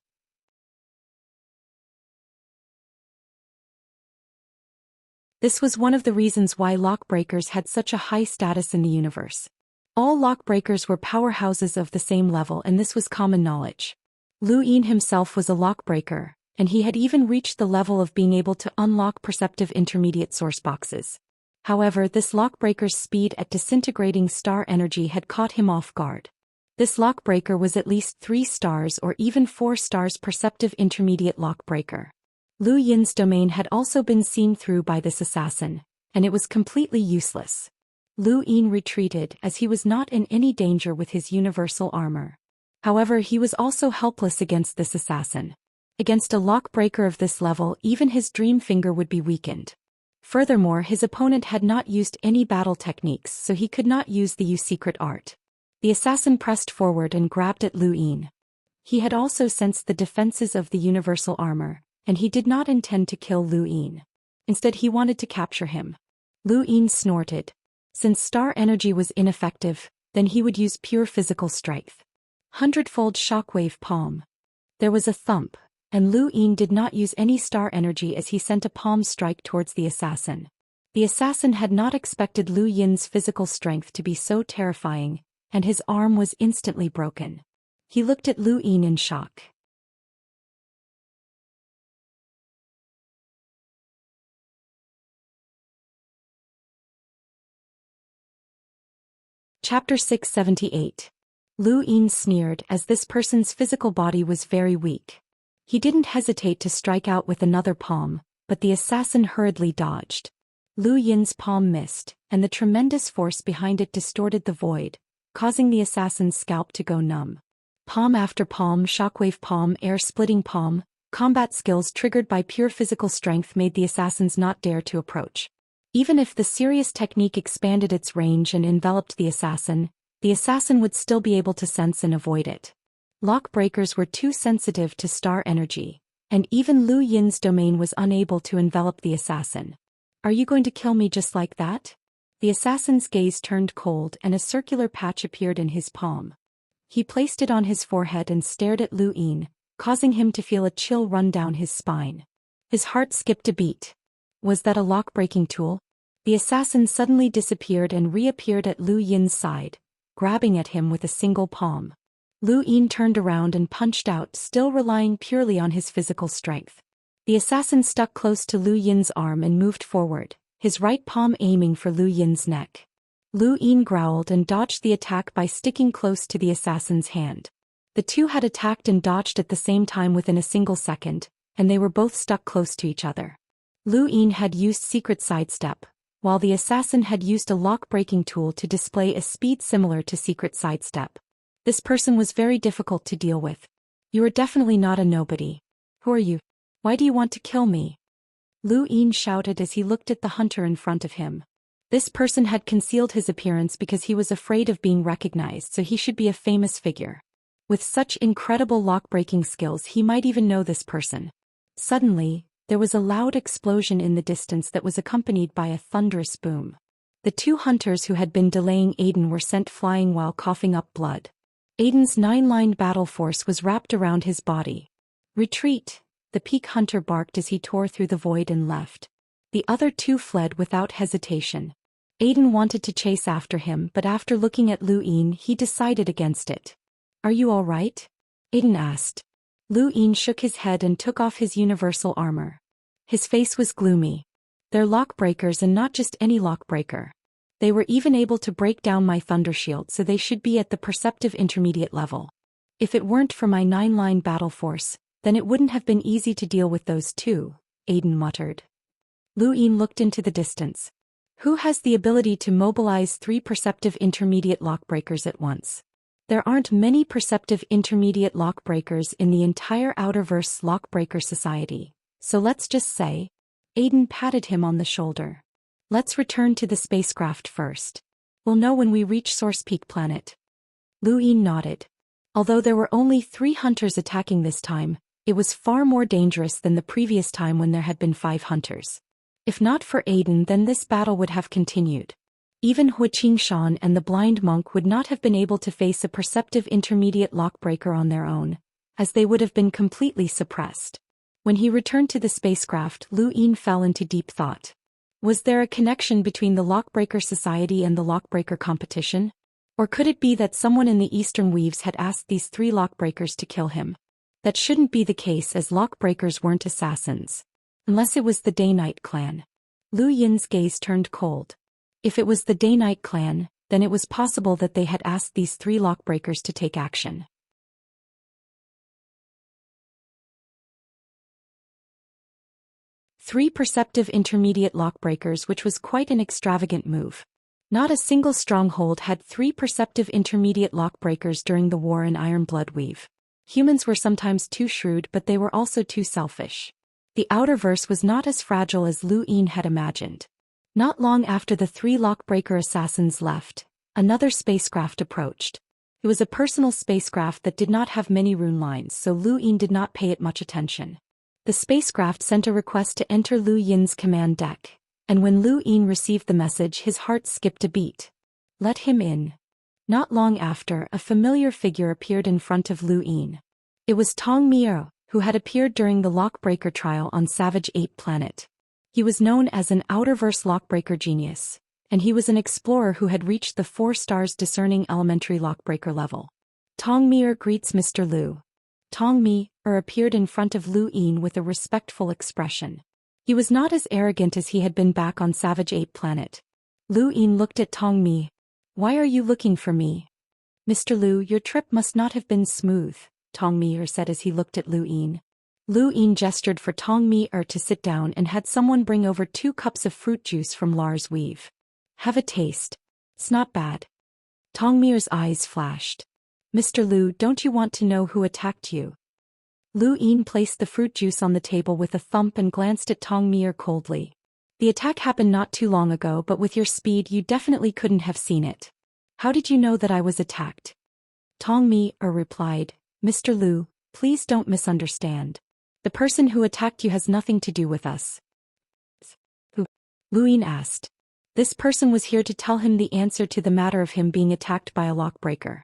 This was one of the reasons why lockbreakers had such a high status in the universe. All lockbreakers were powerhouses of the same level, and this was common knowledge. Lu Yin himself was a lockbreaker, and he had even reached the level of being able to unlock perceptive intermediate source boxes. However, this lockbreaker's speed at disintegrating star energy had caught him off guard. This lockbreaker was at least 3 stars or even 4 stars perceptive intermediate lockbreaker. Lu Yin's domain had also been seen through by this assassin, and it was completely useless. Lu Yin retreated as he was not in any danger with his universal armor. However, he was also helpless against this assassin. Against a lockbreaker of this level, even his dream finger would be weakened. Furthermore, his opponent had not used any battle techniques, so he could not use the secret art. The assassin pressed forward and grabbed at Lu Yin. He had also sensed the defenses of the universal armor, and he did not intend to kill Lu Yin. Instead, he wanted to capture him. Lu Yin snorted. Since star energy was ineffective, then he would use pure physical strength. 100-fold shockwave palm. There was a thump, and Lu Yin did not use any star energy as he sent a palm strike towards the assassin. The assassin had not expected Lu Yin's physical strength to be so terrifying, and his arm was instantly broken. He looked at Lu Yin in shock. Chapter 678. Lu Yin sneered as this person's physical body was very weak. He didn't hesitate to strike out with another palm, but the assassin hurriedly dodged. Lu Yin's palm missed, and the tremendous force behind it distorted the void, causing the assassin's scalp to go numb. Palm after palm, shockwave palm, air-splitting palm, combat skills triggered by pure physical strength made the assassins not dare to approach. Even if the serious technique expanded its range and enveloped the assassin would still be able to sense and avoid it. Lock breakers were too sensitive to star energy, and even Lu Yin's domain was unable to envelop the assassin. Are you going to kill me just like that? The assassin's gaze turned cold and a circular patch appeared in his palm. He placed it on his forehead and stared at Lu Yin, causing him to feel a chill run down his spine. His heart skipped a beat. Was that a lock-breaking tool? The assassin suddenly disappeared and reappeared at Lu Yin's side, grabbing at him with a single palm. Lu Yin turned around and punched out, still relying purely on his physical strength. The assassin stuck close to Lu Yin's arm and moved forward, his right palm aiming for Lu Yin's neck. Lu Yin growled and dodged the attack by sticking close to the assassin's hand. The two had attacked and dodged at the same time within a single second, and they were both stuck close to each other. Lu Yin had used secret sidestep, while the assassin had used a lock-breaking tool to display a speed similar to secret sidestep. This person was very difficult to deal with. You are definitely not a nobody. Who are you? Why do you want to kill me? Lu Yin shouted as he looked at the hunter in front of him. This person had concealed his appearance because he was afraid of being recognized, so he should be a famous figure. With such incredible lock-breaking skills, he might even know this person. Suddenly, there was a loud explosion in the distance that was accompanied by a thunderous boom. The two hunters who had been delaying Aiden were sent flying while coughing up blood. Aiden's 9-lined battle force was wrapped around his body. Retreat, the peak hunter barked as he tore through the void and left. The other two fled without hesitation. Aiden wanted to chase after him, but after looking at Lu Yin, he decided against it. Are you all right? Aiden asked. Lu Yin shook his head and took off his universal armor. His face was gloomy. They're lockbreakers, and not just any lockbreaker. They were even able to break down my thunder shield, so they should be at the perceptive intermediate level. If it weren't for my 9-line battle force, then it wouldn't have been easy to deal with those two, Aiden muttered. Lu Yin looked into the distance. Who has the ability to mobilize 3 perceptive intermediate lockbreakers at once? There aren't many perceptive intermediate lockbreakers in the entire Outerverse Lockbreaker Society, so let's just say. Aiden patted him on the shoulder. Let's return to the spacecraft first. We'll know when we reach Source Peak Planet. Lu Yin nodded. Although there were only 3 hunters attacking this time, it was far more dangerous than the previous time when there had been 5 hunters. If not for Aiden, then this battle would have continued. Even Xianxia and the blind monk would not have been able to face a perceptive intermediate lockbreaker on their own, as they would have been completely suppressed. When he returned to the spacecraft, Lu Yin fell into deep thought. Was there a connection between the Lockbreaker Society and the Lockbreaker competition? Or could it be that someone in the Eastern Weaves had asked these 3 lockbreakers to kill him? That shouldn't be the case, as lockbreakers weren't assassins. Unless it was the Day-Night clan. Lu Yin's gaze turned cold. If it was the Day-Night clan, then it was possible that they had asked these 3 lockbreakers to take action. Three perceptive intermediate lockbreakers, which was quite an extravagant move. Not a single stronghold had 3 perceptive intermediate lockbreakers during the war in Ironblood Weave. Humans were sometimes too shrewd, but they were also too selfish. The Outerverse was not as fragile as Lu Yin had imagined. Not long after the 3 lockbreaker assassins left, another spacecraft approached. It was a personal spacecraft that did not have many rune lines, so Lu Yin did not pay it much attention. The spacecraft sent a request to enter Lu Yin's command deck, and when Lu Yin received the message, his heart skipped a beat. Let him in. Not long after, a familiar figure appeared in front of Lu Yin. It was Tong Miao, who had appeared during the Lockbreaker trial on Savage 8 Planet. He was known as an Outerverse Lockbreaker genius, and he was an explorer who had reached the 4 stars discerning elementary Lockbreaker level. Tong Miao greets Mr. Lu. Tong Miao appeared in front of Lu Yin with a respectful expression. He was not as arrogant as he had been back on Savage 8 Planet. Lu Yin looked at Tong Miao. Why are you looking for me? Mr. Lu, your trip must not have been smooth, Tong Miao said as he looked at Lu Yin. Lu Yin gestured for Tong Miao to sit down and had someone bring over 2 cups of fruit juice from Lars Weave. Have a taste. It's not bad. Tong Miao's eyes flashed. Mr. Lu, don't you want to know who attacked you? Lu Yin placed the fruit juice on the table with a thump and glanced at Tong Miao coldly. The attack happened not too long ago, but with your speed you definitely couldn't have seen it. How did you know that I was attacked? Tong Miao replied, Mr. Liu, please don't misunderstand. The person who attacked you has nothing to do with us. Who? Lu Yin asked. This person was here to tell him the answer to the matter of him being attacked by a lockbreaker.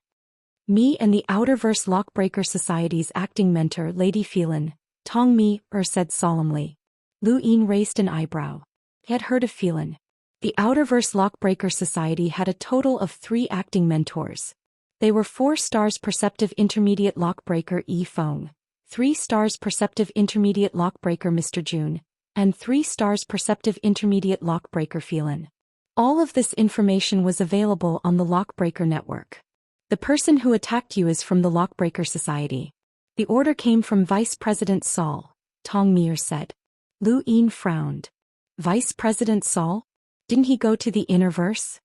Me and the Outerverse Lockbreaker Society's acting mentor Lady Phelan, Tong Mi said solemnly. Lu Yin raised an eyebrow. He had heard of Phelan. The Outerverse Lockbreaker Society had a total of 3 acting mentors. They were 4 stars Perceptive Intermediate Lockbreaker E Feng, 3 stars Perceptive Intermediate Lockbreaker Mr. Jun, and 3 stars Perceptive Intermediate Lockbreaker Phelan. All of this information was available on the Lockbreaker network. The person who attacked you is from the Lockbreaker Society. The order came from Vice President Saul, Tong Mi said. Lu Yin frowned. Vice President Saul? Didn't he go to the Innerverse?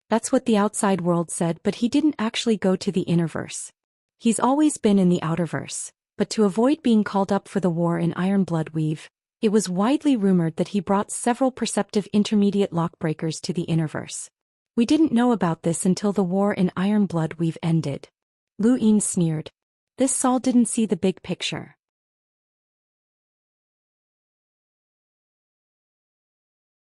That's what the outside world said, but he didn't actually go to the Innerverse. He's always been in the Outerverse, but to avoid being called up for the war in Ironblood Weave, it was widely rumored that he brought several Perceptive Intermediate Lockbreakers to the Innerverse. We didn't know about this until the war in Ironblood Weave ended. Lu Yin sneered. This Saul didn't see the big picture.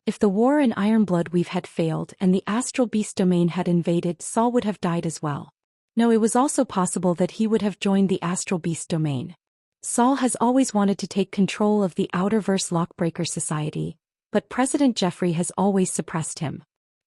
If the war in Ironblood Weave had failed and the Astral Beast domain had invaded, Saul would have died as well. No, it was also possible that he would have joined the Astral Beast domain. Saul has always wanted to take control of the Outerverse Lockbreaker Society, but President Jeffrey has always suppressed him.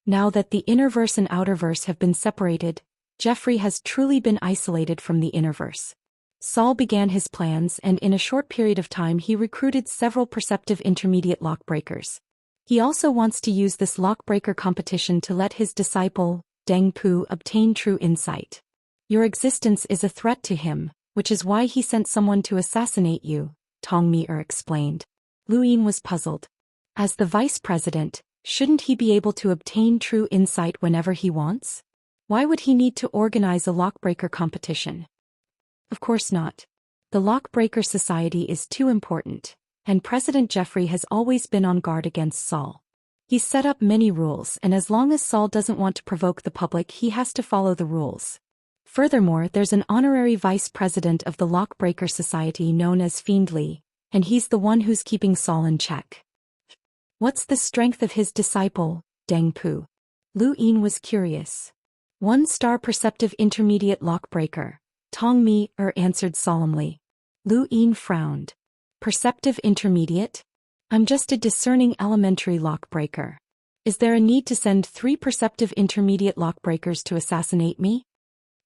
Now that the Innerverse and Outerverse have been separated, Jeffrey has truly been isolated from the Innerverse. Saul began his plans, and in a short period of time he recruited several Perceptive Intermediate Lockbreakers. He also wants to use this Lockbreaker competition to let his disciple, Deng Pu, obtain true insight. Your existence is a threat to him, which is why he sent someone to assassinate you, Tong Mi explained. Lu Yin was puzzled. As the vice president, shouldn't he be able to obtain true insight whenever he wants? Why would he need to organize a Lockbreaker competition? Of course not. The Lockbreaker Society is too important, and President Jeffrey has always been on guard against Saul. He's set up many rules, and as long as Saul doesn't want to provoke the public, he has to follow the rules. Furthermore, there's an honorary vice president of the Lockbreaker Society known as Fiendly, and he's the one who's keeping Saul in check. What's the strength of his disciple, Deng Pu? Lu Yin was curious. 1-star Perceptive Intermediate Lockbreaker, Tong Mi answered solemnly. Lu Yin frowned. Perceptive Intermediate? I'm just a discerning elementary lockbreaker. Is there a need to send 3 Perceptive Intermediate Lockbreakers to assassinate me?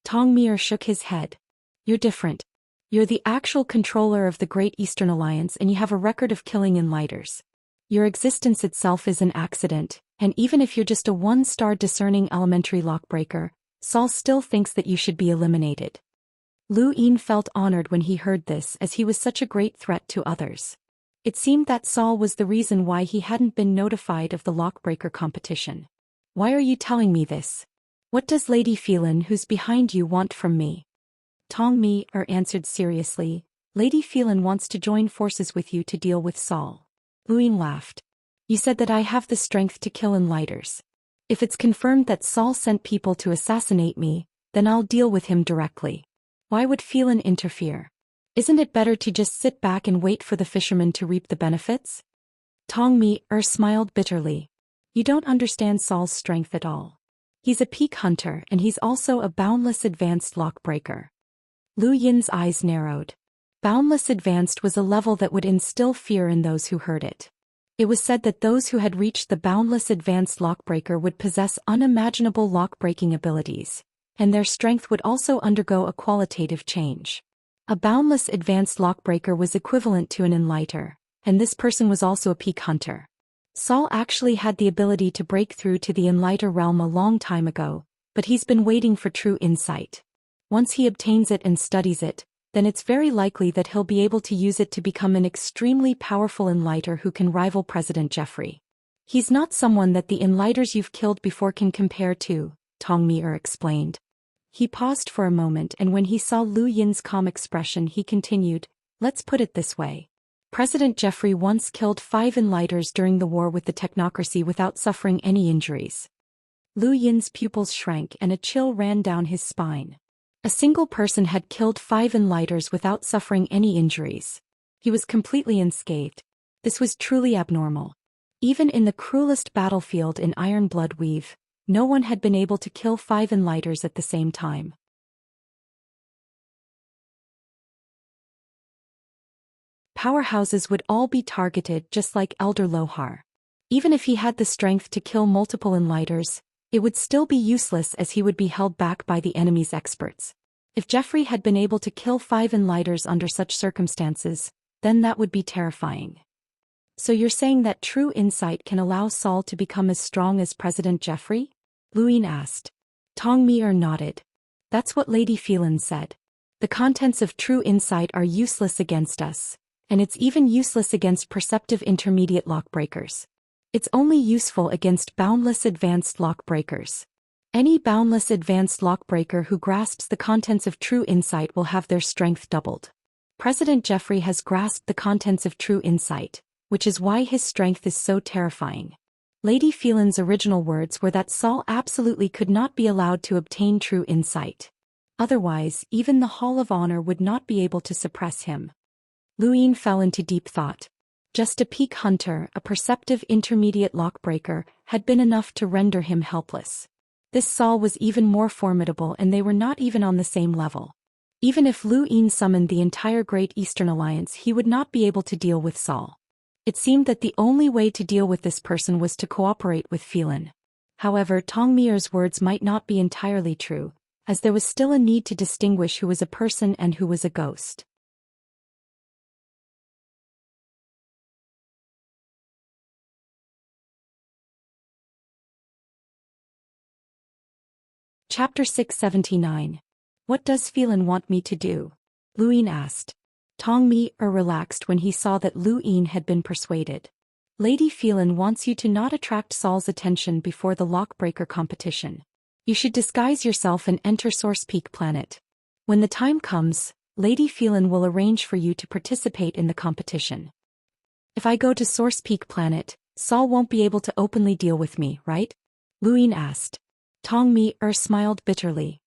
Tong Mi shook his head. You're different. You're the actual controller of the Great Eastern Alliance, and you have a record of killing Enlighters. Your existence itself is an accident, and even if you're just a 1-star discerning elementary lockbreaker, Saul still thinks that you should be eliminated. Lu Yin felt honored when he heard this, as he was such a great threat to others. It seemed that Saul was the reason why he hadn't been notified of the Lockbreaker competition. Why are you telling me this? What does Lady Phelan, who's behind you, want from me? Tong Mi answered seriously. Lady Phelan wants to join forces with you to deal with Saul. Lu Yin laughed. You said that I have the strength to kill Enlighters. If it's confirmed that Saul sent people to assassinate me, then I'll deal with him directly. Why would Phelan interfere? Isn't it better to just sit back and wait for the fishermen to reap the benefits? Tong Mi smiled bitterly. You don't understand Saul's strength at all. He's a peak hunter, and he's also a boundless advanced lockbreaker. Lu Yin's eyes narrowed. Boundless advanced was a level that would instill fear in those who heard it. It was said that those who had reached the boundless advanced lockbreaker would possess unimaginable lockbreaking abilities, and their strength would also undergo a qualitative change. A boundless advanced lockbreaker was equivalent to an enlighter, and this person was also a peak hunter. Saul actually had the ability to break through to the enlighter realm a long time ago, but he's been waiting for true insight. Once he obtains it and studies it, then it's very likely that he'll be able to use it to become an extremely powerful enlighter who can rival President Jeffrey. He's not someone that the enlighters you've killed before can compare to, Tong Mi explained. He paused for a moment, and when he saw Lu Yin's calm expression, he continued, Let's put it this way. President Jeffrey once killed 5 enlighters during the war with the technocracy without suffering any injuries. Lu Yin's pupils shrank and a chill ran down his spine. A single person had killed 5 Enlighters without suffering any injuries. He was completely unscathed. This was truly abnormal. Even in the cruelest battlefield in Iron Blood Weave, no one had been able to kill 5 Enlighters at the same time. Powerhouses would all be targeted just like Elder Lohar. Even if he had the strength to kill multiple Enlighters, it would still be useless as he would be held back by the enemy's experts. If Jeffrey had been able to kill 5 Enlighters under such circumstances, then that would be terrifying. So you're saying that true insight can allow Saul to become as strong as President Jeffrey? Luin asked. Tong Mi nodded. That's what Lady Phelan said. The contents of true insight are useless against us, and it's even useless against perceptive intermediate lockbreakers. It's only useful against boundless advanced lockbreakers. Any boundless advanced lockbreaker who grasps the contents of true insight will have their strength doubled. President Jeffrey has grasped the contents of true insight, which is why his strength is so terrifying. Lady Phelan's original words were that Saul absolutely could not be allowed to obtain true insight. Otherwise, even the Hall of Honor would not be able to suppress him. Luin fell into deep thought. Just a peak hunter, a perceptive intermediate lockbreaker, had been enough to render him helpless. This Saul was even more formidable, and they were not even on the same level. Even if Luin summoned the entire Great Eastern Alliance, he would not be able to deal with Saul. It seemed that the only way to deal with this person was to cooperate with Phelan. However, Tong Mi's words might not be entirely true, as there was still a need to distinguish who was a person and who was a ghost. Chapter 679. What does Phelan want me to do? Luin asked. Tong Mi relaxed when he saw that Luin had been persuaded. Lady Phelan wants you to not attract Saul's attention before the lockbreaker competition. You should disguise yourself and enter Source Peak Planet. When the time comes, Lady Phelan will arrange for you to participate in the competition. If I go to Source Peak Planet, Saul won't be able to openly deal with me, right? Luin asked. Tong Mi smiled bitterly.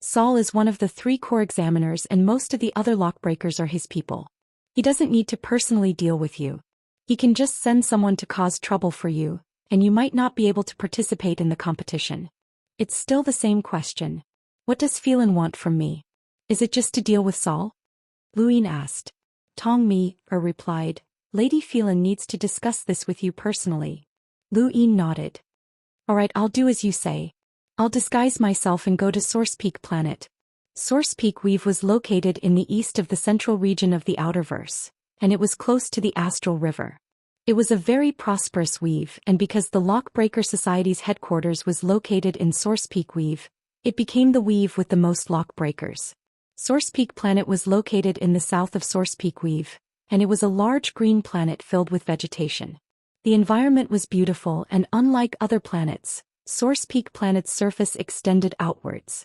Saul is one of the 3 core examiners, and most of the other lockbreakers are his people. He doesn't need to personally deal with you. He can just send someone to cause trouble for you, and you might not be able to participate in the competition. It's still the same question. What does Phelan want from me? Is it just to deal with Saul? Luin asked. Tong Mi replied, Lady Phelan needs to discuss this with you personally. Luin nodded. Alright, I'll do as you say. I'll disguise myself and go to Source Peak Planet. Source Peak Weave was located in the east of the central region of the Outerverse, and it was close to the Astral River. It was a very prosperous weave, and because the Lockbreaker Society's headquarters was located in Source Peak Weave, it became the weave with the most lockbreakers. Source Peak Planet was located in the south of Source Peak Weave, and it was a large green planet filled with vegetation. The environment was beautiful, and unlike other planets, Source Peak Planet's surface extended outwards.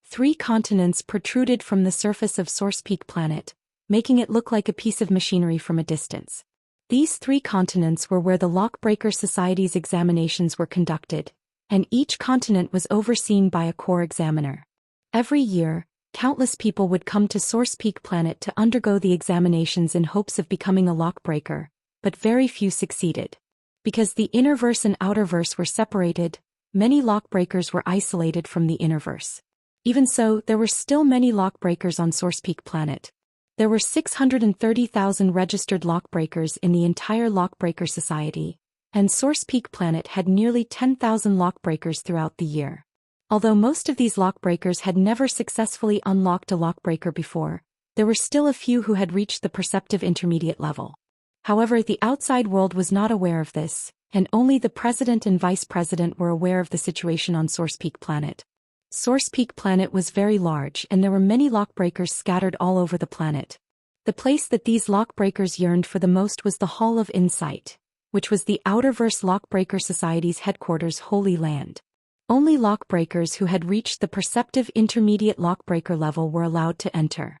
3 continents protruded from the surface of Source Peak Planet, making it look like a piece of machinery from a distance. These 3 continents were where the Lockbreaker Society's examinations were conducted, and each continent was overseen by a core examiner. Every year, countless people would come to Source Peak Planet to undergo the examinations in hopes of becoming a lockbreaker, but very few succeeded. Because the innerverse and outerverse were separated, many lockbreakers were isolated from the innerverse. Even so, there were still many lockbreakers on Source Peak Planet. There were 630,000 registered lockbreakers in the entire Lockbreaker Society, and Source Peak Planet had nearly 10,000 lockbreakers throughout the year. Although most of these lockbreakers had never successfully unlocked a lockbreaker before, there were still a few who had reached the perceptive intermediate level. However, the outside world was not aware of this, and only the president and vice president were aware of the situation on Source Peak Planet. Source Peak Planet was very large, and there were many lockbreakers scattered all over the planet. The place that these lockbreakers yearned for the most was the Hall of Insight, which was the Outerverse Lockbreaker Society's headquarters' holy land. Only lockbreakers who had reached the perceptive intermediate lockbreaker level were allowed to enter.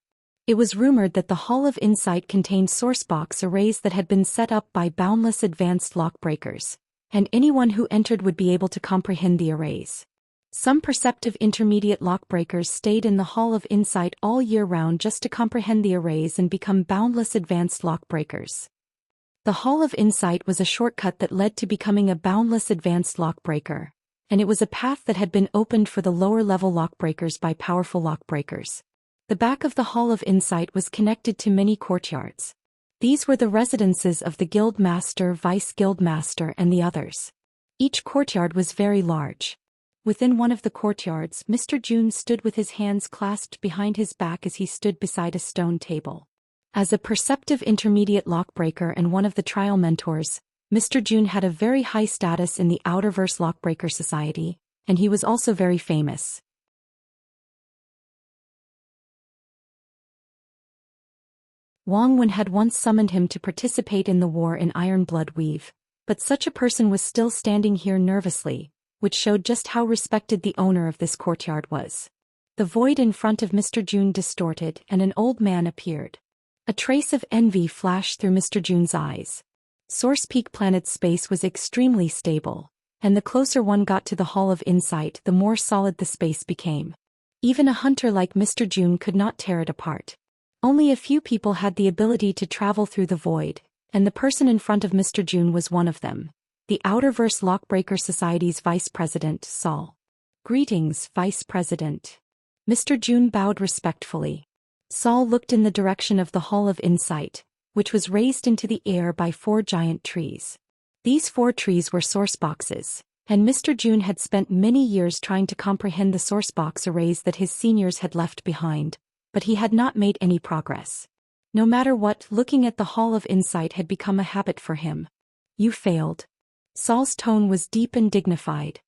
It was rumored that the Hall of Insight contained sourcebox arrays that had been set up by boundless advanced lockbreakers, and anyone who entered would be able to comprehend the arrays. Some perceptive intermediate lockbreakers stayed in the Hall of Insight all year round just to comprehend the arrays and become boundless advanced lockbreakers. The Hall of Insight was a shortcut that led to becoming a boundless advanced lockbreaker, and it was a path that had been opened for the lower-level lockbreakers by powerful lockbreakers. The back of the Hall of Insight was connected to many courtyards. These were the residences of the Guild Master, Vice Guild Master, and the others. Each courtyard was very large. Within one of the courtyards, Mr. June stood with his hands clasped behind his back as he stood beside a stone table. As a perceptive intermediate lockbreaker and one of the trial mentors, Mr. June had a very high status in the Outerverse Lockbreaker Society, and he was also very famous. Wang Wen had once summoned him to participate in the war in Iron Blood Weave, but such a person was still standing here nervously, which showed just how respected the owner of this courtyard was. The void in front of Mr. June distorted and an old man appeared. A trace of envy flashed through Mr. June's eyes. Source Peak Planet's space was extremely stable, and the closer one got to the Hall of Insight, the more solid the space became. Even a hunter like Mr. June could not tear it apart. Only a few people had the ability to travel through the void, and the person in front of Mr. June was one of them. The Outerverse Lockbreaker Society's Vice President, Saul. Greetings, Vice President. Mr. June bowed respectfully. Saul looked in the direction of the Hall of Insight, which was raised into the air by 4 giant trees. These 4 trees were source boxes, and Mr. June had spent many years trying to comprehend the source box arrays that his seniors had left behind, but he had not made any progress. No matter what, looking at the Hall of Insight had become a habit for him. You failed. Saul's tone was deep and dignified.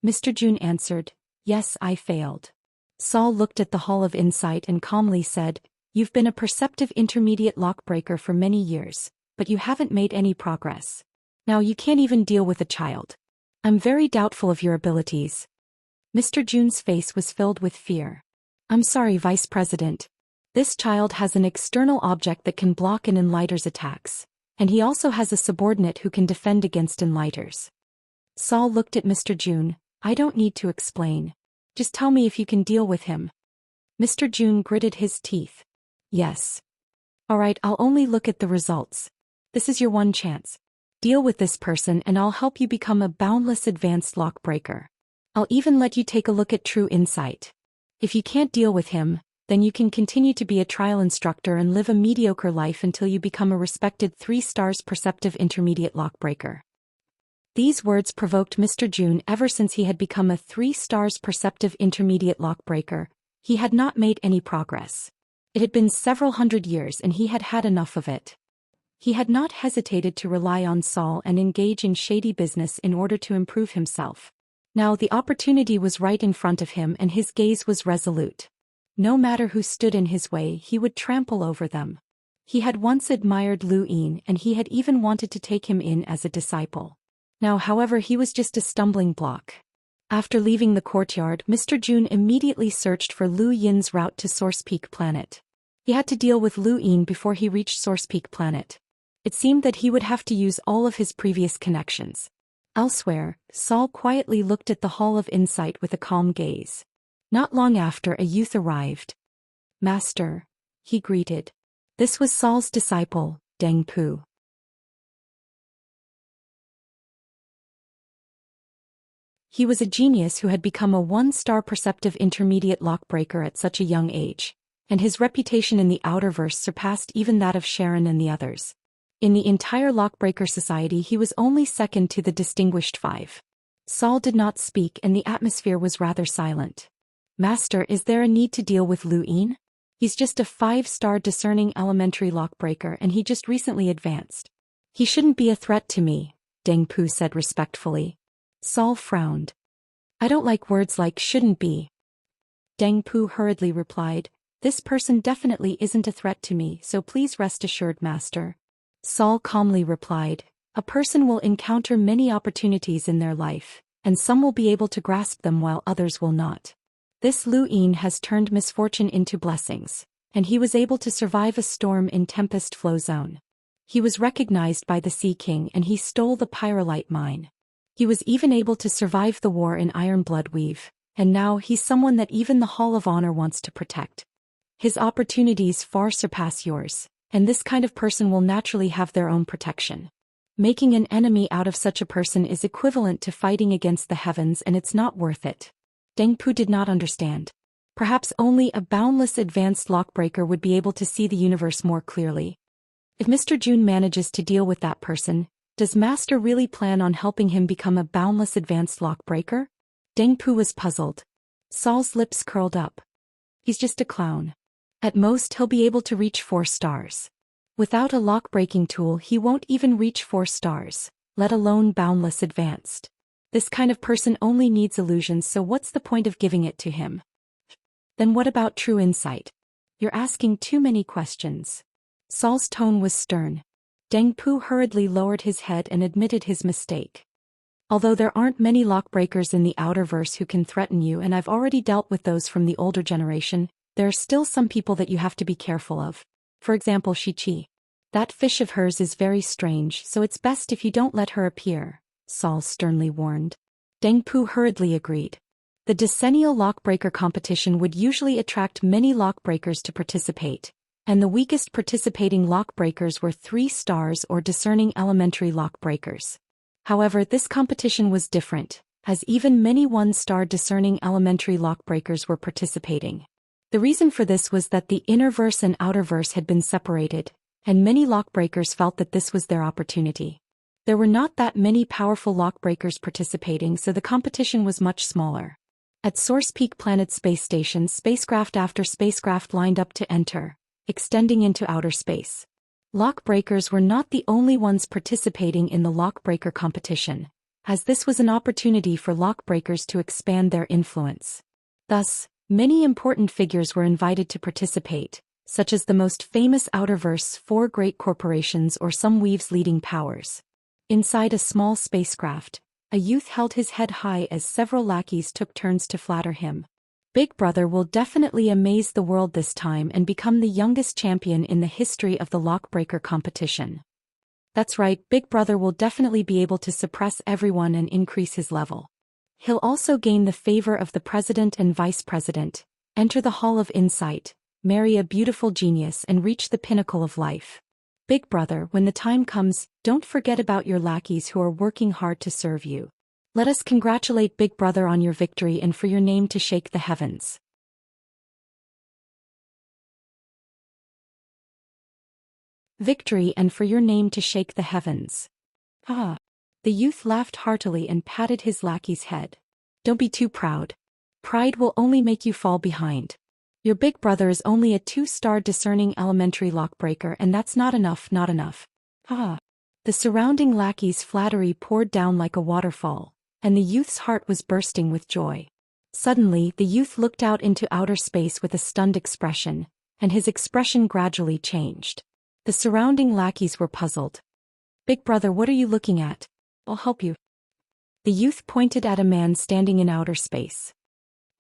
Mr. June answered, Yes, I failed. Saul looked at the Hall of Insight and calmly said, You've been a perceptive intermediate lockbreaker for many years, but you haven't made any progress. Now you can't even deal with a child. I'm very doubtful of your abilities. Mr. June's face was filled with fear. I'm sorry, Vice President. This child has an external object that can block an Enlighter's attacks, and he also has a subordinate who can defend against Enlighters. Saul looked at Mr. June. I don't need to explain. Just tell me if you can deal with him. Mr. June gritted his teeth. Yes. Alright, I'll only look at the results. This is your one chance. Deal with this person and I'll help you become a boundless advanced lockbreaker. I'll even let you take a look at True Insight. If you can't deal with him, then you can continue to be a trial instructor and live a mediocre life until you become a respected 3 stars perceptive intermediate lockbreaker. These words provoked Mr. June ever since he had become a 3 stars perceptive intermediate lockbreaker. He had not made any progress. It had been several hundred years and he had had enough of it. He had not hesitated to rely on Saul and engage in shady business in order to improve himself. Now the opportunity was right in front of him and his gaze was resolute. No matter who stood in his way, he would trample over them. He had once admired Lu Yin and he had even wanted to take him in as a disciple. Now, however, he was just a stumbling block. After leaving the courtyard, Mr. June immediately searched for Lu Yin's route to Source Peak Planet. He had to deal with Lu Yin before he reached Source Peak Planet. It seemed that he would have to use all of his previous connections. Elsewhere, Saul quietly looked at the Hall of Insight with a calm gaze. Not long after, a youth arrived. Master, he greeted. This was Saul's disciple, Deng Pu. He was a genius who had become a 1-star perceptive intermediate lockbreaker at such a young age, and his reputation in the Outerverse surpassed even that of Sharon and the others. In the entire Lockbreaker Society he was only second to the Distinguished 5. Saul did not speak and the atmosphere was rather silent. Master, is there a need to deal with Lu Yin? He's just a 5-star discerning elementary lockbreaker and he just recently advanced. He shouldn't be a threat to me, Deng Pu said respectfully. Saul frowned. I don't like words like shouldn't be. Deng Pu hurriedly replied, This person definitely isn't a threat to me, so please rest assured, Master. Saul calmly replied, A person will encounter many opportunities in their life, and some will be able to grasp them while others will not. This Lu Yin has turned misfortune into blessings, and he was able to survive a storm in Tempest Flow Zone. He was recognized by the Sea King and he stole the Pyrolite mine. He was even able to survive the war in Iron Blood Weave, and now he's someone that even the Hall of Honor wants to protect. His opportunities far surpass yours, and this kind of person will naturally have their own protection. Making an enemy out of such a person is equivalent to fighting against the heavens, and it's not worth it. Deng Pu did not understand. Perhaps only a boundless advanced lockbreaker would be able to see the universe more clearly. If Mr. Jun manages to deal with that person, does Master really plan on helping him become a boundless advanced lockbreaker? Deng Pu was puzzled. Saul's lips curled up. He's just a clown. At most he'll be able to reach 4 stars. Without a lock-breaking tool he won't even reach 4 stars, let alone boundless advanced. This kind of person only needs illusions, so what's the point of giving it to him? Then what about true insight? You're asking too many questions. Saul's tone was stern. Deng Pu hurriedly lowered his head and admitted his mistake. Although there aren't many lockbreakers in the Outerverse who can threaten you, and I've already dealt with those from the older generation, there are still some people that you have to be careful of. For example, Shi-Chi. That fish of hers is very strange, so it's best if you don't let her appear, Saul sternly warned. Deng Pu hurriedly agreed. The decennial lockbreaker competition would usually attract many lockbreakers to participate, and the weakest participating lockbreakers were 3 stars or discerning elementary lockbreakers. However, this competition was different, as even many 1-star discerning elementary lockbreakers were participating. The reason for this was that the Innerverse and Outerverse had been separated, and many lockbreakers felt that this was their opportunity. There were not that many powerful lockbreakers participating, so the competition was much smaller. At Source Peak Planet Space Station, spacecraft after spacecraft lined up to enter, extending into outer space. Lockbreakers were not the only ones participating in the lockbreaker competition, as this was an opportunity for lockbreakers to expand their influence. Thus, many important figures were invited to participate, such as the most famous Outerverse 4 great corporations or some Weave's leading powers. Inside a small spacecraft, a youth held his head high as several lackeys took turns to flatter him. Big Brother will definitely amaze the world this time and become the youngest champion in the history of the lockbreaker competition. That's right, Big Brother will definitely be able to suppress everyone and increase his level. He'll also gain the favor of the president and vice president, enter the Hall of Insight, marry a beautiful genius and reach the pinnacle of life. Big Brother, when the time comes, don't forget about your lackeys who are working hard to serve you. Let us congratulate Big Brother on your victory and for your name to shake the heavens. Victory and for your name to shake the heavens. Ah! The youth laughed heartily and patted his lackey's head. Don't be too proud. Pride will only make you fall behind. Your big brother is only a 2-star discerning elementary lockbreaker, and that's not enough, not enough. Ah! The surrounding lackey's flattery poured down like a waterfall, and the youth's heart was bursting with joy. Suddenly, the youth looked out into outer space with a stunned expression, and his expression gradually changed. The surrounding lackeys were puzzled. Big brother, what are you looking at? I'll help you. The youth pointed at a man standing in outer space.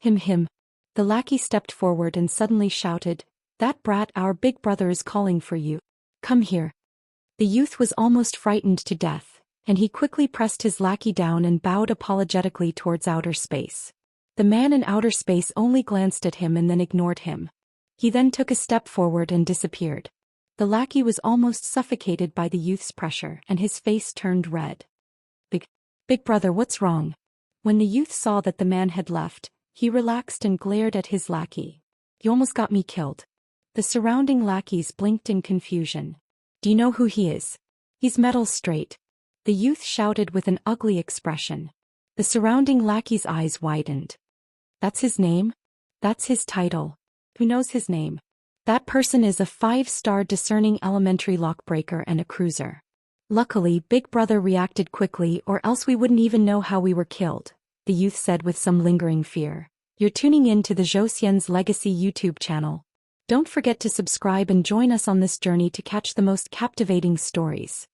Him. The lackey stepped forward and suddenly shouted, "That brat, our big brother is calling for you. Come here." The youth was almost frightened to death, and he quickly pressed his lackey down and bowed apologetically towards outer space. The man in outer space only glanced at him and then ignored him. He then took a step forward and disappeared. The lackey was almost suffocated by the youth's pressure, and his face turned red. Big brother, what's wrong? When the youth saw that the man had left, he relaxed and glared at his lackey. You almost got me killed. The surrounding lackeys blinked in confusion. Do you know who he is? He's metal straight. The youth shouted with an ugly expression. The surrounding lackey's eyes widened. That's his name? That's his title. Who knows his name? That person is a 5-star discerning elementary lockbreaker and a cruiser. Luckily, Big Brother reacted quickly, or else we wouldn't even know how we were killed, the youth said with some lingering fear. You're tuning in to the Zhou Xian's Legacy YouTube channel. Don't forget to subscribe and join us on this journey to catch the most captivating stories.